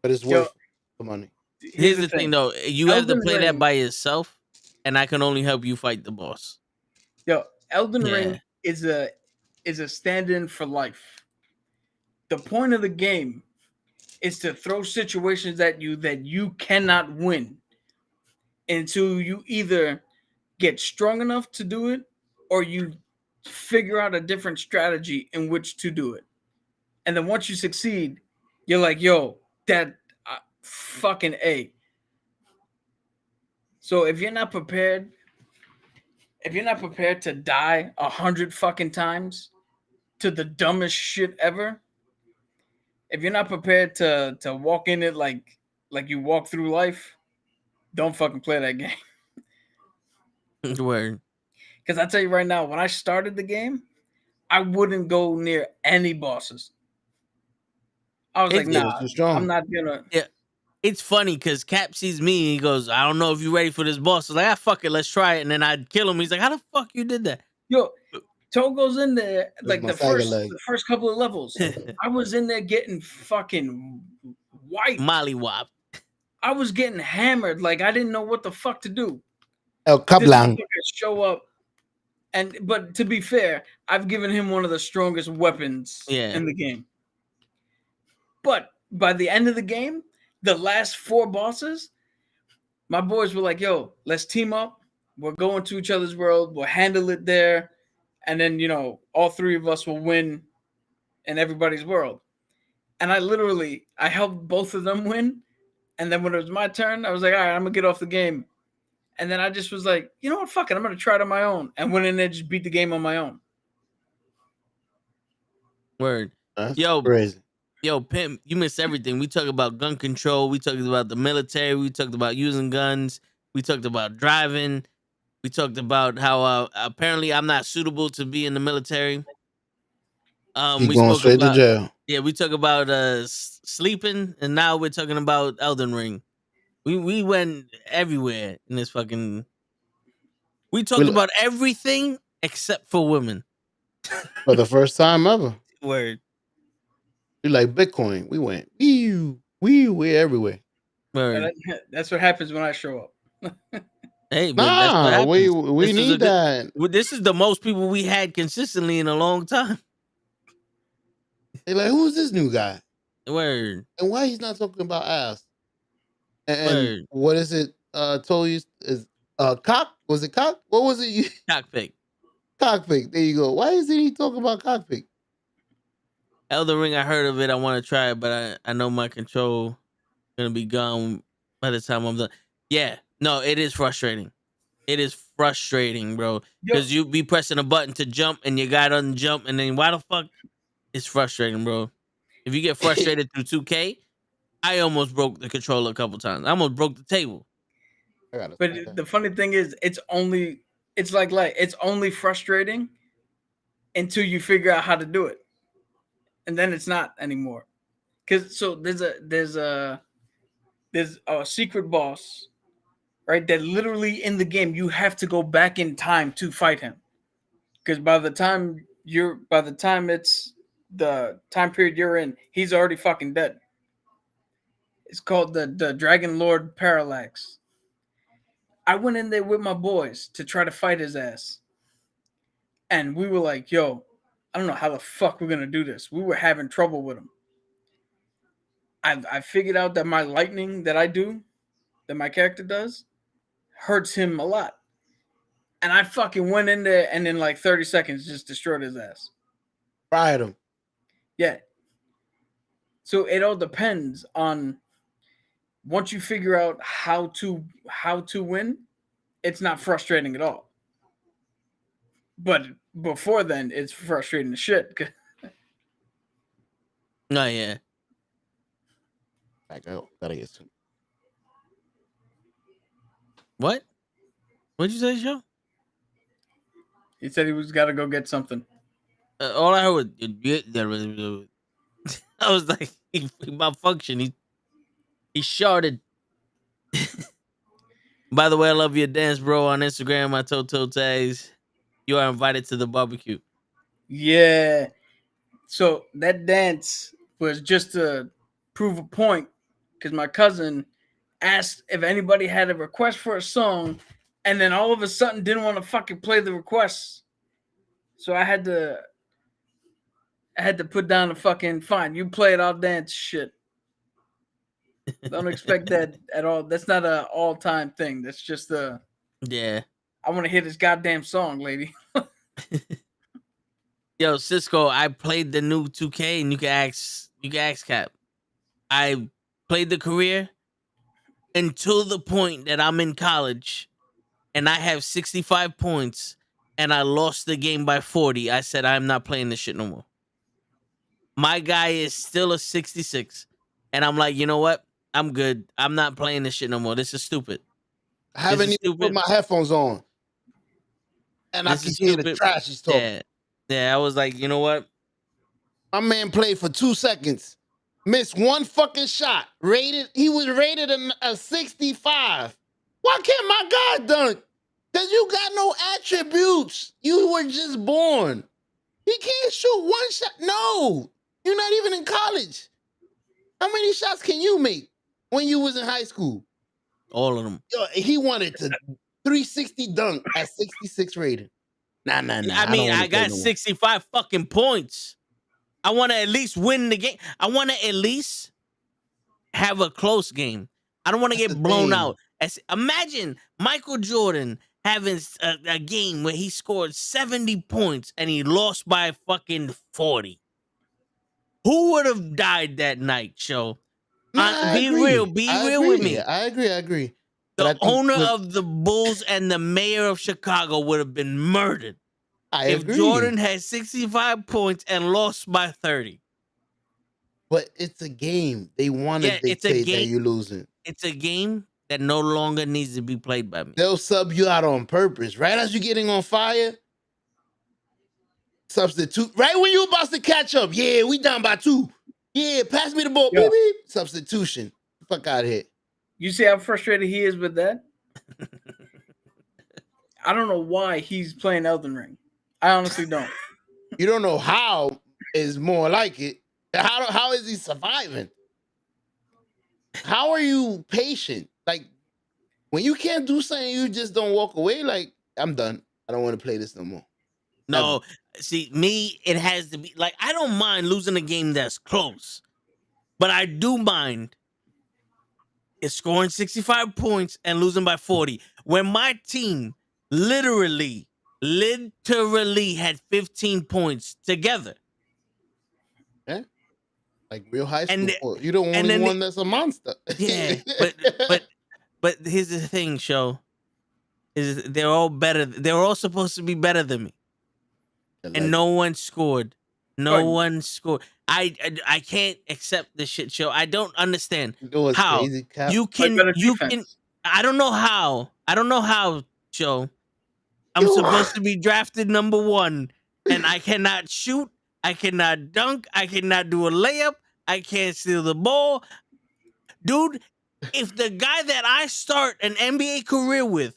But it's Yo, worth the money. here's Here's the the thing thing. though. You have to Elden play that Ring, by yourself, and I can only help you fight the boss. Elden Yeah. Ring is a stand-in for life. The point of the game is to throw situations at you that you cannot win until you either get strong enough to do it or you figure out a different strategy in which to do it. And then once you succeed, you're like, yo, that fucking A. So if you're not prepared to die 100 fucking times to the dumbest shit ever, if you're not prepared to walk in it like you walk through life, don't fucking play that game. Word. Because I tell you right now, when I started the game, I wouldn't go near any bosses. I was like, It's They it, nah, was too I'm strong. not gonna. yeah. It's funny because Cap sees me and he goes, I don't know if you're ready for this boss. I was like, fuck it, let's try it. And then I'd kill him. He's like, how the fuck you did that? Yo, Toe goes in there That's like my Saiga leg. the first couple of levels. I was in there getting fucking wiped. Molly Wop. I was getting hammered. Like I didn't know what the fuck to do. El This Kablang. motherfucker show up, but to be fair, I've given him one of the strongest weapons Yeah. in the game. But by the end of the game, the last 4 bosses, my boys were like, "Yo, let's team up. We're going to each other's world. We'll handle it there, and then all 3 of us will win in everybody's world." And I helped both of them win. And then when it was my turn, I was like, "All right, I'm gonna get off the game." And then I just was like, you know what? Fuck it. I'm going to try it on my own. And went in there, just beat the game on my own. Word. That's Yo, crazy. Yo, Pimp, you missed everything. We talked about gun control. We talked about the military. We talked about using guns. We talked about driving. We talked about how apparently I'm not suitable to be in the military. He We going spoke straight to about jail. we talk about sleeping, and now we're talking about Elden Ring. We went everywhere in this fucking. We talked We, about everything except for women. for the first time ever. Word, We like Bitcoin. We went we everywhere. word. That's what happens when I show up. Hey, but that's what Nah, happens. we This is a need good. that. This is the most people we had consistently in a long time. They like, who's this new guy? Word, And why he's not talking about ass? And word. what is it? Told you is cock? Was it cock? What was it? Cockpit. Cockpit. There you go. Why isn't he talking about cockpit? Elden Ring. I heard of it. I want to try it, but I know my control gonna be gone by the time I'm done. Yeah, no, it is frustrating. It is frustrating, bro. Yo, Because you be pressing a button to jump and your guy doesn't jump, and then why the fuck? It's frustrating, bro. If you get frustrated through 2K, I almost broke the controller a couple times. I almost broke the table. I gotta but stop that. the funny thing is, it's like it's only frustrating until you figure out how to do it, and then it's not anymore. Because so there's a secret boss, right? That literally in the game you have to go back in time to fight him. Because by the time it's the time period you're in, he's already fucking dead. It's called the Dragon Lord Parallax. I went in there with my boys to try to fight his ass. And we were like, yo, I don't know how the fuck we're gonna do this. We were having trouble with him. I figured out that my lightning that my character does, hurts him a lot. And I fucking went in there and in like 30 seconds just destroyed his ass. Fried him. Yeah. So it all depends on once you figure out how to win, it's not frustrating at all. But before then, it's frustrating as shit. No, yeah. Back out. Gotta get some. What? What'd you say, Joe? He said he was got to go get something. All I heard was I was like, he malfunctioned. He sharded. By the way, I love your dance, bro. On Instagram, my Toto tags. You are invited to the barbecue. Yeah. So that dance was just to prove a point because my cousin asked if anybody had a request for a song, and then all of a sudden didn't want to fucking play the requests. So I had to put down the fucking fine. You play it, I'll dance shit. Don't expect that at all. That's not a all time thing. That's just a Yeah. I want to hear this goddamn song, lady. Yo, Cisco, I played the new 2K, and you can ask Cap. I played the career until the point that I'm in college and I have 65 points and I lost the game by 40. I said I'm not playing this shit no more. My guy is still a 66. And I'm like, you know what? I'm good. I'm not playing this shit no more. This is stupid. I haven't is even put stupid. my headphones on. And I This can is hear the stupid. trash he's talking. Yeah. Yeah, I was like, you know what? My man played for 2 seconds. Missed one fucking shot. He was rated a 65. Why can't my guy dunk? Because you got no attributes. You were just born. He can't shoot one shot. No. You're not even in college. How many shots can you make when you was in high school? All of them. Yo, he wanted to 360 dunk at 66 rated. Nah. I mean, I got 65 fucking points. I want to at least win the game. I want to at least have a close game. I don't want to get blown out. Imagine Michael Jordan having a game where he scored 70 points and he lost by fucking 40. Who would have died that night, Joe? Be real with me. I agree. The owner of the Bulls and the mayor of Chicago would have been murdered if Jordan had 65 points and lost by 30. But it's a game. They want to dictate that you're losing. It's a game that no longer needs to be played by me. They'll sub you out on purpose. Right as you're getting on fire, Substitute. Right when you about to catch up. Yeah, we down by 2. Yeah, pass me the ball. Yo. Beep, beep. Substitution. Fuck out of here. You see how frustrated he is with that? I don't know why he's playing Elden Ring. I honestly don't. You don't know how is more like it. How is he surviving? How are you patient? Like, when you can't do something, you just don't walk away. Like, I'm done. I don't want to play this no more. No, see, me, it has to be like I don't mind losing a game that's close, but I do mind is scoring 65 points and losing by 40. When my team literally had 15 points together. Yeah. Like real high And school. You're the only one that's a monster. Yeah, but here's the thing, show. Is they're all better. They're all supposed to be better than me. And no one scored. No one scored. I can't accept this shit show. I don't understand how crazy, Cap? you can I don't know how, Joe. I'm supposed to be drafted number 1 and I cannot shoot, I cannot dunk, I cannot do a layup, I can't steal the ball. Dude, if the guy that I start an NBA career with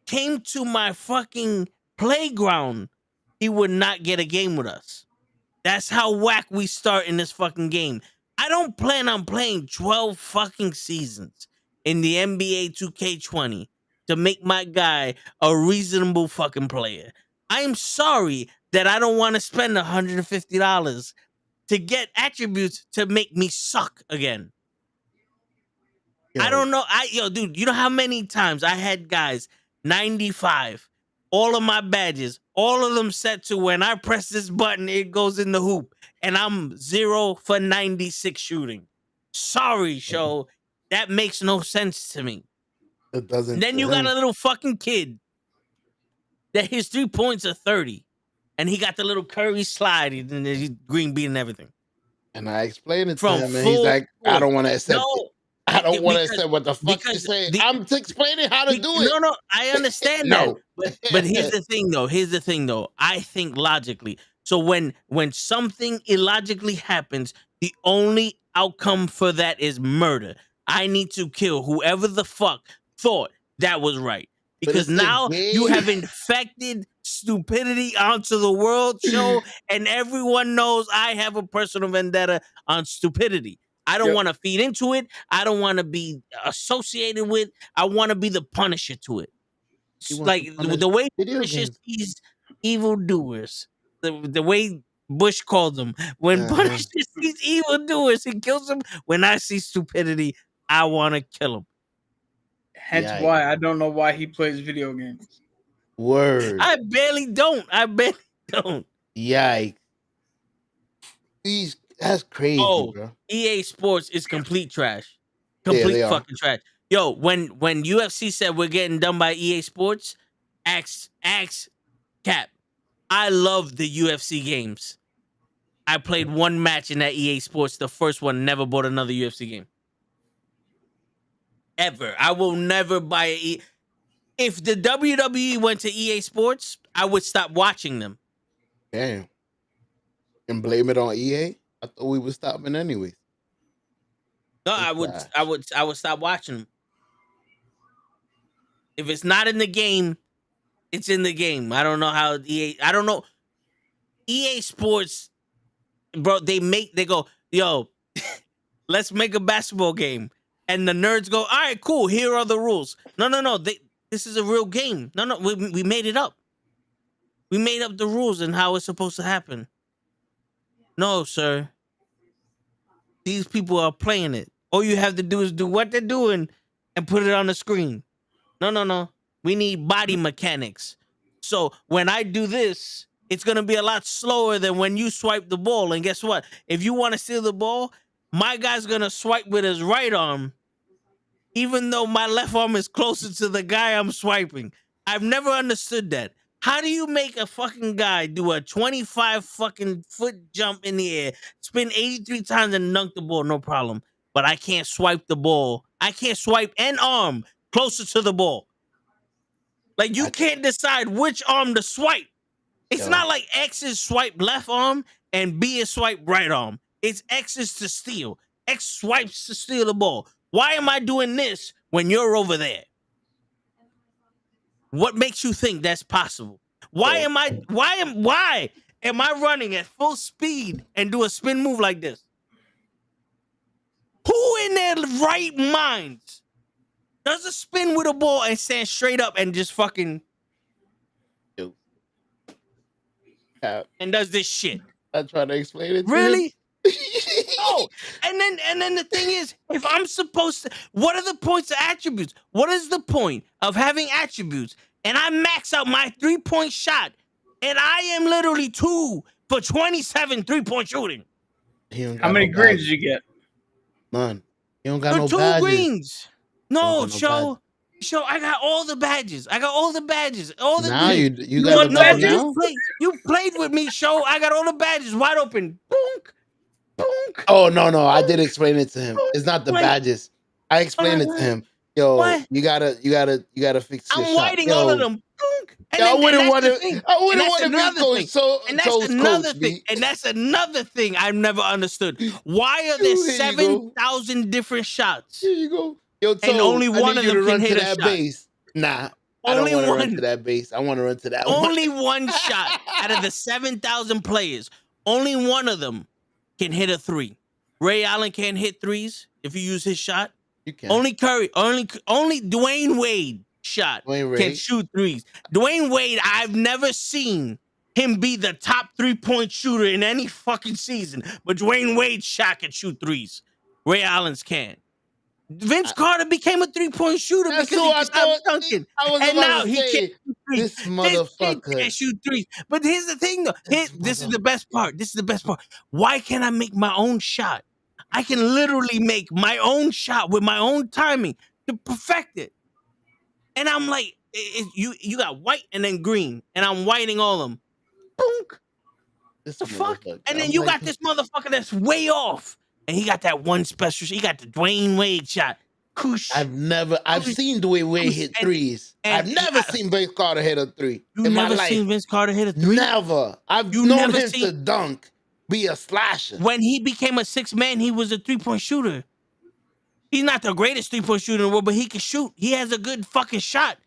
came to my fucking playground, he would not get a game with us. That's how whack we start in this fucking game. I don't plan on playing 12 fucking seasons in the NBA 2K20 to make my guy a reasonable fucking player. I'm sorry that I don't want to spend $150 to get attributes to make me suck again. I don't know. Dude, you know how many times I had guys 95, all of my badges, all of them set to when I press this button, it goes in the hoop, and I'm 0 for 96 shooting. Sorry, show. That makes no sense to me. It doesn't. And then you got a little fucking kid that his 3 points are 30, and he got the little Curry slide and he's green bean and everything. And I explained it to him, and he's like, I don't want to accept it. I don't want to accept what the fuck you say. I'm explaining how to do it. No, I understand that. But here's the thing, though. I think logically. So when something illogically happens, the only outcome for that is murder. I need to kill whoever the fuck thought that was right. Because now you have infected stupidity onto the world show, and everyone knows I have a personal vendetta on stupidity. I don't want to feed into it. I don't want to be associated with. I want to be the Punisher to it. Like the way Punisher sees evildoers, the way Bush called them. When Punisher sees evildoers, he kills them. When I see stupidity, I want to kill them. Hence why I don't know why he plays video games. Word. I barely don't. Yikes. That's crazy, bro. EA Sports is complete trash. Complete fucking trash. Yo, when UFC said we're getting done by EA Sports, ask Cap. I love the UFC games. I played one match in that EA Sports, the first one, never bought another UFC game. Ever. I will never buy if the WWE went to EA Sports, I would stop watching them. Damn. And blame it on EA? I thought we were stopping anyways. No, I would stop watching them. If it's not in the game, it's in the game. I don't know how I don't know. EA Sports, bro, they go, yo, let's make a basketball game. And the nerds go, all right, cool, here are the rules. No. This is a real game. No, we made it up. We made up the rules and how it's supposed to happen. No, sir. These people are playing it. All you have to do is do what they're doing and put it on the screen. No. We need body mechanics. So when I do this, it's going to be a lot slower than when you swipe the ball. And guess what? If you want to steal the ball, my guy's going to swipe with his right arm, even though my left arm is closer to the guy I'm swiping. I've never understood that. How do you make a fucking guy do a 25 fucking foot jump in the air, spin 83 times and dunk the ball, no problem, but I can't swipe the ball. I can't swipe an arm closer to the ball. Like, you can't decide which arm to swipe. It's Yo. not like X is swipe left arm and B is swipe right arm. It's X is to steal. X swipes to steal the ball. Why am I doing this when you're over there? What makes you think that's possible? Why am I running at full speed and do a spin move like this? Who in their right minds does a spin with a ball and stand straight up and just fucking and does this shit? I try to explain it to Really? him. No. And then the thing is, if I'm supposed to, what are the points of attributes? What is the point of having attributes? And I max out my 3-point shot, and I am literally 2 for 27 3-point shooting. How many greens did you get? None. You don't got no 2 badges. greens. No, Show. Show, I got all the badges. All the Now greens. you got the badges now? You played with me, Show. I got all the badges wide open. Boonk. Boonk. Oh no, I did explain it to him. It's not the badges. I explained it to him. Yo, What? you gotta fix your I'm shot. whiting all of them. And I wouldn't want to. I wouldn't that's want to another be coach. thing. So And that's another thing. And that's another thing I've never understood. Why are there Here you go. 7,000 different shots? Here you go. Yo, Toe, And only I one need of you them to can run hit to a that shot. base. Nah, I Only don't want to run one. to that base. I want to run to that one. Only one shot out of the 7,000 players. Only one of them can hit a 3. Ray Allen can't hit 3s if you use his shot. You can. Only Curry, only Dwayne Wade shot can shoot 3s. Dwayne Wade, I've never seen him be the top 3-point shooter in any fucking season, but Dwayne Wade's shot can shoot 3s. Ray Allen's can't. Vince Carter became a 3-point shooter because he stopped dunking. And now he can't shoot 3s. This motherfucker can't shoot 3s. But here's the thing, though. This is the best part. Why can't I make my own shot? I can literally make my own shot with my own timing to perfect it. And I'm like, you got white and then green, and I'm whiting all of them. Boonk. The fuck? And then you got this motherfucker that's way off. And he got that one special shot. He got the Dwayne Wade shot. Kush. I've seen Dwayne Wade hit 3s. I've never seen Vince Carter hit a 3 in my life. Seen Vince Carter hit a 3? Never. I've known him to dunk, be a slasher. When he became a 6th man, he was a 3-point shooter. He's not the greatest 3-point shooter in the world, but he can shoot. He has a good fucking shot.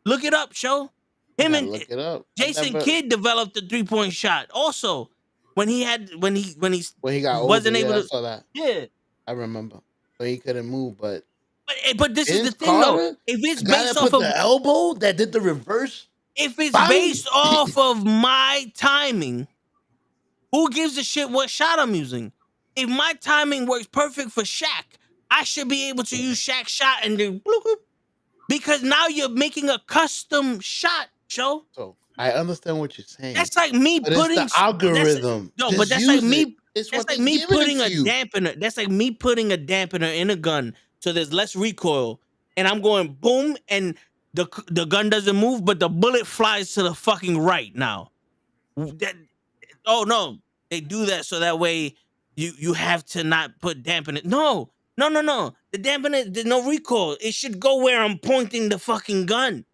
Look it up, Show. Him and look it up. Jason Kidd developed a 3-point shot. Also, when he got wasn't able to. I saw that. Yeah, I remember. So he couldn't move, but this is the thing, though. If it's based off of the elbow that did the reverse, if it's based off of my timing, who gives a shit what shot I'm using? If my timing works perfect for Shaq, I should be able to use Shaq's shot and do bloop, bloop, because now you're making a custom shot, Show. So I understand what you're saying. That's like me putting the algorithm. That's like me. That's like me putting a dampener. That's like me putting a dampener in a gun so there's less recoil, and I'm going boom, and the gun doesn't move, but the bullet flies to the fucking right now. Oh no, they do that so that way you have to not put dampener. No. The dampener, there's no recoil. It should go where I'm pointing the fucking gun.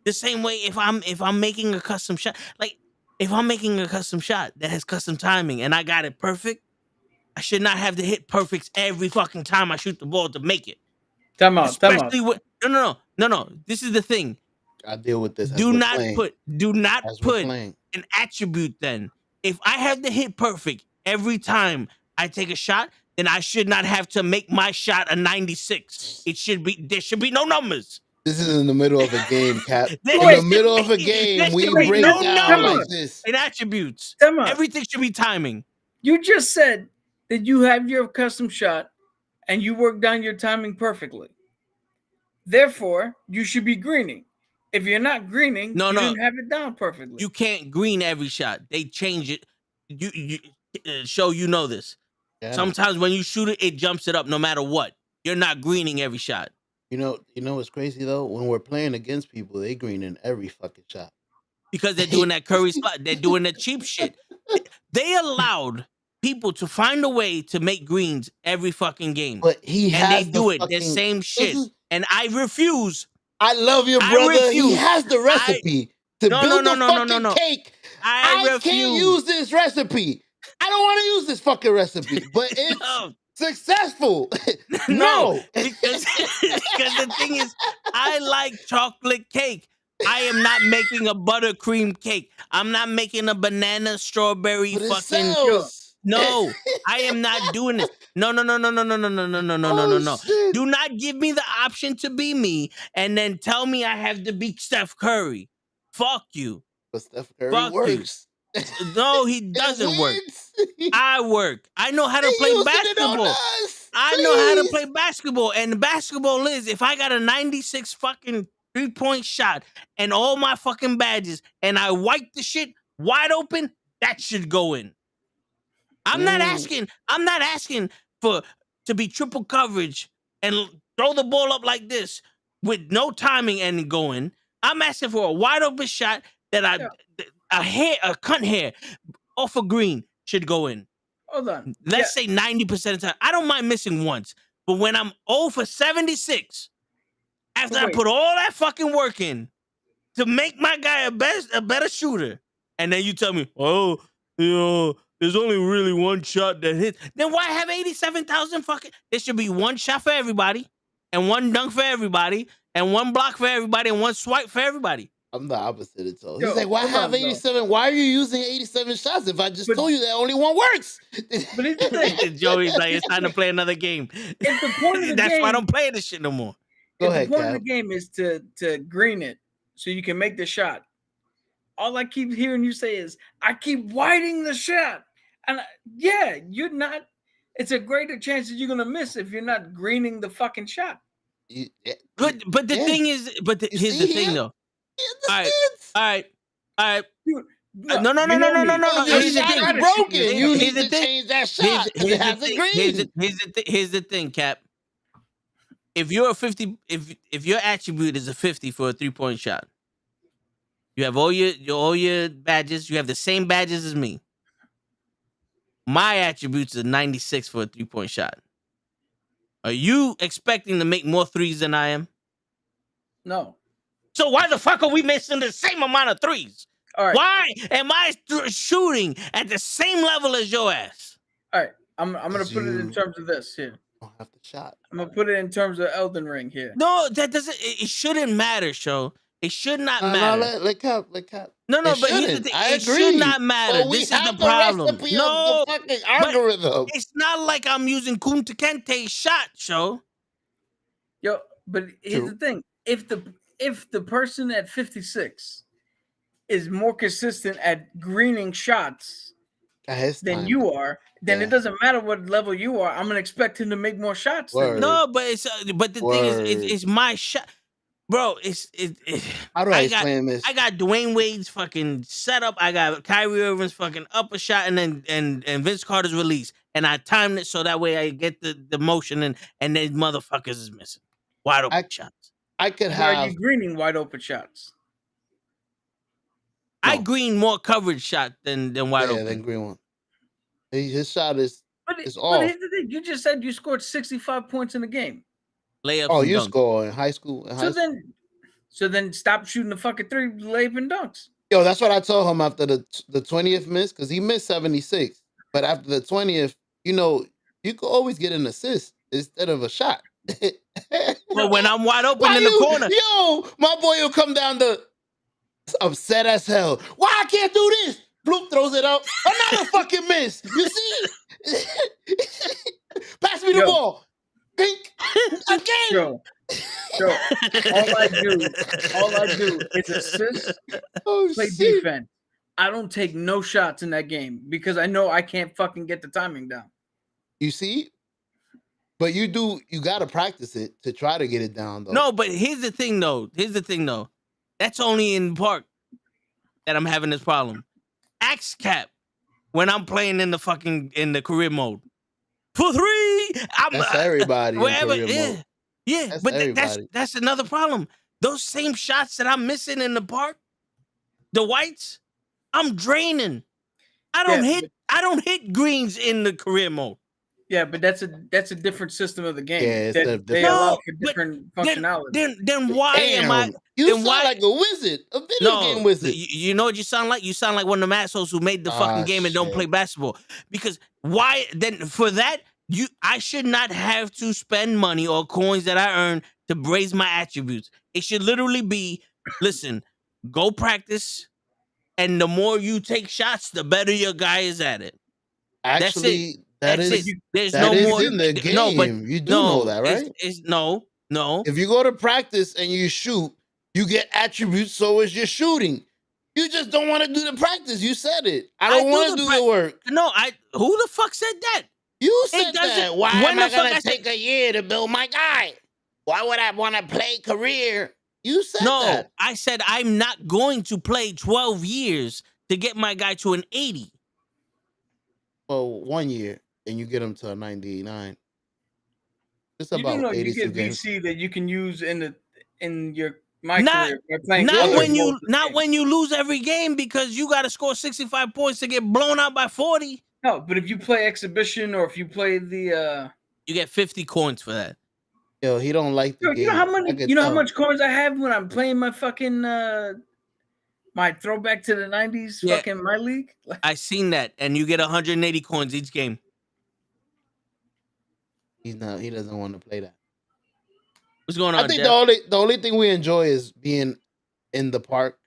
The same way if I'm making a custom shot, like if I'm making a custom shot that has custom timing and I got it perfect, I should not have to hit perfects every fucking time I shoot the ball to make it. Time out. No. This is the thing. I deal with this. Do not put an attribute then. If I have to hit perfect every time I take a shot, then I should not have to make my shot a 96. There should be no numbers. This is in the middle of a game, Cap. In the middle of a game, we break down like this. In attributes. Everything should be timing. You just said that you have your custom shot and you work down your timing perfectly. Therefore, you should be greening. If you're not greening, you didn't have it down perfectly. You can't green every shot. They change it. You Show you know this. Yeah. Sometimes when you shoot it, it jumps it up no matter what. You're not greening every shot. You know what's crazy though? When we're playing against people, they green in every fucking shot. Because they're doing that Curry spot. They're doing the cheap shit. They allowed people to find a way to make greens every fucking game. But they do it. The same shit. And I refuse. I love you, brother. He has the recipe to build the fucking cake. I can't use this recipe. I don't want to use this fucking recipe, but it's No. successful. No, No. because the thing is, I like chocolate cake. I am not making a buttercream cake. I'm not making a banana strawberry But it fucking. sells. No, I am not doing this. No. Oh shit. Do not give me the option to be me and then tell me I have to be Steph Curry. Fuck you. But Steph Curry Fuck you. works. No, he It doesn't work. wins. I work. I know how to They play using it on basketball. us. I know how to Please. play basketball, and basketball is if I got a 96 fucking 3-point shot and all my fucking badges, and I wipe the shit wide open, that should go in. I'm not asking for to be triple coverage and throw the ball up like this with no timing and going. I'm asking for a wide open shot that a cunt hair off a green should go in. Hold on. Let's say 90% of the time. I don't mind missing once. But when I'm 0 for 76, after I put all that fucking work in to make my guy a better shooter, and then you tell me, oh, there's only really one shot that hits. Then why have 87,000 fucking... There should be one shot for everybody, and one dunk for everybody, and one block for everybody, and one swipe for everybody. I'm the opposite of Joe. He's like, why have 87? Why are you using 87 shots if I just told you that only one works? But it's the thing. Joey's like, it's time to play another game. If the point of the That's game, why I don't play this shit no more. Go if ahead, the point of Cap. the game is to green it so you can make the shot, all I keep hearing you say is, I keep whiting the shot. And you're not. It's a greater chance that you're going to miss if you're not greening the fucking shot. But the thing is, here's the thing though. All right. Dude, No. Your Here's the shot thing. is broken. You Here's need the to thing. change that shot. Here's It has the a thing. green. Here's the thing, Cap. If you're a 50, if your attribute is a 50 for a 3-point shot, you have all your badges. You have the same badges as me. My attributes are 96 for a 3-point shot. Are you expecting to make more threes than I am? No. So why the fuck are we missing the same amount of threes? All right. Why am I shooting at the same level as your ass? All right. I'm going to put it in terms of this here. Don't have the shot. I'm going to put it in terms of Elden Ring here. No, that doesn't. It shouldn't matter, Show. It should not matter. No, let Cap. No, It but here's the shouldn't. thing. I It agree. should not matter. But we This is have the problem. recipe No, of the fucking algorithm. it's not like I'm using Kunta Kente's shot, Show. Yo, but here's the thing. If the person at 56 is more consistent at greening shots than you are, then it doesn't matter what level you are. I'm gonna expect him to make more shots. Than you. No, but the thing is, it's my shot, bro. How do I explain this? I got Dwayne Wade's fucking setup. I got Kyrie Irving's fucking upper shot, and then and Vince Carter's release, and I timed it so that way I get the motion, and then motherfuckers is missing wide open shots. I could have. Are you greening wide open shots? I green more coverage shot than wide open. Yeah, than green one. His shot is But off. here's the thing. You just said you scored 65 points in the game. Layups. Oh, and you dunks. score in high school. So then stop shooting the fucking 3 layup and dunks. Yo, that's what I told him after the 20th miss, because he missed 76. But after the 20th, you could always get an assist instead of a shot. But when I'm wide open in the corner, yo, my boy will come down to upset as hell. Why I can't do this? Bloop throws it up. Another fucking miss. You see? Pass me the ball. Pink. Again. All I do is assist, play defense. I don't take no shots in that game because I know I can't fucking get the timing down. You see? But you got to practice it to try to get it down, though. No, but here's the thing, though. That's only in the park that I'm having this problem. Axe Cap, when I'm playing in the career mode. For 3, that's everybody. Wherever, mode. Yeah. But that's another problem. Those same shots that I'm missing in the park, the whites, I'm draining. I don't hit greens in the career mode. Yeah, but that's a different system of the game. Yeah, it's a They different. allow No, for but different then functionality. then why am I? Damn, you Then sound why? like a wizard, a video No, game wizard. you know what you sound like? You sound like one of the assholes who made the fucking Ah, game and don't play shit. basketball. Because why then for that, I should not have to spend money or coins that I earn to raise my attributes. It should literally be, listen, go practice, and the more you take shots, the better your guy is at it. That's it. Actually, That's it. There's that no is more. in the No, but game. You do know that, right? It's no. If you go to practice and you shoot, you get attributes. So is your shooting. You just don't want to do the practice. You said it. I don't want to do the work. No, who the fuck said that? You said doesn't- that. Why when am I the fuck gonna I said- take a year to build my guy? Why would I want to play career? You said No, that. I said I'm not going to play 12 years to get my guy to an 80. Well, 1 year and you get him to a 99. It's You do about know you 82 get games. VC that you can use in your my Not- career by playing Not other when you modes of not games. when you lose every game because you got to score 65 points to get blown out by 40. No, but if you play exhibition or if you play the You get 50 coins for that. Yo, he don't like the Yo, game. you know how I many could you know how tell. much coins I have when I'm playing my fucking my throwback to the 90s Yeah. fucking my league? Like, I seen that, and you get 180 coins each game. He doesn't want to play that. What's going on, I think Jeff? the only thing we enjoy is being in the park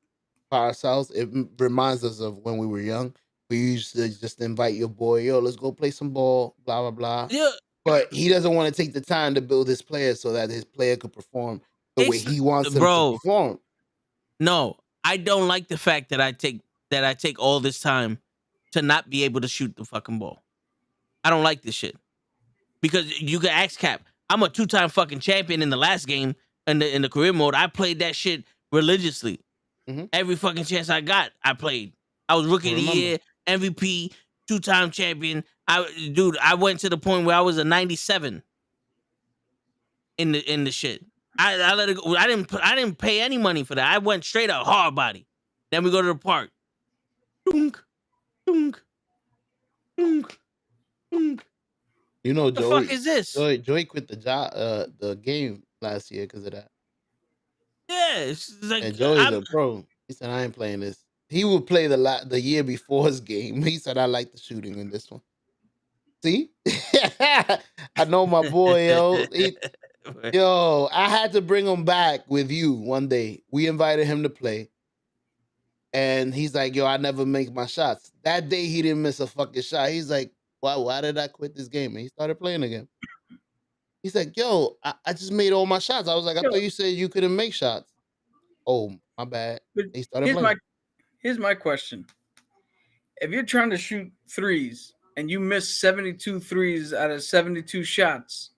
by ourselves. It reminds us of when we were young. We used to just invite your boy, yo, let's go play some ball, blah blah blah. Yeah, But he doesn't want to take the time to build his player so that his player could perform the way It's- he wants him bro. to perform. no, I don't like the fact that I take all this time to not be able to shoot the fucking ball. I don't like this shit because you can ask Cap. I'm a 2-time fucking champion in the last game in the career mode. I played that shit religiously. Mhm. Every fucking chance I got, I played. I was rookie of the remember. year, MVP, 2-time champion. I went to the point where I was a 97 in the shit. I let it go. I didn't pay any money for that. I went straight up hard body. Then we go to the park. Dunk, dunk, dunk, dunk. You know, What the Joey. fuck is this? Joey quit the game last year because of that. Yeah, it's like And Joey's a pro. He said, I ain't playing this. He would play the year before his game. He said, I like the shooting in this one. See? I know my boy, yo. Yo, I had to bring him back with you one day. We invited him to play. And he's like, yo, I never make my shots. That day, he didn't miss a fucking shot. He's like, why did I quit this game? And he started playing again. He's like, yo, I just made all my shots. I was like, I thought you said you couldn't make shots. Oh, my bad. but He started playing. here's my question. If you're trying to shoot threes and you miss 72 threes out of 72 shots,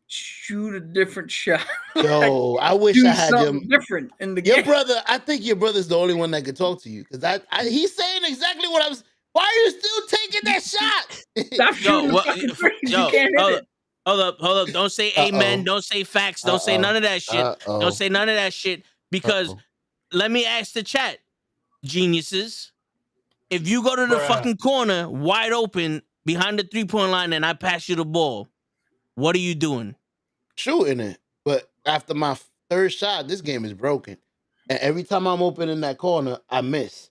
shoot a different shot. Yo, I wish Do I had something different in the your game. brother. I think your brother's the only one that could talk to you because he's saying exactly what I was. Why are you still taking that shot? Stop shooting the fucking threes. You can't hit it. Hold up. Don't say amen. Don't say facts. Don't say none of that shit. Don't say none of that shit because let me ask the chat, geniuses. If you go to the fucking corner wide open behind the 3-point line and I pass you the ball, what are you doing? Shooting it. But after my third shot, this game is broken. And every time I'm open in that corner, I miss.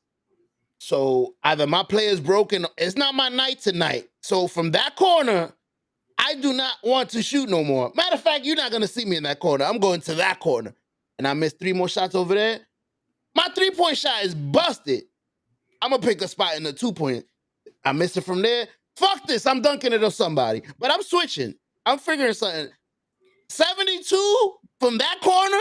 So either my player's broken, it's not my night tonight. So from that corner, I do not want to shoot no more. Matter of fact, you're not going to see me in that corner. I'm going to that corner. And I missed 3 more shots over there. My 3-point shot is busted. I'm going to pick a spot in the 2-point. I missed it from there. Fuck this. I'm dunking it on somebody. But I'm switching. I'm figuring something. 72 from that corner?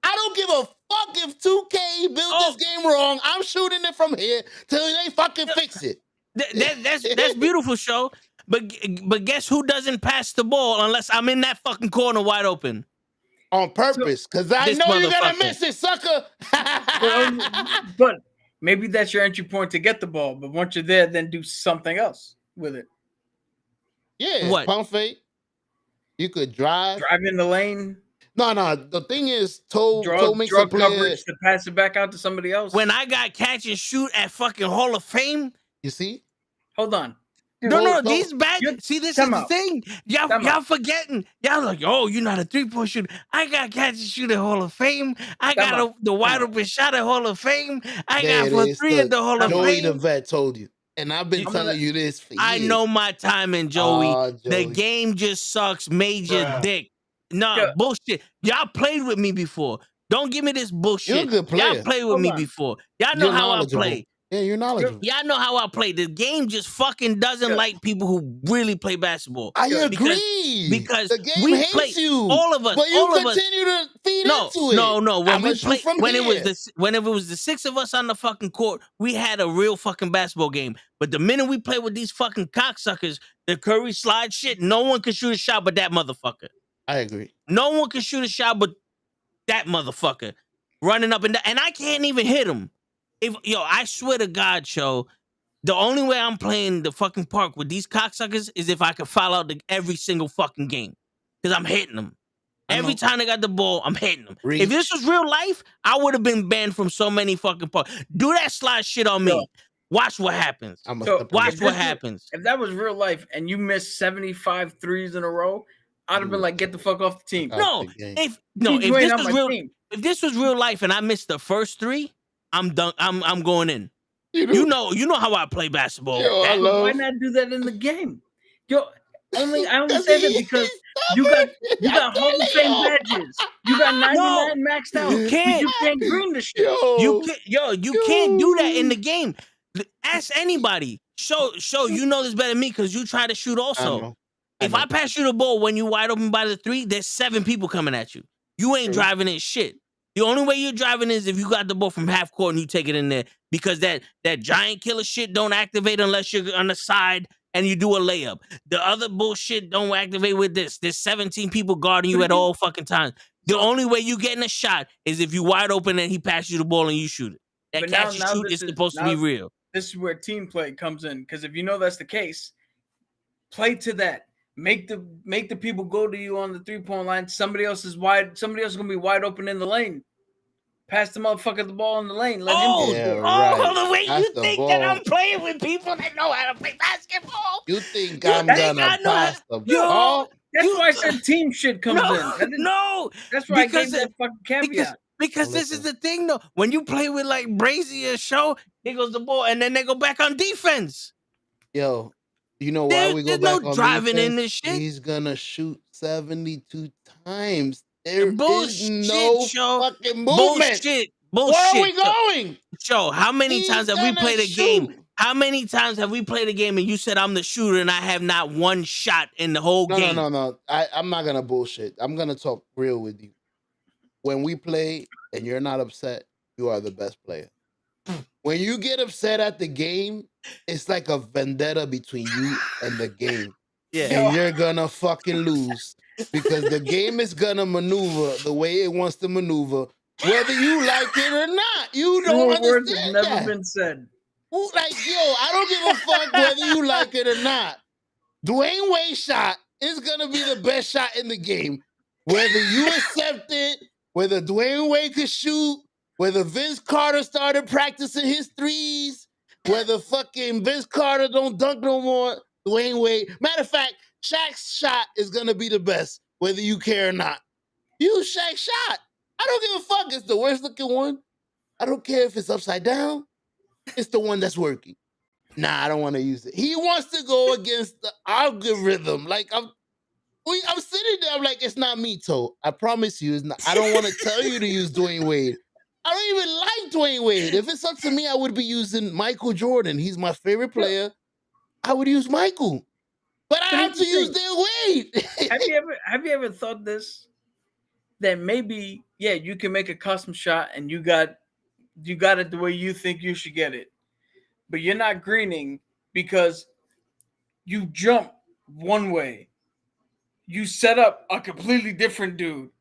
I don't give a fuck if 2K built this game wrong. I'm shooting it from here till they fucking fix it. That's beautiful, show. But guess who doesn't pass the ball unless I'm in that fucking corner wide open? On purpose, because I This know you're gonna motherfucker. miss it, sucker. But maybe that's your entry point to get the ball. But once you're there, then do something else with it. Yeah, What? pump fake. You could drive. Drive in the lane. No. The thing is, Toe makes draw a player. coverage to pass it back out to somebody else. When I got catch and shoot at fucking Hall of Fame, You see? Hold on. Dude, No, so these bad. you're- See, this is time the out. thing. Y'all Time out. forgetting. Y'all like, oh, you're not a 3-point shooter. I got catch and shoot at Hall of Fame. I Time got out. the Time wide out. open shot at Hall of Fame. I There got it for is. 3 at The the Hall of Joey the Fame. vet told you, and I've been I'm telling you this for years. I know my timing, Joey. The Joey. game just sucks. Major dick. Nah, Yeah. bullshit. Y'all played with me before. Don't give me this bullshit. You're a good Y'all player. played with Hold me on. before. Y'all know You're how I knowledgeable. play. Yeah, you're knowledgeable. Y'all know how I play. The game just fucking doesn't Yeah. like people who really play basketball. I Because- agree. because the game we hates play- you. all of us- but you all of us- continue to feed No, into it. no. When I'ma we shoot play, from when it here. was the 6 of us on the fucking court, we had a real fucking basketball game. But the minute we play with these fucking cocksuckers, the Curry slide shit, no one can shoot a shot but that motherfucker. I agree. No one can shoot a shot but that motherfucker running up and down, and I can't even hit him. I swear to God, the only way I'm playing the fucking park with these cocksuckers is if I can foul out every single fucking game, because I'm hitting them. Every time they got the ball, I'm hitting them. Reach. If this was real life, I would have been banned from so many fucking parks. Do that slide shit on me. Yo. Watch what happens. I'm So, Watch if what this was- happens. If that was real life and you missed 75 threes in a row, I'd have been like, get the fuck off the team. No, if You ain't this on was my real, team. if this was real life and I missed the first 3, I'm done. I'm going in. You You know how I play basketball. Yo, I Why love. not do that in the game? Yo, I only That's say that it. because Stop you got it. you I'm got Hall of telling Fame y'all. badges. You got 99 maxed out. You can't. You can't green the shit. Yo, You can't do that in the game. Ask anybody. Show, you know this better than me because you try to shoot I also. know. If I pass you the ball when you wide open by the 3, there's 7 people coming at you. You ain't driving in shit. The only way you're driving is if you got the ball from half court and you take it in there, because that giant killer shit don't activate unless you're on the side and you do a layup. The other bullshit don't activate with this. There's 17 people guarding you at all fucking times. The only way you getting a shot is if you wide open and he passes you the ball and you shoot it. That But catch and now shoot this is is- supposed to be now- real. This is where team play comes in. Because if you know that's the case, play to that. Make the people go to you on the 3-point line. Somebody else is gonna be wide open in the lane. Pass the motherfucker the ball in the lane. Let him Yeah, score. right. the way That's you the think ball. that I'm playing with people that know how to play basketball. You think You I'm think gonna I know pass the Yo, ball? That's why I said team shit comes in. No, That's why I because gave that fucking caveat. because this is the thing though. When you play with like Brazier Show, here goes the ball, and then they go back on defense. Yo, you know why we go There's back no on driving in defense? this shit. He's gonna shoot 72 times. There is Bullshit, no Show. fucking movement. Bullshit. Where are we going? Show, how many He's times have we gonna played a shoot. game? How many times have we played a game and you said I'm the shooter and I have not one shot in the whole game? No. I'm not gonna bullshit. I'm gonna talk real with you. When we play and you're not upset, you are the best player. When you get upset at the game, it's like a vendetta between you and the game. Yeah. And you're gonna fucking lose because the game is gonna maneuver the way it wants to maneuver, whether you like it or not. You don't Fewer words have understand never that. been said. Like, yo, I don't give a fuck whether you like it or not. Dwayne Wade's shot is gonna be the best shot in the game, whether you accept it, whether Dwayne Wade could shoot, whether Vince Carter started practicing his threes, whether fucking Vince Carter don't dunk no more. Dwayne Wade. Matter of fact, Shaq's shot is gonna be the best, whether you care or not. Use Shaq's shot. I don't give a fuck. It's the worst looking one. I don't care if it's upside down. It's the one that's working. Nah, I don't want to use it. He wants to go against the algorithm. Like I'm sitting there. I'm like, it's not me, Toe. I promise you, it's not. I don't want to tell you to use Dwayne Wade. I don't even like Dwayne Wade. If it's up to me, I would be using Michael Jordan. He's my favorite player. I would use Michael, but I have to use Dwayne Wade. Have you ever thought this? That maybe, yeah, you can make a custom shot and you got it the way you think you should get it, but you're not greening because you jump one way, you set up a completely different dude,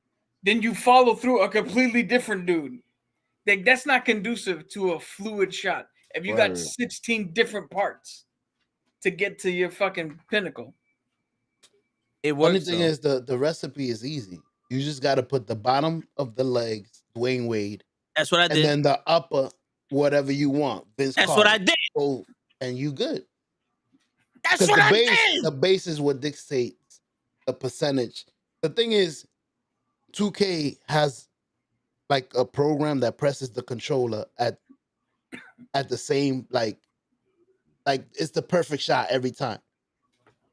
then you follow through a completely different dude. Like, that's not conducive to a fluid shot. If you got 16 different parts to get to your fucking pinnacle. It works. Funny thing is, the recipe is easy. You just got to put the bottom of the legs, Dwayne Wade. That's what I did. And then the upper, whatever you want. Vince That's Carter. what I did. Oh, and you good. That's Because what I the did. base is what dictates the percentage. The thing is, 2K has like a program that presses the controller at the same like it's the perfect shot every time.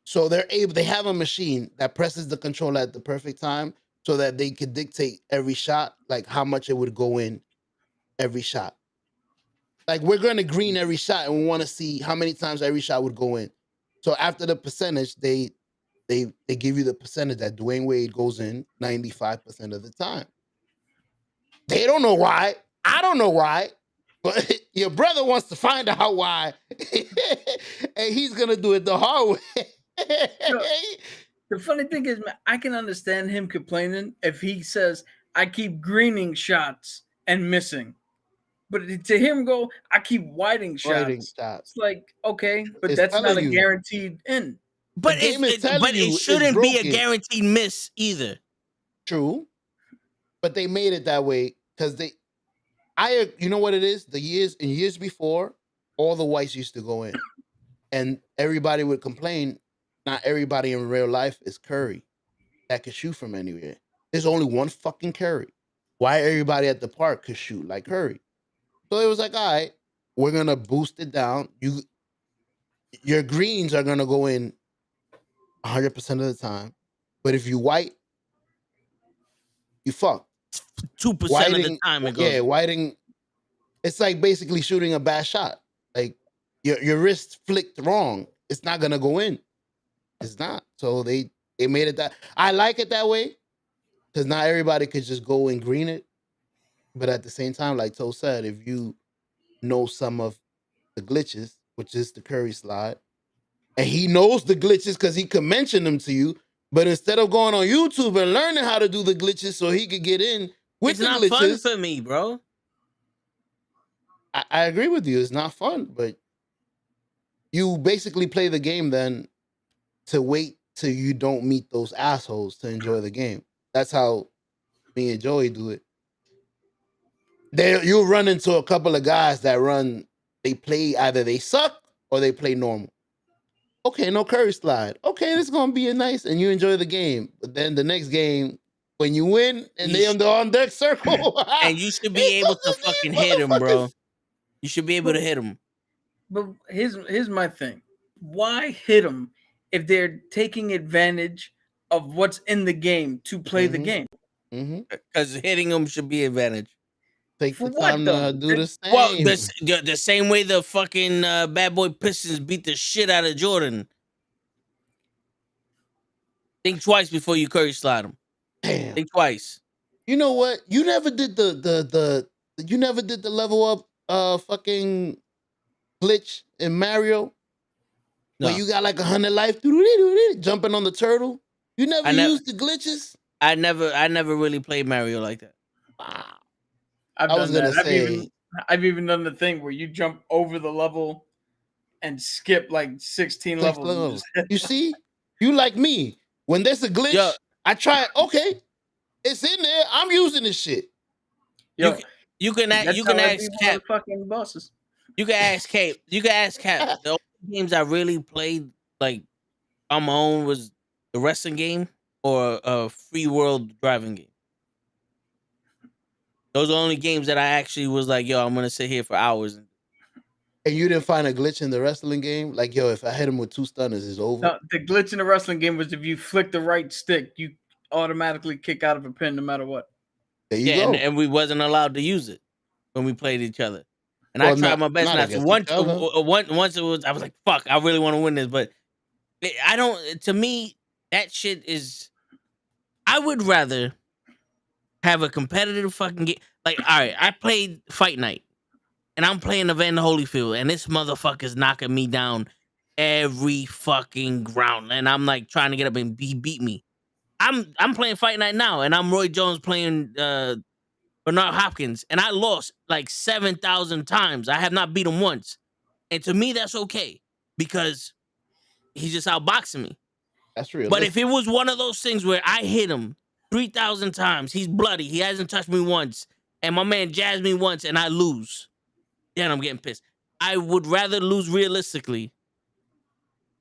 So they have a machine that presses the controller at the perfect time so that they could dictate every shot, like how much it would go in every shot. Like we're going to green every shot and we want to see how many times every shot would go in. So after the percentage, they give you the percentage that Dwayne Wade goes in 95% of the time. They don't know why. I don't know why. But your brother wants to find out why. And he's gonna do it the hard way. The funny thing is, man, I can understand him complaining if he says, I keep greening shots and missing. But to hear him go, I keep whiting Writing shots. shots. It's like, okay, but It's that's not telling a you. guaranteed in. The But game is telling but it you it's shouldn't be a broken. guaranteed miss either. True. But they made it that way because you know what it is? Years before, all the whites used to go in. And everybody would complain, not everybody in real life is Curry that could shoot from anywhere. There's only one fucking Curry. Why everybody at the park could shoot like Curry? So it was like, all right, we're gonna boost it down. Your greens are gonna go in 100% of the time, but if you white, you fuck. 2% of the Whiting, time it goes yeah, in. whiting. It's like basically shooting a bad shot. Like your wrist flicked wrong. It's not gonna go in. It's not. So they made it that. I like it that way because not everybody could just go and green it. But at the same time, like Toe said, if you know some of the glitches, which is the Curry slide, and he knows the glitches because he could mention them to you. But instead of going on YouTube and learning how to do the glitches so he could get in with It's the not fun glitches, for me, bro. I agree with you. It's not fun, but you basically play the game then to wait till you don't meet those assholes to enjoy the game. That's how me and Joey do it. You'll run into a couple of guys that they play either they suck or they play normal. Okay, no Curry slide. Okay, this is gonna be a nice, and you enjoy the game. But then the next game, when you win and they on the on deck circle, And you should be it's able to gonna be fucking hit him, bro. motherfuckers. You should be able to hit him. But here's my thing. Why hit them if they're taking advantage of what's in the game to play the game? Because hitting him should be advantage. Take For the what time though? to do the Well, same. the same way the fucking bad boy Pistons beat the shit out of Jordan. Think twice before you Curry slide him. Damn. Think twice. You know what? You never did you never did the level up fucking glitch in Mario No. where you got like 100 life jumping on the turtle. You never used the glitches. I never really played Mario like that. Wow. I've I was done gonna that. say I've even done the thing where you jump over the level and skip like 16 levels. And levels. You see, you like me. When there's a glitch, Yo. I try it. Okay, it's in there. I'm using this shit. Yo, You can that's ask how I beat one Cap. of the fucking bosses. You can ask Cap. You can ask Cap. The only games I really played like on my own was the wrestling game or a free world driving game. Those are the only games that I actually was like, yo, I'm gonna sit here for hours. And you didn't find a glitch in the wrestling game? Like, yo, if I hit him with 2 stunners, it's over. No, the glitch in the wrestling game was if you flick the right stick, you automatically kick out of a pin no matter what. There you go. And we wasn't allowed to use it when we played each other. And Well, I tried my best not not to. against Once, each other. once it was, I was like, fuck, I really want to win this. But I don't, to me, that shit is, I would rather have a competitive fucking game. Like, all right, I played Fight Night and I'm playing Evander Holyfield and this motherfucker's knocking me down every fucking round. And I'm like trying to get up and beat me. I'm playing Fight Night now and I'm Roy Jones playing Bernard Hopkins, and I lost like 7,000 times. I have not beat him once. And to me, that's okay because he's just outboxing me. That's real. But if it was one of those things where I hit him 3,000 times, he's bloody, he hasn't touched me once, and my man jazzed me once and I lose, then I'm getting pissed. I would rather lose realistically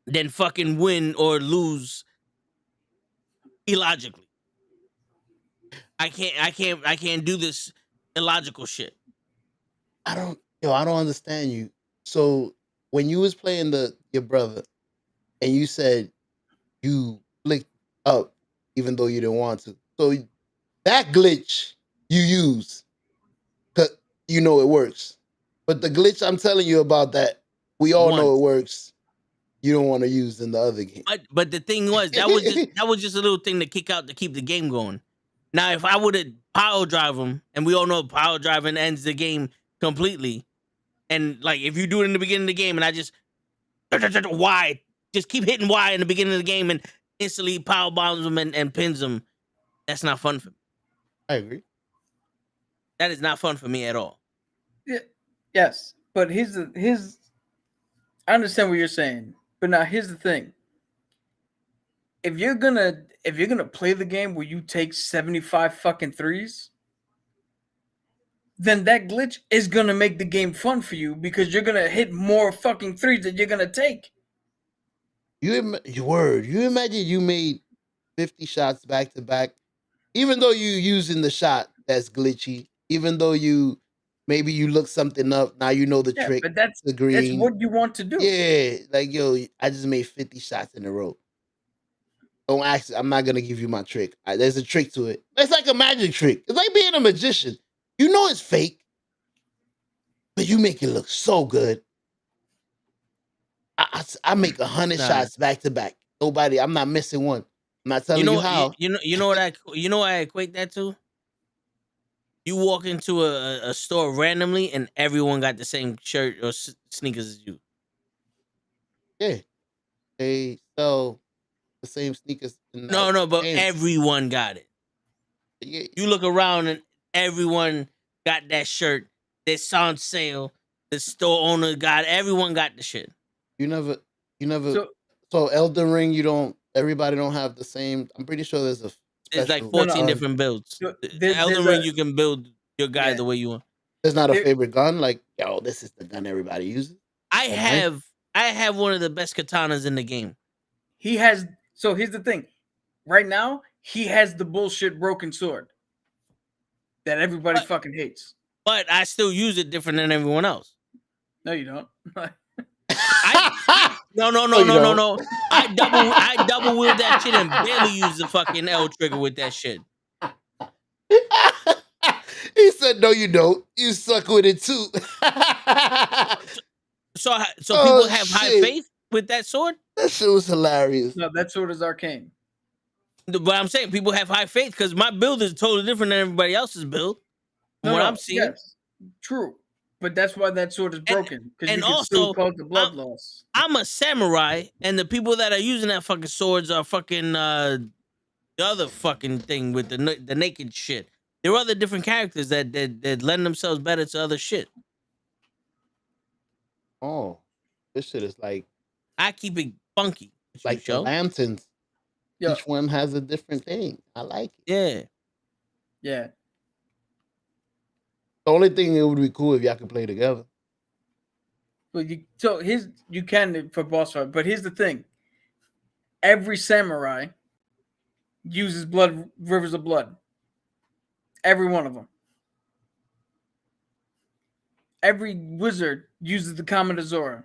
than fucking win or lose illogically. I can't do this illogical shit. I don't understand you. So when you was playing your brother and you said you flicked up even though you didn't want to. So that glitch you use, cause you know it works. But the glitch I'm telling you about that we all know Once. it works, you don't want to use in the other game. But the thing was that was just a little thing to kick out to keep the game going. Now if I would have power drive them, and we all know power driving ends the game completely, and like if you do it in the beginning of the game and I just Y, just keep hitting Y in the beginning of the game and instantly power bombs them and pins them, that's not fun for me. I agree. That is not fun for me at all. Yeah, yes, but here's I understand what you're saying, but now here's the thing. If you're gonna play the game where you take 75 fucking threes, then that glitch is gonna make the game fun for you because you're gonna hit more fucking threes that you're gonna take. You imagine you made 50 shots back to back, even though you using the shot that's glitchy, even though maybe you look something up, now you know the Yeah, trick, but the that's green. what you want to do. Yeah, like yo, I just made 50 shots in a row. Don't ask. I'm not gonna give you my trick. There's a trick to it. It's like a magic trick. It's like being a magician. You know it's fake, but you make it look so good. I make 100 shots back to back. Nobody. I'm not missing one. I'm not telling you how. You know what I equate that to? You walk into a store randomly and everyone got the same shirt or sneakers as you. Yeah, they sell the same sneakers. No, but pants. everyone got it. Yeah. You look around and everyone got that shirt. That's on sale. The store owner got. Everyone got the shit. You never. So Elden Ring, everybody don't have the same. I'm pretty sure there's a There's like 14 different builds. Elden Ring, you can build your guy the way you want. There's not a favorite gun. Like, yo, this is the gun everybody uses. I have one of the best katanas in the game. He has. So here's the thing. Right now, he has the bullshit broken sword that everybody fucking hates. But I still use it different than everyone else. No, you don't. No. I double wield that shit and barely use the fucking L trigger with that shit. He said, "No, you don't. You suck with it too." So people have high faith with that sword? That shit was hilarious. No, that sword is arcane. But I'm saying people have high faith because my build is totally different than everybody else's build. From what I'm seeing. Yes, true. But that's why that sword is broken. Because you can also, still cause the blood loss. I'm a samurai, and the people that are using that fucking swords are fucking the other fucking thing with the naked shit. There are other different characters that lend themselves better to other shit. Oh, this shit is like I keep it funky. Like the lanterns. Yeah. Each one has a different thing. I like it. Yeah. Yeah. The only thing it would be cool if y'all could play together. Well, you can for boss fight, but here's the thing. Every samurai uses rivers of blood. Every one of them. Every wizard uses the Common Zora.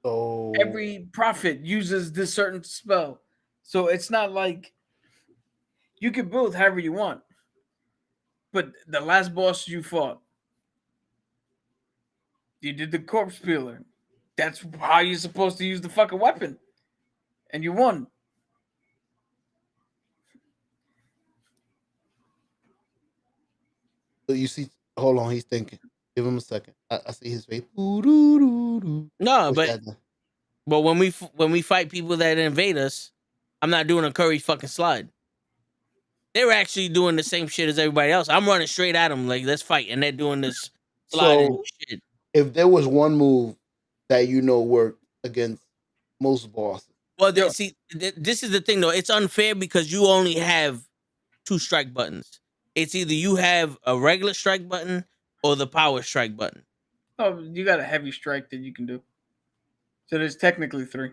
So every prophet uses this certain spell. So it's not like you can build however you want. But the last boss you fought, you did the corpse peeler. That's how you're supposed to use the fucking weapon. And you won. So you see, hold on, he's thinking. Give him a second. I see his face. No, but when we fight people that invade us, I'm not doing a curry fucking slide. They're actually doing the same shit as everybody else. I'm running straight at them like, let's fight, and they're doing this sliding shit. If there was one move that worked against most bosses. Well, see, this is the thing though. It's unfair because you only have 2 strike buttons. It's either you have a regular strike button or the power strike button. Oh, you got a heavy strike that you can do. So there's technically 3.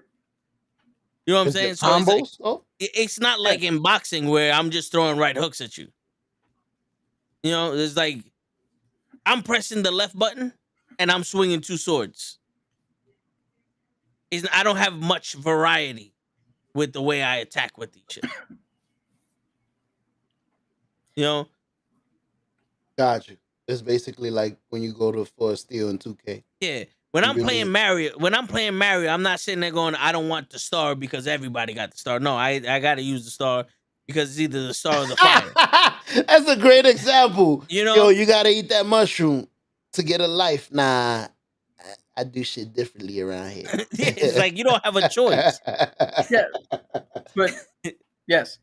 You know what I'm Is saying? it So it's like combos? Oh, it's not like in boxing where I'm just throwing right hooks at you. You know, it's like I'm pressing the left button and I'm swinging 2 swords. I don't have much variety with the way I attack with these shit. You know? got you. It's basically like when you go to for a steal in 2K. Yeah. When I'm You playing need Mario, I'm not sitting there going, I don't want the star because everybody got the star. No, I gotta use the star because it's either the star or the fire. That's a great example. You Yo, know? you gotta eat that mushroom to get a life. Nah, I do shit differently around here. It's like you don't have a choice. Yeah, but yes.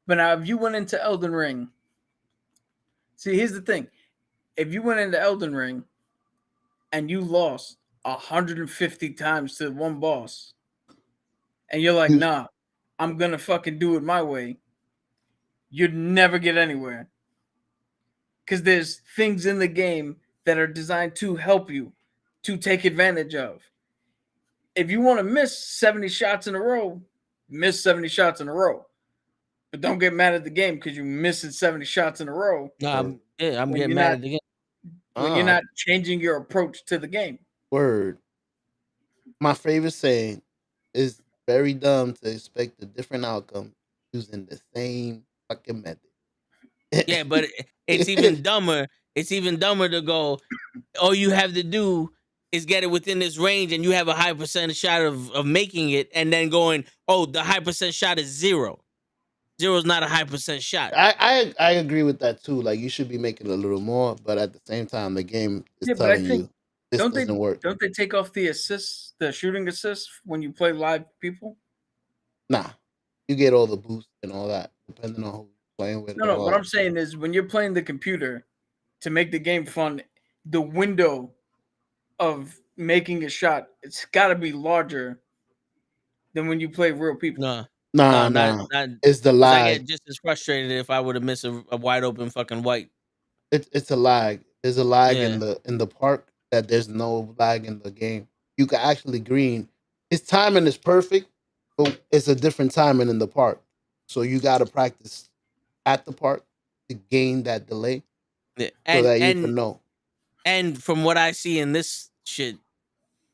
But now if you went into Elden Ring, see, here's the thing. If you went into Elden Ring and you lost 150 times to one boss, and you're like, You- nah, I'm gonna fucking do it my way, you'd never get anywhere. Because there's things in the game that are designed to help you, to take advantage of. If you want to miss 70 shots in a row, miss 70 shots in a row. But don't get mad at the game because you're missing 70 shots in a row I'm when getting you're mad not at the game. when you're ah, not changing your approach to the game. word. My favorite saying is very dumb to expect a different outcome using the same fucking method. Yeah, but it's even dumber. It's even dumber to go, all you have to do is get it within this range and you have a high percent shot of making it, and then going, oh, the high percent shot is 0. 0 is not a high percent shot. I agree with that too. Like you should be making a little more, but at the same time, the game is Yeah, but I telling think you this don't they doesn't work. don't they take off the assists, the shooting assists when you play live people? Nah, you get all the boosts and all that, depending on who you're playing with No, and no. all What that. I'm saying is when you're playing the computer to make the game fun, the window of making a shot, it's got to be larger than when you play real people. No, no, Nah, not nah. not It's the because I lag. get just as frustrated if I would have missed a wide open fucking white. It's a lag. There's a lag Yeah, in the park that there's no lag in the game. You can actually green. Its timing is perfect, but it's a different timing in the park. So you got to practice at the park to gain that delay yeah. so And that you and can know. and from what I see in this shit,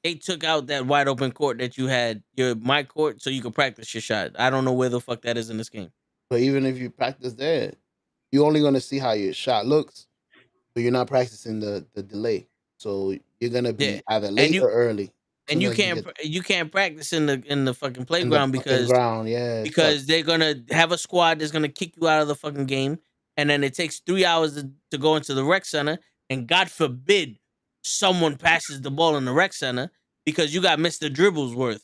they took out that wide open court that you had, your my court, so you could practice your shot. I don't know where the fuck that is in this game. But even if you practice there, you're only gonna see how your shot looks, but you're not practicing the delay. So you're gonna Yeah, be either and late you or early. As and soon you as you can't get you can't practice in the fucking in the playground fucking because ground, yeah, it sucks. they're gonna have a squad that's gonna kick you out of the fucking game, and then it takes 3 hours to go into the rec center, and God forbid someone passes the ball in the rec center because you got Mr. Dribblesworth.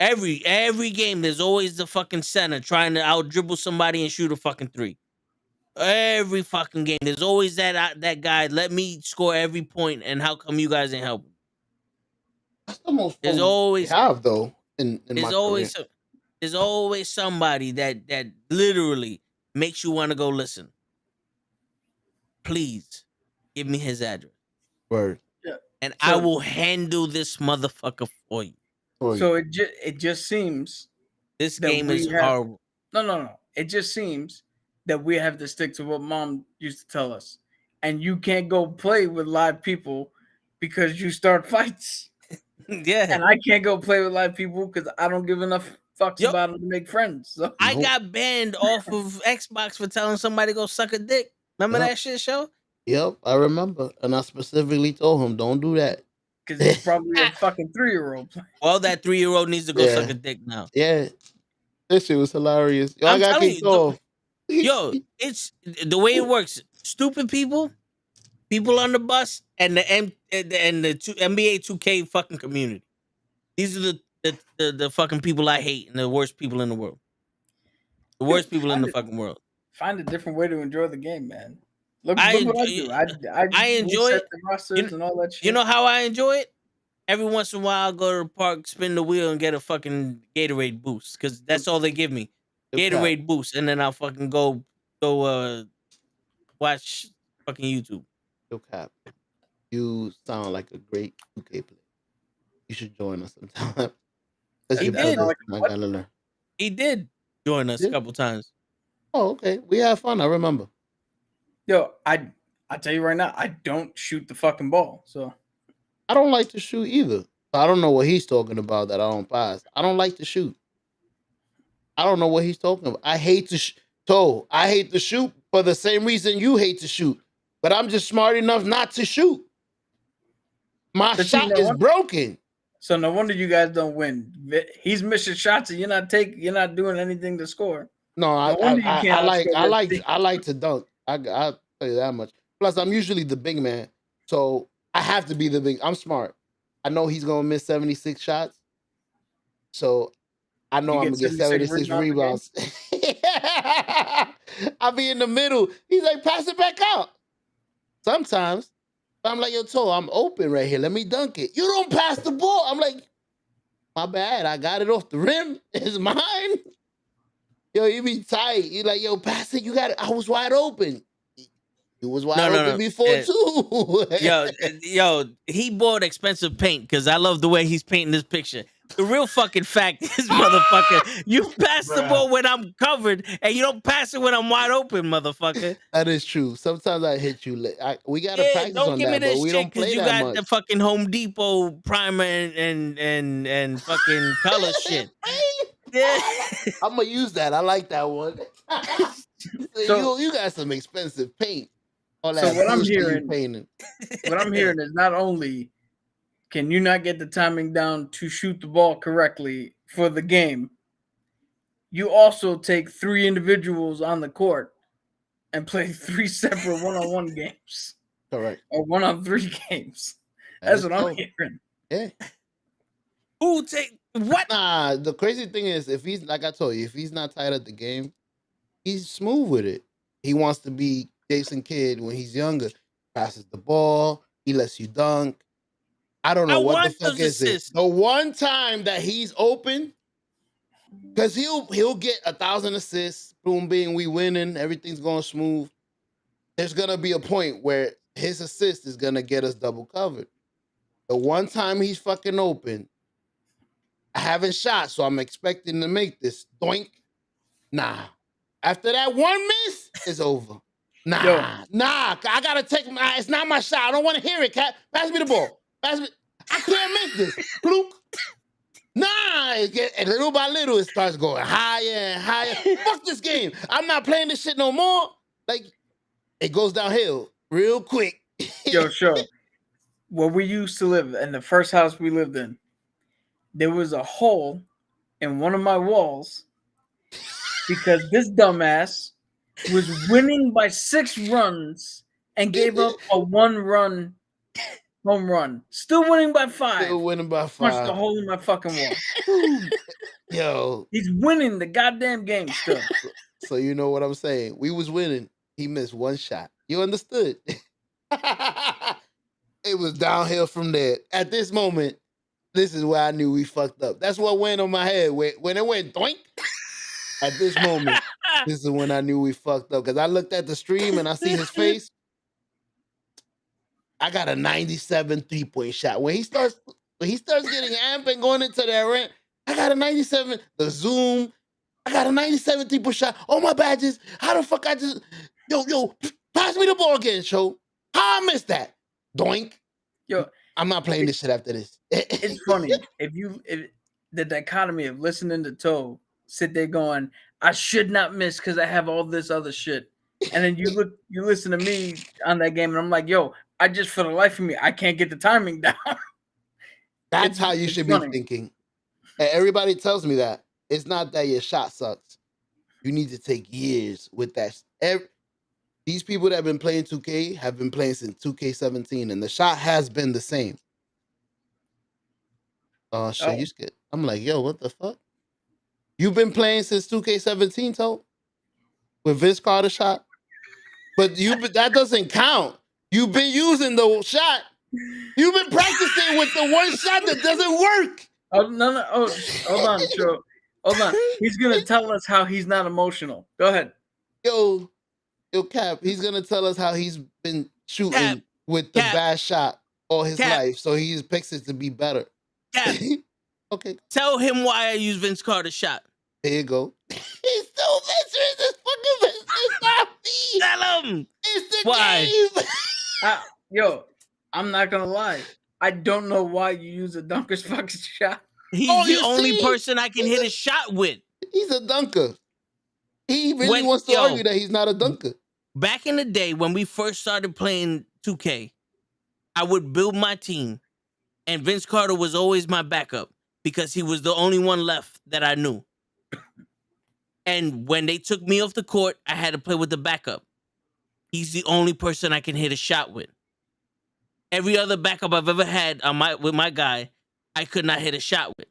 Every game, there's always the fucking center trying to out dribble somebody and shoot a fucking 3. Every fucking game, there's always that guy. Let me score every point, and how come you guys ain't helping? That's the most There's fun we always have though in there's my career. always there's always somebody that literally makes you want to go listen. Please give me his address, Word Yeah. and I So will handle this motherfucker for you. for you. so it just seems This that game is we have horrible. no. It just seems that we have to stick to what mom used to tell us. And you can't go play with live people because you start fights. Yeah. And I can't go play with live people because I don't give enough fucks Yo, about them to make friends. So I Nope. got banned off of Xbox for telling somebody to go suck a dick. Remember Yep. that shit show? Yep. I remember, and I specifically told him, "Don't do that." because he's probably a fucking 3-year-old. Well, that 3-year-old needs to go suck Yeah. a dick now. Yeah. This shit was hilarious. Yo, I I'm got telling kicked you, off. yo, it's the way it works. Stupid people, people on the bus, and the NBA 2K fucking community. These are the fucking people I hate and the worst people in the world. The worst people in the fucking world. Find a different way to enjoy the game, man. Look I what I enjoy, do. I I enjoy reset it. the You, rosters and all that shit. you know how I enjoy it? Every once in a while, I'll go to the park, spin the wheel, and get a fucking Gatorade boost because that's all they give me. Yo, Cap. Gatorade boost, and then I'll fucking go watch fucking YouTube. Yo, Cap. You sound like a great 2K player. You should join us sometime. That's He your did. brother. Like, I what? gotta learn. He did join us a Yeah. couple times. Oh, okay. We had fun. I remember. Yo, I tell you right now, I don't shoot the fucking ball. So I don't like to shoot either. I don't know what he's talking about that I don't pass. I don't like to shoot. I don't know what he's talking about. I hate to I hate to shoot for the same reason you hate to shoot. But I'm just smart enough not to shoot. My But see, shot is broken. So no wonder you guys don't win. He's missing shots and you're not doing anything to score. No, No wonder you can't I like to dunk. I'll tell you that much. Plus, I'm usually the big man, so I have to be the big. I'm smart. I know he's gonna miss 76 shots, so I know I'm gonna get 76 rebounds. I'll be in the middle. He's like, pass it back out. Sometimes I'm like, yo, Toe, I'm open right here. Let me dunk it. You don't pass the ball. I'm like, my bad. I got it off the rim. It's mine. Yo, you be tight. You like, yo, pass it. You got it. I was wide open. You was wide open before too. yo, he bought expensive paint because I love the way he's painting this picture. The real fucking fact is, motherfucker, you pass the ball when I'm covered, and you don't pass it when I'm wide open, motherfucker. That is true. Sometimes I hit you. We gotta practice on that, but we don't play you that got much. the fucking Home Depot primer and fucking color shit. Yeah. I'm gonna use that. I like that one. So, you got some expensive paint. All that so what I'm hearing is not only can you not get the timing down to shoot the ball correctly for the game, you also take 3 individuals on the court and play 3 separate one-on-1 games. Correct. Or 1-on-3 games. That's what I'm hearing. Yeah. Who take what? Nah, the crazy thing is, if he's like I told you, if he's not tight at the game, he's smooth with it. He wants to be Jason Kidd when he's younger. Passes the ball. He lets you dunk. I don't know what the fuck is it. The one time that he's open, because he'll get 1,000 assists. Boom, being we winning, everything's going smooth. There's gonna be a point where his assist is gonna get us double covered. The one time he's fucking open, I haven't shot, so I'm expecting to make this. Doink. Nah. After that one miss, it's over. Nah. I gotta take it's not my shot. I don't want to hear it, Cat. Pass me the ball. I can't make this. Bloop. Nah. And little by little, it starts going higher and higher. Fuck this game. I'm not playing this shit no more. Like, it goes downhill real quick. Yo, sure. Where we used to live, in the first house we lived in, there was a hole in one of my walls because this dumbass was winning by 6 runs and gave up a 1-run home run. Still winning by 5. Still winning by 5. Punched a hole in my fucking wall. Yo. He's winning the goddamn game still. So you know what I'm saying. We was winning. He missed 1 shot. You understood? It was downhill from there. At this moment, this is where I knew we fucked up. That's what went on my head. When it went doink, at this moment, this is when I knew we fucked up. Because I looked at the stream and I see his face. I got a 97 3-point shot. When he starts getting amped and going into that rant, I got a 97. The zoom, I got a 97 3-point shot. Oh, my badges. How the fuck I just... Yo, pass me the ball again, show. How I missed that? Doink. Yo, I'm not playing this shit after this. It's funny. If the dichotomy of listening to Toe sit there going, I should not miss because I have all this other shit. And then you listen to me on that game and I'm like, yo, I just, for the life of me, I can't get the timing down. That's how you should be thinking. And everybody tells me that. It's not that your shot sucks. You need to take years with that. These people that have been playing 2K have been playing since 2K17, and the shot has been the same. Shit, you scared. I'm like, yo, what the fuck? You've been playing since 2K17, Toe? With Vince Carter shot? But that doesn't count. You've been using the shot. You've been practicing with the one shot that doesn't work. Oh, no. Oh, hold on, Joe. Hold on. He's going to tell us how he's not emotional. Go ahead. Yo, Cap, he's going to tell us how he's been shooting with the bad shot all his life. So he just picks it to be better. Cap, Okay, Tell him why I use Vince Carter's shot. there you go. He's so Vince. This fucking Vince. It's not me. Tell him It's the why. game. Yo, I'm not gonna lie. I don't know why you use a dunker's fucking shot. He's Oh, the you only see? person I can hit a shot with. He's a dunker. He really wants to argue that he's not a dunker. Back in the day when we first started playing 2K, I would build my team, and Vince Carter was always my backup because he was the only one left that I knew. And when they took me off the court, I had to play with the backup. He's the only person I can hit a shot with. Every other backup I've ever had with my guy, I could not hit a shot with.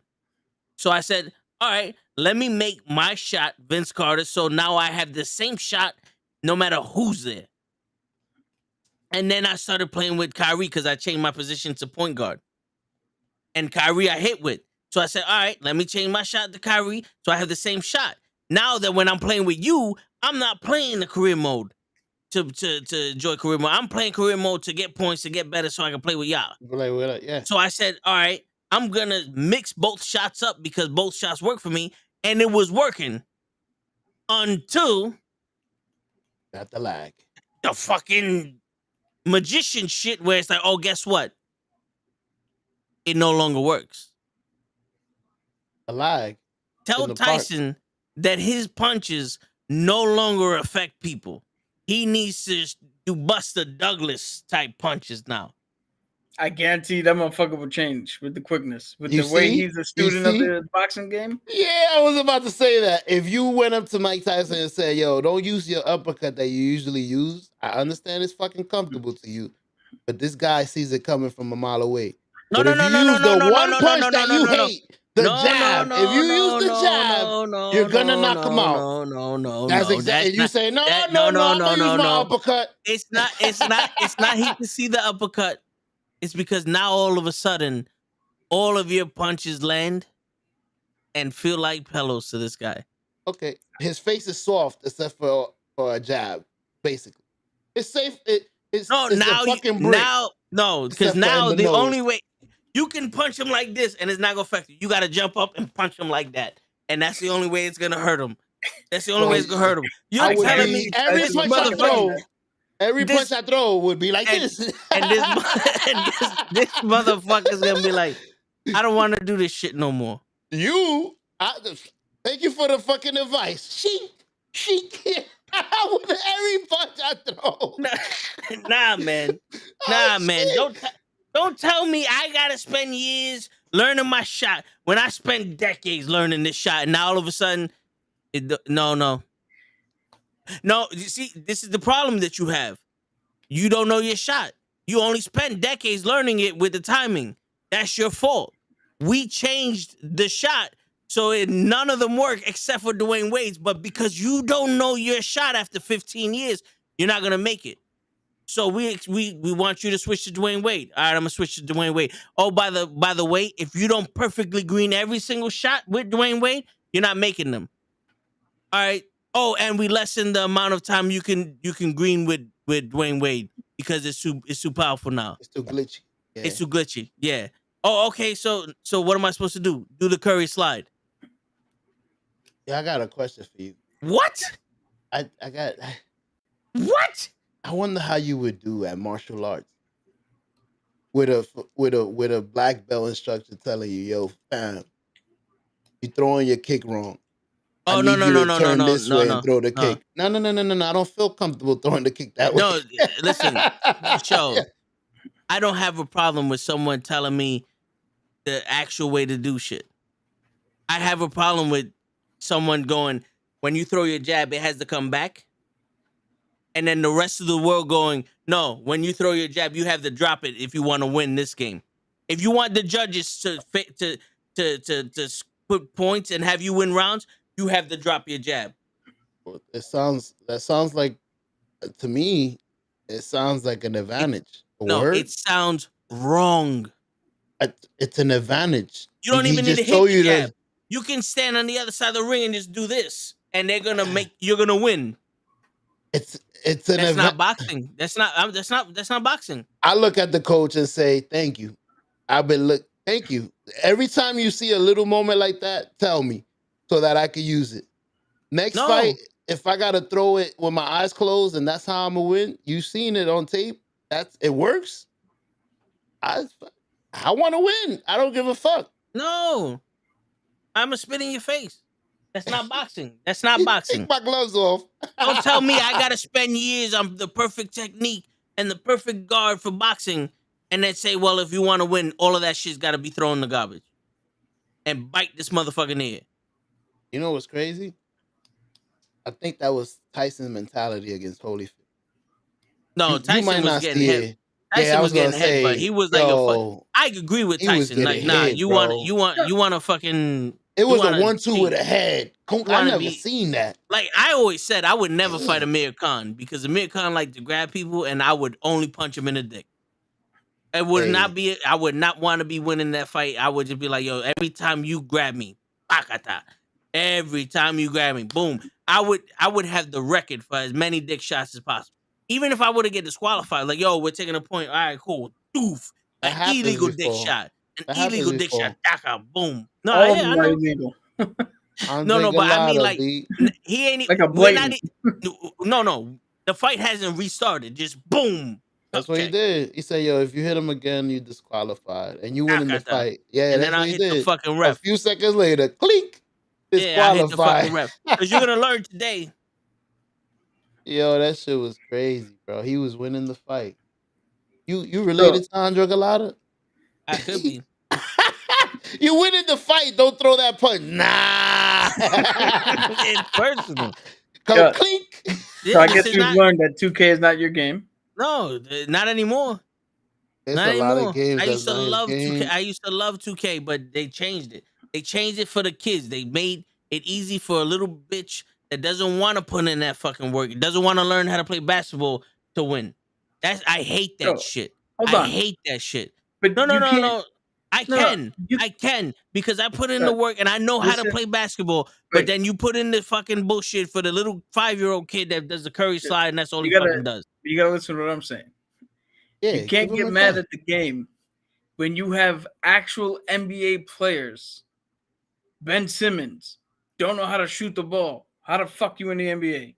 So I said, all right, let me make my shot Vince Carter, so now I have the same shot no matter who's there. And then I started playing with Kyrie because I changed my position to point guard. And Kyrie I hit with. So I said, all right, let me change my shot to Kyrie so I have the same shot. Now that when I'm playing with you, I'm not playing the career mode to enjoy career mode. I'm playing career mode to get points, to get better so I can play with y'all. Yeah. So I said, all right, I'm going to mix both shots up because both shots work for me. And it was working until Got the lag. the fucking magician shit where it's like, oh, guess what? It no longer works. The lag. Tell Tyson that his punches no longer affect people. He needs to do Buster Douglas type punches now. I guarantee that motherfucker will change with the quickness, with You the way see? he's a student of the boxing game. Yeah, I was about to say that. If you went up to Mike Tyson and said, yo, don't use your uppercut that you usually use, I understand it's fucking comfortable to you, but this guy sees it coming from a mile away. But if you use the one punch that you hate, the jab, if you use the jab, you're gonna knock him out. No. That's exactly. You say, no, I'm gonna use my uppercut. It's not he can see the uppercut. It's because now all of a sudden, all of your punches land and feel like pillows to this guy. Okay, his face is soft except for a jab, basically. It's safe. It's a fucking break. Because now the only way you can punch him like this and it's not gonna affect you. You gotta jump up and punch him like that, and that's the only way it's gonna hurt him. That's the only way it's gonna hurt him. You're telling me every punch I throw. Every punch I throw would be like this. And this motherfucker's gonna be like, I don't want to do this shit no more. Thank you for the fucking advice. She can't with every punch I throw. Nah, man. Don't tell me I gotta spend years learning my shot when I spent decades learning this shot, and now all of a sudden, no. You see, this is the problem that you have. You don't know your shot. You only spent decades learning it with the timing. That's your fault. We changed the shot so none of them work except for Dwayne Wade's. But because you don't know your shot after 15 years, you're not gonna make it. So we want you to switch to Dwayne Wade. All right, I'm gonna switch to Dwayne Wade. Oh, by the way, if you don't perfectly green every single shot with Dwayne Wade, you're not making them. All right. Oh, and we lessen the amount of time you can green with Dwayne Wade because it's too powerful now. It's too glitchy. Yeah. It's too glitchy. Yeah. Oh, okay. So what am I supposed to do? Do the Curry slide? Yeah, I got a question for you. What? I got. What? I wonder how you would do at martial arts with a black belt instructor telling you, yo, fam, you throwing your kick wrong. Oh, no, turn this way and throw the kick. No. I don't feel comfortable throwing the kick that way. No, listen, Joe. I don't have a problem with someone telling me the actual way to do shit. I have a problem with someone going, when you throw your jab, it has to come back. And then the rest of the world going, no, when you throw your jab, you have to drop it if you want to win this game. If you want the judges to put points and have you win rounds, you have to drop your jab. That sounds like, to me, it sounds like an advantage. It sounds wrong. It's an advantage. You don't even need to hit the jab. You can stand on the other side of the ring and just do this, and you're gonna win. That's not boxing. That's not boxing. I look at the coach and say, "Thank you. Thank you. Every time you see a little moment like that, tell me so that I can use it. Next fight, No, if I gotta throw it with my eyes closed and that's how I'm gonna win, you seen it on tape. It works. I I want to win. I don't give a fuck. no. I'ma spit in your face. That's not boxing. That's not Take boxing. my gloves off. Don't tell me I gotta spend years on the perfect technique and the perfect guard for boxing, and then say, well, if you want to win, all of that shit's gotta be thrown in the garbage and bite this motherfucking ear. You know what's crazy? I think that was Tyson's mentality against Holyfield. No, You might Tyson was not getting see hit. it. Yeah, I Tyson was was gonna getting hit, but say, he was like a fuck. yo, I agree with he was Tyson. getting Like, nah, hit, bro. you want to fucking, It you was a want to 1-2 with cheat. a head. You I want to never be seen that. like I always said. I would never fight Damn. Amir Khan because Amir Khan liked to grab people, and I would only punch him in the dick. It would Hey, not be. I would not want to be winning that fight. I would just be like, yo, every time you grab me, bakata. Every time you grab me, boom. I would have the record for as many dick shots as possible. Even if I would have get disqualified, like, yo, we're taking a point. All right, cool. Doof. that An happens illegal dick before. shot. An That happens illegal dick shot. before. Daka, boom. No, All of yeah, I them are know. illegal. No, Andre no, but I mean, Galata, like, B. he ain't. Like a We're not. blatant. No. The fight hasn't restarted. Just boom. That's Duck what he check. did. He said, yo, if you hit him again, you disqualified. And you win in the Dakata. fight. Yeah, And then that's what I he hit the did. fucking A ref. few seconds later, clink, Yeah, I hit the disqualified. fucking ref. Because you're gonna learn today. Yo, that shit was crazy, bro. He was winning the fight. You So related to Andre Galata? I could be. You winning the fight. Don't throw that punch. Nah. It's personal. Come yeah, clink. so Yeah, I this guess is you've not. learned that 2K is not your game. No, not anymore. There's Not a lot of anymore. games I that's used to not his love 2K. game. I used to love 2K, but they changed it. They changed it for the kids. They made it easy for a little bitch that doesn't want to put in that fucking work. Doesn't want to learn how to play basketball to win. I hate that Yo, shit. hold I on. hate that shit. But No, no, you no, can't. no. I No, no. can. You, I can because I put in the work and I know how to listen. play basketball. But Wait. then you put in the fucking bullshit for the little 5-year-old kid that does the Curry slide and that's all he You gotta. fucking does. You gotta listen to what I'm saying. Yeah, You can't give him get a mad chance. at the game when you have actual NBA players. Ben Simmons don't know how to shoot the ball. How the fuck you in the NBA?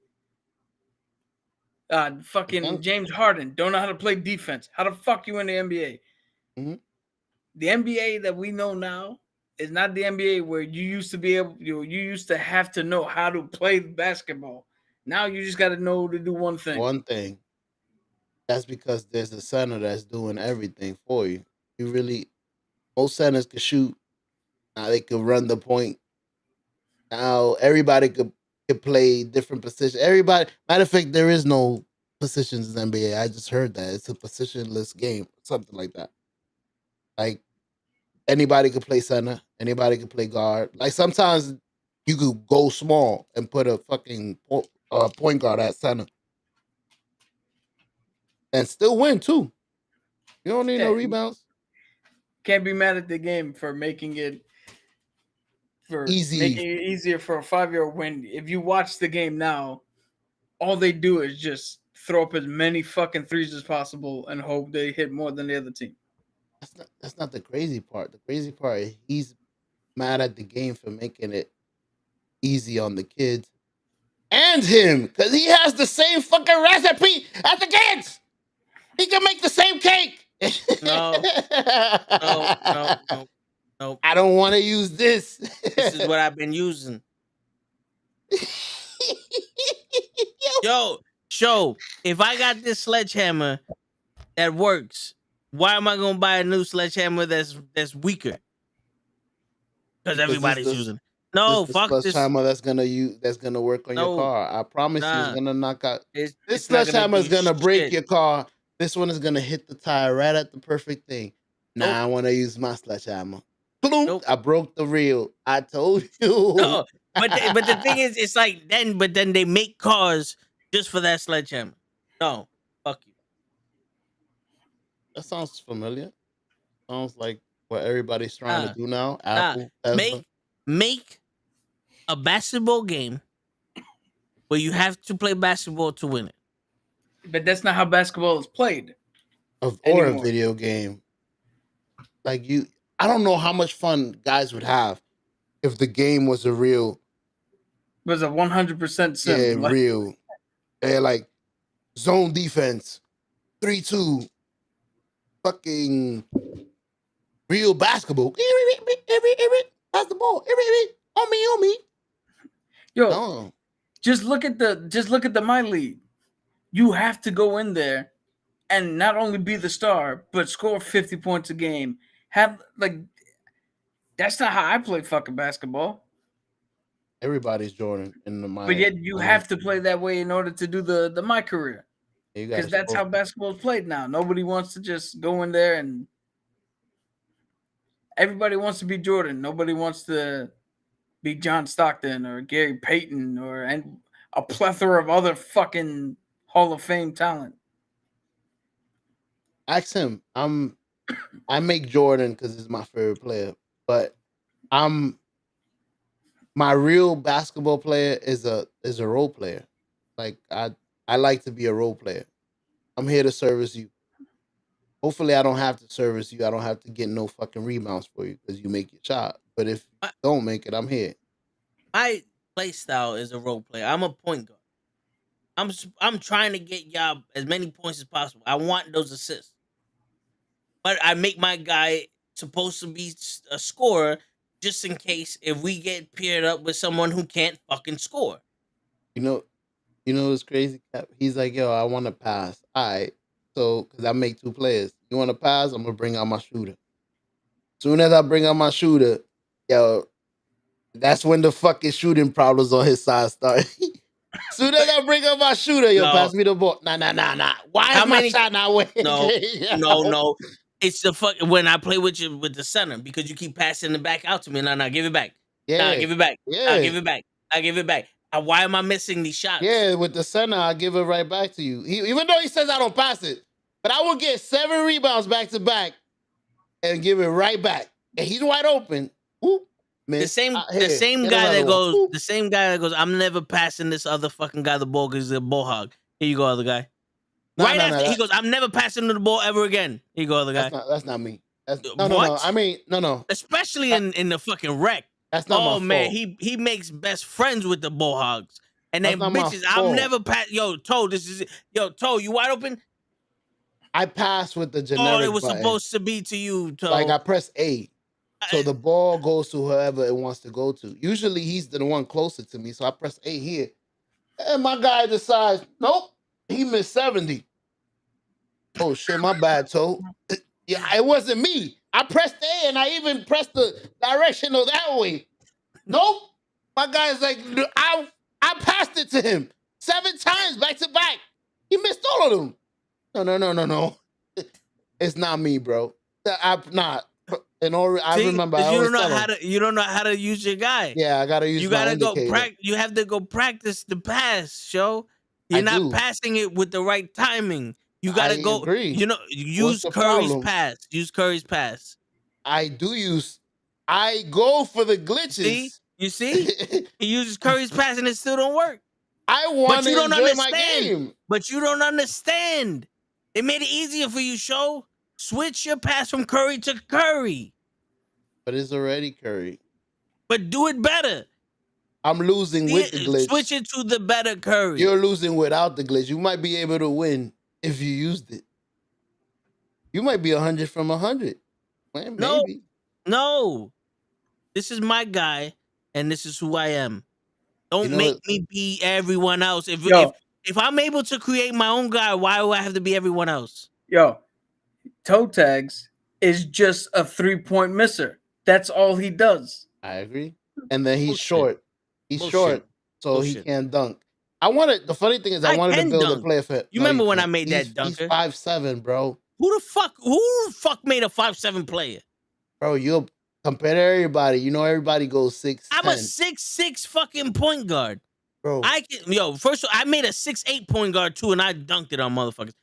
Fucking James Harden don't know how to play defense. How the fuck you in the NBA? Mhm. The NBA that we know now is not the NBA where you used to be able. You used to have to know how to play basketball. Now you just got to know to do one thing. One thing. That's because there's a center that's doing everything for you. You really most centers can shoot. Now they could run the point. Now everybody could play different positions. Everybody matter of fact, there is no positions in NBA. I just heard that. It's a positionless game, something like that. Like anybody could play center, anybody could play guard. Like sometimes you could go small and put a fucking point guard at center and still win too. You don't need no rebounds. Can't be mad at the game for making it Easy. easier for a 5-year-old when if you watch the game now, all they do is just throw up as many fucking threes as possible and hope they hit more than the other team. That's not the crazy part. The crazy part is he's mad at the game for making it easy on the kids and him because he has the same fucking recipe as the kids. He can make the same cake. No. No. I don't want to use this. This is what I've been using. Yo, show. If I got this sledgehammer that works, why am I gonna buy a new sledgehammer that's weaker? Because everybody's using it. No, fuck this. Sledgehammer that's gonna work on your car. I promise you, it's gonna knock out. This sledgehammer is gonna break your car. This one is gonna hit the tire right at the perfect thing. Nah, I want to use my sledgehammer. Nope. I broke the reel. I told you. No, but the thing is, it's like then they make cars just for that sledgehammer. No, fuck you. That sounds familiar. Sounds like what everybody's trying to do now. Apple, make a basketball game where you have to play basketball to win it. But that's not how basketball is played. Or a video game. Like I don't know how much fun guys would have if the game was a real, It was a 100% sim. yeah, real, like zone defense, 3-2, fucking real basketball. Pass the ball. On me. Yo, No. just look at the my league. You have to go in there and not only be the star, but score 50 points a game. Have like that's not how I play fucking basketball. Everybody's Jordan in the But yet you my have to play that way in order to do the my career. you Because gotta that's how basketball is played now. Nobody wants to just go in there and everybody wants to be Jordan. Nobody wants to be John Stockton or Gary Payton or and a plethora of other fucking Hall of Fame talent. ask him. I make Jordan because he's my favorite player, but I'm my real basketball player is a role player. Like I like to be a role player. I'm here to service you. Hopefully, I don't have to service you. I don't have to get no fucking rebounds for you because you make your shot. But if you don't make it, I'm here. My play style is a role player. I'm a point guard. I'm trying to get y'all as many points as possible. I want those assists, but I make my guy supposed to be a scorer just in case if we get paired up with someone who can't fucking score. You know what's crazy? Cap? He's like, yo, I want to pass. All right, so because I make two players, you want to pass? I'm gonna bring out my shooter. Soon as I bring out my shooter, yo, that's when the fucking shooting problems on his side start. Soon as I bring up my shooter, yo, No. pass me the ball. Nah. Why How is my many- shot not working? No. It's the fuck when I play with you with the center because you keep passing it back out to me. No, give it back. Yeah, Nah, give it back. yeah. Nah, give it back. I give it back. Why am I missing these shots? Yeah, with the center, I give it right back to you. Even though he says I don't pass it, but I will get 7 rebounds back to back and give it right back. And he's wide open. Whoop, man. The same guy that goes. The same guy that goes. I'm never passing this other fucking guy the ball because he's a ball hog. Here you go, other guy. He goes. I'm never passing the ball ever again. Here you go, other guy. That's not me. No. I mean, no. Especially in the fucking wreck. That's not my fault. Oh man, he makes best friends with the ball hogs. And then That's not bitches, my fault. I'm never pass. Yo, Toe, Toe, you wide open? I pass with the generic Oh, it was button. supposed to be to you, Toe. Like I press A. So the ball goes to whoever it wants to go to. Usually he's the one closer to me. So I press A here. And my guy decides, nope, he missed 70. Oh shit, my bad, Toe. Yeah, it wasn't me. I pressed A and I even pressed the directional that way. Nope. My guy's like, I passed it to him 7 times back to back. He missed all of them. No. It's not me, bro. I'm not. I remember. You don't know how to use your guy. Yeah, I gotta use. You gotta go practice. You have to go practice the pass, show. You're not passing it with the right timing. You gotta go. Agree. You know, use Curry's pass. Use Curry's pass. I do use. I go for the glitches. You see? He uses Curry's pass and it still don't work. I want to enjoy my game. But you don't understand. They made it easier for you, show. Switch your pass from Curry to Curry. But it's already Curry. But do it better. I'm losing with the glitch. Switch it to the better Curry. You're losing without the glitch. You might be able to win if you used it. You might be 100 from 100. Man, maybe. No. This is my guy, and this is who I am. Don't make me be everyone else. If I'm able to create my own guy, why do I have to be everyone else? Yo, toe tags is just a 3-point misser. That's all he does. I agree. And then he's short. He's short, so he can't dunk. The funny thing is I wanted to build a player for. You remember when I made that dunker? He's 5'7", bro. Who the fuck made a 5'7" player? Bro, you compare to everybody. You know everybody goes 6'10". I'm a 6'6" fucking point guard. Bro. First of all, I made a 6'8" point guard too, and I dunked it on motherfuckers.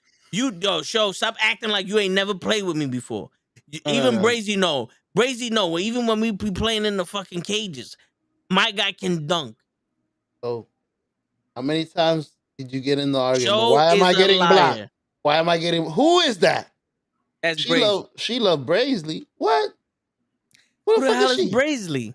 Stop acting like you ain't never played with me before. Even Brazy know. Even when we be playing in the fucking cages, my guy can dunk. So, how many times did you get in the argument? Joe Why am I getting liar. blocked? Why am I getting? Who is that? That's Brazy. She loved Brazy. What? Who Who the the fuck hell is is she? Braisley?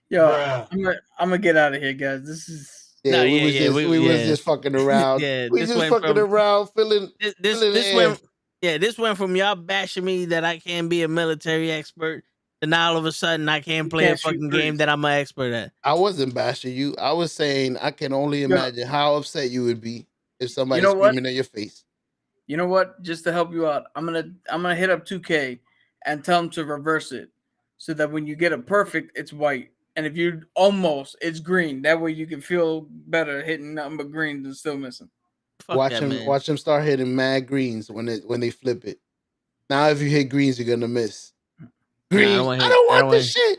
Yo, Bruh. I'm gonna get out of here, guys. This is Yeah, No, we yeah, was yeah, just we was just fucking around. yeah. We This just went fucking from around, feeling feeling the this air. went this went from y'all bashing me that I can't be a military expert, to now all of a sudden I can't you play a can't shoot fucking game threes. that I'm an expert at. I wasn't bashing you. I was saying I can only Yo, imagine how upset you would be if you somebody's know what? screaming in your face. You know what? Just to help you out, I'm gonna hit up 2K and tell them to reverse it, so that when you get a perfect, it's white, and if you almost, it's green. That way you can feel better hitting nothing but greens and still missing. Fuck that, man. Watch him start hitting mad greens when they flip it. Now if you hit greens, you're gonna miss. Nah, I don't Greens. want to I hit. don't want this shit.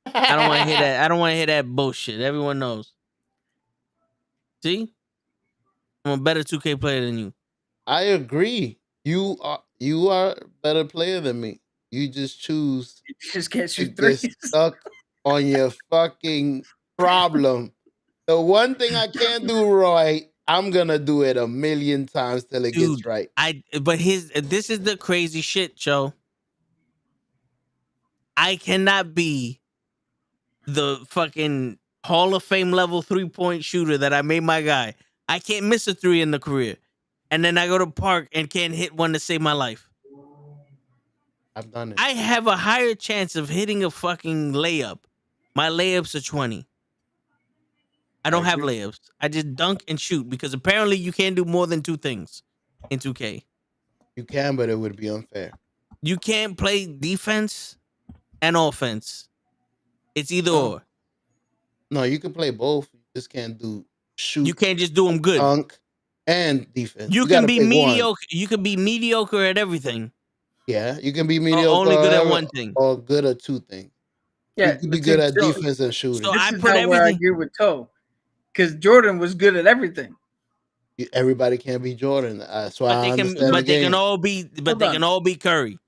I don't want to hear that. I don't want to hear that bullshit. Everyone knows. See, I'm a better 2K player than you. I agree. You are a better player than me. You just choose You just can't to shoot get threes. stuck on your fucking problem. The one thing I can't do right, I'm gonna do it a million times till it gets Dude, right. but this is the crazy shit, Joe. I cannot be the fucking Hall of Fame level 3-point shooter that I made my guy. I can't miss a three in the career. And then I go to park and can't hit one to save my life. I've done it. I have a higher chance of hitting a fucking layup. My layups are 20. I don't have agree. layups. I just dunk and shoot because apparently you can't do more than two things in 2K. You can, but it would be unfair. You can't play defense and offense. It's either No. or. No, you can play both. You just can't do shoot, You can't just do them good. dunk, and defense. You You can gotta be pick one. mediocre. You can be mediocre at everything, Yeah, you can be or mediocre only good at one thing. or good at two things. Yeah, You can be but good see, at so defense and shooting. So this I is put how where I everything. agree with Toe, because Jordan was good at everything. Everybody can't be Jordan. That's why But I they can. understand the But they can game. all be. But Hold they on. can all be Curry.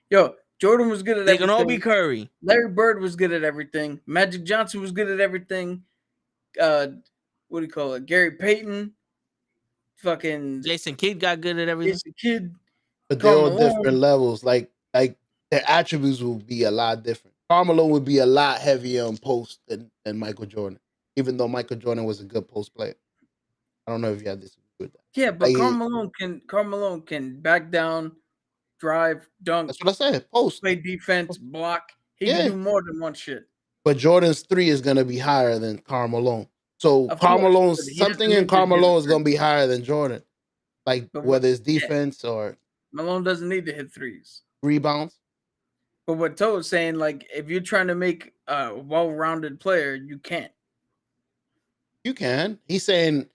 Yo, Jordan was good at They everything. can all be Curry. Larry Bird was good at everything. Magic Johnson was good at everything. What do you call it? Gary Payton, fucking Jason Kidd got good at everything. Jason Kidd, But they're Karl all Malone. different levels. Like their attributes will be a lot different. Carmelo would be a lot heavier on post than Michael Jordan, even though Michael Jordan was a good post player. I don't know if you had disagree with that. Yeah, but Like, Karl Malone can back down, drive, dunk, that's what I said. Post. play defense, block. He Yeah. can do more than one shit. But Jordan's three is gonna be higher than Karl Malone. So Of Karl course, Malone's but he something doesn't in need Karl to hit Malone a is gonna three. be higher than Jordan. Like But whether it's yeah. defense or Malone doesn't need to hit threes. rebounds. But what Toe is saying, like, if you're trying to make a well-rounded player, you can't. You can. He's saying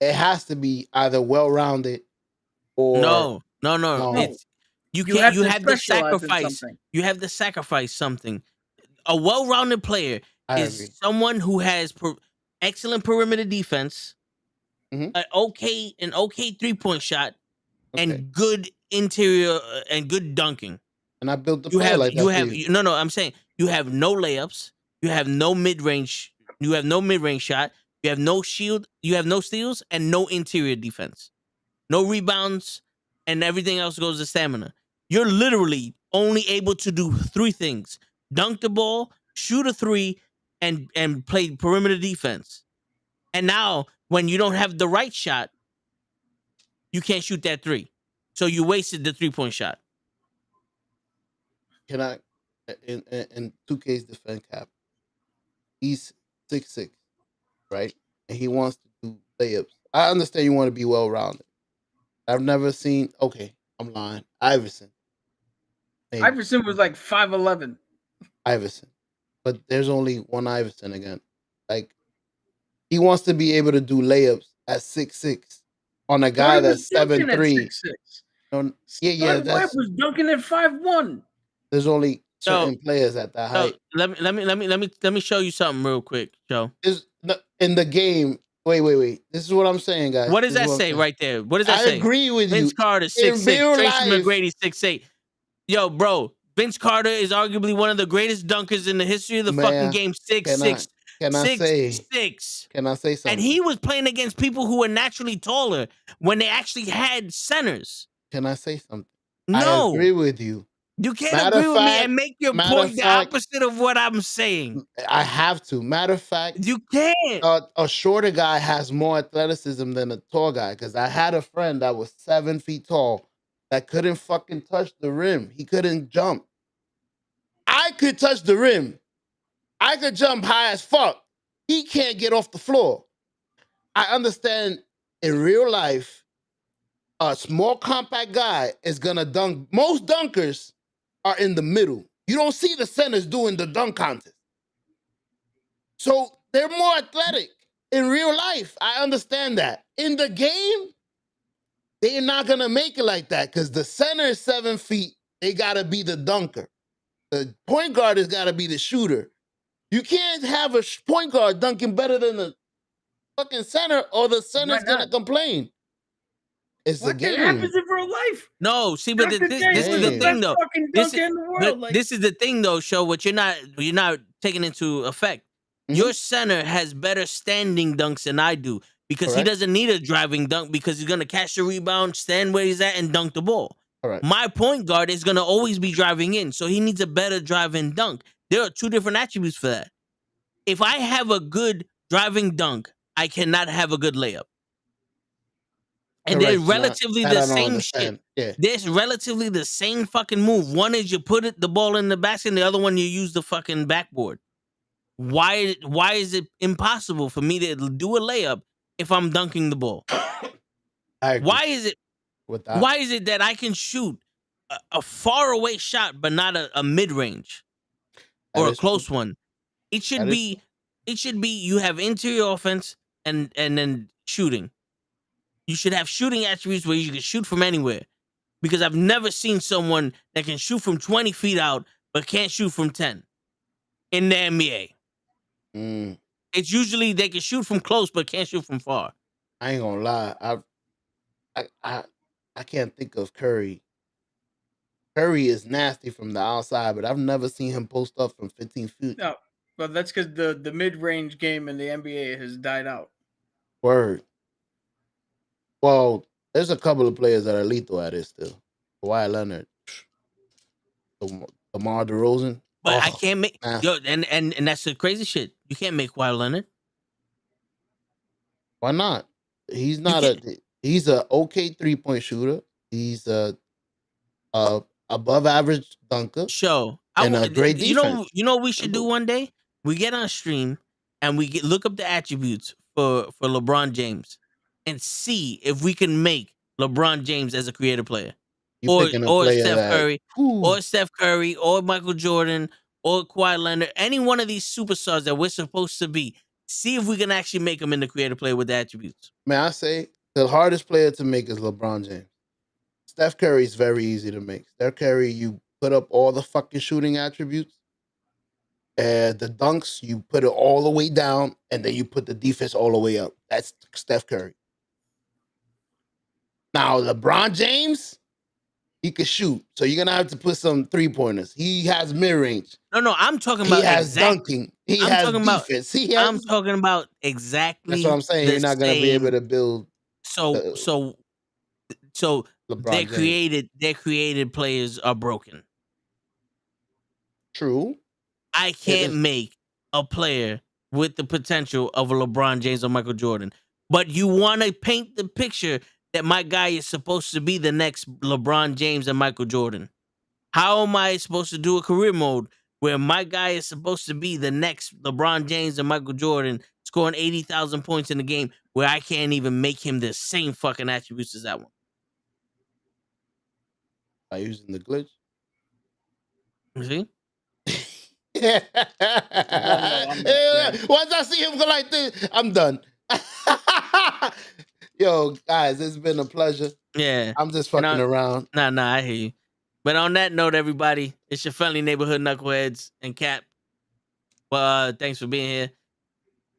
it has to be either well rounded or No. No. It's you You can't. have You to have to specialize in sacrifice. something. You have to sacrifice something. A well-rounded player I is agree. someone who has excellent perimeter defense, Mhm. an okay 3-point shot, Okay. and good interior and good dunking. And I built the You player have like that you for have you. no. I'm saying you have no layups. You have no mid range. You have no mid range shot. You have no shield. You have no steals and no interior defense. No rebounds, and everything else goes to stamina. You're literally only able to do three things: dunk the ball, shoot a three, and play perimeter defense. And now, when you don't have the right shot, you can't shoot that three. So you wasted the 3-point shot. Can I in 2K's defense cap? He's 6'6", right? And he wants to do layups. I understand you want to be well rounded. I've never seen I'm lying. Iverson. Maybe. Iverson was like 5'11". Iverson. But there's only one Iverson again. Like he wants to be able to do layups at 6'6" on a guy that's 7'3". No, yeah, Webb was dunking at 5'1". There's only certain players at that height. Let me show you something real quick, Joe. In the game. Wait. This is what I'm saying, guys. What does that say right there? What does that say? I agree with you. Vince Carter 6'6", Tracy McGrady 6'8". Yo, bro, Vince Carter is arguably one of the greatest dunkers in the history of the fucking game. 6'6". Can I say something? And he was playing against people who were naturally taller when they actually had centers. Can I say something? No. I agree with you. You can't Matter agree of with me fact, and make your matter of point the fact, opposite of what I'm saying. I have to. Matter of fact, You can't. a shorter guy has more athleticism than a tall guy. Because I had a friend that was 7 feet tall that couldn't fucking touch the rim. He couldn't jump. I could touch the rim. I could jump high as fuck. He can't get off the floor. I understand in real life, a small compact guy is gonna dunk. Most dunkers are in the middle. You don't see the centers doing the dunk contest. So they're more athletic in real life. I understand that. In the game, they're not gonna make it like that because the center is 7 feet. They gotta be the dunker. The point guard has gotta be the shooter. You can't have a point guard dunking better than the fucking center, or the Why center's gonna not? complain. It's the What that happens game. in real life? No, see, but Dr. this J, this is who's the the Hey. thing best though. fucking This dunker is in the but world? Like, this is the thing though, show what you're not taking into effect. Your center has better standing dunks than I do because he Correct. doesn't need a driving dunk because he's gonna catch the rebound, stand where he's at, and dunk the ball. Correct. My point guard is gonna always be driving in, so he needs a better driving dunk. There are two different attributes for that. If I have a good driving dunk, I cannot have a good layup. And they're Correct. relatively That the I don't same shit. understand. Yeah. There's relatively the same fucking move. One is you put the ball in the basket, and the other one you use the fucking backboard. Why is it impossible for me to do a layup if I'm dunking the ball? I agree Why is it with that. why is it that I can shoot a far away shot but not a mid range That or a is true. close one? It should That is be you have interior offense and then shooting. You should have shooting attributes where you can shoot from anywhere. Because I've never seen someone that can shoot from 20 feet out but can't shoot from 10 in the NBA. Mm, It's usually they can shoot from close but can't shoot from far. I ain't gonna lie. I can't think of Curry. Curry is nasty from the outside, but I've never seen him post up from 15 feet. no, but that's because the mid range game in the NBA has died out. Word. Well, there's a couple of players that are lethal at it still. Kawhi Leonard, DeMar DeRozan. But I can't make nasty. yo and that's the crazy shit. You can't make Kawhi Leonard. Why not? He's not can't- he's a okay 3-point shooter. He's a above average dunker Show. and a great defense. You know what we should do one day? We get on stream and we look up the attributes for LeBron James and see if we can make LeBron James as a creative player. You picking a player Steph that, Curry, or Steph Curry, or Michael Jordan, or Kawhi Leonard, any one of these superstars that we're supposed to be. See if we can actually make them into creative player with the attributes. May I say the hardest player to make is LeBron James. Steph Curry is very easy to make. Steph Curry, you put up all the fucking shooting attributes. And the dunks, you put it all the way down, and then you put the defense all the way up. That's Steph Curry. Now, LeBron James, he can shoot. So you're going to have to put some 3-pointers. He has mid-range. No, I'm talking He about has dunking. He I'm has talking about- defense. He has, I'm talking about exactly. that's what I'm saying. the You're not going to be able same- to build So LeBron James. their created players are broken. True. I can't make a player with the potential of a LeBron James or Michael Jordan. But you want to paint the picture that my guy is supposed to be the next LeBron James and Michael Jordan. How am I supposed to do a career mode where my guy is supposed to be the next LeBron James and Michael Jordan scoring 80,000 points in the game where I can't even make him the same fucking attributes as that one? By using the glitch. You see? Yeah. Yeah. Once I see him go like this, I'm done. Yo, guys, it's been a pleasure. Yeah. I'm just fucking around. Nah, I hear you. But on that note, everybody, it's your friendly neighborhood knuckleheads and Cap. Well, thanks for being here.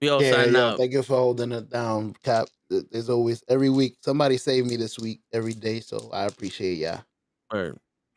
We all sign out. Thank you for holding it down, Cap. There's always every week somebody saved me this week, every day. So I appreciate y'all. Word.